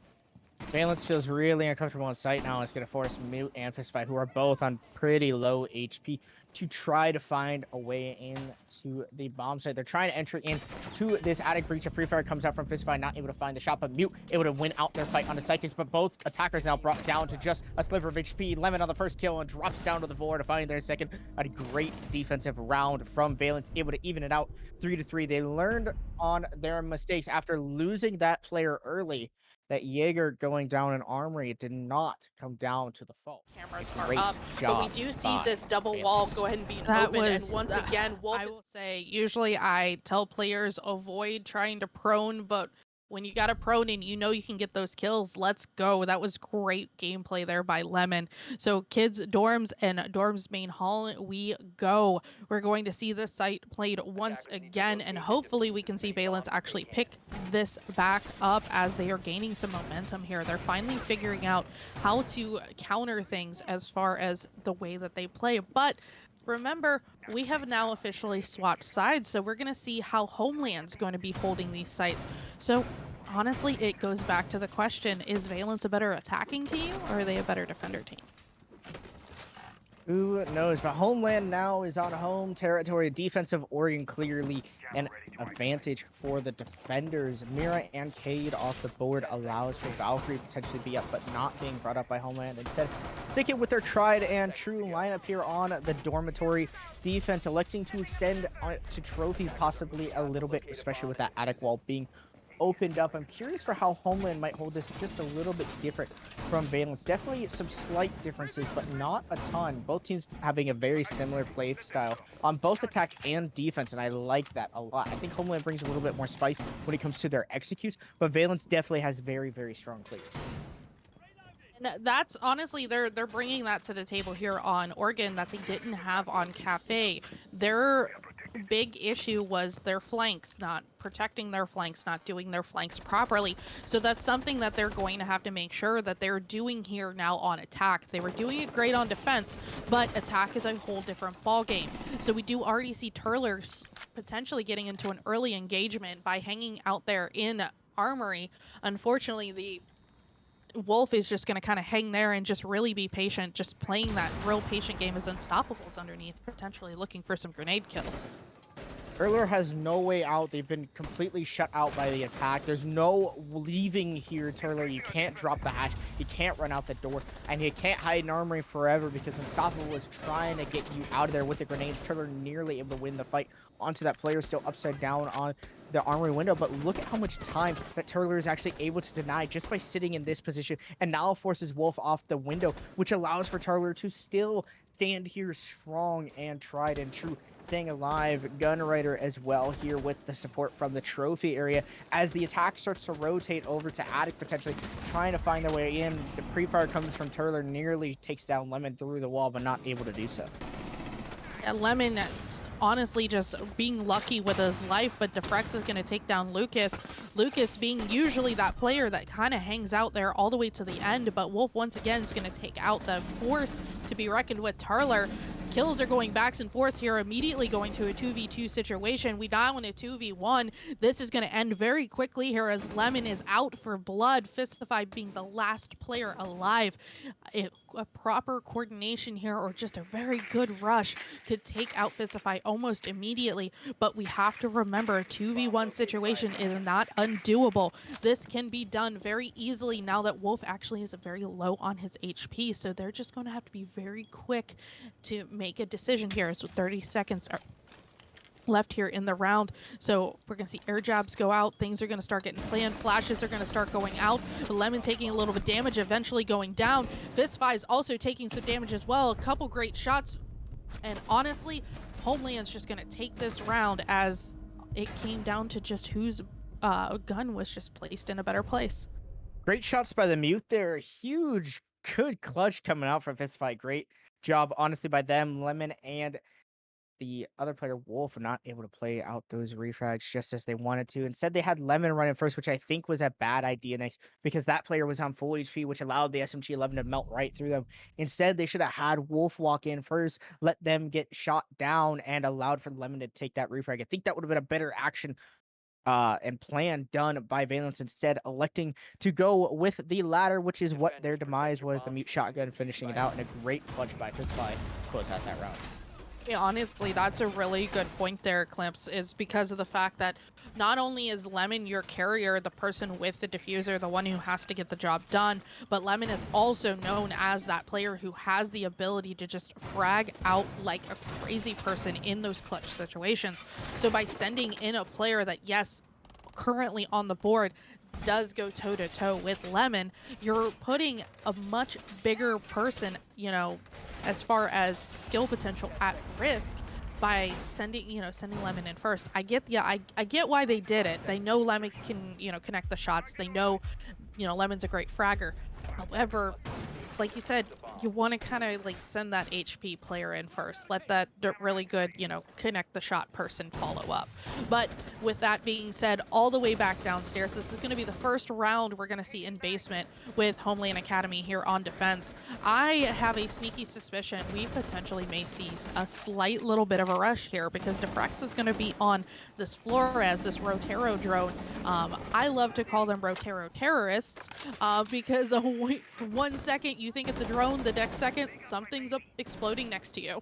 Valence feels really uncomfortable on site now. It's going to force Mute and Fistfight, who are both on pretty low HP, to try to find a way into the bomb site. They're trying to enter into this attic breach. A pre-fire comes out from Fistfight, not able to find the shot, but Mute able to win out their fight on the Psychics. But both attackers now brought down to just a sliver of HP. Lemon on the first kill and drops down to the floor to find their second. A great defensive round from Valence, able to even it out 3-3. They learned on their mistakes after losing that player early, that Jaeger going down in Armory did not come down to the fault. Cameras are up, but we do see this double wall go ahead and be open, and once again, Wolf I will say, usually I tell players avoid trying to prone, but when you got a prone and you know you can get those kills, let's go. That was great gameplay there by Lemon. So kids, dorms, and dorms main hall, we go. We're going to see this site played once again, and hopefully we can see Valence actually pick this back up as they are gaining some momentum here. They're finally figuring out how to counter things as far as the way that they play. But remember, we have now officially swapped sides, so we're going to see how Homeland's going to be holding these sites. So honestly, it goes back to the question, is Valence a better attacking team, or are they a better defender team? Who knows? But Homeland now is on home territory. Defensive Oregon clearly an advantage for the defenders. Mira and Cade off the board allows for Valkyrie to potentially be up, but not being brought up by Homeland. Instead, sticking with their tried and true lineup here on the dormitory defense, electing to extend to Trophy possibly a little bit, especially with that attic wall being opened up. I'm curious for how Homeland might hold this just a little bit different from Valence. Definitely some slight differences, but not a ton. Both teams having a very similar play style on both attack and defense, and I like that a lot. I think Homeland brings a little bit more spice when it comes to their executes, but Valence definitely has very, very strong plays. And that's honestly, they're bringing that to the table here on Oregon that they didn't have on Cafe. Their big issue was their flanks, not protecting their flanks, not doing their flanks properly. So that's something that they're going to have to make sure that they're doing here now on attack. They were doing it great on defense, but attack is a whole different ball game. So we do already see Turlers potentially getting into an early engagement by hanging out there in Armory. Unfortunately, the Wolf is just going to kind of hang there and just really be patient, just playing that real patient game as Unstoppables underneath, potentially looking for some grenade kills. Turler has no way out. They've been completely shut out by the attack. There's no leaving here, Turler. You can't drop the hatch. You can't run out the door. And you can't hide in Armory forever because Unstoppable was trying to get you out of there with the grenades. Turler nearly able to win the fight onto that player, still upside down on the Armory window. But look at how much time that Turler is actually able to deny just by sitting in this position, and now forces Wolf off the window, which allows for Turler to still stand here strong and tried and true, staying alive. Gunrider as well here with the support from the trophy area as the attack starts to rotate over to Attic, potentially trying to find their way in. The pre-fire comes from Turler, nearly takes down Lemon through the wall, but not able to do so. Yeah, Lemon honestly just being lucky with his life, but Defrex is going to take down Lucas. Lucas being usually that player that kind of hangs out there all the way to the end, but Wolf once again is going to take out the force to be reckoned with. Turler kills are going back and forth here, immediately going to a 2v2 situation. We now in a 2v1. This is going to end very quickly here as Lemon is out for blood. Fistify being the last player alive. A proper coordination here or just a very good rush could take out Fistify almost immediately, but we have to remember a 2v1 situation is not undoable. This can be done very easily now that Wolf actually is very low on his HP, so they're just going to have to be very quick to make a decision here. So 30 seconds are left here in the round, so we're gonna see air jabs go out. Things are gonna start getting planned. Flashes are gonna start going out. Lemon taking a little bit of damage, eventually going down. Fistify is also taking some damage as well. A couple great shots, and honestly, Homeland's just gonna take this round as it came down to just whose gun was just placed in a better place. Great shots by the Mute there. Huge, good clutch coming out from Fistify. Great job, honestly, by them. Lemon and the other player, Wolf, not able to play out those refrags just as they wanted to. Instead, they had Lemon running first, which I think was a bad idea next because that player was on full HP, which allowed the SMG-11 to melt right through them. Instead, they should have had Wolf walk in first, let them get shot down, and allowed for Lemon to take that refrag. I think that would have been a better action and plan done by Valence, instead electing to go with the latter, which is what their demise was, the Mute shotgun finishing it out, and a great clutch by Fistify to close out that round. Yeah, honestly, that's a really good point there, Clamps, is because of the fact that not only is Lemon your carrier, the person with the diffuser, the one who has to get the job done, but Lemon is also known as that player who has the ability to just frag out like a crazy person in those clutch situations. So by sending in a player that, yes, currently on the board, does go toe-to-toe with Lemon, you're putting a much bigger person, you know, as far as skill potential at risk by sending Lemon in first. I get why they did it. They know Lemon can, connect the shots. They know, Lemon's a great fragger. However, like you said, you want to kind of like send that HP player in first. Let that really good, connect the shot person follow up. But with that being said, all the way back downstairs, this is going to be the first round we're going to see in basement with Homeland Academy here on defense. I have a sneaky suspicion we potentially may see a slight little bit of a rush here because Defrex is going to be on this floor as this Rotero drone. I love to call them Rotero terrorists because 1 second you think it's a drone, the next second something's exploding next to you.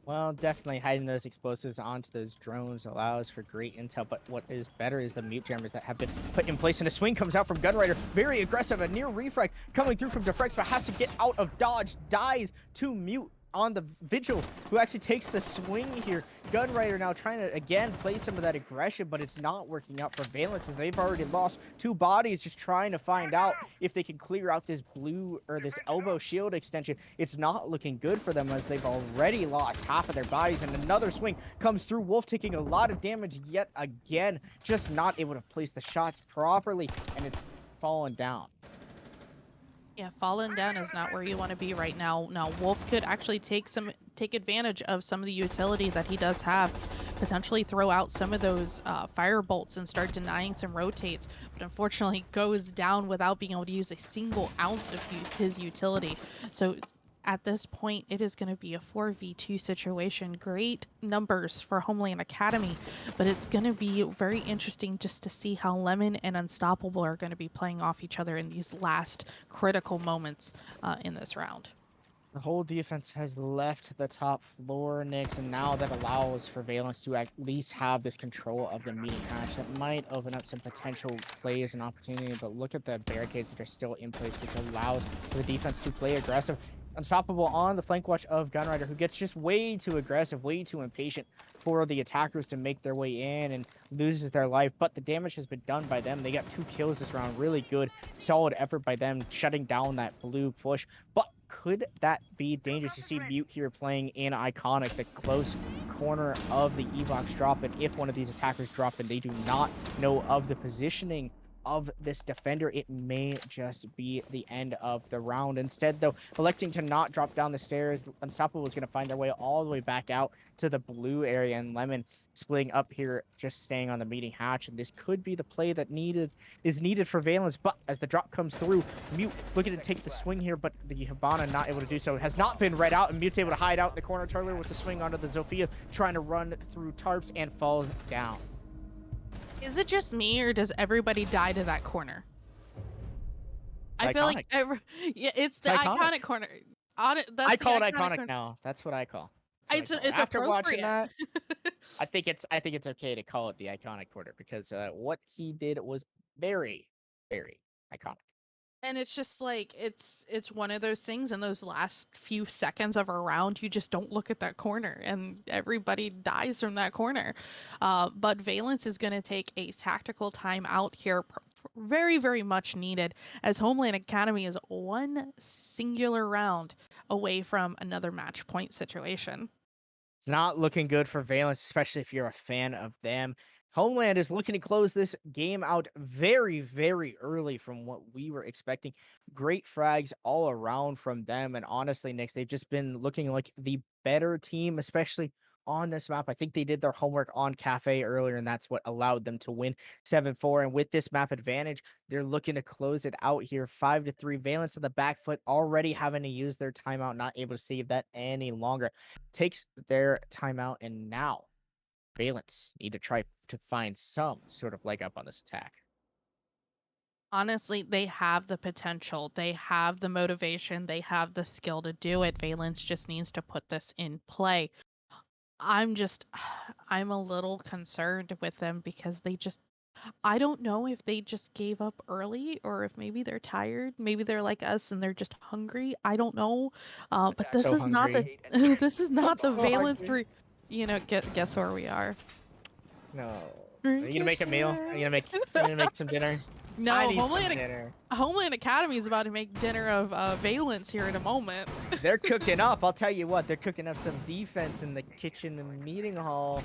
Well, definitely hiding those explosives onto those drones allows for great intel, but what is better is the Mute jammers that have been put in place, and a swing comes out from Gunrider. Very aggressive, a near refrag coming through from Defrex, but has to get out of dodge, dies to Mute on the Vigil, who actually takes the swing here. Gunrider now trying to, again, play some of that aggression, but it's not working out for Valence, as they've already lost 2 bodies, just trying to find out if they can clear out this blue, or this elbow shield extension. It's not looking good for them, as they've already lost half of their bodies, and another swing comes through. Wolf taking a lot of damage yet again, just not able to place the shots properly, and it's fallen down. Yeah, falling down is not where you want to be right now. Now, Wolf could actually take advantage of some of the utility that he does have, potentially throw out some of those fire bolts and start denying some rotates, but unfortunately goes down without being able to use a single ounce of his utility. So at this point, it is going to be a 4v2 situation. Great numbers for Homeland Academy, but it's going to be very interesting just to see how Lemon and Unstoppable are going to be playing off each other in these last critical moments in this round. The whole defense has left the top floor, Nix, and now that allows for Valence to at least have this control of the meeting hatch. That might open up some potential plays and opportunity, but look at the barricades that are still in place, which allows for the defense to play aggressive. Unstoppable on the flank watch of Gunrider, who gets just way too aggressive, way too impatient for the attackers to make their way in and loses their life. But the damage has been done by them. They got 2 kills this round. Really good, solid effort by them, shutting down that blue push. But could that be dangerous? You see Mute here playing in Iconic, the close corner of the Evox drop. And if one of these attackers drop and they do not know of the positioning of this defender, it may just be the end of the round. Instead, though, electing to not drop down the stairs, Unstoppable is going to find their way all the way back out to the blue area, and Lemon splitting up here, just staying on the meeting hatch. And this could be the play that is needed for Valence. But as the drop comes through, Mute looking to take the swing here, but the Hibana not able to do so. Has not been read out, and Mute's able to hide out in the corner. Turler with the swing onto the Zofia, trying to run through tarps and falls down. Is it just me, or does everybody die to that corner? It's I feel iconic. like it's the iconic. iconic corner. That's I the call it iconic iconic corner. now. That's what I call. It's After watching appropriate. that, I think it's okay to call it the iconic corner because what he did was very, very iconic. And it's just like it's one of those things in those last few seconds of a round, you just don't look at that corner and everybody dies from that corner. But Valence is going to take a tactical timeout here, very, very much needed, as Homeland Academy is one singular round away from another match point situation. It's not looking good for Valence, especially if you're a fan of them. Homeland is looking to close this game out very, very early from what we were expecting. Great frags all around from them. And honestly, Knicks, they've just been looking like the better team, especially on this map. I think they did their homework on Cafe earlier, and that's what allowed them to win 7-4. And with this map advantage, they're looking to close it out here 5-3. Valence on the back foot, already having to use their timeout, not able to save that any longer. Takes their timeout, and now Valence need to try to find some sort of leg up on this attack. Honestly, they have the potential, they have the motivation, they have the skill to do it. Valence just needs to put this in play. I'm a little concerned with them because I don't know if they just gave up early or if maybe they're tired. Maybe they're like us and they're just hungry. I don't know. But this So is not the hungry. this is not the So Valence hungry. guess where we are. No. Are you gonna make a meal? Are you gonna make some dinner? No, I need some dinner. Homeland Academy is about to make dinner of Valence here in a moment. They're cooking up. I'll tell you what, they're cooking up some defense in the kitchen and meeting hall.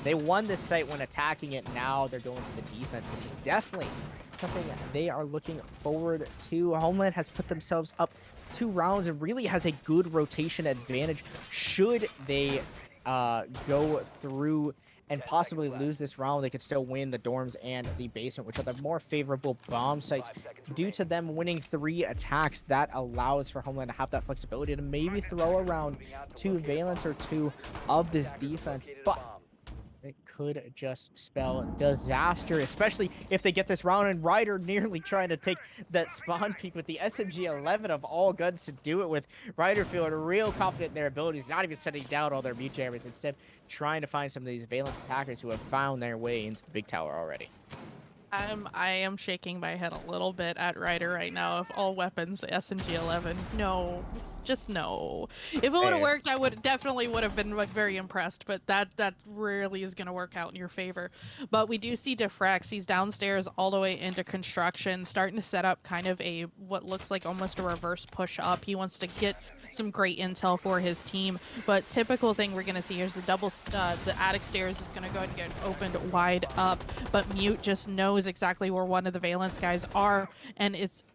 They won this site when attacking it. Now they're going to the defense, which is definitely something they are looking forward to. Homeland has put themselves up 2 rounds and really has a good rotation advantage should they go through and possibly lose this round. They could still win the dorms and the basement, which are the more favorable bomb sites. Due to them winning 3 attacks, that allows for Homeland to have that flexibility to maybe throw around 2 Valence or 2 of this defense. But it could just spell disaster, especially if they get this round and Ryder nearly trying to take that spawn peak with the SMG-11 of all guns to do it with. Ryder feeling real confident in their abilities, not even setting down all their mute jammers, instead trying to find some of these Valence attackers who have found their way into the big tower already. I am shaking my head a little bit at Ryder right now. Of all weapons, the SMG-11. No, just no. If it would have worked, I definitely would have been very impressed. But that rarely is going to work out in your favor. But we do see Defrex. He's downstairs all the way into construction, starting to set up kind of what looks like almost a reverse push up. He wants to get some great intel for his team, but typical thing we're gonna see here's the attic stairs is gonna go and get opened wide up, but Mute just knows exactly where one of the Valence guys are, and it's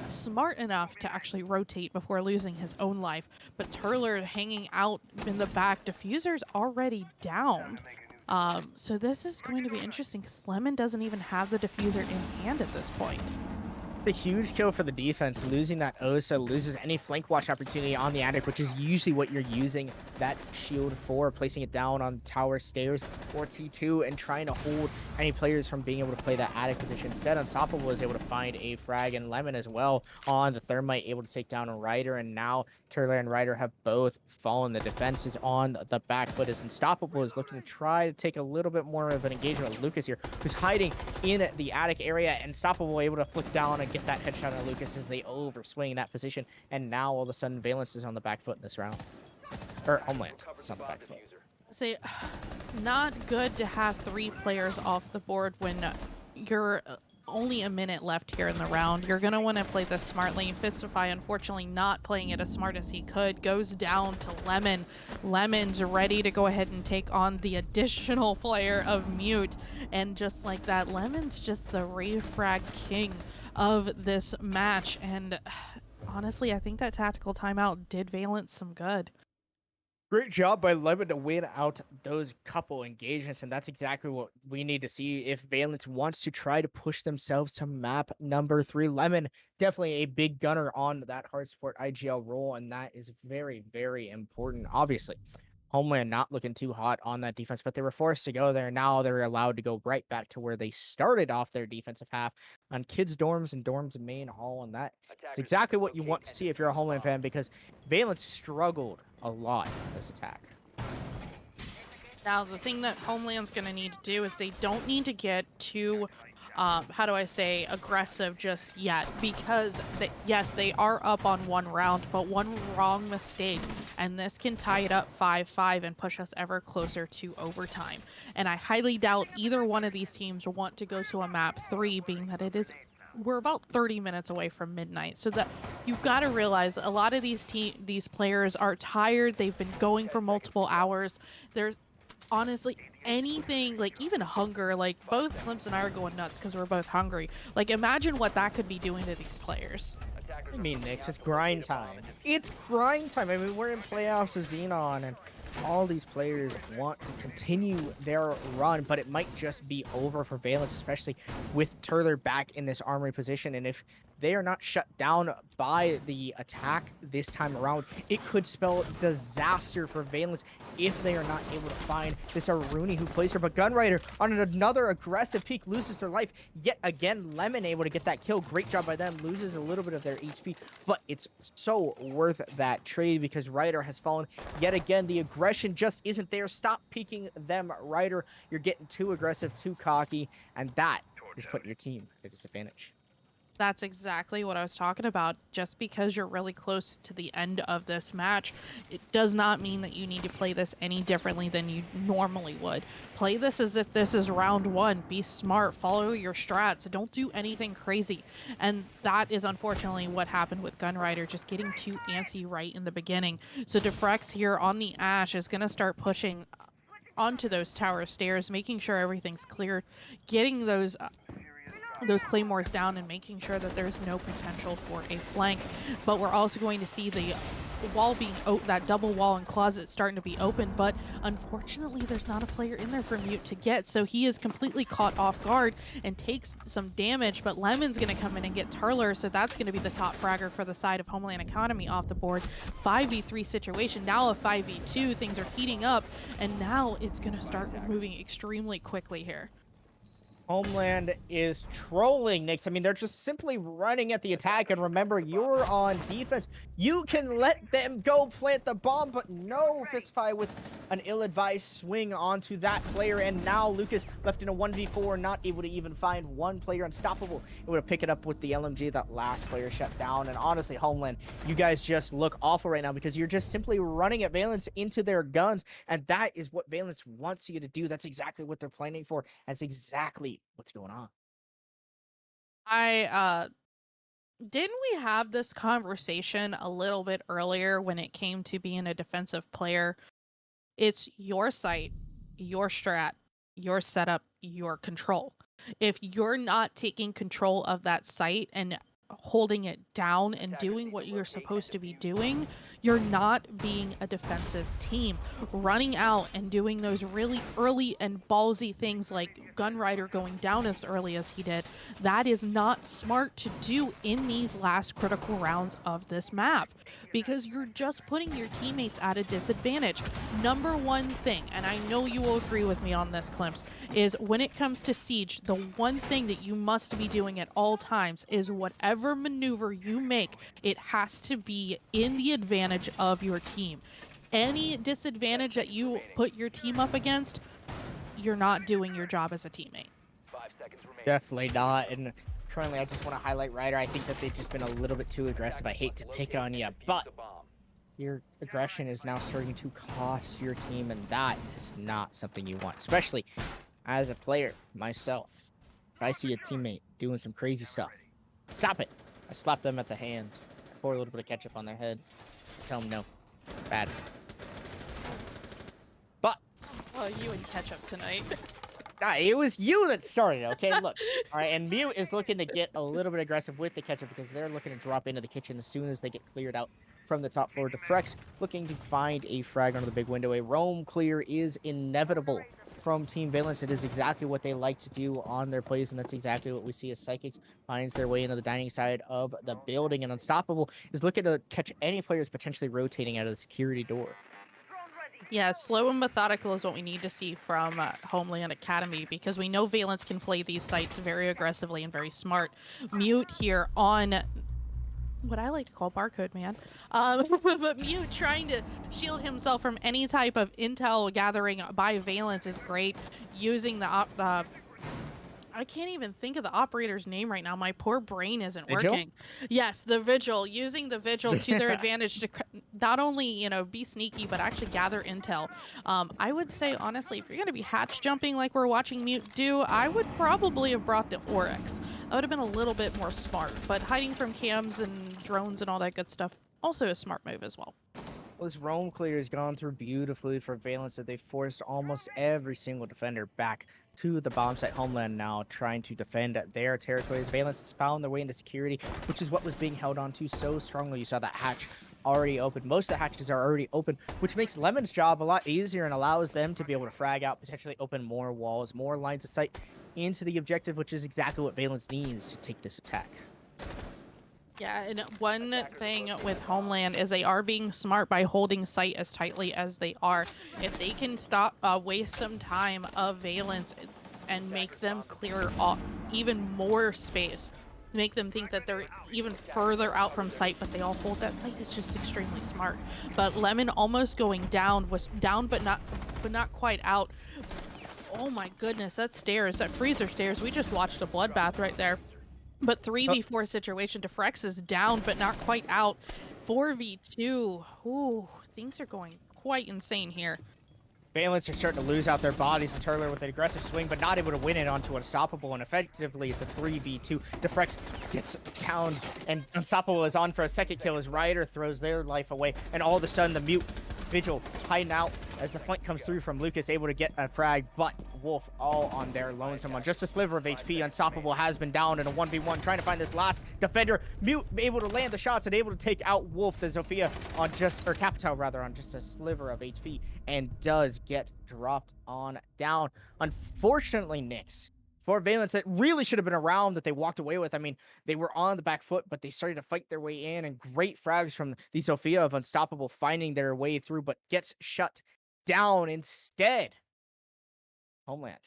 smart enough to actually rotate before losing his own life. But Turler hanging out in the back, Diffuser's already down. So this is going to be interesting because Lemon doesn't even have the Diffuser in hand at this point. A huge kill for the defense. Losing that Osa loses any flank watch opportunity on the attic, which is usually what you're using that shield for, placing it down on tower stairs or T2 and trying to hold any players from being able to play that attic position. Instead, Unstoppable is able to find a frag, and Lemon as well on the Thermite, able to take down a Ryder, and now Turler and Ryder have both fallen. The defense is on the back foot as Unstoppable is looking to try to take a little bit more of an engagement with Lucas here, who's hiding in the attic area. Unstoppable able to flick down and get that headshot on Lucas as they overswing that position, and now all of a sudden Valence is on the back foot in this round. Or Homeland is on the back foot. See, not good to have 3 players off the board when you're only a minute left here in the round. You're going to want to play this smartly. Fistify, unfortunately, not playing it as smart as he could, goes down to Lemon. Lemon's ready to go ahead and take on the additional player of Mute. And just like that, Lemon's just the refrag king of this match. And honestly, I think that tactical timeout did Valence some good. Great job by Lemon to win out those couple engagements, and that's exactly what we need to see if Valence wants to try to push themselves to map number 3. Lemon, definitely a big gunner on that hard support IGL role, and that is very, very important, obviously. Homeland not looking too hot on that defense, but they were forced to go there. Now they're allowed to go right back to where they started off their defensive half on kids' dorms and dorms main hall, and that is exactly what you want to see if you're a Homeland fan, because Valence struggled a lot in this attack. Now, the thing that Homeland's going to need to do is they don't need to get too, how do I say, aggressive just yet, because, yes, they are up on one round, but one wrong mistake, and this can tie it up 5-5 and push us ever closer to overtime. And I highly doubt either one of these teams want to go to a map 3, being that we're about 30 minutes away from midnight, so that you've got to realize a lot of these players are tired. They've been going for multiple hours. There's honestly anything, like even hunger, like both Clemps and I are going nuts because we're both hungry. Like, imagine what that could be doing to these players. I mean, Nix, it's grind time. It's grind time. I mean, we're in playoffs with Xenon, and all these players want to continue their run, but it might just be over for Valence, especially with Turler back in this armory position. And if they are not shut down by the attack this time around, it could spell disaster for Valence if they are not able to find this Aruni who plays her. But Gunrider on another aggressive peak loses their life. Yet again, Lemon able to get that kill. Great job by them. Loses a little bit of their HP, but it's so worth that trade because Ryder has fallen. Yet again, the aggression just isn't there. Stop peeking them, Ryder. You're getting too aggressive, too cocky, and that is putting your team at a disadvantage. That's exactly what I was talking about. Just because you're really close to the end of this match, it does not mean that you need to play this any differently than you normally would. Play this as if this is round 1. Be smart. Follow your strats. Don't do anything crazy. And that is unfortunately what happened with Gunrider, just getting too antsy right in the beginning. So Defrex here on the Ash is going to start pushing onto those tower stairs, making sure everything's cleared, getting those claymores down and making sure that there's no potential for a flank. But we're also going to see the wall being that double wall and closet starting to be open, but unfortunately there's not a player in there for Mute to get, so he is completely caught off guard and takes some damage. But Lemon's going to come in and get Turler, so that's going to be the top fragger for the side of Homeland Economy off the board. 5v3 situation, now a 5v2, things are heating up, and now it's going to start moving extremely quickly here. Homeland is trolling Nyx. I mean, they're just simply running at the attack. And remember, you're on defense. You can let them go plant the bomb, but no, Fistify with an ill-advised swing onto that player. And now Lucas left in a 1v4, not able to even find one player unstoppable. It would have picked it up with the LMG. That last player shut down. And honestly, Homeland, you guys just look awful right now because you're just simply running at Valence into their guns. And that is what Valence wants you to do. That's exactly what they're planning for. That's exactly what's going on. Didn't we have this conversation a little bit earlier when it came to being a defensive player? It's your site, your strat, your setup, your control. If you're not taking control of that site and holding it down and doing what you're supposed to be doing, you're not being a defensive team. Running out and doing those really early and ballsy things like Gunrider going down as early as he did, that is not smart to do in these last critical rounds of this map, because you're just putting your teammates at a disadvantage. Number one thing, and I know you will agree with me on this, Clemps, is when it comes to Siege, the one thing that you must be doing at all times is whatever maneuver you make, it has to be in the advantage of your team. Any disadvantage that you put your team up against, you're not doing your job as a teammate. Definitely not. And currently, I just want to highlight Ryder. I think that they've just been a little bit too aggressive. I hate to pick on you, but your aggression is now starting to cost your team, and that is not something you want, especially as a player myself. If I see a teammate doing some crazy stuff. Stop it. I slapped them at the hand. Pour a little bit of ketchup on their head. Tell them no. Bad. But Oh, you and ketchup tonight. it was you that started it, okay? Look. All right, and Mute is looking to get a little bit aggressive with the ketchup because they're looking to drop into the kitchen as soon as they get cleared out from the top floor. Defrex looking to find a frag under the big window. A roam clear is inevitable from Team Valence. It is exactly what they like to do on their plays, and that's exactly what we see as Psychics finds their way into the dining side of the building. And Unstoppable is looking to catch any players potentially rotating out of the security door. Yeah, slow and methodical is what we need to see from Homeland Academy, because we know Valence can play these sites very aggressively and very smart. Mute here on what I like to call barcode man, but Mute trying to shield himself from any type of intel gathering by Valence is great. Using the I can't even think of the operator's name right now. My poor brain isn't Vigil? working. Yes, the Vigil. Using the Vigil to their advantage to not only, you know, be sneaky, but actually gather intel. I would say, honestly, if you're going to be hatch jumping like we're watching Mute do, I would probably have brought the Oryx. That would have been a little bit more smart. But hiding from cams and drones and all that good stuff, also a smart move as well. Well, this roam clear has gone through beautifully for Valence, that they forced almost every single defender back to the bomb site. Homeland now trying to defend their territories. Valence has found their way into security, which is what was being held on to so strongly. You saw that hatch already open. Most of the hatches are already open, which makes Lemon's job a lot easier and allows them to be able to frag out, potentially open more walls, more lines of sight into the objective, which is exactly what Valence needs to take this attack. Yeah, and one thing with Homeland is they are being smart by holding site as tightly as they are. If they can stop, waste some time of Valence and make them clear off even more space, make them think that they're even further out from site, but they all hold that site, is just extremely smart. But Lemon almost going down, was down but not quite out. Oh my goodness, that stairs, that freezer stairs, we just watched a bloodbath right there. But 3v4 situation, Defrex is down but not quite out. 4v2, ooh, things are going quite insane here. Valence are starting to lose out their bodies. And Turler with an aggressive swing, but not able to win it onto Unstoppable. And effectively, it's a 3v2. Defrex gets down, and Unstoppable is on for a second kill as Ryder throws their life away. And all of a sudden, the Mute Vigil hiding out as the flank comes through from Lucas, able to get a frag, but Wolf all on their lonesome on just a sliver of HP. Unstoppable has been down in a 1v1, trying to find this last defender. Mute able to land the shots and able to take out Wolf, the Zofia on just, or Capital rather, on just a sliver of HP, and does get dropped on down. Unfortunately, Nyx, for Valence, that really should have been a round that they walked away with. I mean, they were on the back foot, but they started to fight their way in, and great frags from the Zofia of Unstoppable finding their way through, but gets shut down instead. Homeland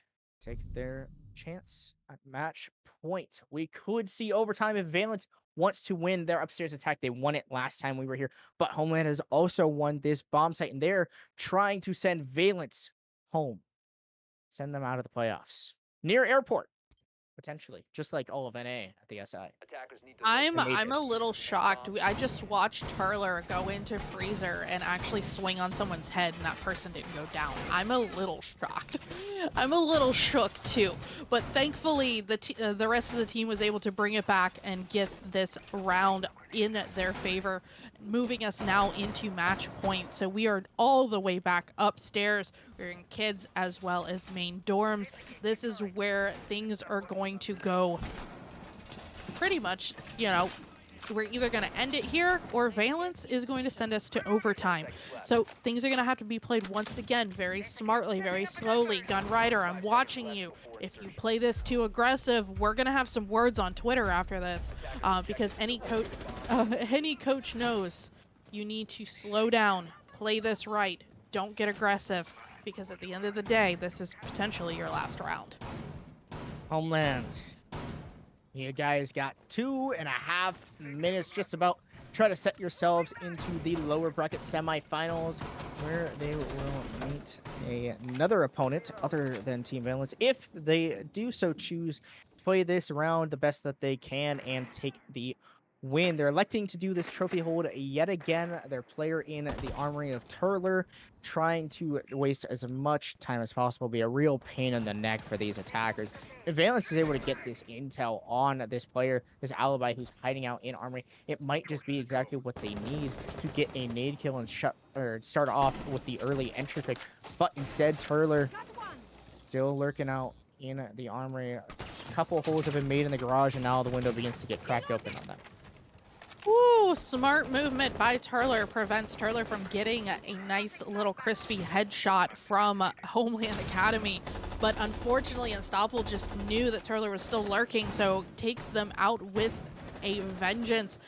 take their chance at match point. We could see overtime if Valence wants to win their upstairs attack. They won it last time we were here, but Homeland has also won this bomb site, and they're trying to send Valence home, send them out of the playoffs near airport, potentially, just like all of NA at the SI. I'm a little shocked. I just watched Turler go into freezer and actually swing on someone's head, and that person didn't go down. I'm a little shocked. I'm a little shook too. But thankfully, the rest of the team was able to bring it back and get this round in their favor, moving us now into match point. So we are all the way back upstairs. We're in kids as well as main dorms. This is where things are going to go pretty much, you know, we're either going to end it here or Valence is going to send us to overtime. So things are going to have to be played once again very smartly, very slowly. Gun Rider, I'm watching you. If you play this too aggressive, we're going to have some words on Twitter after this, because any coach knows you need to slow down, play this right, don't get aggressive, because at the end of the day, this is potentially your last round. Homeland, you guys got 2.5 minutes just about. Try to set yourselves into the lower bracket semifinals, where they will meet another opponent other than Team Valence, if they do so choose to play this round the best that they can and take the win. They're electing to do this trophy hold yet again. Their player in the armory of Turler trying to waste as much time as possible, be a real pain in the neck for these attackers. If Valence is able to get this intel on this player, this alibi who's hiding out in armory, it might just be exactly what they need to get a nade kill and start off with the early entry pick. But instead, Turler still lurking out in the armory. A couple holes have been made in the garage, and now the window begins to get cracked open on them. Ooh, smart movement by Turler prevents Turler from getting a nice little crispy headshot from Homeland Academy. But unfortunately, Unstoppable just knew that Turler was still lurking, so takes them out with a vengeance.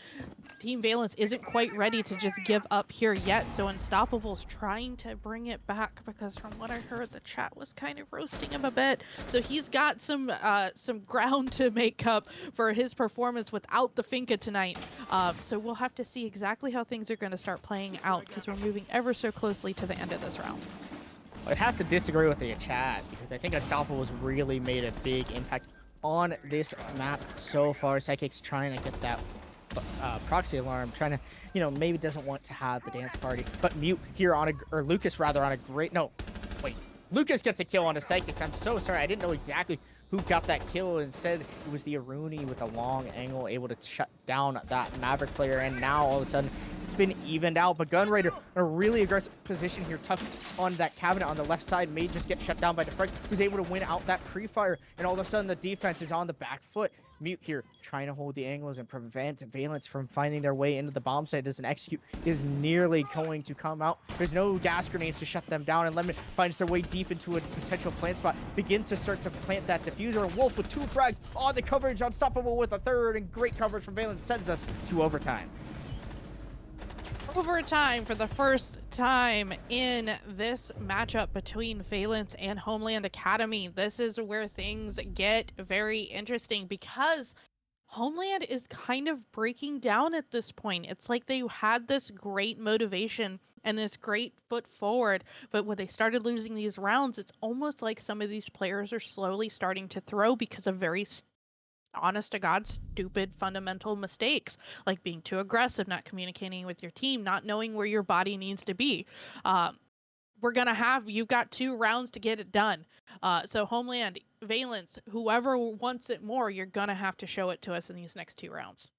Team Valence isn't quite ready to just give up here yet, so Unstoppable's trying to bring it back, because from what I heard, the chat was kind of roasting him a bit. So he's got some ground to make up for his performance without the Finka tonight. So we'll have to see exactly how things are going to start playing out, because we're moving ever so closely to the end of this round. I'd have to disagree with the chat, because I think Unstoppable's really made a big impact on this map so far. Psychic's trying to get that proxy alarm, trying to, you know, maybe doesn't want to have the dance party, but Mute here on or Lucas rather, on a great, no, wait, Lucas gets a kill on the Psychics. I'm so sorry, I didn't know exactly who got that kill. Instead, it was the Aruni with a long angle able to shut down that Maverick player, and now all of a sudden it's been evened out. But Gunraider, a really aggressive position here, tough on that cabinet on the left side, may just get shut down by Defrex, who's able to win out that pre-fire, and all of a sudden the defense is on the back foot. Mute here trying to hold the angles and prevent Valence from finding their way into the bomb site. Doesn't execute, is nearly going to come out. There's no gas grenades to shut them down, and Lemon finds their way deep into a potential plant spot, begins to start to plant that diffuser, and Wolf with 2 frags on the coverage, Unstoppable with a 3rd, and great coverage from Valence sends us to overtime. Overtime for the first time in this matchup between Valence and Homeland Academy. This is where things get very interesting, because Homeland is kind of breaking down at this point. It's like they had this great motivation and this great foot forward, but when they started losing these rounds, it's almost like some of these players are slowly starting to throw because of very honest to God, stupid fundamental mistakes, like being too aggressive, not communicating with your team, not knowing where your body needs to be. You've got 2 rounds to get it done. So Homeland, Valence, whoever wants it more, you're gonna have to show it to us in these next 2 rounds.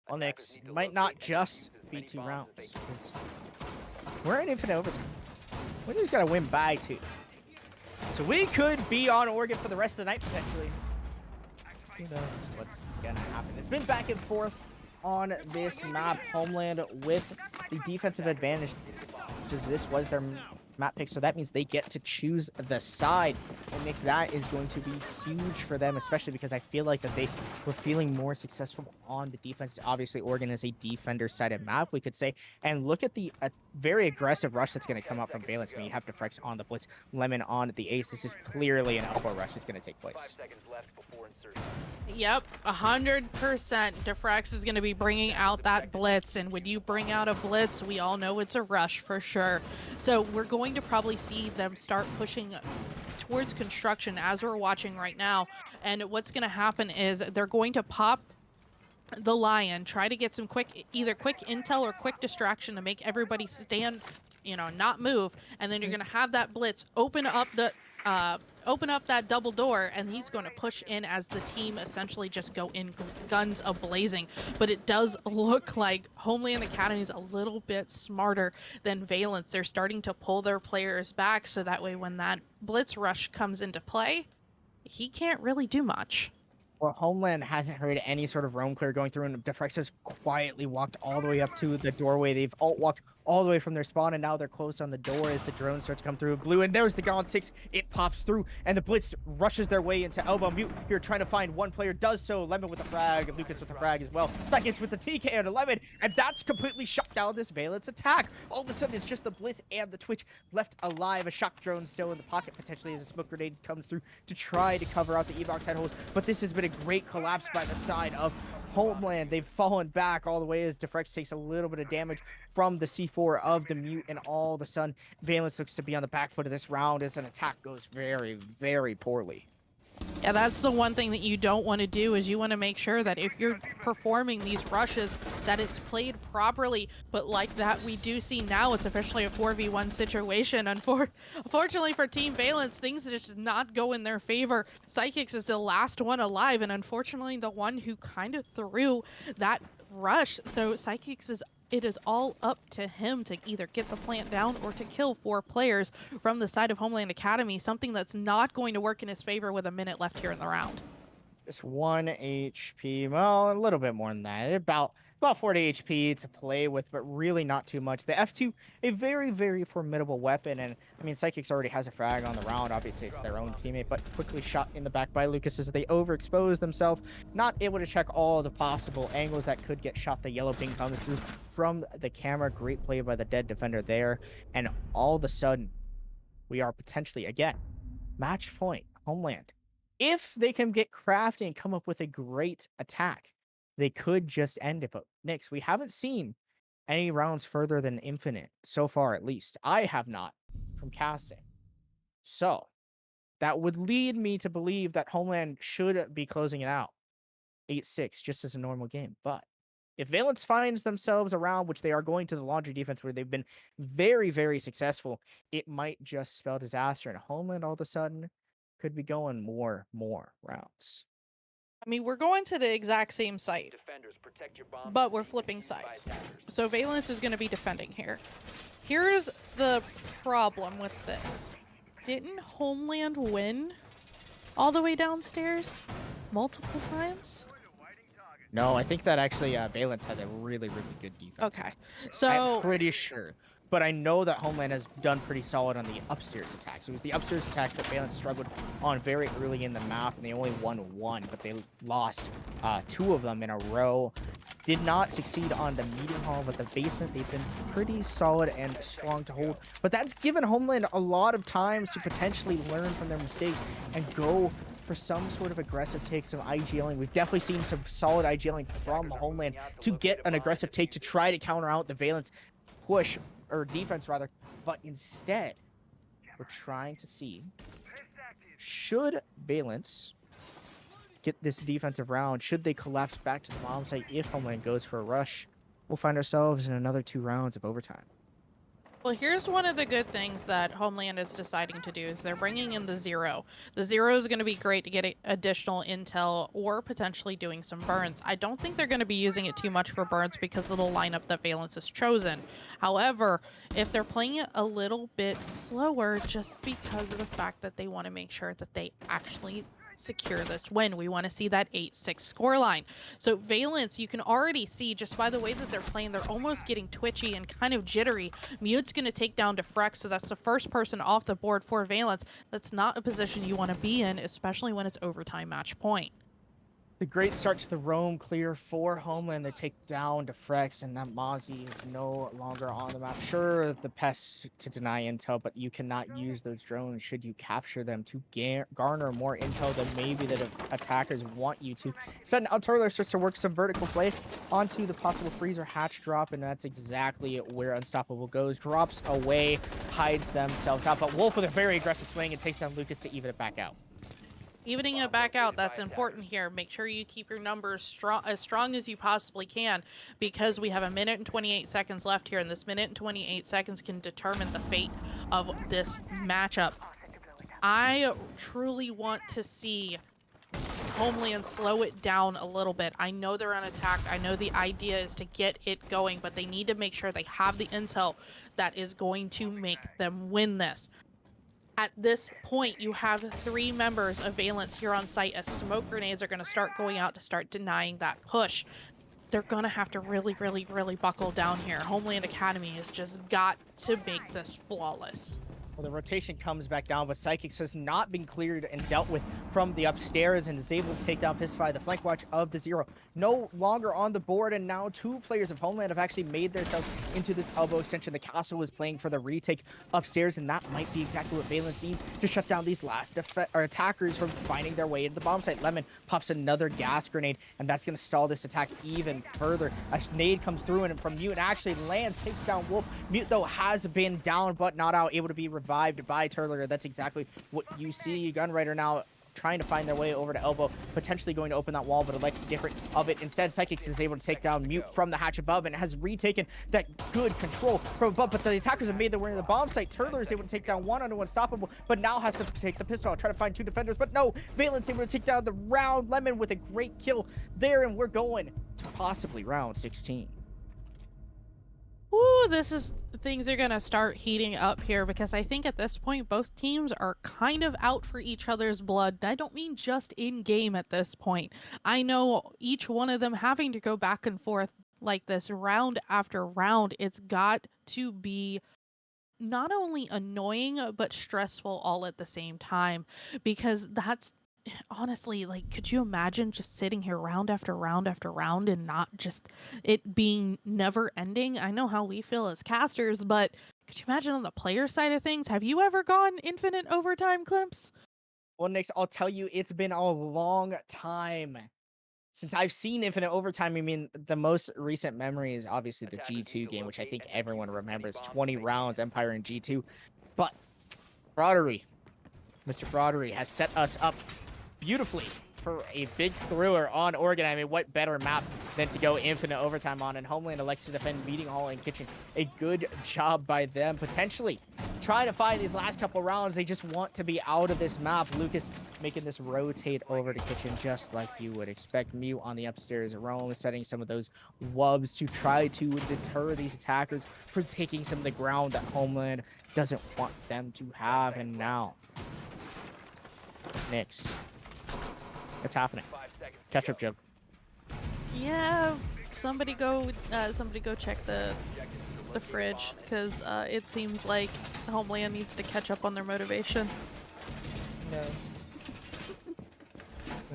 Well, Nix, it might not just be 2 rounds. We're in infinite overtime. We just gotta win by 2. So we could be on Oregon for the rest of the night, potentially. Who knows what's gonna happen? It's been back and forth on this map. Homeland with the defensive advantage, because this was their map pick, so that means they get to choose the side. What makes that is going to be huge for them, especially because I feel like that they were feeling more successful on the defense. Obviously, Oregon is a defender-sided map, we could say. And look at the very aggressive rush that's going to come out from Valence. I mean, you have Defrex on the blitz, Lemon on the ace. This is clearly an elbow rush that's going to take place. 5 seconds left before insertion. Yep, 100%. Defrex is going to be bringing out that blitz, and when you bring out a blitz, we all know it's a rush for sure. So we're going to probably see them start pushing towards construction as we're watching right now. And what's going to happen is they're going to pop the Lion, try to get some either quick intel or quick distraction to make everybody stand, not move. And then you're going to have that blitz open up that double door, and he's going to push in as the team essentially just go in guns a-blazing. But it does look like Homeland Academy is a little bit smarter than Valence. They're starting to pull their players back, so that way when that blitz rush comes into play, he can't really do much. Well, Homeland hasn't heard any sort of roam clear going through, and Defrex has quietly walked all the way up to the doorway. They've alt-walked all the way from their spawn, and now they're close on the door as the drone starts to come through. Blue, and there's the Gauntlet 6. It pops through, and the Blitz rushes their way into Elbow. Mute here trying to find one player, does so. Lemon with the frag, and Lucas with the frag as well. Seconds with the TK and 11, and that's completely shut down this Valence attack. All of a sudden, it's just the Blitz and the Twitch left alive. A shock drone still in the pocket, potentially, as a smoke grenade comes through to try to cover out the E-Box head holes. But this has been a great collapse by the side of Homeland. They've fallen back all the way as Defrex takes a little bit of damage from the C4 of the Mute, and all of a sudden, Valence looks to be on the back foot of this round as an attack goes very, very poorly. Yeah, that's the one thing that you don't want to do is you want to make sure that if you're performing these rushes, that it's played properly. But like that we do see now, it's officially a 4v1 situation. Unfortunately for Team Valence, things just not go in their favor. Psychics is the last one alive, and unfortunately the one who kind of threw that rush. So Psychics it is all up to him to either get the plant down or to kill 4 players from the side of Homeland Academy, something that's not going to work in his favor with a minute left here in the round. Just 1 HP, well, a little bit more than that. About 40 HP to play with, but really not too much. The F2, a very, very formidable weapon, and I mean, Psychics already has a frag on the round. Obviously, it's their own teammate, but quickly shot in the back by Lucas as they overexpose themselves, not able to check all the possible angles that could get shot. The yellow ping comes through from the camera. Great play by the dead defender there, and all of a sudden, we are potentially, again, match point, Homeland. If they can get crafty and come up with a great attack, they could just end it. But Nix, we haven't seen any rounds further than infinite so far, at least. I have not from casting. So that would lead me to believe that Homeland should be closing it out 8-6, just as a normal game. But if Valence finds themselves around, which they are going to the laundry defense where they've been very, very successful, it might just spell disaster. And Homeland all of a sudden could be going more rounds. I mean, we're going to the exact same site, but we're flipping sides. So Valence is going to be defending here. Here's the problem with this. Didn't Homeland win all the way downstairs multiple times? No, I think that actually Valence had a really, really good defense. Okay, so I'm pretty sure. But I know that Homeland has done pretty solid on the upstairs attacks. It was the upstairs attacks that Valence struggled on very early in the map, and they only won 1, but they lost 2 of them in a row. Did not succeed on the meeting hall, but the basement, they've been pretty solid and strong to hold. But that's given Homeland a lot of times to potentially learn from their mistakes and go for some sort of aggressive take, some IGLing. We've definitely seen some solid IGLing from Homeland to get an aggressive take to try to counter out the Valence push, or defense rather, but instead, we're trying to see, should Valence get this defensive round, should they collapse back to the bomb site if Homeland goes for a rush, we'll find ourselves in another 2 rounds of overtime. Well, here's one of the good things that Homeland is deciding to do is they're bringing in the Zero. The Zero is going to be great to get additional intel or potentially doing some burns. I don't think they're going to be using it too much for burns because of the lineup that Valence has chosen. However, if they're playing it a little bit slower just because of the fact that they want to make sure that they actually secure this win. We want to see that 8-6 scoreline. So Valence, you can already see just by the way that they're playing, they're almost getting twitchy and kind of jittery. Mute's going to take down Defrex, so that's the first person off the board for Valence. That's not a position you want to be in, especially when it's overtime match point. The great start to the roam clear for Homeland. They take down Defrex, and that Mozzie is no longer on the map. Sure, the pest to deny intel, but you cannot use those drones should you capture them to garner more intel than maybe the attackers want you to. Sudden out Turler starts to work some vertical play onto the possible freezer hatch drop, and that's exactly where Unstoppable goes. Drops away, hides themselves out, but Wolf with a very aggressive swing and takes down Lucas to even it back out. Evening it back out, that's important here. Make sure you keep your numbers as strong as you possibly can, because we have a minute and 28 seconds left here, and this minute and 28 seconds can determine the fate of this matchup. I truly want to see Homeland slow it down a little bit. I know they're on attack. I know the idea is to get it going, but they need to make sure they have the intel that is going to make them win this. At this point, you have 3 members of Valence here on site as smoke grenades are going to start going out to start denying that push. They're going to have to really, really, really buckle down here. Homeland Academy has just got to make this flawless. Well, the rotation comes back down, but Psychics has not been cleared and dealt with from the upstairs and is able to take down Fistfy, the flank watch of the Zero. No longer on the board, and now 2 players of Homeland have actually made themselves into this elbow extension. The Castle is playing for the retake upstairs, and that might be exactly what Valence needs to shut down these last attackers from finding their way into the bomb site. Lemon pops another gas grenade, and that's going to stall this attack even further. A nade comes through, and from Mute actually lands, takes down Wolf. Mute, though, has been down, but not out, able to be revived by Turler. That's exactly what you see. Gunwriter now trying to find their way over to elbow, potentially going to open that wall, but Alexa different of it. Instead, Psychics is able to take down Mute from the hatch above and has retaken that good control from above, but the attackers have made their way to the bomb site. Turtler is able to take down one on Unstoppable, but now has to take the pistol out, try to find 2 defenders, but no, Valence able to take down the round. Lemon with a great kill there, and we're going to possibly round 16. Woo, things are gonna start heating up here, because I think at this point both teams are kind of out for each other's blood. I don't mean just in game at this point. I know each one of them having to go back and forth like this round after round. It's got to be not only annoying but stressful all at the same time, because that's honestly, like, could you imagine just sitting here round after round after round and not just it being never ending? I know how we feel as casters, but could you imagine on the player side of things? Have you ever gone infinite overtime, Clemps? Well, Nix, I'll tell you, it's been a long time since I've seen infinite overtime. I mean, the most recent memory is obviously the G2 game, which I think everyone remembers. 20 rounds, Empire and G2. But Fraudery, Mr. Fraudery has set us up beautifully for a big thriller on Oregon. I mean, what better map than to go infinite overtime on? And Homeland elects to defend Meeting Hall and Kitchen. A good job by them, potentially trying to find these last couple rounds. They just want to be out of this map. Lucas making this rotate over to Kitchen just like you would expect. Mute on the upstairs. Rome setting some of those wubs to try to deter these attackers from taking some of the ground that Homeland doesn't want them to have. And now, Nix. It's happening. Ketchup joke. Yeah, somebody go check the fridge, because it seems like Homeland needs to catch up on their motivation. No.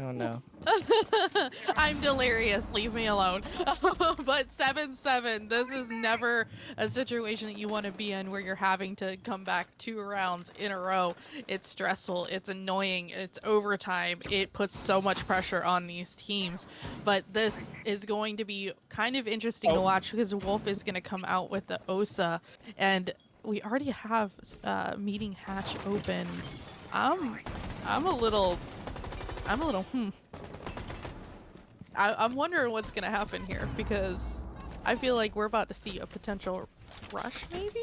Oh no. I'm delirious. Leave me alone. But 7-7, this is never a situation that you want to be in, where you're having to come back 2 rounds in a row. It's stressful. It's annoying. It's overtime. It puts so much pressure on these teams. But this is going to be kind of interesting to watch, because Wolf is going to come out with the OSA, and we already have meeting hatch open. I'm a little I'm wondering what's gonna happen here, because I feel like we're about to see a potential rush, maybe?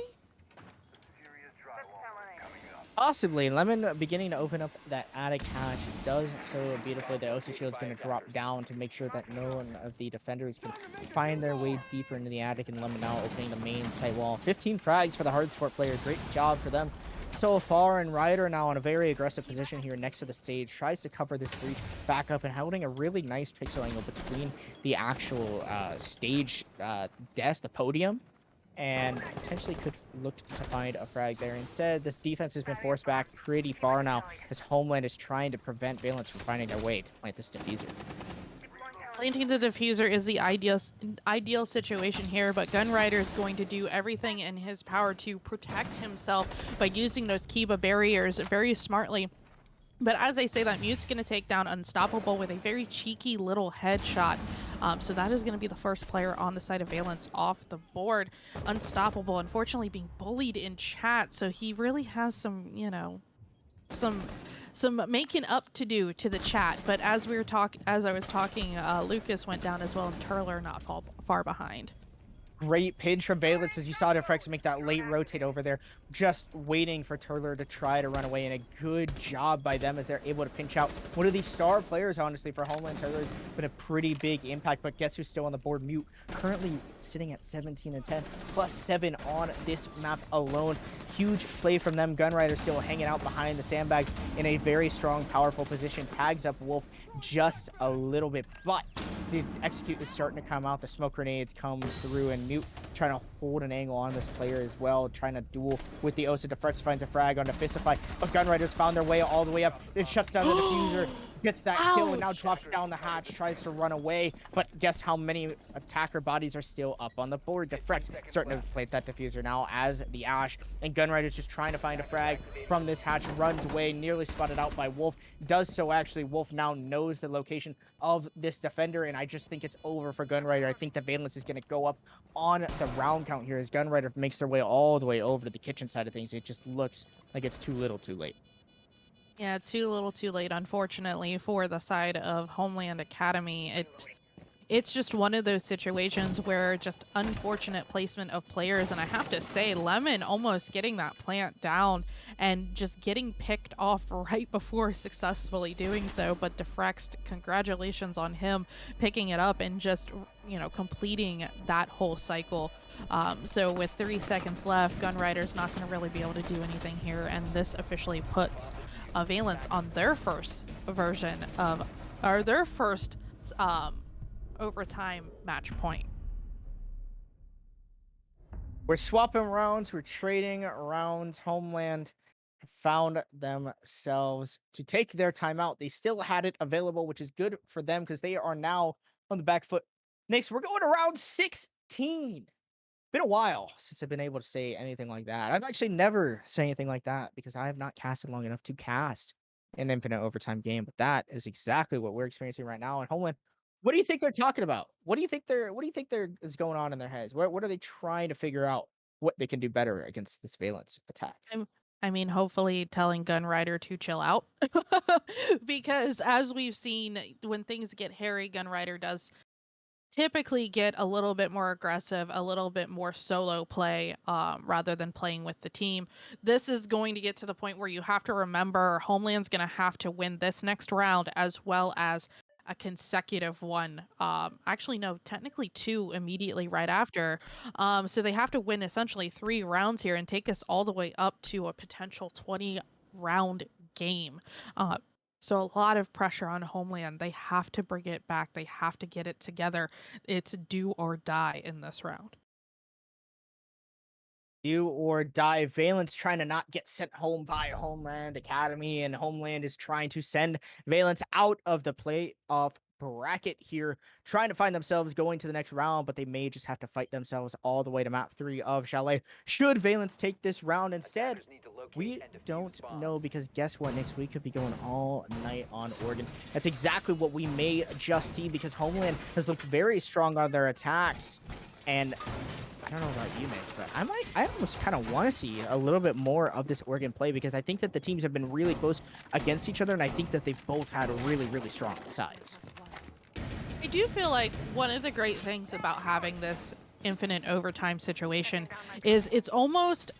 Possibly. Lemon beginning to open up that attic hatch. Does so beautifully. The OC shield's going to drop down to make sure that no one of the defenders can find their way deeper into the attic, and Lemon now opening the main site wall. 15 frags for the hard sport player. Great job for them so far, and Ryder now in a very aggressive position here next to the stage, tries to cover this 3 back up and holding a really nice pixel angle between the actual stage desk, the podium, and potentially could look to find a frag there. Instead, this defense has been forced back pretty far now, as Homeland is trying to prevent Valence from finding their way to plant this diffuser. Planting the diffuser is the ideal situation here, but Gunrider is going to do everything in his power to protect himself by using those Kiba barriers very smartly. But as I say that, Mute's going to take down Unstoppable with a very cheeky little headshot. So that is going to be the first player on the side of Valence off the board. Unstoppable, unfortunately, being bullied in chat, so he really has some, you know, some making up to do to the chat. But as I was talking, Lucas went down as well, and Turler not far behind. Great pinch from Valence, as you saw Defrex make that late rotate over there, just waiting for Turler to try to run away, and a good job by them as they're able to pinch out one of the star players, honestly, for Homeland. Turler's been a pretty big impact, but guess who's still on the board? Mute, currently sitting at 17 and 10, plus 7 on this map alone. Huge play from them. Gunrider still hanging out behind the sandbags in a very strong, powerful position. Tags up Wolf just a little bit, but the execute is starting to come out. The smoke grenades come through, and Mute trying to hold an angle on this player as well, trying to duel with the Osa. Defrex finds a frag on Defisify, but Gunrider's found their way all the way up. It shuts down the diffuser, gets that kill, and now drops down the hatch, tries to run away, but guess how many attacker bodies are still up on the board? Defrex starting to plant that diffuser now as the Ash, and Gunrider's just trying to find a frag from this hatch, runs away, nearly spotted out by Wolf. Does so actually. Wolf now knows the location of this defender, and I just think it's over for Gunrider. I think the Valence is going to go up on the round count here as Gunrider makes their way all the way over to the kitchen side of things. It just looks like it's too little too late. Yeah, too little too late, unfortunately, for the side of Homeland Academy. It's just one of those situations where just unfortunate placement of players, and I have to say, Lemon almost getting that plant down and just getting picked off right before successfully doing so, but Defrext, congratulations on him picking it up and just, you know, completing that whole cycle. So with 3 seconds left, Gunrider's not going to really be able to do anything here, and this officially puts Valence on their first version of, or their first overtime match point. We're swapping rounds. We're trading rounds. Homeland found themselves to take their timeout. They still had it available, which is good for them because they are now on the back foot. Next, we're going to round 16. Been a while since I've been able to say anything like that. I've actually never said anything like that because I have not casted long enough to cast an infinite overtime game. But that is exactly what we're experiencing right now. And Homeland, what do you think they're talking about? What do you think is going on in their heads? What are they trying to figure out what they can do better against this Valence attack? I mean, hopefully telling Gunrider to chill out. Because as we've seen, when things get hairy, Gunrider does typically get a little bit more aggressive, a little bit more solo play, rather than playing with the team. This is going to get to the point where you have to remember Homeland's going to have to win this next round as well as a consecutive one. Actually, no, technically 2 immediately right after. So they have to win essentially 3 rounds here and take us all the way up to a potential 20 round game. So a lot of pressure on Homeland. They have to bring it back. They have to get it together. It's do or die in this round. Do or die. Valence trying to not get sent home by Homeland Academy, and Homeland is trying to send Valence out of the playoff bracket here, trying to find themselves going to the next round, but they may just have to fight themselves all the way to map 3 of Chalet. Should Valence take this round instead? We don't know, because guess what, Nix? We could be going all night on Oregon. That's exactly what we may just see, because Homeland has looked very strong on their attacks. And I don't know about you, Nix, but I almost kind of want to see a little bit more of this Oregon play, because I think that the teams have been really close against each other, and I think that they've both had really, really strong sides. I do feel like one of the great things about having this infinite overtime situation is it's almost,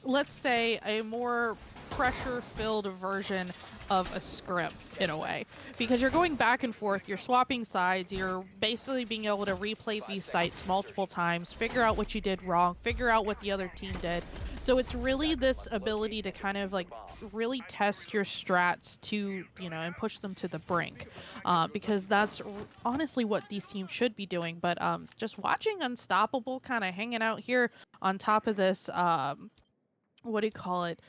let's say, a more pressure-filled version of a script in a way, because you're going back and forth, you're swapping sides, you're basically being able to replay these sites multiple times, figure out what you did wrong, figure out what the other team did. So it's really this ability to kind of like really test your strats to, you know, and push them to the brink, because that's honestly what these teams should be doing. But just watching Unstoppable kind of hanging out here on top of this what do you call it,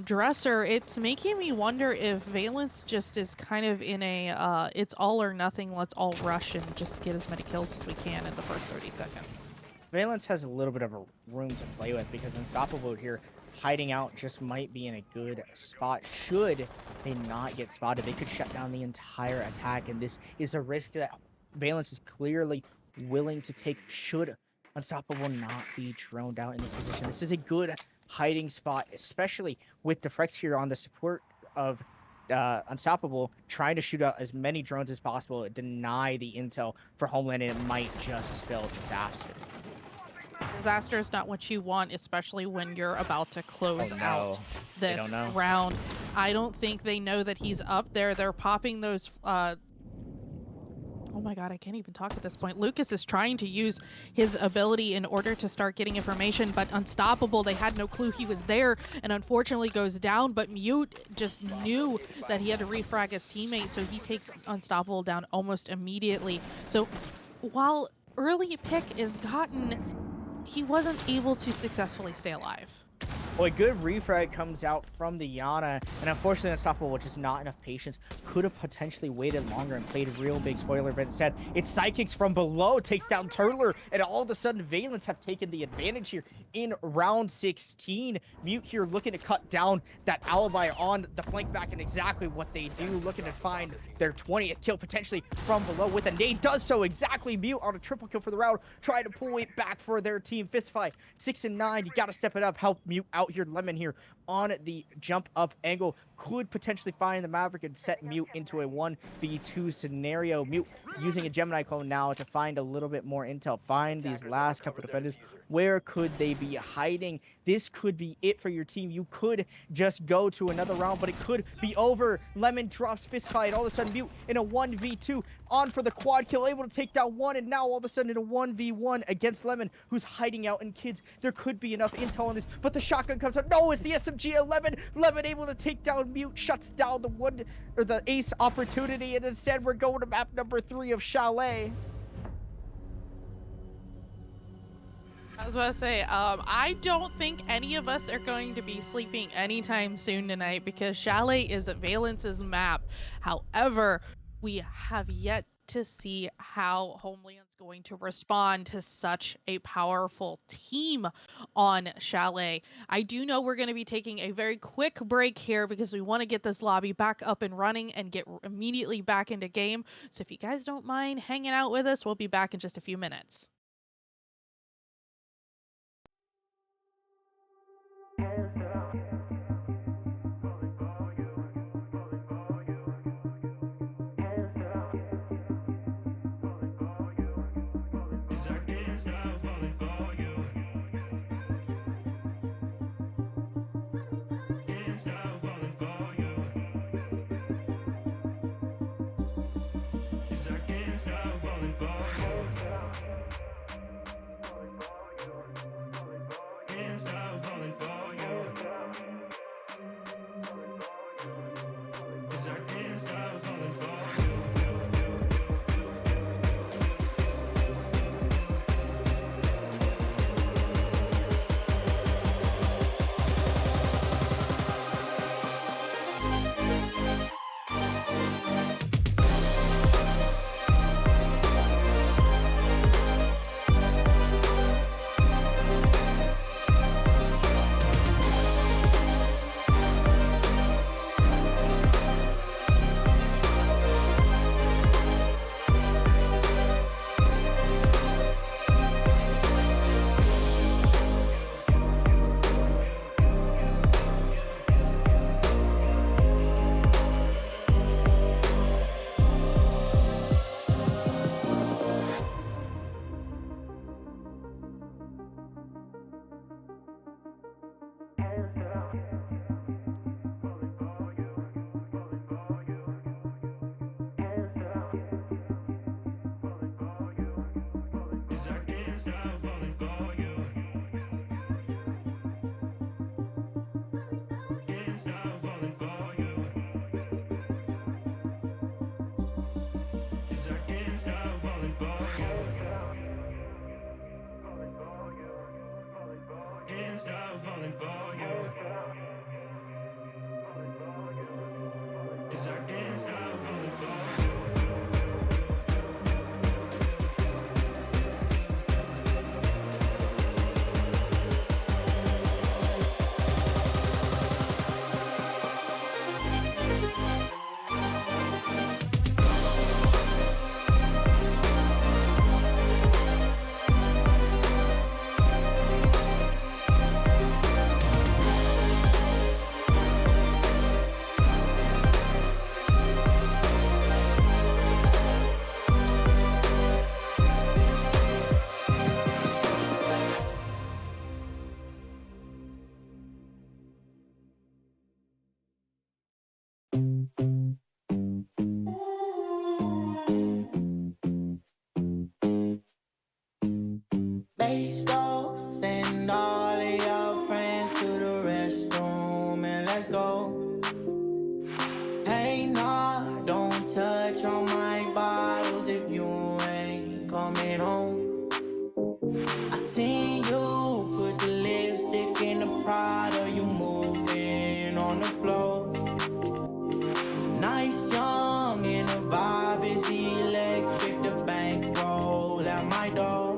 dresser, it's making me wonder if Valence just is kind of in a it's all or nothing, let's all rush and just get as many kills as we can in the first 30 seconds. Valence has a little bit of a room to play with, because Unstoppable here hiding out just might be in a good spot. Should they not get spotted, they could shut down the entire attack, and this is a risk that Valence is clearly willing to take should Unstoppable not be droned out in this position. This is a good hiding spot, especially with Defrex here on the support of Unstoppable, trying to shoot out as many drones as possible, deny the intel for Homeland, and it might just spell disaster. Disaster is not what you want, especially when you're about to close out this round. I don't think they know that he's up there. They're popping those oh my god, I can't even talk at this point. Lucas is trying to use his ability in order to start getting information, but Unstoppable, they had no clue he was there, and unfortunately goes down, but Mute just knew that he had to refrag his teammate, so he takes Unstoppable down almost immediately. So while early pick is gotten, he wasn't able to successfully stay alive. Well, a good refrag comes out from the Yana, and unfortunately Unstoppable, which is not enough patience, could have potentially waited longer and played real big spoiler, but instead it's Sidekicks from below, takes down Turtler, and all of a sudden Valence have taken the advantage here in round 16. Mute here looking to cut down that alibi on the flank back, and exactly what they do, looking to find their 20th kill potentially from below with a nade, does so exactly. Mute on a triple kill for the round, trying to pull it back for their team. Fistfight 6 and 9, you gotta step it up, help Mute out out here. Lemon here on the jump up angle could potentially find the Maverick and set Mute into a 1v2 scenario. Mute using a Gemini clone now to find a little bit more intel, find these last couple defenders. Where could they be hiding? This could be it for your team. You could just go to another round, but it could be over. Lemon drops fist fight. All of a sudden, Mute in a 1v2 on for the quad kill, able to take down one, and now all of a sudden in a 1v1 against Lemon, who's hiding out. And kids, there could be enough intel on this, but the shotgun comes up. No, it's the SMG-11. Lemon able to take down Mute, shuts down the ace opportunity, and instead we're going to map number 3 of Chalet. I was about to say, I don't think any of us are going to be sleeping anytime soon tonight because Chalet is Valence's map. However, we have yet to see how Homeland's going to respond to such a powerful team on Chalet. I do know we're going to be taking a very quick break here because we want to get this lobby back up and running and get immediately back into game. So if you guys don't mind hanging out with us, we'll be back in just a few minutes. Let's go, send all of your friends to the restroom and let's go. Hey, nah, don't touch on my bottles if you ain't coming home. I seen you put the lipstick in the Prada, you moving on the floor. Nice, young, and the vibe is electric, the bank roll at my door.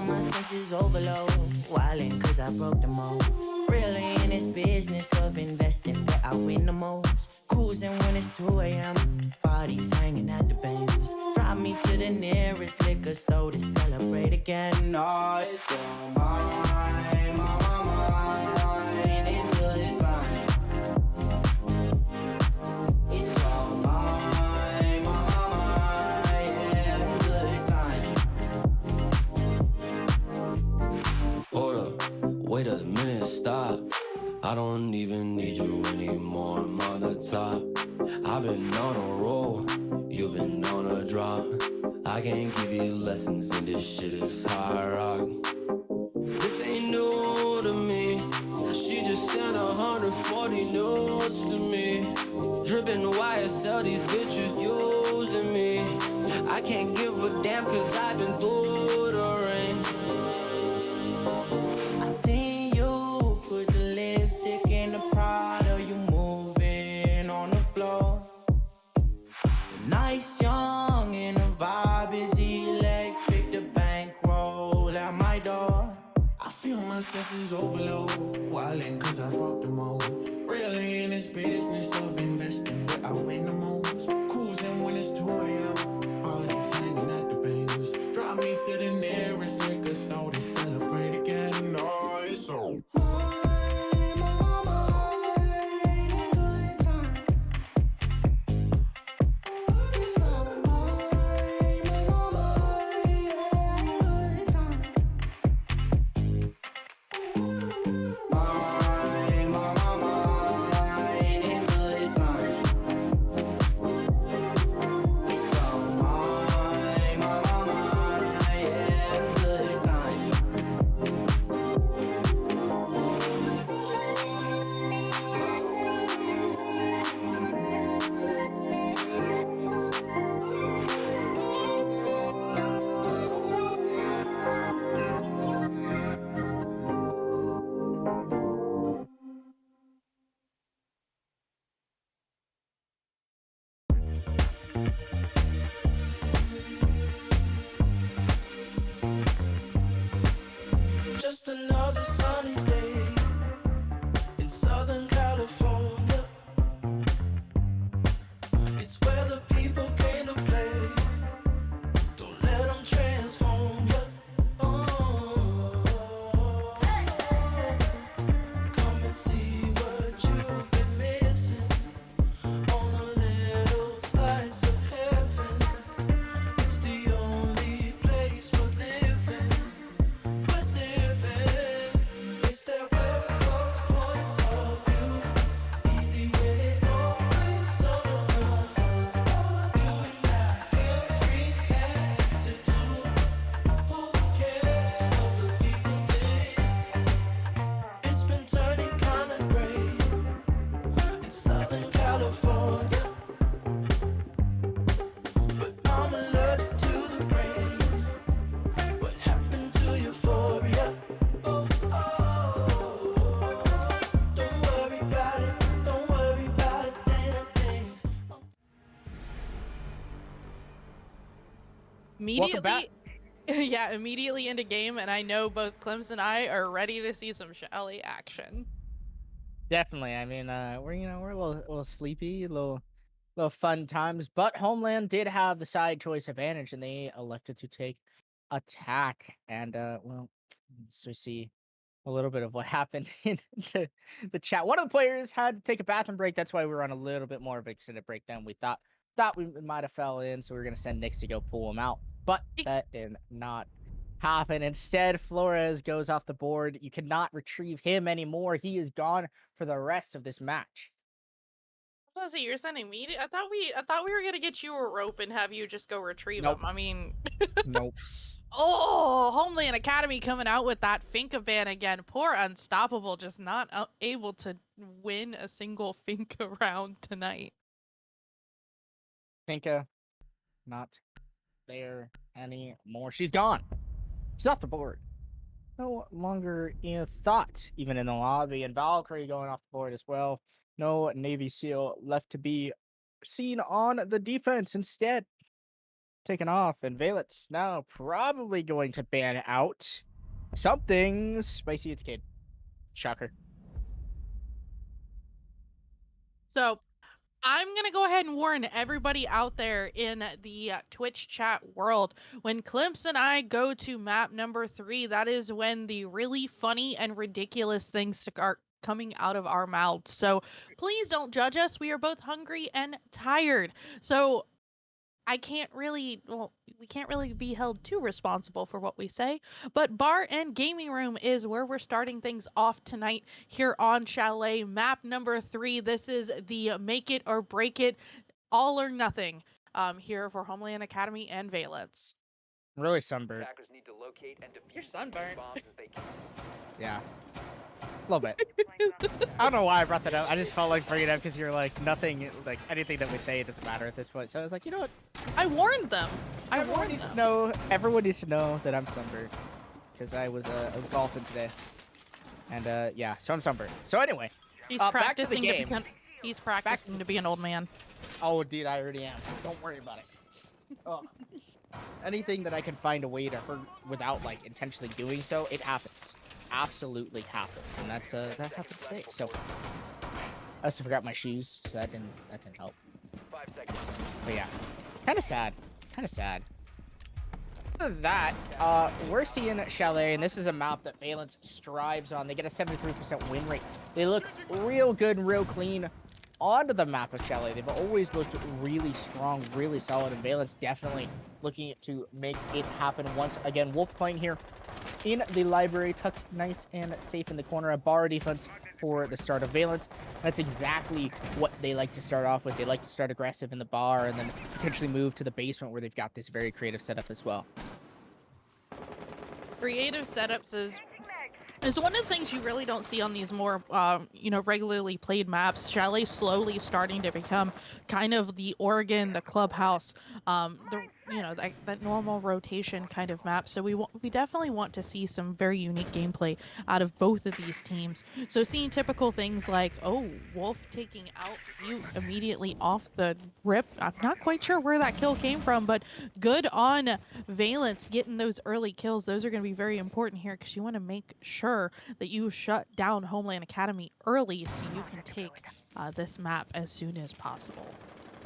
My senses overload, wildin' cause I broke the mold. Really in this business of investing where I win the most. Cruising when it's 2 a.m. Bodies hanging at the banks. Drive me to the nearest liquor store to celebrate again. Oh, it's on my mind. I've been on a roll, you've been on a drop. I can't give you lessons, and this shit is hard rock. This ain't new to me. She just sent 140 notes to me. Dripping YSL, these bitches using me. I can't give a damn cause I've been through the rain. I seen you put the lipstick in the Prada. You moving on the floor. Nice, young, and the vibe is electric. The bankroll at my door. I feel my senses overload. Wildin' cause I broke the mold. Really in this business of investing where I win the most. Cruising when it's 2 a.m. Parties hanging at the bangers. Drive me to the nearest liquor store to celebrate again. Oh, it's so. Just another sunny day in Southern California. It's where the people came to play. Don't let them transform you. Oh, come and see what you've been missing on a little slice of heaven. It's the only place we're living. It's that West Coast point of view. Easy when it's always summertime fun for you and I. Carefree attitude. Who cares what the people think? It's been turning kinda gray in Southern California, but I'm allergic to the rain. What happened to euphoria? Immediately, yeah, immediately into game, and I know both Clemson and I are ready to see some Shelly action. Definitely. I mean, we're a little sleepy, a little fun times, but Homeland did have the side choice advantage, and they elected to take attack. And well, so we see a little bit of what happened in the chat. One of the players had to take a bathroom break. That's why we were on a little bit more of an extended break than we thought we might have fell in. So we were gonna send Nix to go pull him out, but that did not happen. Instead, Flores goes off the board. You cannot retrieve him anymore. He is gone for the rest of this match. I was gonna say, you're sending me I thought we were gonna get you a rope and have you just go retrieve Nope. him. I mean, Nope. Oh, Homeland Academy coming out with that Finka ban again. Poor Unstoppable, just not able to win a single Finka round tonight. Finka, not there anymore. She's gone. She's off the board. No longer in thought, even in the lobby. And Valkyrie going off the board as well. No Navy SEAL left to be seen on the defense. Instead, taken off. And Valence now probably going to ban out something spicy. It's Cade. Shocker. So I'm going to go ahead and warn everybody out there in the Twitch chat world. When Clemson and I go to map number 3, that is when the really funny and ridiculous things start coming out of our mouths. So please don't judge us. We are both hungry and tired. So I can't really, well, we can't really be held too responsible for what we say, but Bar and Gaming Room is where we're starting things off tonight here on Chalet. Map number 3. This is the make it or break it, all or nothing here for Homeland Academy and Valence. Really sunburned. You're sunburned. Yeah. A little bit. I don't know why I brought that up. I just felt like bringing it up because you're like, nothing, like anything that we say, it doesn't matter at this point. So I was like, you know what? I warned them. Everyone needs to know. Everyone needs to know that I'm sunburned because I was golfing today, and yeah, so I'm sunburned. So anyway, He's back to the practicing game. He's practicing to be an old man. Oh, dude, I already am. Don't worry about it. Oh. Anything that I can find a way to hurt without like intentionally doing so, it happens. Absolutely happens, and that's that happened today. So I also forgot my shoes, so that didn't help. But yeah, kind of sad. Kind of sad. Other than that, we're seeing Chalet, and this is a map that Valence strives on. They get a 73% win rate. They look real good and real clean onto the map of Chalet. They've always looked really strong, really solid, and Valence definitely looking to make it happen once again. Wolf playing here in the library, tucked nice and safe in the corner. A bar defense for the start of Valence. That's exactly what they like to start off with. They like to start aggressive in the bar and then potentially move to the basement where they've got this very creative setup as well. Creative setups is one of the things you really don't see on these more, regularly played maps. Chalet slowly starting to become kind of the Oregon, the clubhouse, that normal rotation kind of map. So we definitely want to see some very unique gameplay out of both of these teams. So seeing typical things like, Wolf taking out Mute immediately off the rip. I'm not quite sure where that kill came from, but good on Valence getting those early kills. Those are going to be very important here because you want to make sure that you shut down Homeland Academy early so you can take this map as soon as possible.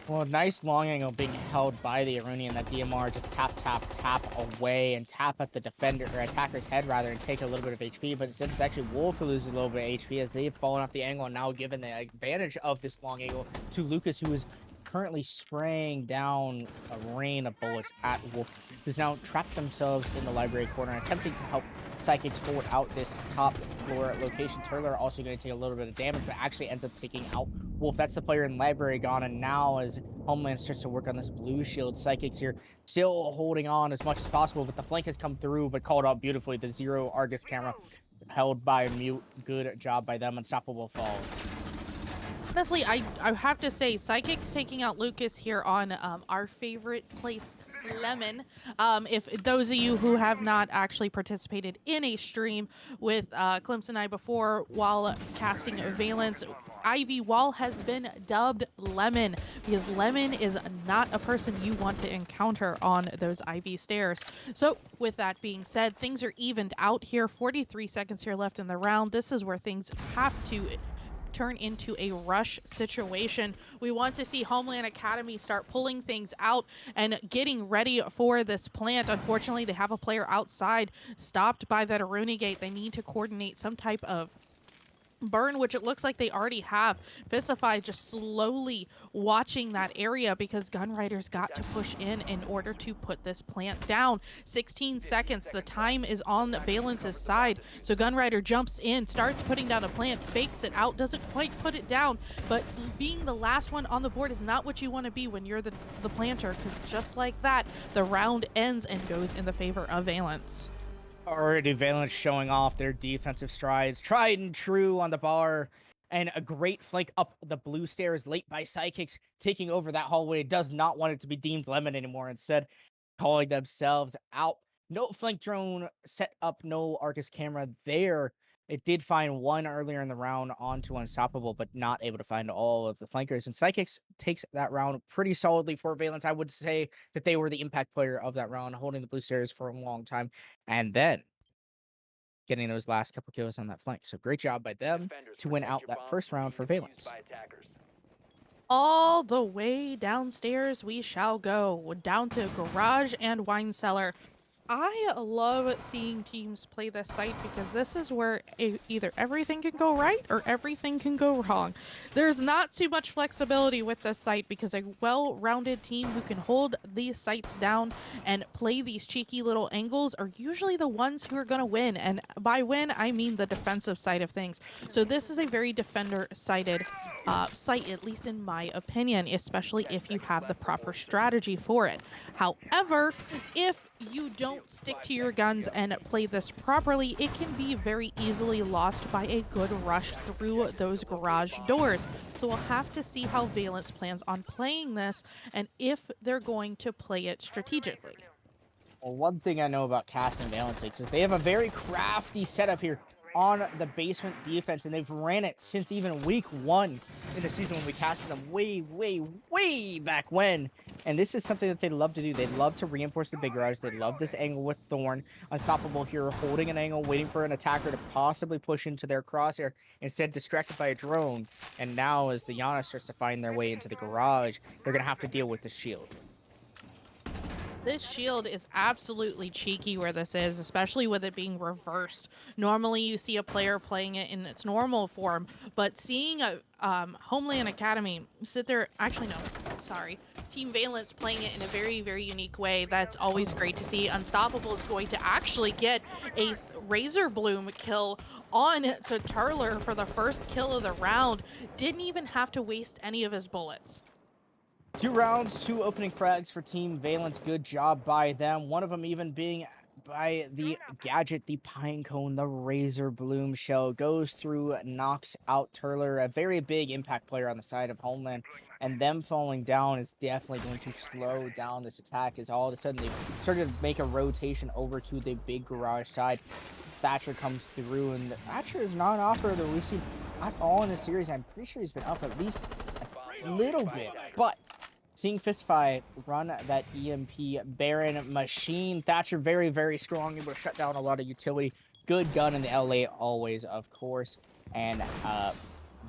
Well, nice long angle being held by the Iranian. That DMR just tap away and tap at the defender or attacker's head rather and take a little bit of HP. But instead, it's actually Wolf who loses a little bit of HP as they've fallen off the angle and now given the advantage of this long angle to Lucas, who is currently spraying down a rain of bullets at Wolf, who's now trapped themselves in the library corner, attempting to help Psychics hold out this top floor location. Turler also going to take a little bit of damage, but actually ends up taking out Wolf. That's the player in library gone, and now as Homeland starts to work on this blue shield, Psychics here still holding on as much as possible, but the flank has come through, but called out beautifully. The zero Argus camera held by Mute. Good job by them. Unstoppable falls. Honestly, I have to say, Psychics taking out Lucas here on our favorite place, Lemon. If those of you who have not actually participated in a stream with Clemson and I before while casting Valence, Ivy Wall has been dubbed Lemon because Lemon is not a person you want to encounter on those Ivy stairs. So with that being said, things are evened out here. 43 seconds here left in the round. This is where things have to turn into a rush situation. We want to see Homeland Academy start pulling things out and getting ready for this plant. Unfortunately, they have a player outside stopped by that Aruni gate. They need to coordinate some type of burn, which it looks like they already have. Fisify just slowly watching that area because Gunrider's got to push in order to put this plant down. 16 seconds. The time is on Valence's side. So Gunrider jumps in, starts putting down a plant, fakes it out, doesn't quite put it down, but being the last one on the board is not what you want to be when you're the planter, because just like that, the round ends and goes in the favor of Valence. Already Valence showing off their defensive strides, tried and true on the bar, and a great flank up the blue stairs late by Psychics, taking over that hallway. Does not want it to be deemed Lemon anymore, instead calling themselves out. No flank drone set up, no Arcus camera there. It did find one earlier in the round onto Unstoppable, but not able to find all of the flankers. And Psychics takes that round pretty solidly for Valence. I would say that they were the impact player of that round, holding the blue stairs for a long time, and then getting those last couple kills on that flank. So great job by them to win out that first round for Valence. All the way downstairs we shall go, down to Garage and Wine Cellar. I love seeing teams play this site because this is where either everything can go right or everything can go wrong. There's not too much flexibility with this site because a well-rounded team who can hold these sites down and play these cheeky little angles are usually the ones who are going to win. And by win, I mean the defensive side of things. So this is a very defender-sided site, at least in my opinion, especially if you have the proper strategy for it. However, if you don't stick to your guns and play this properly, it can be very easily lost by a good rush through those garage doors. So we'll have to see how Valence plans on playing this and if they're going to play it strategically. Well, one thing I know about Cast and Valence is they have a very crafty setup here on the basement defense, and they've ran it since even week 1 in the season when we casted them way back when. And this is something that they love to do. They love to reinforce the big garage. They love this angle with Thorn. Unstoppable here, holding an angle, waiting for an attacker to possibly push into their crosshair, instead distracted by a drone. And now as the Yana starts to find their way into the garage, they're going to have to deal with the shield. This shield is absolutely cheeky where this is, especially with it being reversed. Normally you see a player playing it in its normal form, but seeing a Homeland Academy sit there, actually no, sorry, Team Valence playing it in a very unique way, that's always great to see. Unstoppable is going to actually get a Razor Bloom kill on to Turler for the first kill of the round. Didn't even have to waste any of his bullets. 2 rounds, 2 opening frags for Team Valence. Good job by them. One of them even being by the gadget, the Pinecone, the Razor Bloom shell. Goes through, knocks out Turler, a very big impact player on the side of Homeland. And them falling down is definitely going to slow down this attack, as all of a sudden they started to make a rotation over to the big garage side. Thatcher comes through, and Thatcher is not an operator we've seen at all in the series. I'm pretty sure he's been up at least a little bit, but seeing Fistify run that EMP Baron machine, Thatcher very strong, able to shut down a lot of utility. Good gun in the LA always, of course. And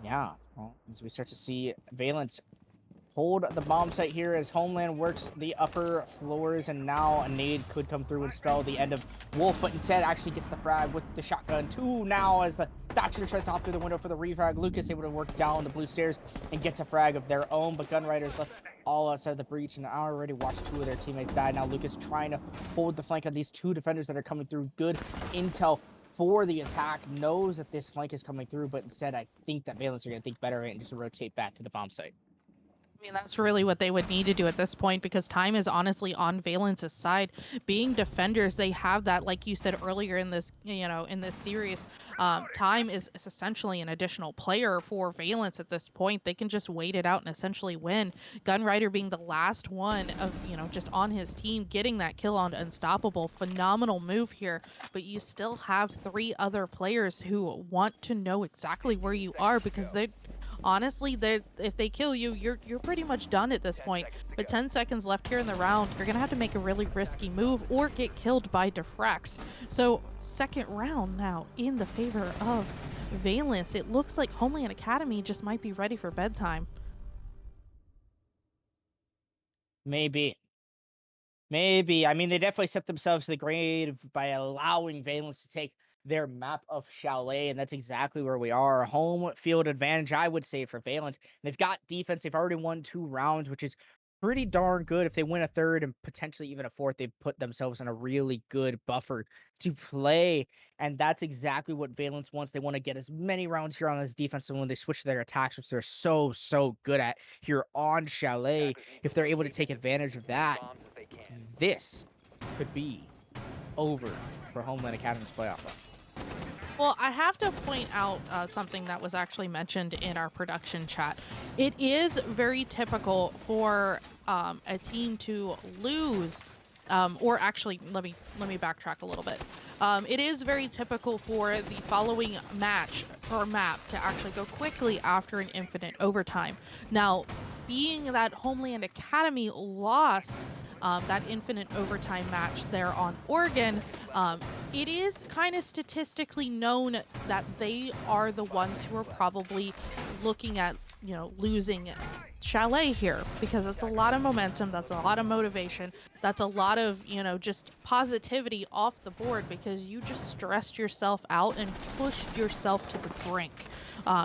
yeah, well, as we start to see Valence hold the bomb site here as Homeland works the upper floors, and now a nade could come through and spell the end of Wolf, but instead actually gets the frag with the shotgun. 2 now as the Thatcher tries to hop through the window for the refrag. Lucas able to work down the blue stairs and gets a frag of their own, but Gun Riders left all outside the breach, and I already watched 2 of their teammates die. Now Lucas trying to hold the flank on these 2 defenders that are coming through. Good intel for the attack, knows that this flank is coming through, but instead I think that Valence are going to think better of it and just rotate back to the bomb site. I mean, that's really what they would need to do at this point, because time is honestly on Valence's side. Being defenders, they have that, like you said earlier in this, in this series, time is essentially an additional player for Valence at this point. They can just wait it out and essentially win. Gunrider being the last one of, just on his team, getting that kill on Unstoppable. Phenomenal move here, but you still have 3 other players who want to know exactly where you are, because they honestly, if they kill you, you're pretty much done at this point. But 10 seconds left here in the round, you're gonna have to make a really risky move or get killed by Defrex. So second round now in the favor of Valence. It looks like Homeland Academy just might be ready for bedtime. Maybe. I mean, they definitely set themselves to the grave by allowing Valence to take their map of Chalet, and that's exactly where we are. Home field advantage, I would say, for Valence. They've got defense. They've already won 2 rounds, which is pretty darn good. If they win a 3rd and potentially even a 4th, they've put themselves in a really good buffer to play, and that's exactly what Valence wants. They want to get as many rounds here on this defense, so when they switch their attacks, which they're so good at here on Chalet, if they're able to take advantage of that, this could be over for Homeland Academy's playoff run. Well, I have to point out something that was actually mentioned in our production chat. It is very typical for a team to lose, or actually, let me backtrack a little bit. It is very typical for the following match or map to actually go quickly after an infinite overtime. Now, being that Homeland Academy lost that infinite overtime match there on Oregon, it is kind of statistically known that they are the ones who are probably looking at, losing Chalet here, because that's a lot of momentum, that's a lot of motivation, that's a lot of, just positivity off the board, because you just stressed yourself out and pushed yourself to the brink.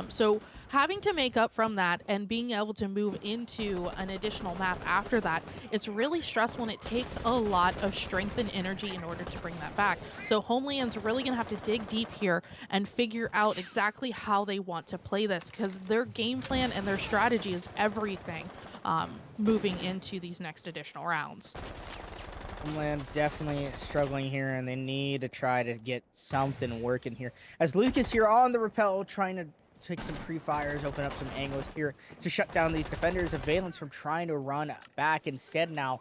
So having to make up from that and being able to move into an additional map after that, it's really stressful, and it takes a lot of strength and energy in order to bring that back. So Homeland's really going to have to dig deep here and figure out exactly how they want to play this, because their game plan and their strategy is everything moving into these next additional rounds. Homeland definitely struggling here, and they need to try to get something working here. As Lucas here on the rappel trying to take some pre-fires, open up some angles here to shut down these defenders of Valence from trying to run back. Instead now,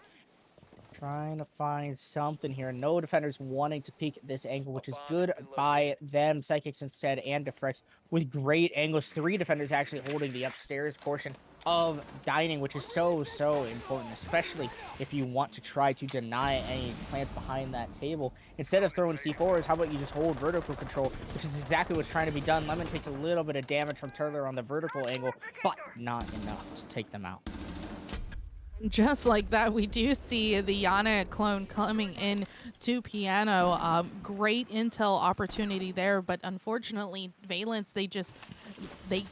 trying to find something here. No defenders wanting to peek this angle, which is good by them. Psychics instead and Defrex with great angles. 3 defenders actually holding the upstairs portion of dining, which is so important, especially if you want to try to deny any plants behind that table. Instead of throwing C4s, how about you just hold vertical control, which is exactly what's trying to be done. Lemon takes a little bit of damage from Turler on the vertical angle, but not enough to take them out. Just like that, we do see the Yana clone coming in to Piano. Great intel opportunity there, but unfortunately, Valence, they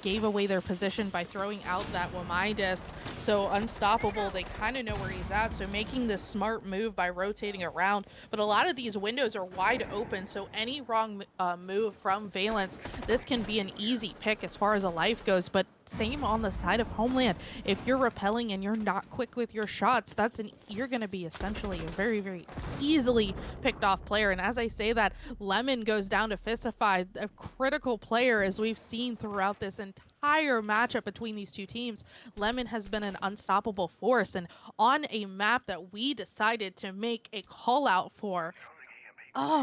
gave away their position by throwing out that Wamai disc. So Unstoppable, they kind of know where he's at, so making this smart move by rotating around. But a lot of these windows are wide open, so any wrong move from Valence, this can be an easy pick as far as a life goes. But same on the side of Homeland. If you're repelling and you're not quick with your shots, you're going to be essentially a very, very easily picked off player. And as I say that, Lemon goes down to Fistify, a critical player, as we've seen throughout this entire matchup between these two teams. Lemon has been an unstoppable force, and on a map that we decided to make a call out for,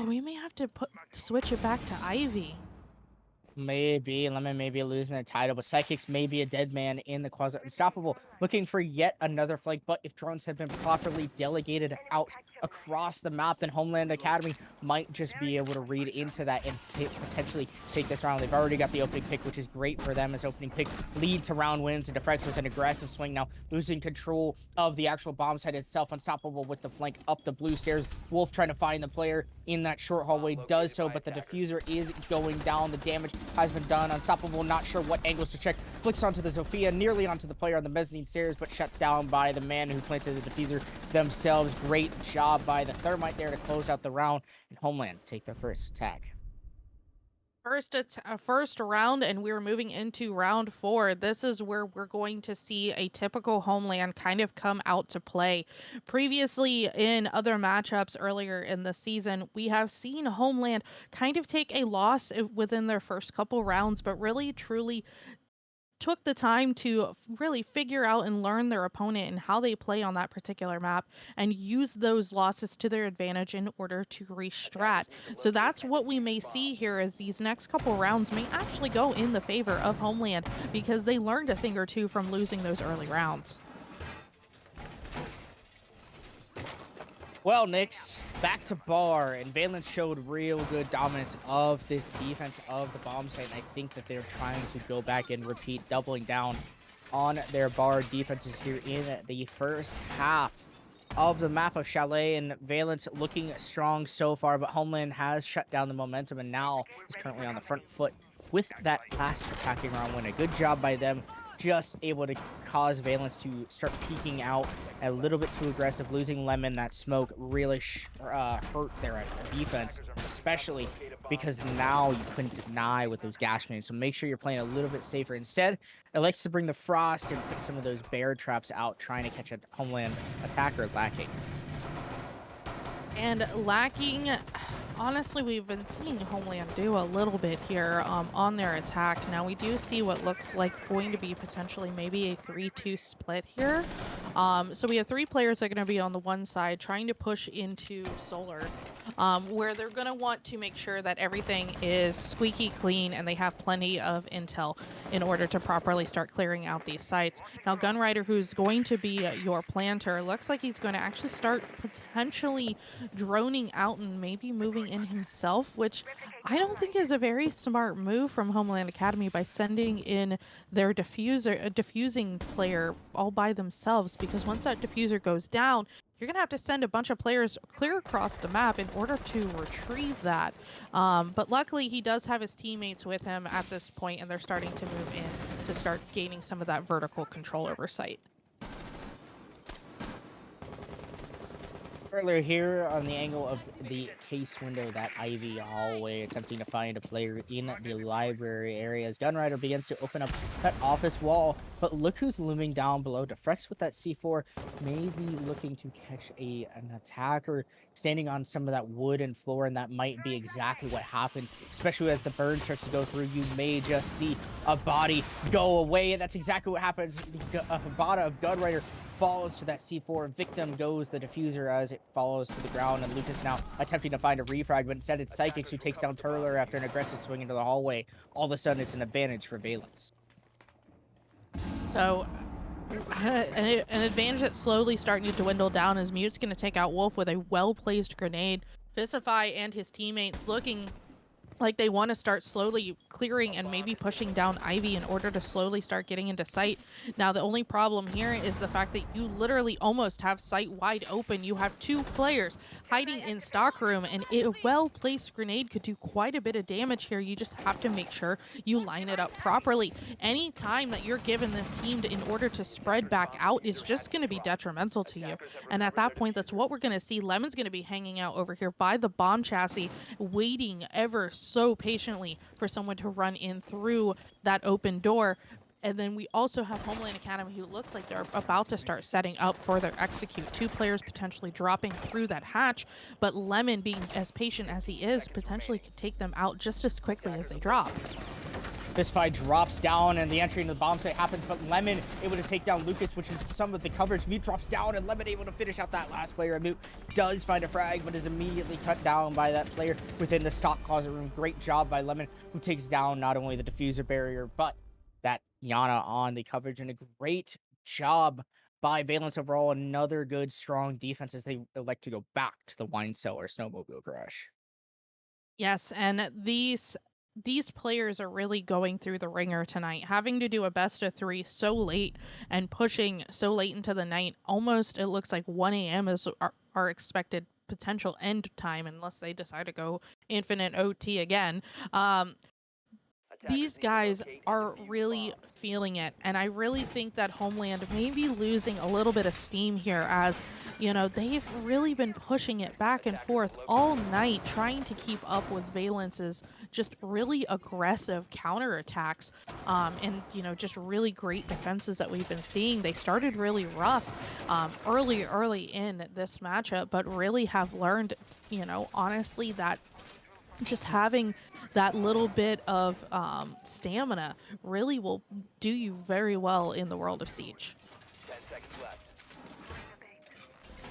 we may have to switch it back to Ivy. Maybe Lemon may be losing their title, but Psychics may be a dead man in the Quasi Unstoppable, looking for yet another flank. But if drones have been properly delegated out across the map, then Homeland Academy might just be able to read into that and potentially take this round. They've already got the opening pick, which is great for them, as opening picks lead to round wins, and Defrex with an aggressive swing now, losing control of the actual bomb site itself. Unstoppable with the flank up the blue stairs. Wolf trying to find the player in that short hallway, does so, but the diffuser is going down. The damage has been done. Unstoppable not sure what angles to check. Flicks onto the Zofia, nearly onto the player on the mezzanine stairs, but shut down by the man who planted the diffuser themselves. Great job by the Thermite there to close out the round, and Homeland take their first attack. First round, and we're moving into round 4. This is where we're going to see a typical Homeland kind of come out to play. Previously, in other matchups earlier in the season, we have seen Homeland kind of take a loss within their first couple rounds, but really, truly took the time to really figure out and learn their opponent and how they play on that particular map, and use those losses to their advantage in order to restrat. So that's what we may see here, as these next couple rounds may actually go in the favor of Homeland, because they learned a thing or two from losing those early rounds. Well, Knicks, back to bar, and Valence showed real good dominance of this defense of the bomb site, and I think that they're trying to go back and repeat, doubling down on their bar defenses here in the first half of the map of Chalet. And Valence looking strong so far, but Homeland has shut down the momentum and now is currently on the front foot with that last attacking round win. A good job by them, just able to cause Valence to start peeking out a little bit too aggressive. Losing Lemon, that smoke really hurt their defense, especially because now you couldn't deny with those gas grenades. So make sure you're playing a little bit safer. Instead, it likes to bring the frost and put some of those bear traps out, trying to catch a Homeland attacker lacking. And lacking, honestly, we've been seeing Homeland do a little bit here on their attack. Now we do see what looks like going to be potentially maybe a 3-2 split here. So we have 3 players that are going to be on the one side trying to push into Solar, where they're going to want to make sure that everything is squeaky clean and they have plenty of intel in order to properly start clearing out these sites. Now, Gunrider, who's going to be your planter, looks like he's going to actually start potentially droning out and maybe moving in himself, which I don't think is a very smart move from Homeland Academy by sending in their diffusing player all by themselves, because once that diffuser goes down, you're gonna have to send a bunch of players clear across the map in order to retrieve that. But luckily, he does have his teammates with him at this point, and they're starting to move in to start gaining some of that vertical control over site. Earlier here on the angle of the case window, that Ivy hallway, attempting to find a player in the library area as Gunrider begins to open up that office wall. But look who's looming down below. Defrex with that C4, maybe looking to catch an attacker standing on some of that wooden floor, and that might be exactly what happens, especially as the burn starts to go through. You may just see a body go away, and that's exactly what happens. A body of Gunrider falls to that C4. Victim goes the diffuser as it falls to the ground, and Lucas now attempting to find a refrag, but instead it's Psychics who takes down Turler after an aggressive swing into the hallway. All of a sudden, it's an advantage for Valence. So, an advantage that's slowly starting to dwindle down as Mute's going to take out Wolf with a well-placed grenade. Visify and his teammates looking like they want to start slowly clearing and maybe pushing down Ivy in order to slowly start getting into sight. Now, the only problem here is the fact that you literally almost have sight wide open. You have 2 players hiding in stockroom, and a well-placed grenade could do quite a bit of damage here. You just have to make sure you line it up properly. Any time that you're given this team in order to spread back out is just going to be detrimental to you. And at that point, that's what we're going to see. Lemon's going to be hanging out over here by the bomb chassis, waiting ever so patiently for someone to run in through that open door. And then we also have Homeland Academy, who looks like they're about to start setting up for their execute. 2 players potentially dropping through that hatch, but Lemon, being as patient as he is, potentially could take them out just as quickly as they drop. This fight drops down and the entry into the bomb site happens, but Lemon able to take down Lucas, which is some of the coverage. Mute drops down and Lemon able to finish out that last player. Mute does find a frag, but is immediately cut down by that player within the stock closet room. Great job by Lemon, who takes down not only the diffuser barrier, but that Yana on the coverage, and a great job by Valence overall. Another good, strong defense as they elect to go back to the wine cellar snowmobile garage. Yes, and these players are really going through the ringer tonight, having to do a best of 3 so late and pushing so late into the night. Almost, it looks like 1 a.m. is our expected potential end time, unless they decide to go infinite OT again. These guys are really feeling it, and I really think that Homeland may be losing a little bit of steam here, as, you know, they've really been pushing it back and forth all night, trying to keep up with Valence's just really aggressive counterattacks, and, you know, just really great defenses that we've been seeing. They started really rough early in this matchup, but really have learned, you know, honestly, that just having that little bit of stamina really will do you very well in the world of Siege. 10 seconds left.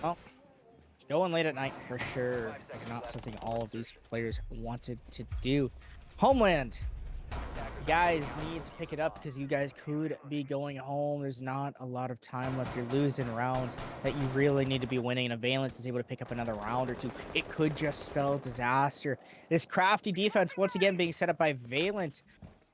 Well, going late at night for sure is not something all of these players wanted to do. Homeland, you guys need to pick it up because you guys could be going home. There's not a lot of time left. You're losing rounds that you really need to be winning, and if Valence is able to pick up another round or 2, it could just spell disaster. This crafty defense once again being set up by Valence,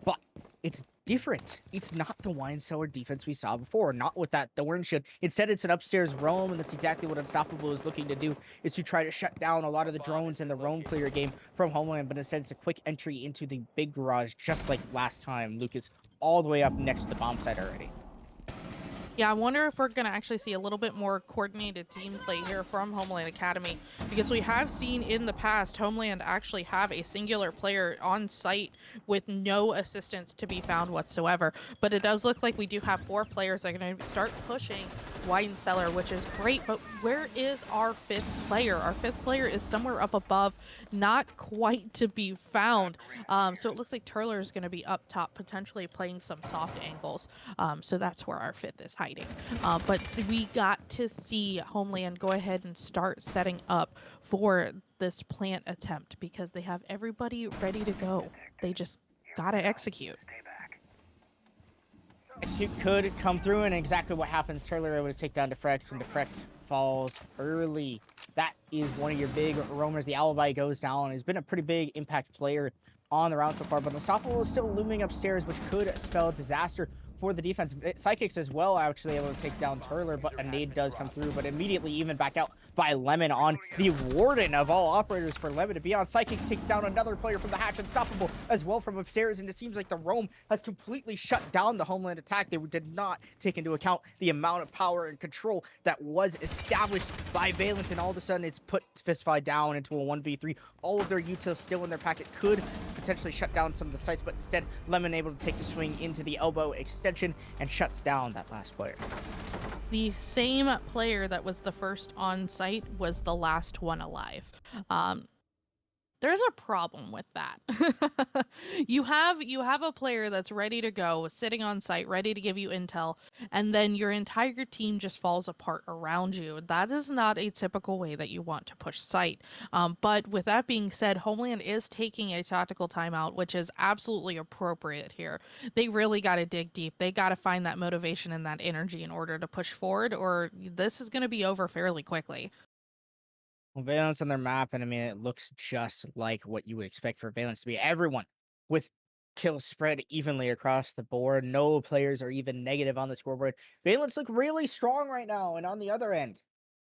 but it's different. It's not the wine cellar defense we saw before, not with that thorn shield. Instead, it's an upstairs roam, and that's exactly what Unstoppable is looking to do, is to try to shut down a lot of the drones in the roam clear game from Homeland, but instead it's a quick entry into the big garage, just like last time. Lucas all the way up next to the bomb site already. Yeah, I wonder if we're going to actually see a little bit more coordinated team play here from Homeland Academy, because we have seen in the past Homeland actually have a singular player on site with no assistance to be found whatsoever. But it does look like we do have 4 players that are going to start pushing wine cellar, which is great, but where is our 5th player? Our 5th player is somewhere up above, not quite to be found. So it looks like Turler is going to be up top, potentially playing some soft angles. So that's where our 5th is hiding. But we got to see Homeland go ahead and start setting up for this plant attempt because they have everybody ready to go. They just got to execute. Execute could come through, and exactly what happens. Turler able to take down Defrex, and Defrex falls early. That is one of your big roamers. The alibi goes down. He's been a pretty big impact player on the round so far, but Unstoppable is still looming upstairs, which could spell disaster for the defense. Psychics as well actually able to take down Turler, but a nade does come through, but immediately even back out by Lemon on the Warden of all operators for Lemon to be on. Psychics takes down another player from the hatch. Unstoppable as well from upstairs, and it seems like the Roam has completely shut down the Homeland attack. They did not take into account the amount of power and control that was established by Valence, and all of a sudden it's put Fistfy down into a 1v3. All of their utils still in their packet could potentially shut down some of the sites, but instead Lemon able to take the swing into the elbow extension and shuts down that last player. The same player that was the first on site was the last one alive. There's a problem with that. you have a player that's ready to go, sitting on site, ready to give you intel, and then your entire team just falls apart around you. That is not a typical way that you want to push site. But with that being said, Homeland is taking a tactical timeout, which is absolutely appropriate here. They really got to dig deep. They got to find that motivation and that energy in order to push forward, or this is going to be over fairly quickly. Well, Valence on their map, and I mean, it looks just like what you would expect for Valence to be. Everyone with kills spread evenly across the board. No players are even negative on the scoreboard. Valence look really strong right now, and on the other end,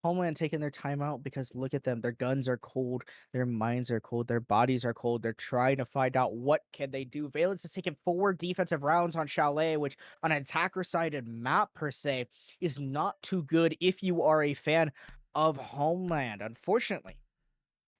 Homeland taking their time out because look at them. Their guns are cold. Their minds are cold. Their bodies are cold. They're trying to find out what can they do. Valence has taken 4 defensive rounds on Chalet, which on an attacker-sided map per se is not too good if you are a fan of Homeland. Unfortunately,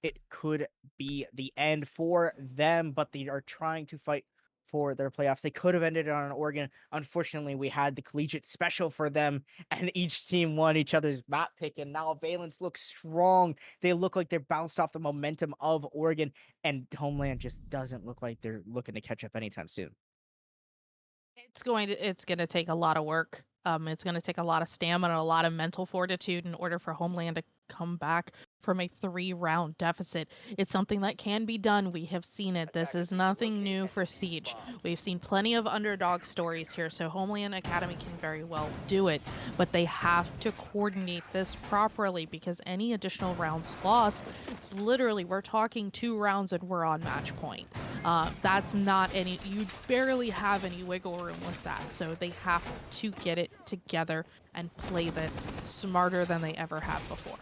it could be the end for them, but they are trying to fight for their playoffs. They could have ended it on an Oregon. Unfortunately, we had the collegiate special for them, and each team won each other's map pick, and now Valence looks strong. They look like they're bounced off the momentum of Oregon, and Homeland just doesn't look like they're looking to catch up anytime soon. It's going to take a lot of work. It's going to take a lot of stamina, a lot of mental fortitude in order for Homeland to come back from a 3-round deficit. It's something that can be done. We have seen it. This is nothing new for Siege. We've seen plenty of underdog stories here, so Homeland Academy can very well do it, but they have to coordinate this properly because any additional rounds lost, literally, we're talking 2 rounds and we're on match point. That's not any, you barely have any wiggle room with that, so they have to get it together and play this smarter than they ever have before.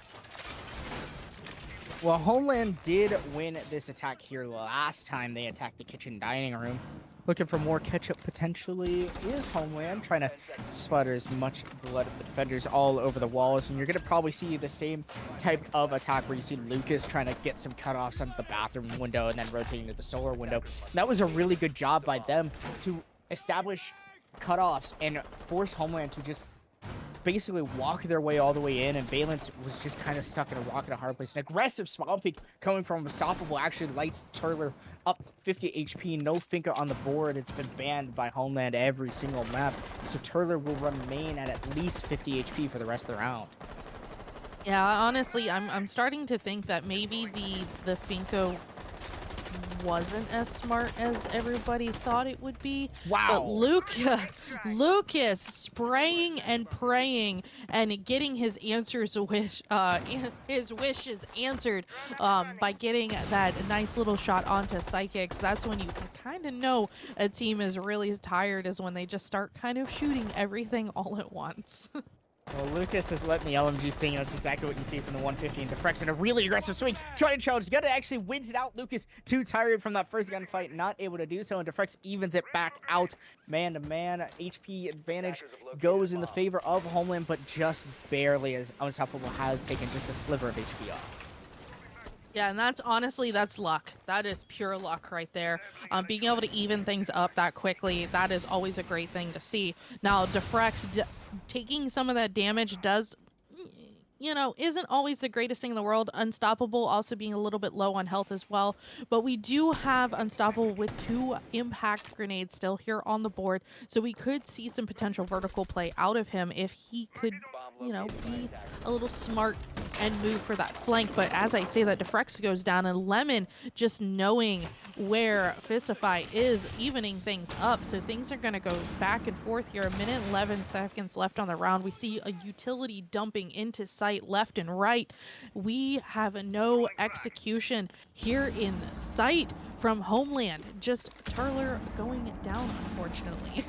Well, Homeland did win this attack here last time they attacked the kitchen dining room. Looking for more catch-up potentially is Homeland, trying to splatter as much blood of the defenders all over the walls, and you're going to probably see the same type of attack where you see Lucas trying to get some cutoffs onto the bathroom window and then rotating to the solar window. That was a really good job by them to establish cutoffs and force Homeland to just basically walk their way all the way in, and Valence was just kind of stuck in a rock and a hard place. An aggressive spawn peek coming from Unstoppable actually lights Turler up to 50 HP. No Finka on the board. It's been banned by Homeland every single map, so Turler will remain at least 50 HP for the rest of the round. Yeah, honestly, I'm starting to think that maybe the Finko wasn't as smart as everybody thought it would be. Wow. But Lucas spraying and praying and getting his wishes answered by getting that nice little shot onto Psychics. That's when you can kind of know a team is really tired, is when they just start kind of shooting everything all at once. Well, Lucas has let the LMG sing, and that's exactly what you see from the 150 and Defrex in a really aggressive swing. Trying to challenge, Gunna actually wins it out. Lucas, too tired from that first gunfight, not able to do so, and Defrex evens it back out. Man-to-man, HP advantage goes in the favor of Homeland, but just barely, as Unstoppable has taken just a sliver of HP off. Yeah, and that's honestly, that's luck. That is pure luck right there. Being able to even things up that quickly, that is always a great thing to see. Now, Defrex taking some of that damage does, you know, isn't always the greatest thing in the world. Unstoppable also being a little bit low on health as well. But we do have Unstoppable with 2 impact grenades still here on the board. So we could see some potential vertical play out of him if he could, you know, be a little smart and move for that flank. But as I say, that Defrex goes down, and Lemon just knowing where Fisify is evening things up. So things are going to go back and forth here. 1:11 left on the round. We see a utility dumping into sight left and right. We have no execution here in sight from Homeland. Just Turler going down, unfortunately.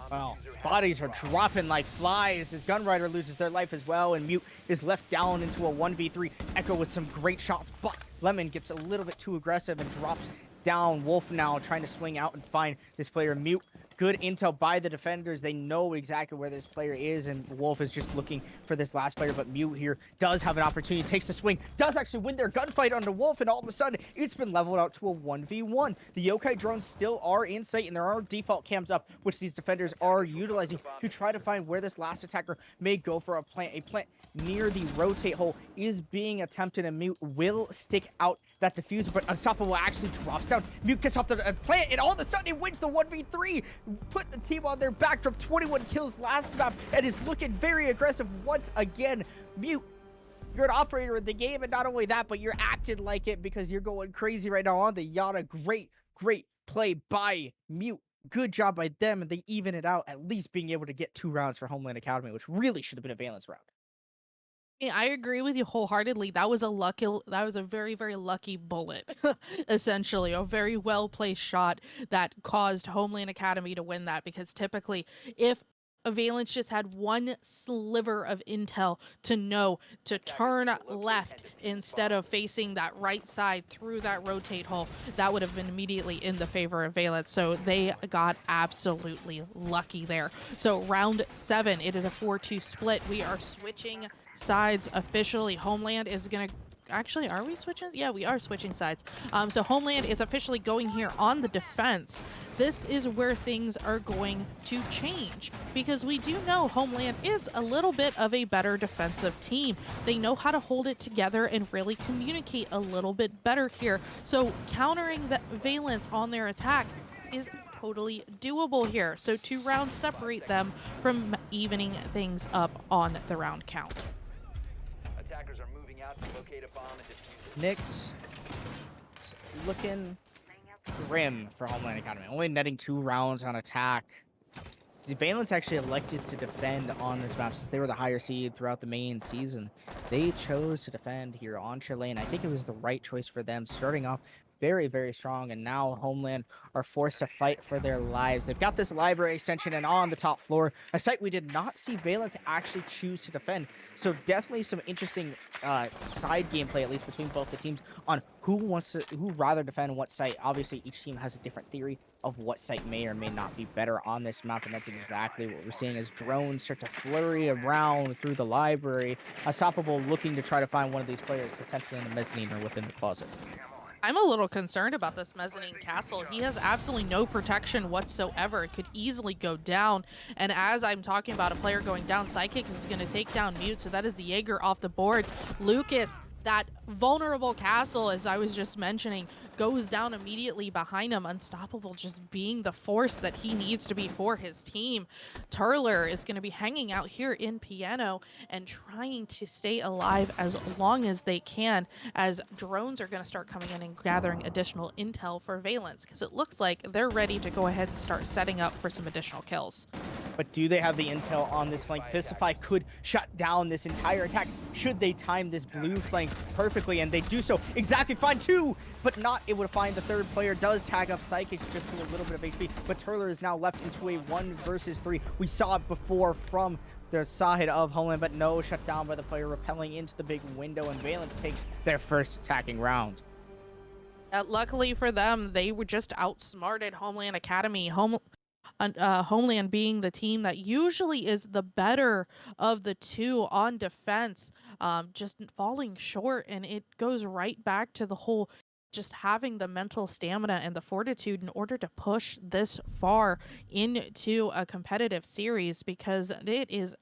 Wow. Bodies are dropping like flies as Gunrider loses their life as well, and Mute is left down into a 1v3. Echo with some great shots, but Lemon gets a little bit too aggressive and drops down. Wolf now trying to swing out and find this player. Mute, good intel by the defenders. They know exactly where this player is, and Wolf is just looking for this last player, but Mute here does have an opportunity, takes the swing, does actually win their gunfight onto Wolf, and all of a sudden, it's been leveled out to a 1v1. The Yokai drones still are in sight, and there are default cams up, which these defenders are utilizing to try to find where this last attacker may go for a plant. A plant near the rotate hole is being attempted, and Mute will stick out that diffuser, but Unstoppable actually drops down. Mute gets off the plant, and all of a sudden, he wins the 1v3. Put the team on their backdrop. 21 kills last map, and is looking very aggressive once again. Mute, you're an operator in the game, and not only that, but you're acting like it because you're going crazy right now on the Yada. Great play by Mute. Good job by them, and they even it out, at least being able to get 2 rounds for Homeland Academy, which really should have been a Valence round. Yeah, I agree with you wholeheartedly. That was a very, very lucky bullet, essentially. A very well-placed shot that caused Homeland Academy to win that, because typically, if Valence just had one sliver of intel to know to turn left instead of facing that right side through that rotate hole, that would have been immediately in the favor of Valence. So they got absolutely lucky there. So round 7, it is a 4-2 split. We are switching sides officially. Homeland is going to... Actually, are we switching? Yeah, we are switching sides. So Homeland is officially going here on the defense. This is where things are going to change, because we do know Homeland is a little bit of a better defensive team. They know how to hold it together and really communicate a little bit better here. So countering the Valence on their attack is totally doable here. So 2 rounds separate them from evening things up on the round count. Attackers are moving out to locate a bomb and defuse it. Knicks looking grim for Homeland Academy. Only netting 2 rounds on attack. The Valence actually elected to defend on this map since they were the higher seed throughout the main season. They chose to defend here on Chile, and I think it was the right choice for them, starting off very, very strong, and now Homeland are forced to fight for their lives. They've got this library extension, and on the top floor, a site we did not see Valence actually choose to defend. So definitely some interesting side gameplay, at least between both the teams, on who rather defend what site. Obviously, each team has a different theory of what site may or may not be better on this map, and that's exactly what we're seeing as drones start to flurry around through the library. Unstoppable looking to try to find one of these players, potentially in the mezzanine or within the closet. I'm a little concerned about this mezzanine castle. He has absolutely no protection whatsoever. It could easily go down. And as I'm talking about a player going down, Psychic is going to take down Mute. So that is the Jaeger off the board. Lucas, that vulnerable castle, as I was just mentioning, goes down immediately behind him. Unstoppable just being the force that he needs to be for his team. Turler is going to be hanging out here in Piano and trying to stay alive as long as they can, as drones are going to start coming in and gathering additional intel for Valence, because it looks like they're ready to go ahead and start setting up for some additional kills. But do they have the intel on this flank? Fistify could shut down this entire attack should they time this blue flank perfectly, and they do so exactly fine too, but not able to find the third player. Does tag up Psychics just to a little bit of HP, but Turler is now left into a 1 versus 3. We saw it before from the side of Homeland, but no, shut down by the player repelling into the big window, and Valence takes their first attacking round. Luckily for them, they were just outsmarted Homeland Academy. Homeland being the team that usually is the better of the two on defense, just falling short. And it goes right back to the whole just having the mental stamina and the fortitude in order to push this far into a competitive series, because it is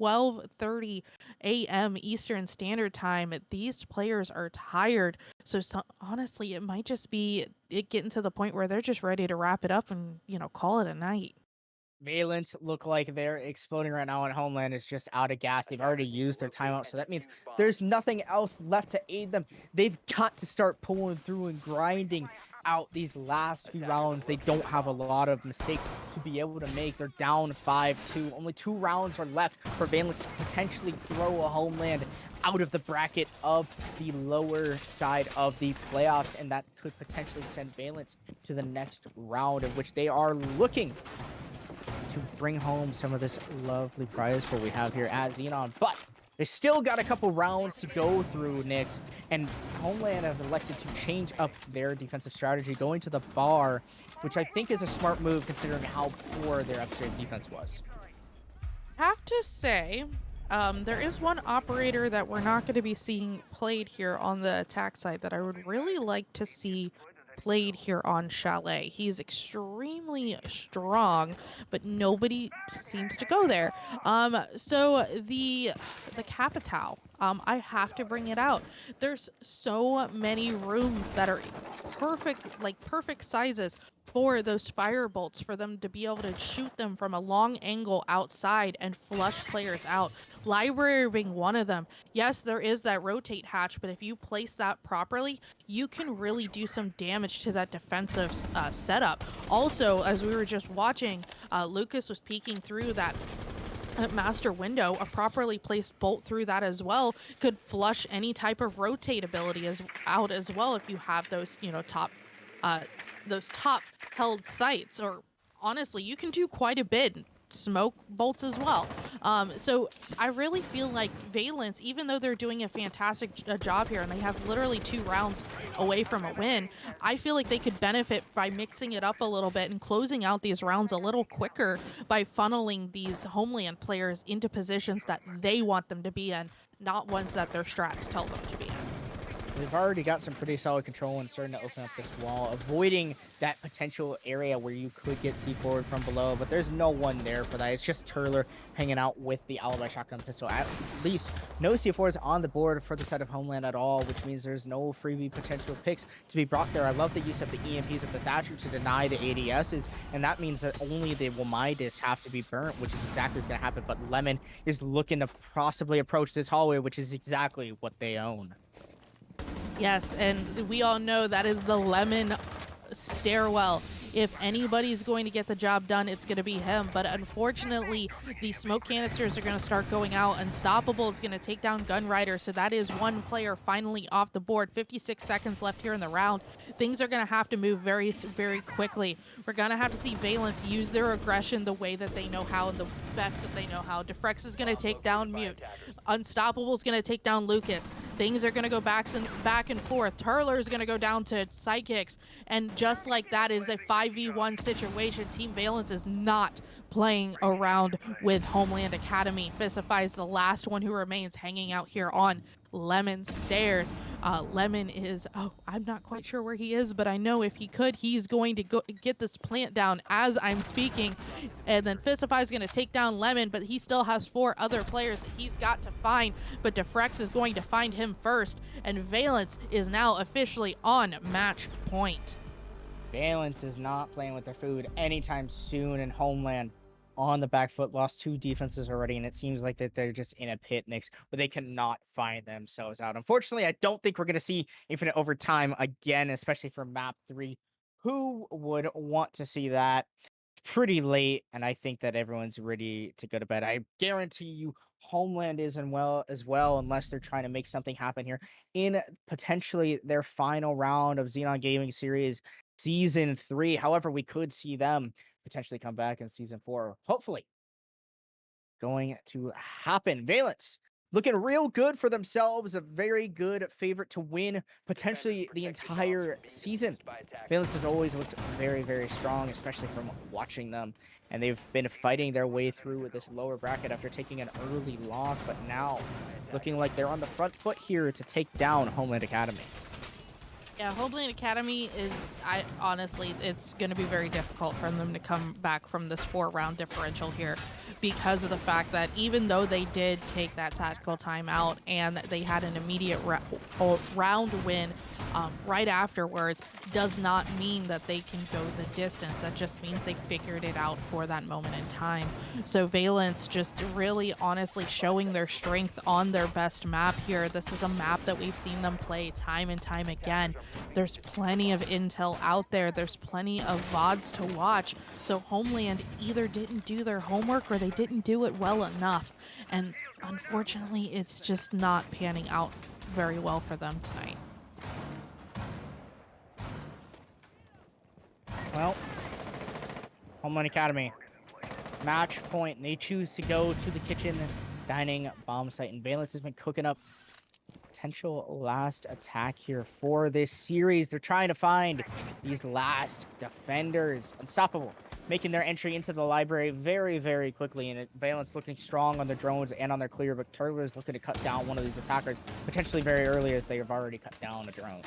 12:30 a.m. Eastern Standard Time. These players are tired. So honestly, it might just be it getting to the point where they're just ready to wrap it up and, call it a night. Valence look like they're exploding right now, and Homeland is just out of gas. They've already used their timeout, so that means there's nothing else left to aid them. They've got to start pulling through and grinding out these last few rounds. They don't have a lot of mistakes to be able to make. They're down 5-2. Only 2 rounds are left for Valence to potentially throw a Homeland out of the bracket of the lower side of the playoffs, and that could potentially send Valence to the next round, in which they are looking to bring home some of this lovely prize what we have here at Xenon. But they still got a couple rounds to go through, Knicks, and Homeland have elected to change up their defensive strategy, going to the bar, which I think is a smart move considering how poor their upstairs defense was. Have to say, there is one operator that we're not going to be seeing played here on the attack side that I would really like to see played here on Chalet. He's extremely strong, but nobody seems to go there. So the Capitao, I have to bring it out. There's so many rooms that are perfect sizes for those fire bolts, for them to be able to shoot them from a long angle outside and flush players out. Library being one of them. Yes, there is that rotate hatch, but if you place that properly, you can really do some damage to that defensive setup. Also, as we were just watching, Lucas was peeking through that master window. A properly placed bolt through that as well could flush any type of rotate ability out as well, if you have those, those top held sites. Or honestly, you can do quite a bit. Smoke bolts as well. So I really feel like Valence, even though they're doing a fantastic job here and they have literally 2 rounds away from a win, I feel like they could benefit by mixing it up a little bit and closing out these rounds a little quicker by funneling these Homeland players into positions that they want them to be in, not ones that their strats tell them to be in. They've already got some pretty solid control and starting to open up this wall, avoiding that potential area where you could get C4 from below, but there's no one there for that. It's just Turler hanging out with the alibi shotgun pistol. At least no C4s on the board for the side of Homeland at all, which means there's no freebie potential picks to be brought there. I love the use of the EMPs of the Thatcher to deny the ADSs, and that means that only the Womidis have to be burnt, which is exactly what's going to happen. But Lemon is looking to possibly approach this hallway, which is exactly what they own. Yes, and we all know that is the Lemon stairwell. If anybody's going to get the job done, it's going to be him. But unfortunately, the smoke canisters are going to start going out. Unstoppable is going to take down Gunrider. So that is one player finally off the board. 56 seconds left here in the round. Things are going to have to move very, very quickly. We're going to have to see Valence use their aggression the way that they know how and the best that they know how. Defrex is going to take down Mute. Unstoppable is going to take down Lucas. Things are going to go back and forth. Turler is going to go down to Sidekicks. And just like that is a 5v1 situation. Team Valence is not playing around with Homeland Academy. Fisify is the last one who remains hanging out here on Lemon Stairs. Lemon is, I'm not quite sure where he is, but I know if he could, he's going to go get this plant down as I'm speaking. And then Fisify is going to take down Lemon, but he still has 4 other players that he's got to find. But Defrex is going to find him first. And Valence is now officially on match point. Valence is not playing with their food anytime soon, and Homeland on the back foot, lost 2 defenses already, and it seems like that they're just in a pit, Knicks, but they cannot find themselves out. Unfortunately, I don't think we're going to see infinite overtime again, especially for map 3. Who would want to see that? Pretty late, and I think that everyone's ready to go to bed. I guarantee you Homeland is as well, unless they're trying to make something happen here in potentially their final round of Xenon Gaming Series Season 3. However, we could see them potentially come back in Season 4. Hopefully going to happen. Valence looking real good for themselves. A very good favorite to win potentially the entire season. Valence has always looked very, very strong, especially from watching them. And they've been fighting their way through this lower bracket after taking an early loss, but now looking like they're on the front foot here to take down Homeland Academy. Yeah, Homeland Academy is, honestly, it's going to be very difficult for them to come back from this 4-round differential here because of the fact that even though they did take that tactical timeout and they had an immediate round win right afterwards, does not mean that they can go the distance. That just means they figured it out for that moment in time. So Valence just really honestly showing their strength on their best map here. This is a map that we've seen them play time and time again. There's plenty of intel out there. There's plenty of VODs to watch. So Homeland either didn't do their homework or they didn't do it well enough. And unfortunately, it's just not panning out very well for them tonight. Well, Homeland Academy, match point. They choose to go to the kitchen dining bomb site, and Valence has been cooking up potential last attack here for this series. They're trying to find these last defenders. Unstoppable, making their entry into the library very, very quickly, and Valence looking strong on their drones and on their clear, but Turbo is looking to cut down one of these attackers potentially very early as they have already cut down a drone.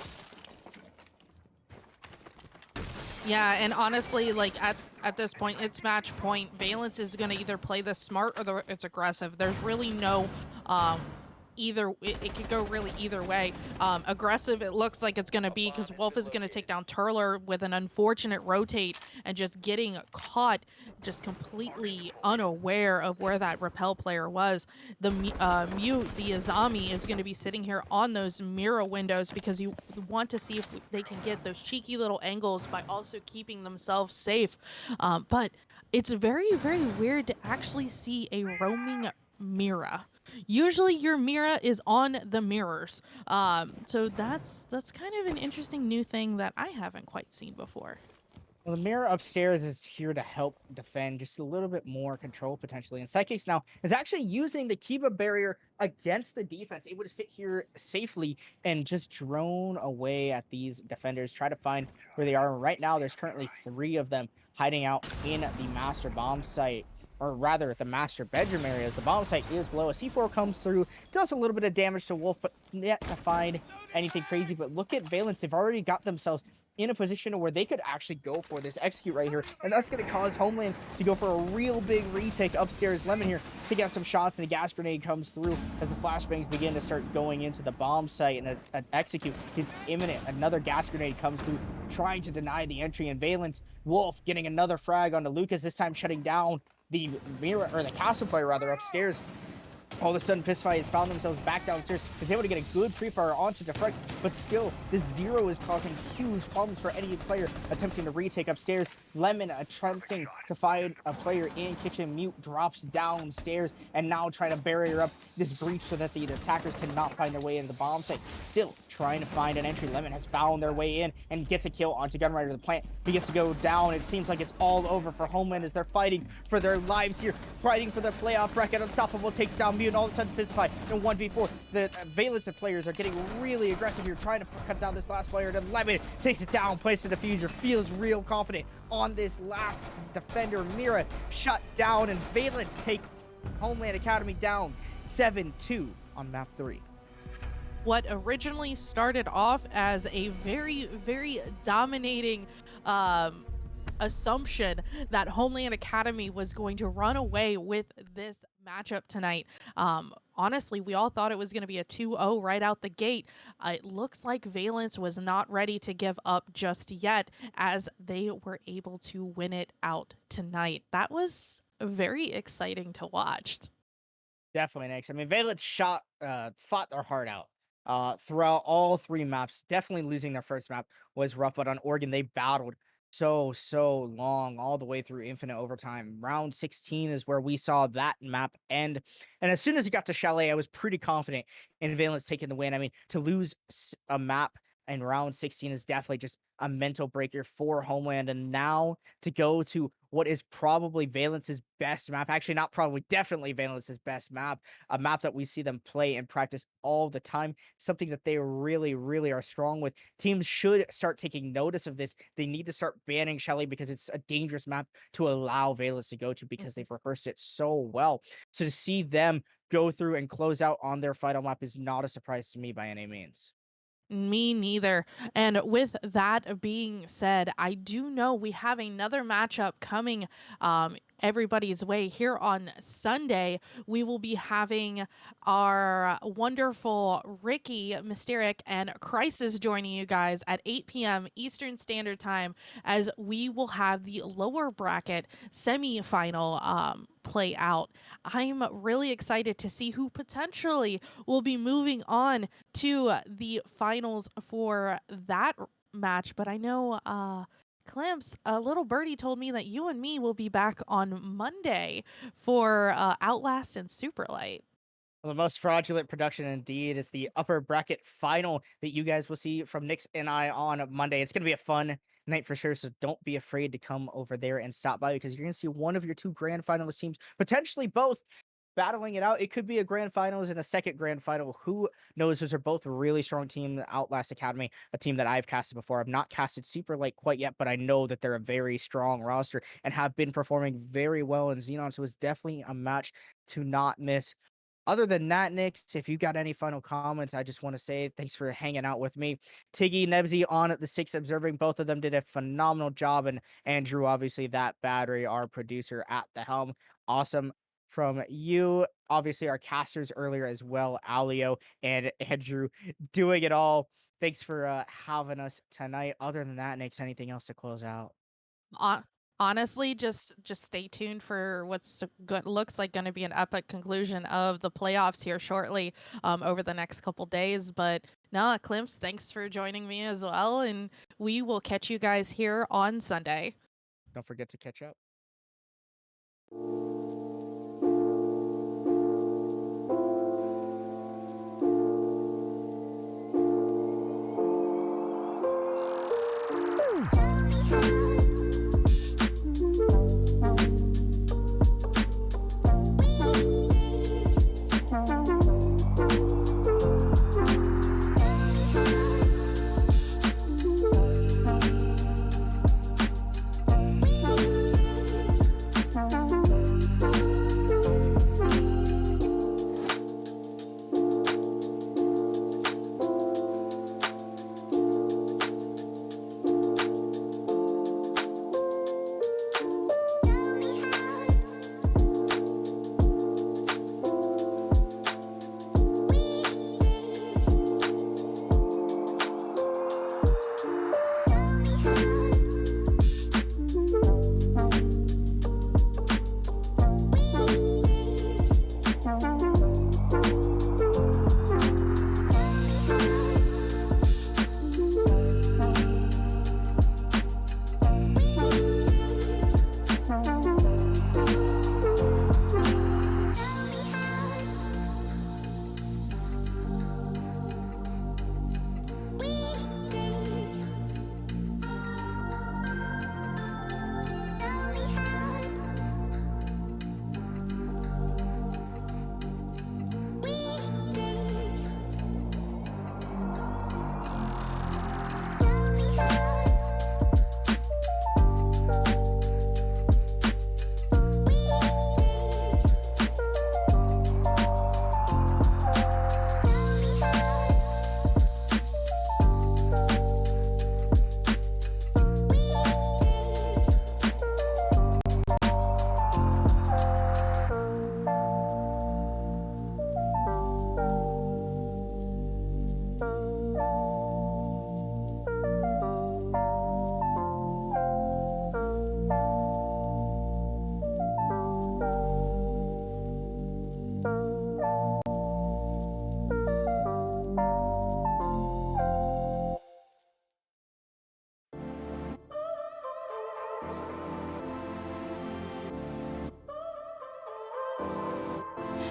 Yeah, and honestly, like at this point, it's match point. Valence is going to either play this smart or it's aggressive. There's really no it could go really either way. Aggressive, it looks like it's going to be because Wolf is going to take down Turler with an unfortunate rotate and just getting caught just completely unaware of where that Repel player was. The Mute, the Azami, is going to be sitting here on those mirror windows because you want to see if they can get those cheeky little angles by also keeping themselves safe. But it's very, very weird to actually see a roaming Mira. Usually your Mira is on the mirrors. So that's kind of an interesting new thing that I haven't quite seen before. Well, the mirror upstairs is here to help defend just a little bit more control potentially. And Psychics now is actually using the Kiba barrier against the defense, able to sit here safely and just drone away at these defenders, try to find where they are. Right now, there's currently 3 of them hiding out in the master bomb site, or rather at the master bedroom area, as the bomb site is below. A C4 comes through, does a little bit of damage to Wolf, but yet to find anything crazy. But look at Valence, they've already got themselves in a position where they could actually go for this execute right here, and that's going to cause Homeland to go for a real big retake upstairs. Lemon here taking out some shots, and a gas grenade comes through as the flashbangs begin to start going into the bomb site, and an execute is imminent. Another gas grenade comes through, trying to deny the entry, and Valence, Wolf getting another frag onto Lucas, this time shutting down the mirror, or the castle player rather, upstairs. All of a sudden, Fistfight has found themselves back downstairs, is able to get a good pre-fire onto Defrex, but still, this 0 is causing huge problems for any player attempting to retake upstairs. Lemon attempting to find a player in kitchen. Mute drops downstairs, and now trying to barrier up this breach so that the attackers cannot find their way into the bomb site. Still trying to find an entry. Lemon has found their way in and gets a kill onto Gunrider. The plant begins to go down. It seems like it's all over for Homeland as they're fighting for their lives here, fighting for their playoff bracket. Unstoppable takes down Mute, and all of a sudden Fistfight in 1v4. The Valence players are getting really aggressive here, trying to cut down this last player. And Lemon takes it down, places the diffuser, feels real confident on this last defender. Mira shut down, and Valence take Homeland Academy down 7-2 on map 3. What originally started off as a very, very dominating assumption that Homeland Academy was going to run away with this matchup tonight. Honestly, we all thought it was going to be a 2-0 right out the gate. It looks like Valence was not ready to give up just yet, as they were able to win it out tonight. That was very exciting to watch. Definitely, Next. I mean, Valence fought their heart out throughout all 3 maps. Definitely losing their first map was rough, but on Oregon, they battled so long, all the way through infinite overtime. Round 16 is where we saw that map end. And as soon as it got to Chalet, I was pretty confident in Valence taking the win. I mean, to lose a map in round 16 is definitely just a mental breaker for Homeland. And now to go to what is probably Valence's best map. Actually, not probably, definitely Valence's best map. A map that we see them play and practice all the time. Something that they really, really are strong with. Teams should start taking notice of this. They need to start banning Shelly because it's a dangerous map to allow Valence to go to because they've rehearsed it so well. So to see them go through and close out on their final map is not a surprise to me by any means. Me neither. And with that being said, I do know we have another matchup coming everybody's way here on Sunday. We will be having our wonderful Ricky, Mysteric, and Crisis joining you guys at 8 p.m. Eastern Standard Time, as we will have the lower bracket semi-final play out. I'm really excited to see who potentially will be moving on to the finals for that match. But I know Clamps, a little birdie told me that you and me will be back on Monday for Outlast and Superlight. Well, the most fraudulent production indeed is the upper bracket final that you guys will see from Nix and I on Monday. It's going to be a fun night for sure, so don't be afraid to come over there and stop by, because you're going to see one of your two grand finalist teams, potentially both, battling it out. It could be a grand finals and a second grand final. Who knows? Those are both a really strong team. Outlast Academy, a team that I've casted before. I've not casted Superlight quite yet, but I know that they're a very strong roster and have been performing very well in Xenon. So it's definitely a match to not miss. Other than that, Nick, if you got any final comments, I just want to say thanks for hanging out with me. Tiggy, Nebsy on at the 6 observing. Both of them did a phenomenal job. And Andrew, obviously, ThatBattery, our producer at the helm. Awesome from you. Obviously, our casters earlier as well, Alio and Andrew, doing it all. Thanks for having us tonight. Other than that, Nick, anything else to close out? Honestly, just stay tuned for what's good looks like going to be an epic conclusion of the playoffs here shortly over the next couple days. But no, Climps, thanks for joining me as well, and we will catch you guys here on Sunday. Don't forget to catch up.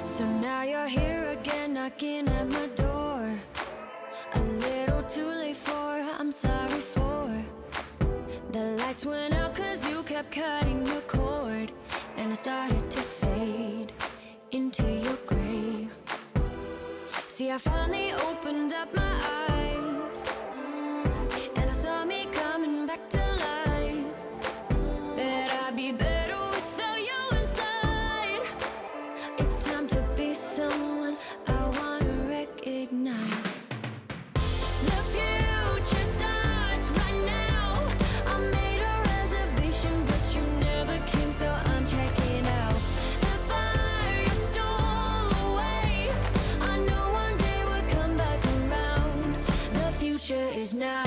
So now you're here again, knocking at my door. A little too late for, I'm sorry for. The lights went out 'cause you came kept cutting your cord, and I started to fade into your gray. See, I finally opened up my eyes, and I saw me coming back to life. That I'd be better without you inside. It's time to be someone I wanna recognize. The future starts right now. I made a reservation, but you never came, so I'm checking out. The fire you stole away, I know one day we'll come back around. The future is now.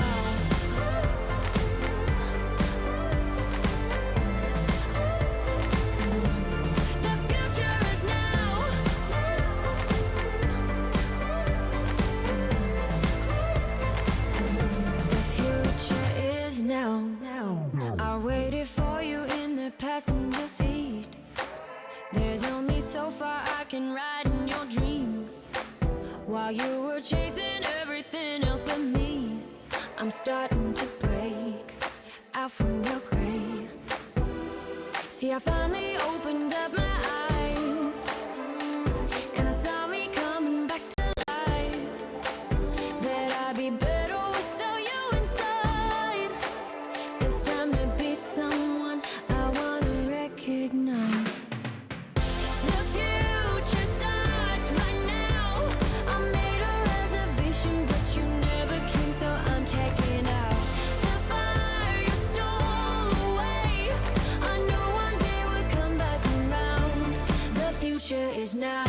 The future is now. The future is now. I waited for you in the passenger seat. There's only so far I can ride in your dreams. While you were chasing everything else but me, I'm starting to break out from your gray. See, I finally opened up my eyes, and I saw me coming back to life. That I'd be better without you inside. It's time to be someone I wanna recognize. The future starts right now. I made a reservation, but you never came, so I'm checking out. The fire you stole away, I know one day we'll come back around. The future is now.